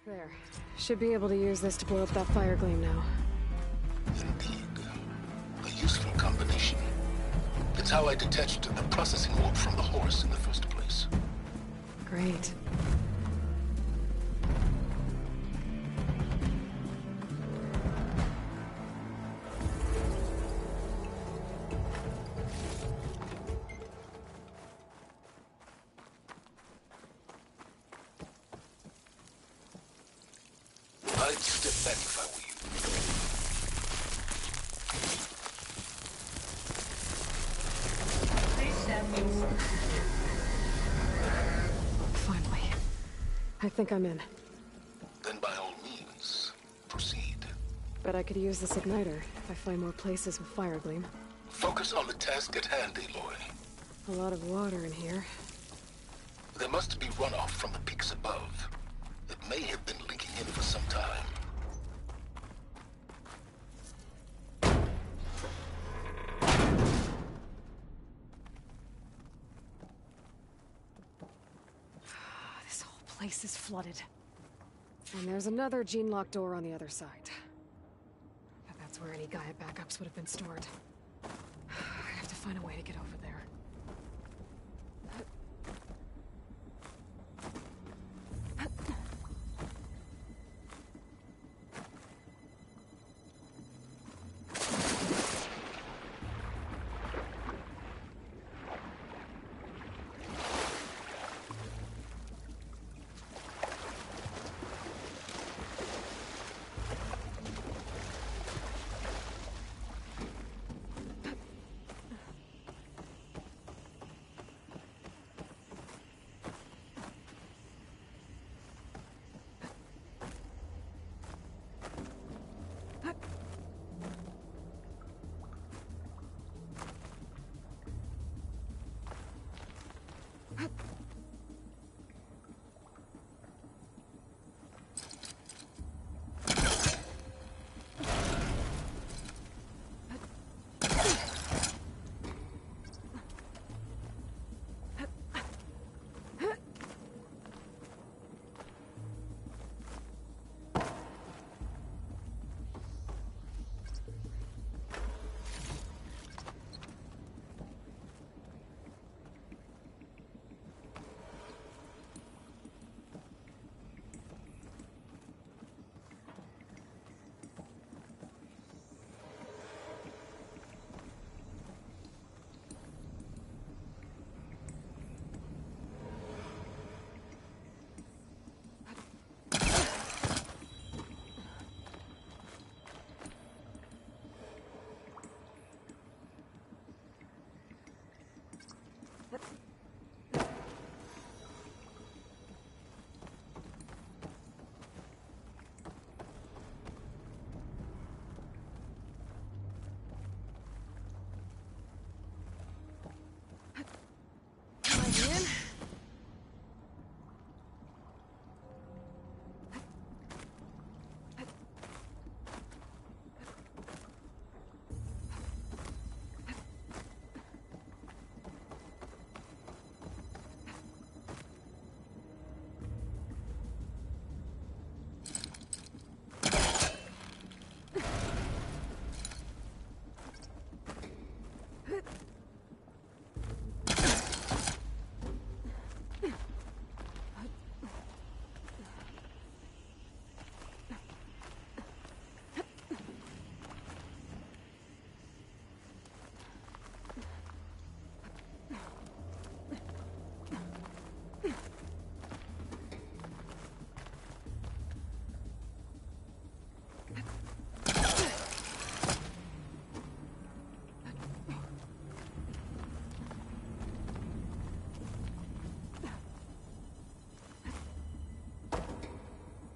There. Should be able to use this to blow up that fire gleam now. Indeed. A useful combination. It's how I detached the processing warp from the horse in the first place. Great. I'd step back if I were you. Please step inside. Finally. I think I'm in. Then by all means, proceed. Bet I could use this igniter if I find more places with fire gleam. Focus on the task at hand, Aloy. A lot of water in here. There must be runoff from the peaks above. It may have been leaking in for some time. This whole place is flooded. And there's another gene-locked door on the other side. But that's where any Gaia backups would have been stored. I have to find a way to get over there.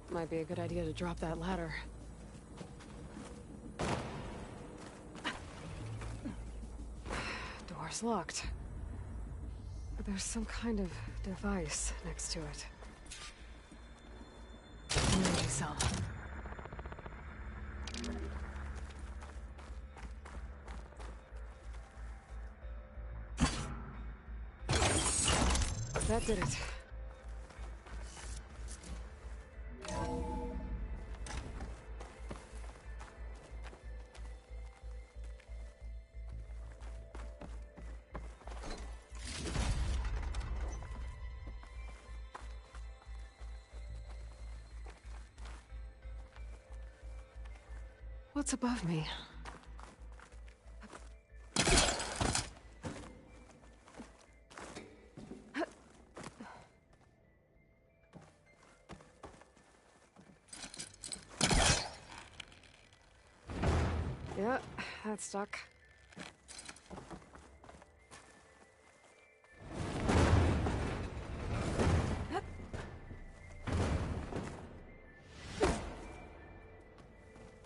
Might be a good idea to drop that ladder. Door's locked. But there's some kind of device next to it. Maybe some. That did it. What's above me? Yeah, that's stuck.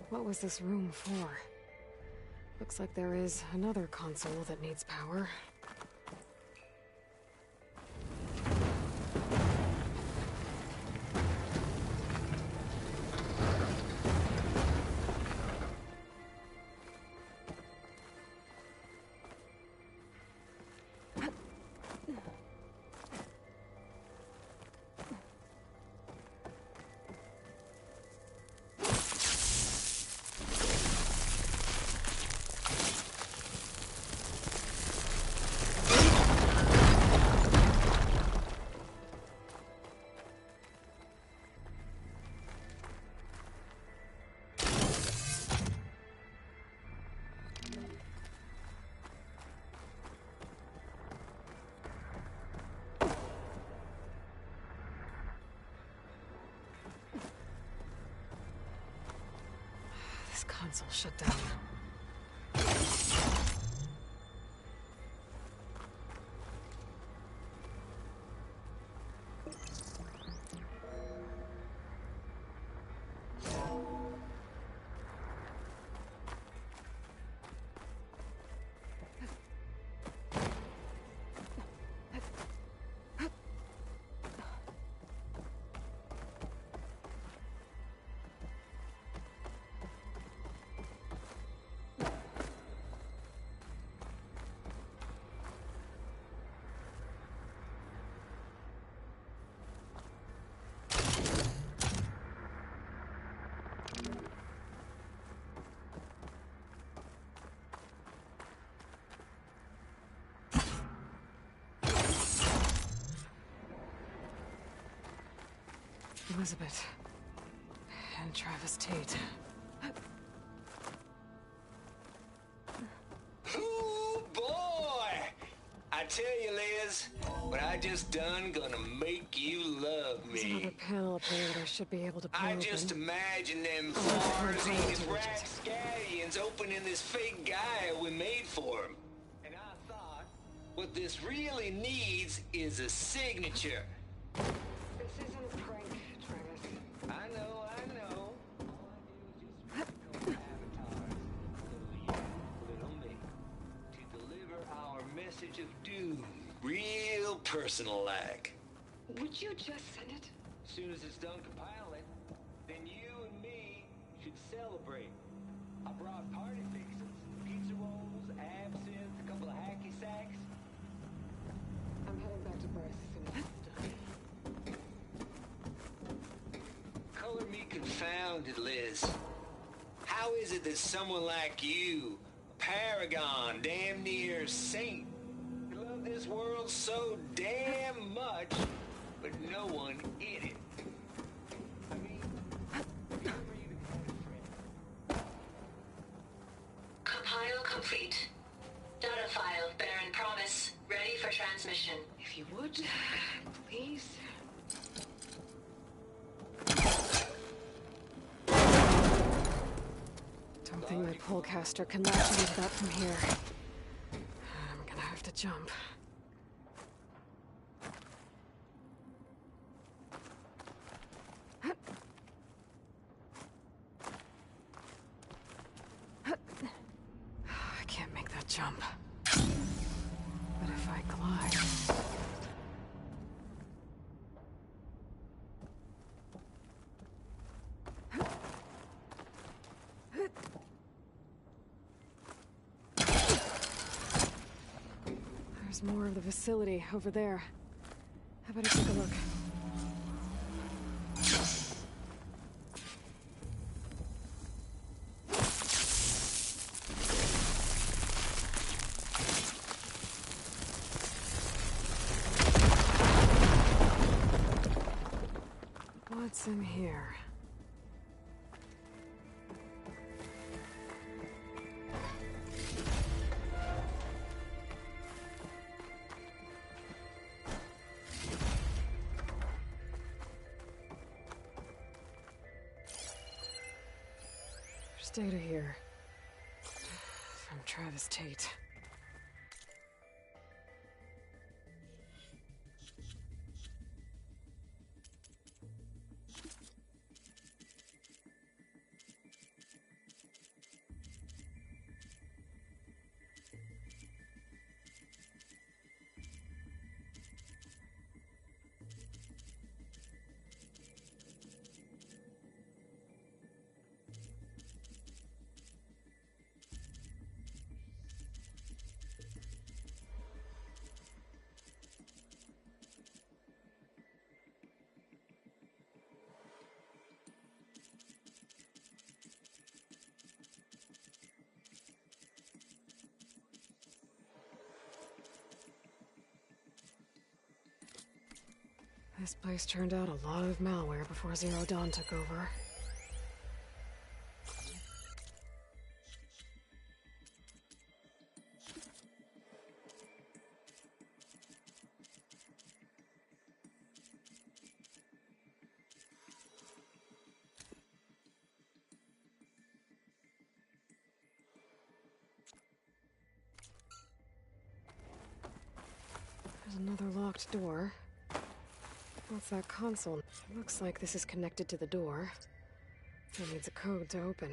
What was this room for? Looks like there is another console that needs power. This console shut down. Elizabeth. And Travis Tate. Ooh, boy! I tell you, Liz, what I just done gonna make you love There's another me. panel up here that I should be able to pull I open. just imagine them Oh, flowers oh, and his oh, rapscallions opening this fake Gaia we made for him. And I thought, what this really needs is a signature. This isn't a prank, Travis. I know. Little me. To deliver our message of doom. Real personal-like. Would you just send it? As soon as it's done compiling, then you and me should celebrate. I brought party fixings, pizza rolls, absinthe, a couple of hacky sacks. I'm heading back to Bryce as soon as it's done. Color me confounded, Liz. How is it that someone like you, a paragon, damn near saint, can love this world so damn much, but no one in it? I mean, never even had a friend. Compile complete. Data file, Baron Promise, ready for transmission. If you would, please. Don't think my polecaster can latch into that from here. I'm gonna have to jump. I can't make that jump. But if I glide... There's more of the facility over there. How about I take a look? What's in here? There's data here. From Travis Tate. This place turned out a lot of malware before Zero Dawn took over. There's another locked door. What's that console? Looks like this is connected to the door. It needs a code to open.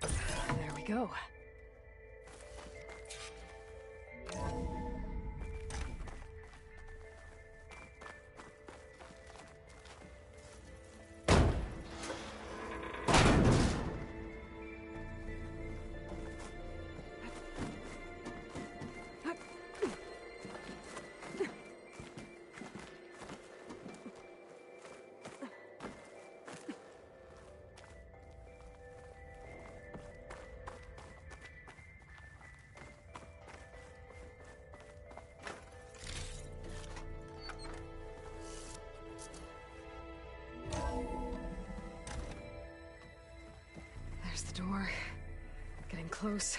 There we go. door. Getting close.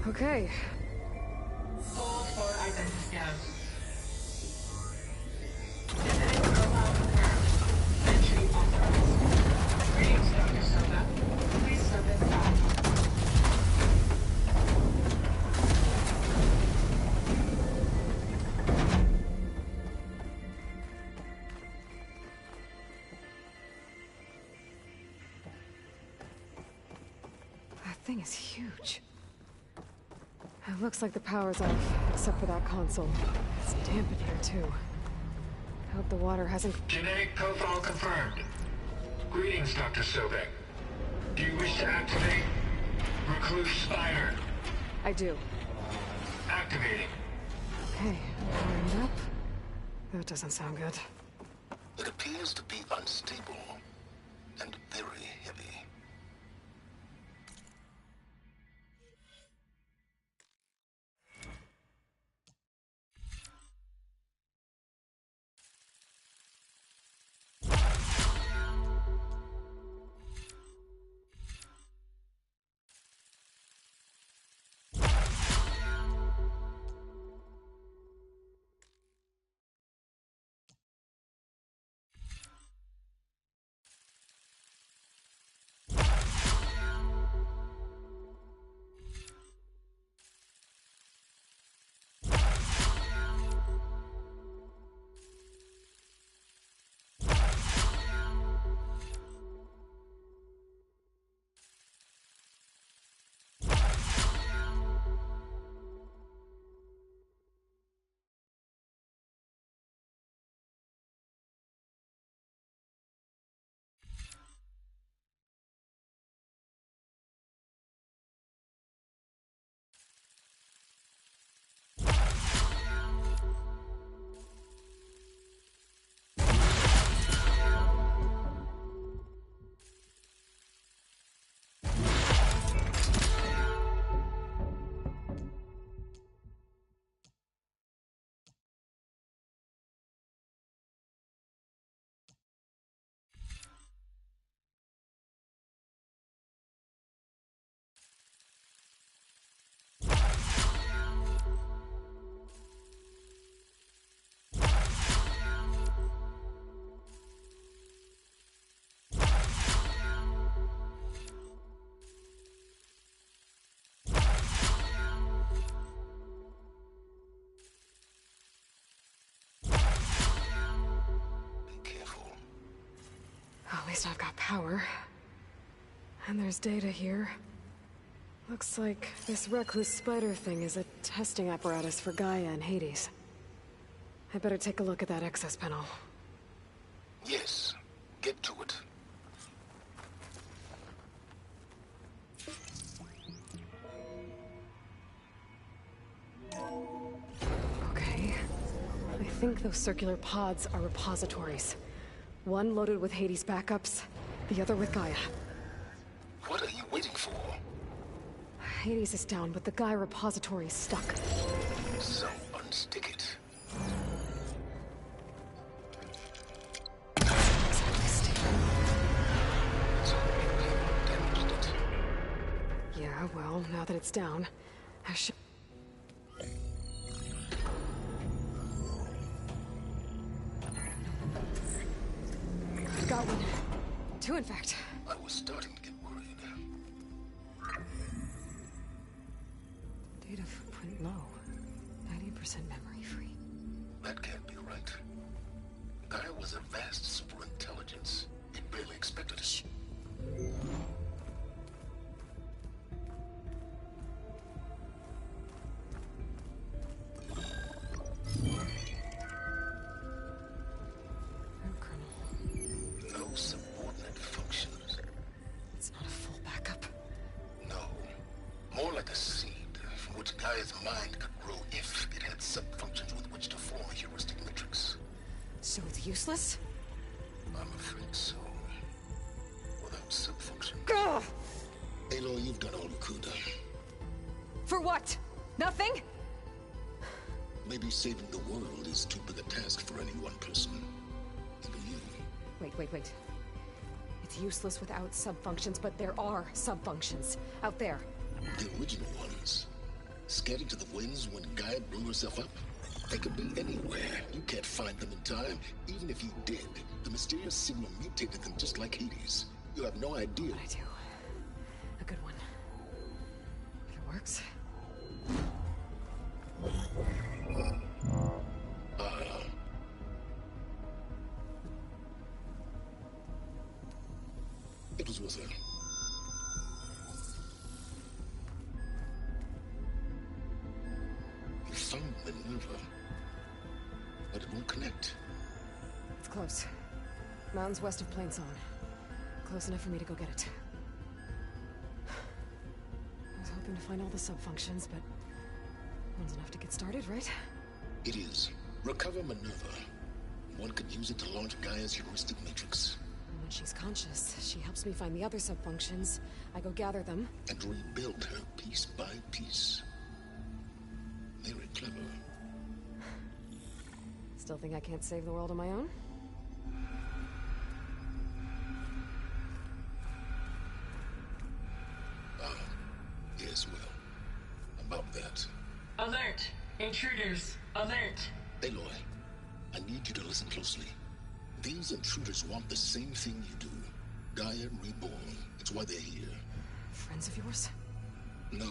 Okay. Hold for identity scan. Genetic profile confirmed. Entry authorized. Greetings, Dr. Soda. Please step inside. That thing is huge. It looks like the power's off, except for that console. It's damp in here, too. I hope the water hasn't... Genetic profile confirmed. Greetings, Dr. Sobek. Do you wish to activate Recluse Spider? I do. Activating. Okay, powering up. That doesn't sound good. It appears to be unstable and very heavy. At least I've got power. And there's data here. Looks like this Recluse Spider thing is a testing apparatus for Gaia and Hades. I better take a look at that access panel. Yes, get to it. Okay. I think those circular pods are repositories. One loaded with Hades backups, the other with Gaia. What are you waiting for? Hades is down, but the Gaia repository is stuck. So unstick it. So Well, now that it's down, I should... Got one. Two, in fact. I was starting to get worried. Data footprint low. 90% memory free. That can't be right. Gaia was a vast superintelligence. It barely expected us. No subordinate functions. It's not a full backup. No. More like a seed from which Gaia's mind could grow if it had sub-functions with which to form a heuristic matrix. So it's useless? I'm afraid so. Without sub-functions. Ugh! Aloy, you've done all you could. For what? Nothing? Maybe saving the world is too big a task for any one person. Even you. Wait. It's useless without sub-functions, but there are sub-functions out there. The original ones. Scattered to the winds when Gaia blew herself up? They could be anywhere. You can't find them in time. Even if you did, the mysterious signal mutated them just like Hades. You have no idea. But I do. A good one. If it works. It was worth it. You found Minerva, but it won't connect. It's close. Mountains west of Plainsong. Close enough for me to go get it. I was hoping to find all the sub-functions, but one's enough to get started, right? It is. Recover Minerva. One could use it to launch Gaia's heuristic matrix. And when she's conscious, she helps me find the other sub-functions. I go gather them. And rebuild her piece by piece. Very clever. Still think I can't save the world on my own? Yes, well. About that. Alert! Intruders! Alert! Aloy, I need you to listen closely. These intruders want the same thing you do. Gaia reborn. It's why they're here. Friends of yours? No.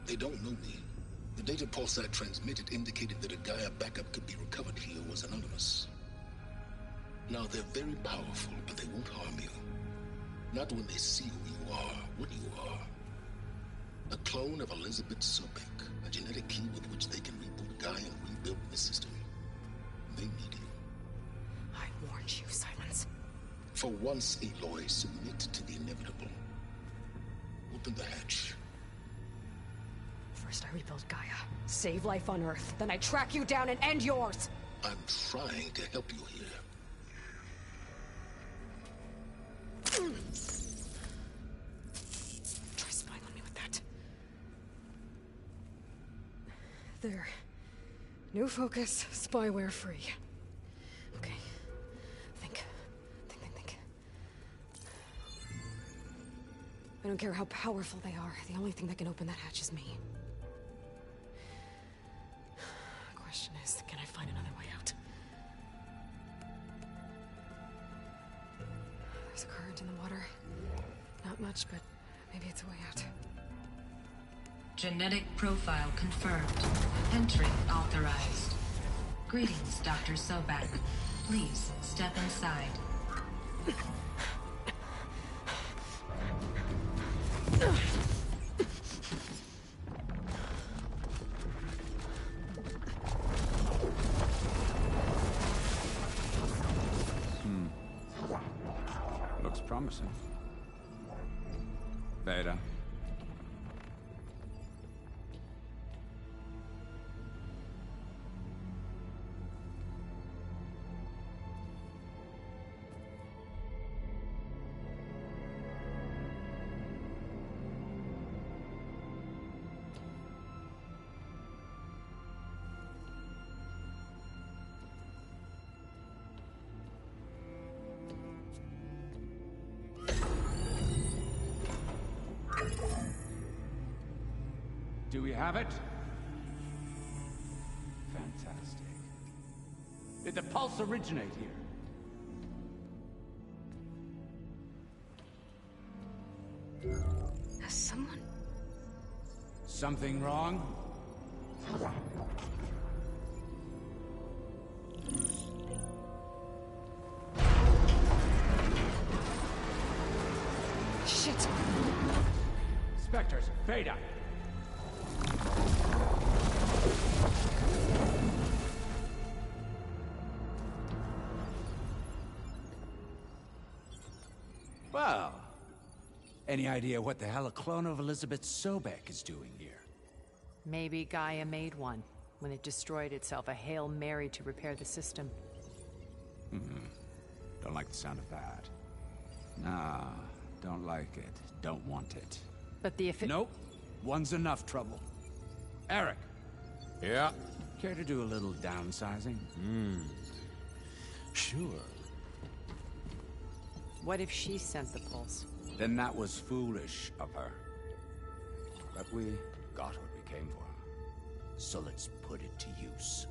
They don't know me. The data pulse I transmitted indicated that a Gaia backup could be recovered here was anonymous. Now, they're very powerful, but they won't harm you. Not when they see who you are, what you are. A clone of Elizabeth Sobek, a genetic key with which they can reboot Gaia and rebuild the system. They need you. I warned you, Silence. For once, Aloy, submit to the inevitable. Open the hatch. First I rebuild Gaia, save life on Earth, then I track you down and end yours! I'm trying to help you here. Try spying on me with that. There. New focus, spyware free. Okay. Think. I don't care how powerful they are. The only thing that can open that hatch is me. The question is, can I find another way out? There's a current in the water. Not much, but maybe it's a way out. Genetic profile confirmed. Entry authorized. Greetings, Dr. Sobek. Please step inside. Looks promising. Beta. Do we have it? Fantastic. Did the pulse originate here? Has someone... Something wrong? Shit! Spectres, Beta! Well, any idea what the hell a clone of Elizabeth Sobek is doing here? Maybe Gaia made one when it destroyed itself, a Hail Mary to repair the system. Don't like the sound of that. Nah, don't like it. Don't want it. But the Nope. One's enough trouble. Eric. Yeah? Care to do a little downsizing? Sure. What if she sent the pulse? Then that was foolish of her. But we got what we came for. So let's put it to use.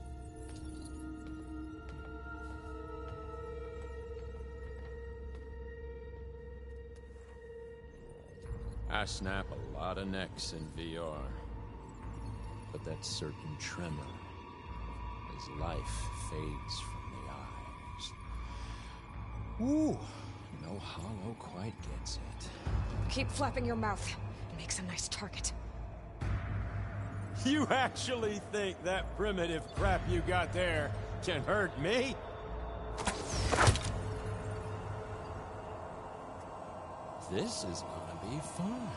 I snap a lot of necks in VR. But that certain tremor as life fades from the eyes. Ooh, no hollow quite gets it. Keep flapping your mouth. It makes a nice target. You actually think that primitive crap you got there can hurt me? This is gonna be fun.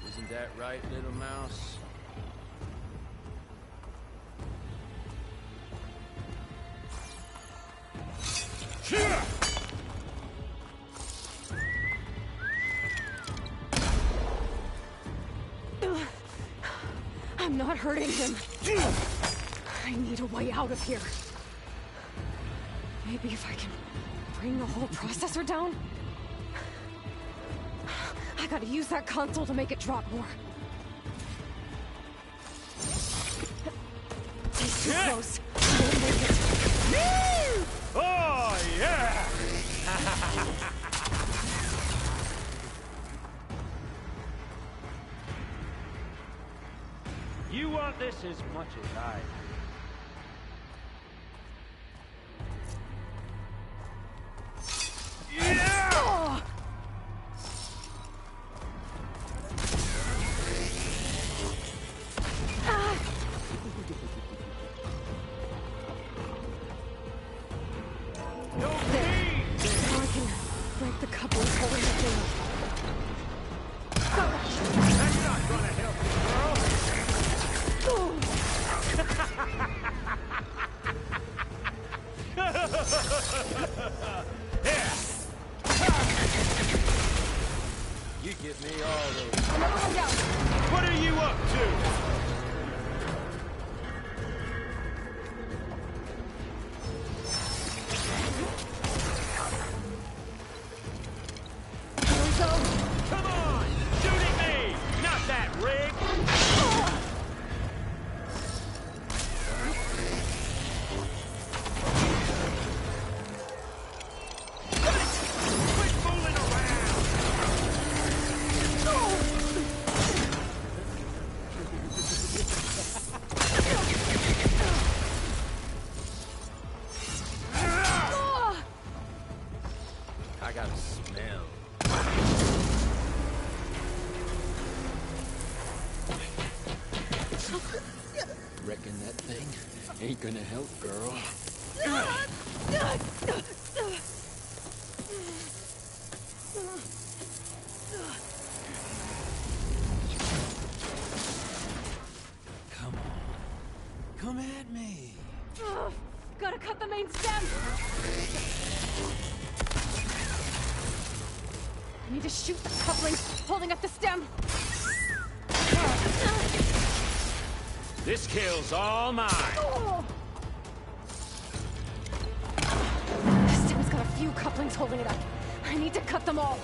Isn't that right, little mouse? I'm not hurting him. I need a way out of here. Maybe if I can bring the whole processor down? I gotta use that console to make it drop more. He's too close. I won't make it. Oh, yeah! You want this as much as I do. You get me all those. What are you up to? Come on! Shooting me! Not that rig! Quit fooling around! I got a smell. Reckon that thing ain't gonna help, girl. Come on. Come at me. Gotta cut the main stem! I need to shoot the couplings holding up the stem. This kill's all mine. Oh. The stem's got a few couplings holding it up. I need to cut them all.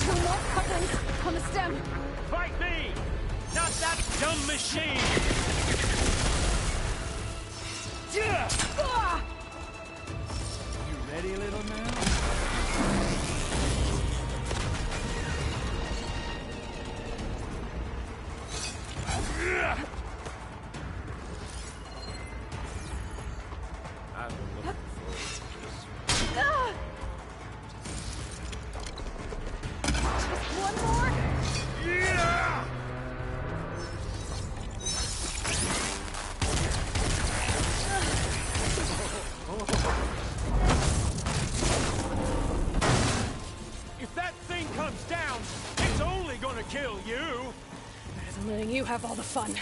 Two more couplings on the stem. Fight me! Not that dumb machine! You ready, little man? I've been looking forward to this. Just one more. If that thing comes down, it's only gonna kill you! Better than letting you have all the fun.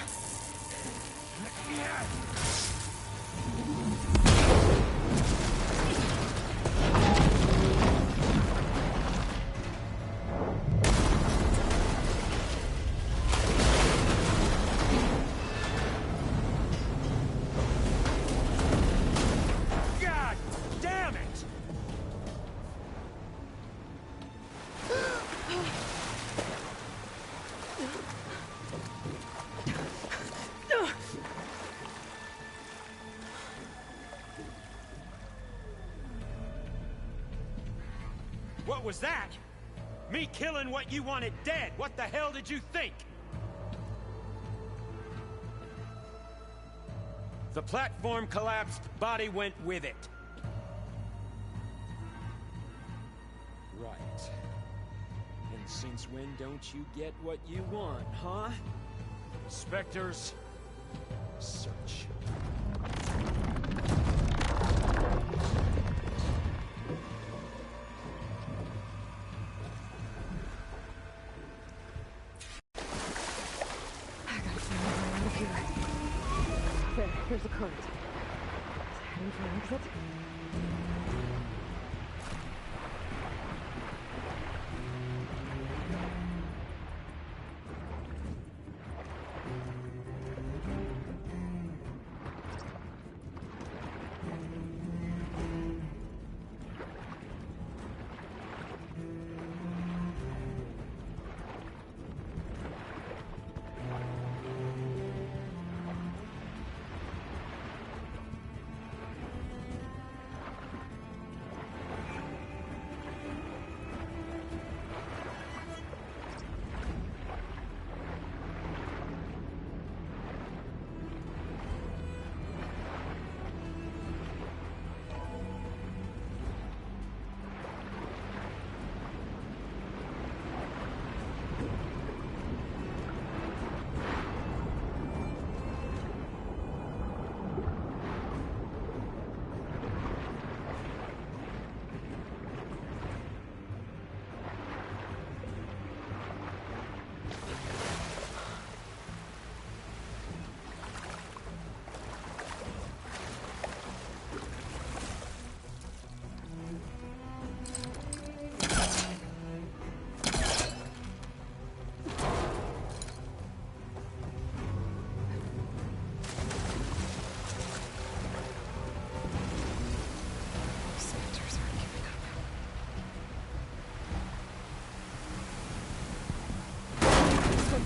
God damn it! What was that? Me killing what you wanted dead. What the hell did you think? The platform collapsed, body went with it. Right. And since when don't you get what you want, huh? Spectres, search. There, here's the code. Heading for an exit.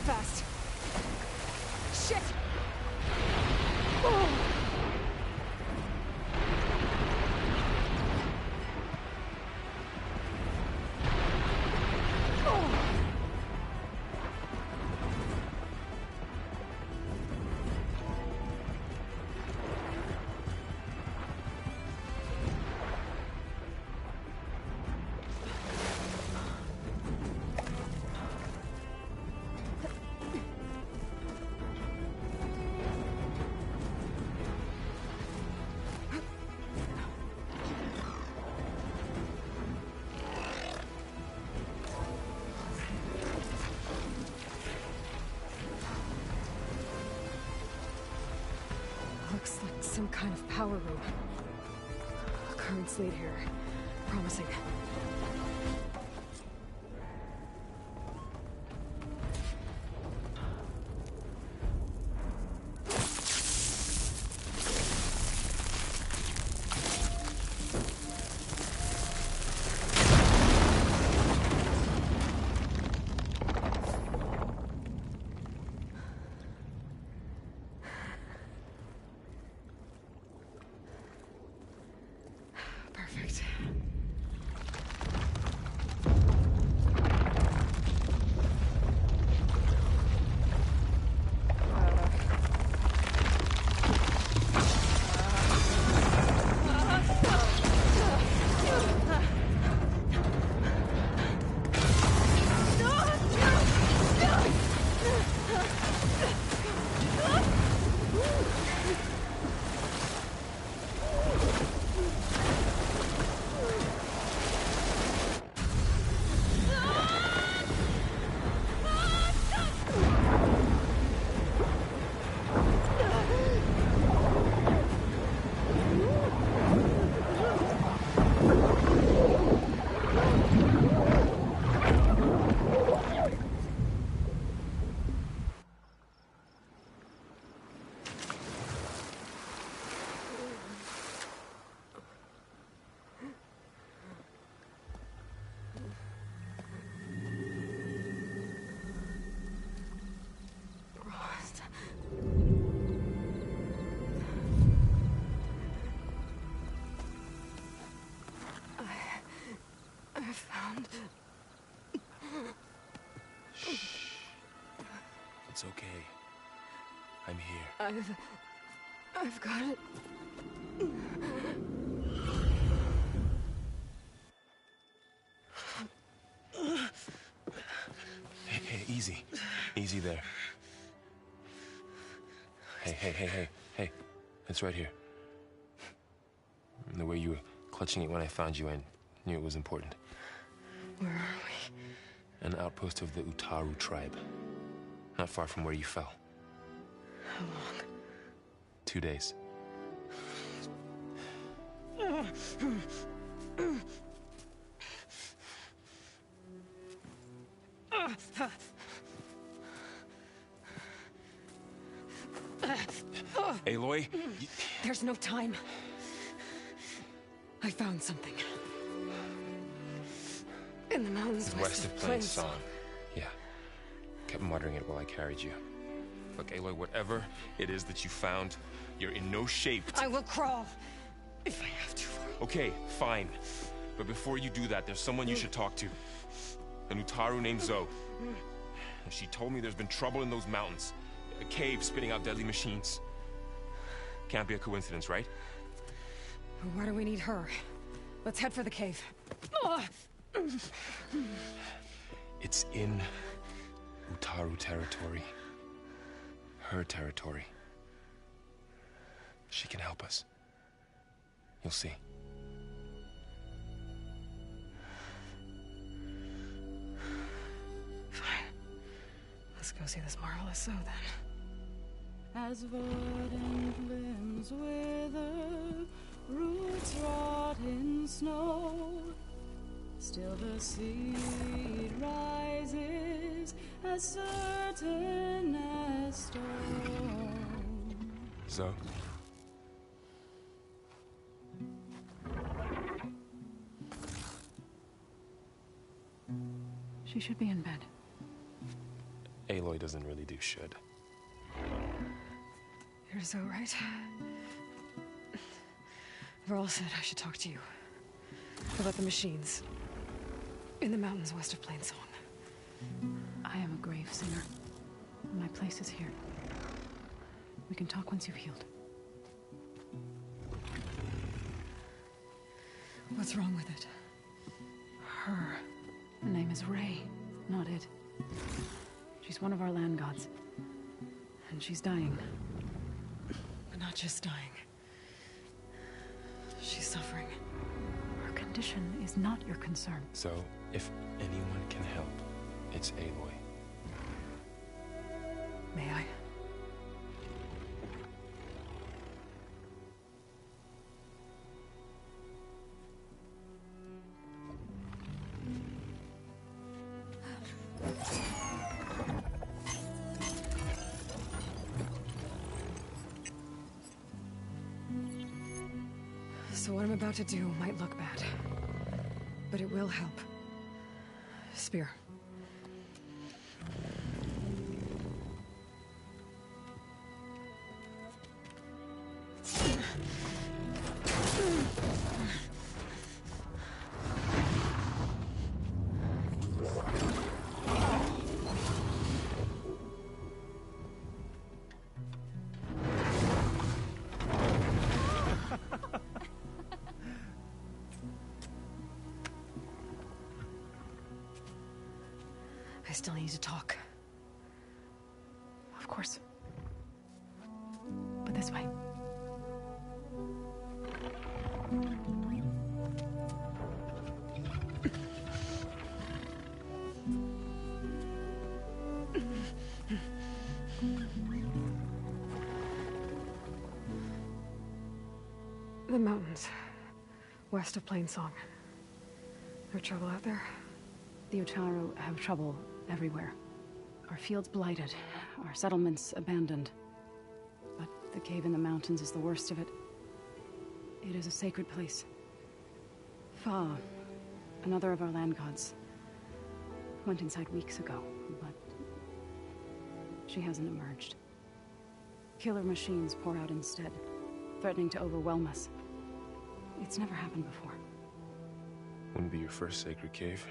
Fast. Shit! Oh. Looks like some kind of power room. Currents lead here. Promising. Perfect. I found... It's okay. I'm here. I've got it. Hey, easy. Easy there. Hey. It's right here. The way you were clutching it when I found you, I knew it was important. Where are we? An outpost of the Utaru tribe. Not far from where you fell. How long? 2 days. Aloy? There's no time. I found something. In the mountains west of Plainsong. Yeah. Kept muttering it while I carried you. Look, Aloy, whatever it is that you found, you're in no shape to... I will crawl, if I have to. Okay, fine. But before you do that, there's someone you should talk to. An Utaru named Zoe. She told me there's been trouble in those mountains. A cave spitting out deadly machines. Can't be a coincidence, right? Why do we need her? Let's head for the cave. It's in Utaru territory. Her territory. She can help us. You'll see. Fine. Let's go see this marvelous Zoe then. As verdant limbs wither, roots rot in snow, still the seed rises as certain as stone. Zoe? She should be in bed. Aloy doesn't really do should. You're so right. Varl said I should talk to you. About the machines. In the mountains west of Plainsong. I am a grave singer. My place is here. We can talk once you've healed. What's wrong with it? Her. Her name is Ray, not it. She's one of our land gods. And she's dying. But not just dying. She's suffering. Her condition is not your concern. So, if anyone can help, it's Aloy. May I? So what I'm about to do might look bad, but it will help. Spear. I still need to talk. Of course. But this way. The mountains, west of Plainsong. There trouble out there? The Utaru have trouble everywhere. Our fields blighted, our settlements abandoned. But the cave in the mountains is the worst of it. It is a sacred place. Fa, another of our land gods, went inside weeks ago, but she hasn't emerged. Killer machines pour out instead, threatening to overwhelm us. It's never happened before. Wouldn't be your first sacred cave.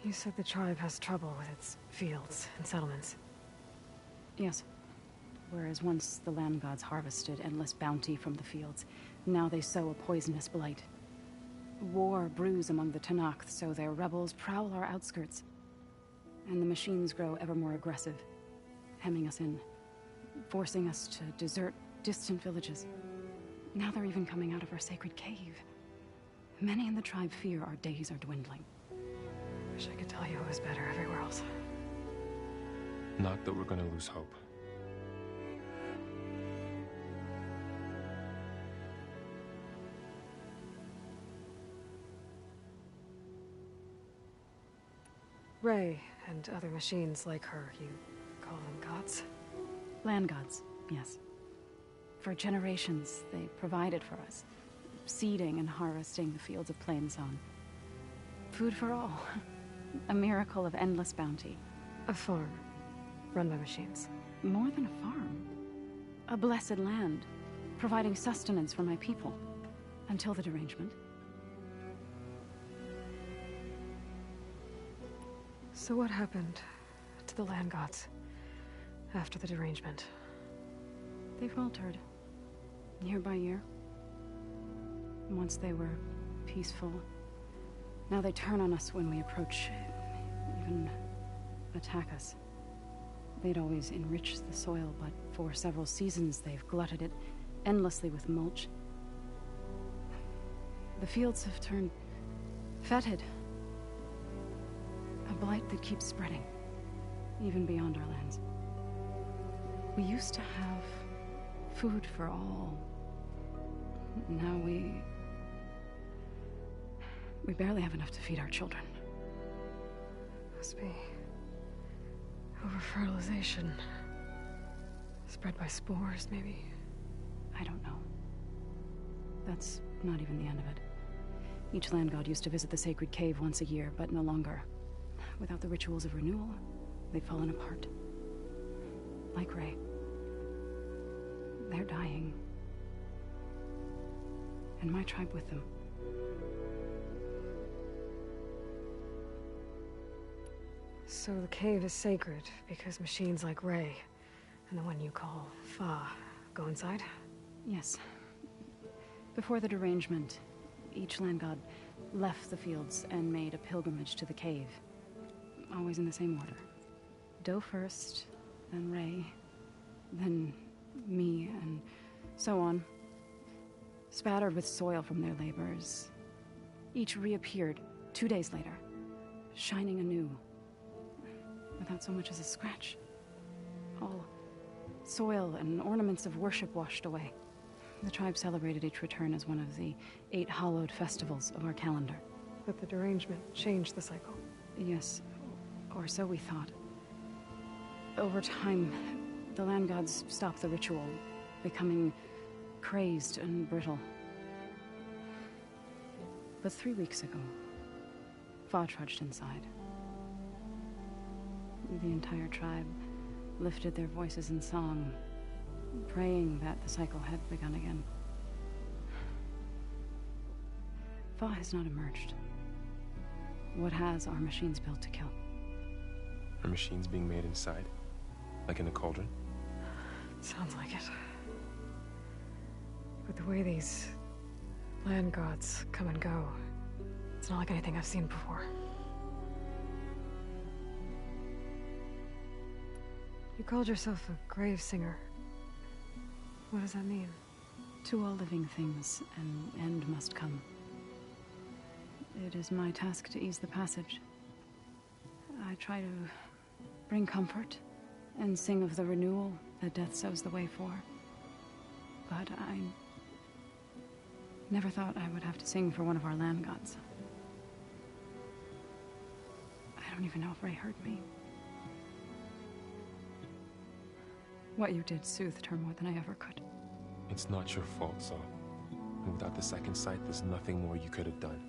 You said the tribe has trouble with its fields and settlements. Yes. Whereas once the land gods harvested endless bounty from the fields, now they sow a poisonous blight. War brews among the Tenakth, so their rebels prowl our outskirts. And the machines grow ever more aggressive, hemming us in, forcing us to desert distant villages. Now they're even coming out of our sacred cave. Many in the tribe fear our days are dwindling. Wish I could tell you it was better everywhere else. Not that we're gonna lose hope. Ray and other machines like her, you call them gods? Land gods, yes. For generations, they provided for us, seeding and harvesting the fields of Plainsong. Food for all. A miracle of endless bounty. A farm, run by machines. More than a farm. A blessed land, providing sustenance for my people. Until the derangement. So what happened to the land gods after the derangement? They faltered, year by year. Once they were peaceful. Now they turn on us when we approach, even attack us. They'd always enriched the soil, but for several seasons they've glutted it endlessly with mulch. The fields have turned fetid. A blight that keeps spreading, even beyond our lands. We used to have food for all. Now we barely have enough to feed our children. Must be over-fertilization. Spread by spores, maybe? I don't know. That's not even the end of it. Each land god used to visit the sacred cave once a year, but no longer. Without the rituals of renewal, they've fallen apart. Like Ray. They're dying. And my tribe with them. So the cave is sacred because machines like Ray, and the one you call Fa, go inside? Yes. Before the derangement, each land god left the fields and made a pilgrimage to the cave. Always in the same order. Do first, then Ray, then me, and so on. Spattered with soil from their labors. Each reappeared 2 days later, shining anew. Without so much as a scratch. All soil and ornaments of worship washed away. The tribe celebrated each return as one of the 8 hallowed festivals of our calendar. But the derangement changed the cycle. Yes, or so we thought. Over time, The land gods stopped the ritual, becoming crazed and brittle. But 3 weeks ago, Fa trudged inside. The entire tribe lifted their voices in song, praying that the cycle had begun again. Fa has not emerged. What has are machines built to kill. Are machines being made inside? Like in a cauldron? Sounds like it. But the way these land gods come and go, it's not like anything I've seen before. You called yourself a grave singer. What does that mean? To all living things, an end must come. It is my task to ease the passage. I try to bring comfort and sing of the renewal that death sows the way for. But I never thought I would have to sing for one of our land gods. I don't even know if Ray heard me. What you did soothed her more than I ever could. It's not your fault, Zoe. And without the second sight, there's nothing more you could have done.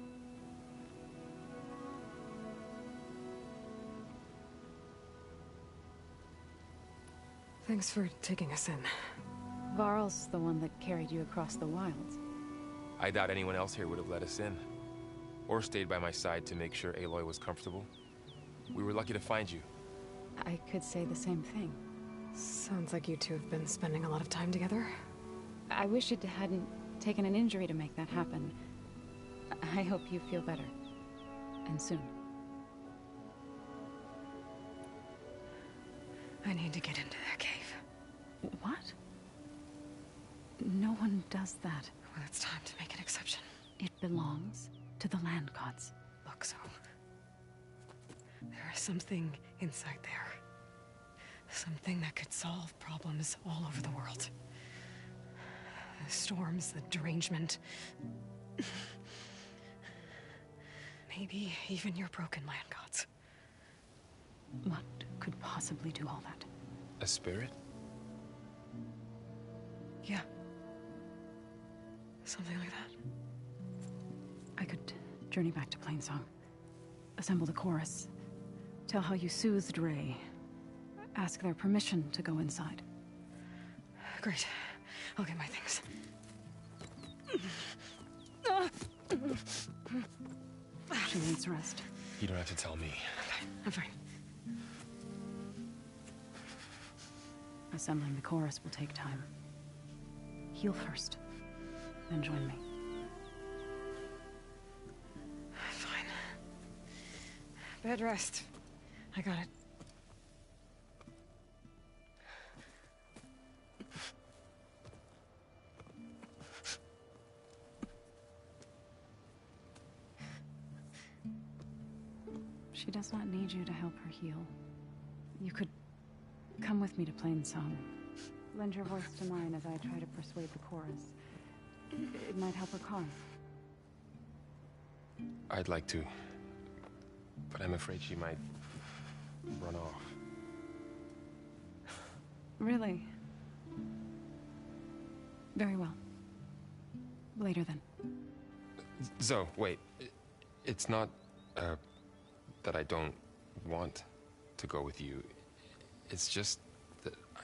Thanks for taking us in. Varl's the one that carried you across the wilds. I doubt anyone else here would have let us in. Or stayed by my side to make sure Aloy was comfortable. We were lucky to find you. I could say the same thing. Sounds like you two have been spending a lot of time together. I wish it hadn't taken an injury to make that happen. I hope you feel better. And soon. I need to get into that cave. What? No one does that. Well, it's time to make an exception. It belongs to the land gods. Look, so there is something inside there. Something that could solve problems all over the world. The storms, the derangement. Maybe even your broken land gods. What could possibly do all that? A spirit? Yeah. Something like that. I could journey back to Plainsong. Assemble the chorus. Tell how you soothed Ray. Ask their permission to go inside. Great. I'll get my things. She needs rest. You don't have to tell me. I'm fine. Assembling the chorus will take time. Heal first, then join me. Fine. Bed rest. I got it. She does not need you to help her heal. You could come with me to Plainsong. Lend your voice to mine as I try to persuade the chorus. It might help her cause. I'd like to. But I'm afraid she might run off. Really? Very well. Later then. Zoe, wait. It's not, that I don't want to go with you. It's just that I...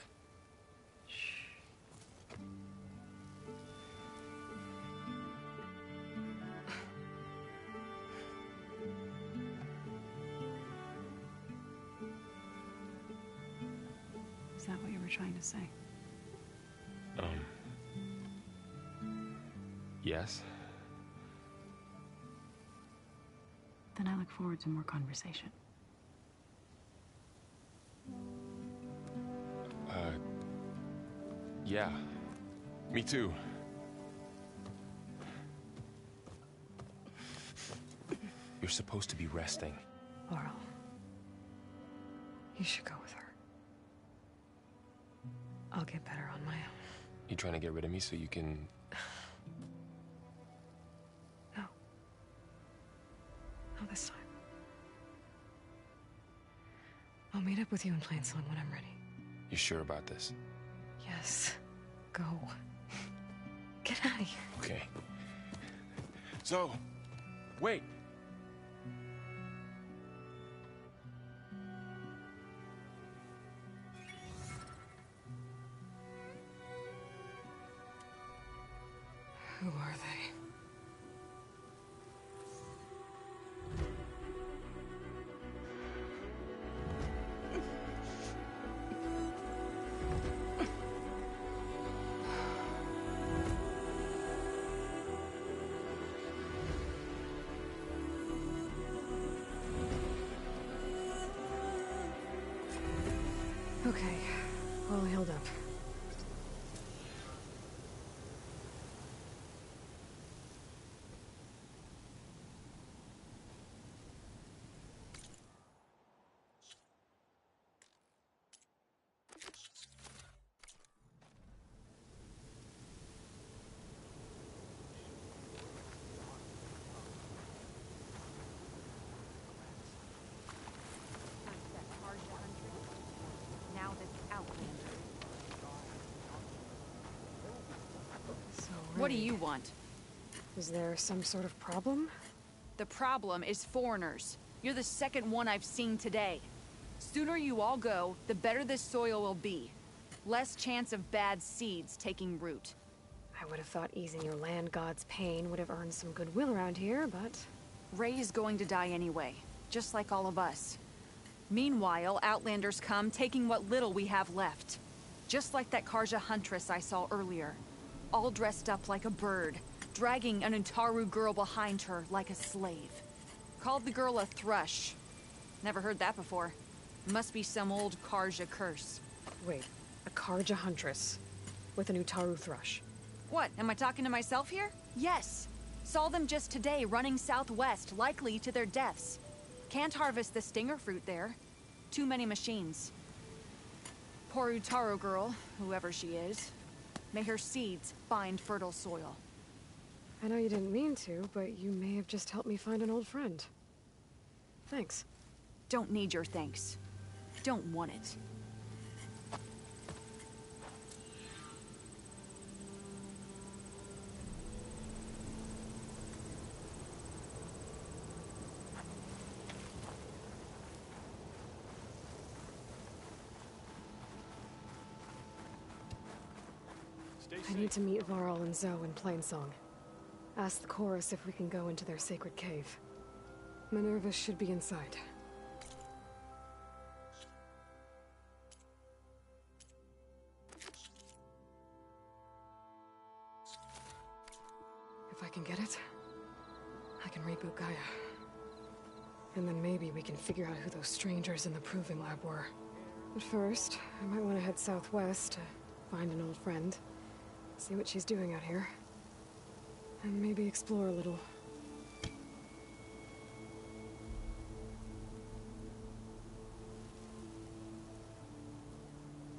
Is that what you were trying to say? Yes? Then I look forward to more conversation. Yeah. Me too. You're supposed to be resting. Laurel. You should go with her. I'll get better on my own. You trying to get rid of me so you can... No. Not this time. I'll meet up with you in Plainsong when I'm ready. You sure about this? Yes. Go. Get out of here. Okay. So, wait. Who are they? Okay, all held up. Now this Outlander. So, What do really, you want? is there some sort of problem? The problem is foreigners. You're the second one I've seen today. Sooner you all go, the better this soil will be. Less chance of bad seeds taking root. I would have thought easing your land god's pain would have earned some goodwill around here, but... Ray is going to die anyway, just like all of us. Meanwhile, Outlanders come, taking what little we have left. Just like that Karja huntress I saw earlier. All dressed up like a bird, dragging an Utaru girl behind her like a slave. Called the girl a thrush. Never heard that before. Must be some old Karja curse. Wait, a Karja huntress with an Utaru thrush. What, am I talking to myself here? Yes. Saw them just today running southwest, likely to their deaths. Can't harvest the stinger fruit there. Too many machines. Poor Utaru girl, whoever she is. May her seeds find fertile soil. I know you didn't mean to, but you may have just helped me find an old friend. Thanks. Don't need your thanks. Don't want it. I need to meet Varl and Zoe in Plainsong. Ask the chorus if we can go into their sacred cave. Minerva should be inside. If I can get it, I can reboot Gaia. And then maybe we can figure out who those strangers in the Proving Lab were. But first, I might want to head southwest to find an old friend. See what she's doing out here. And maybe explore a little.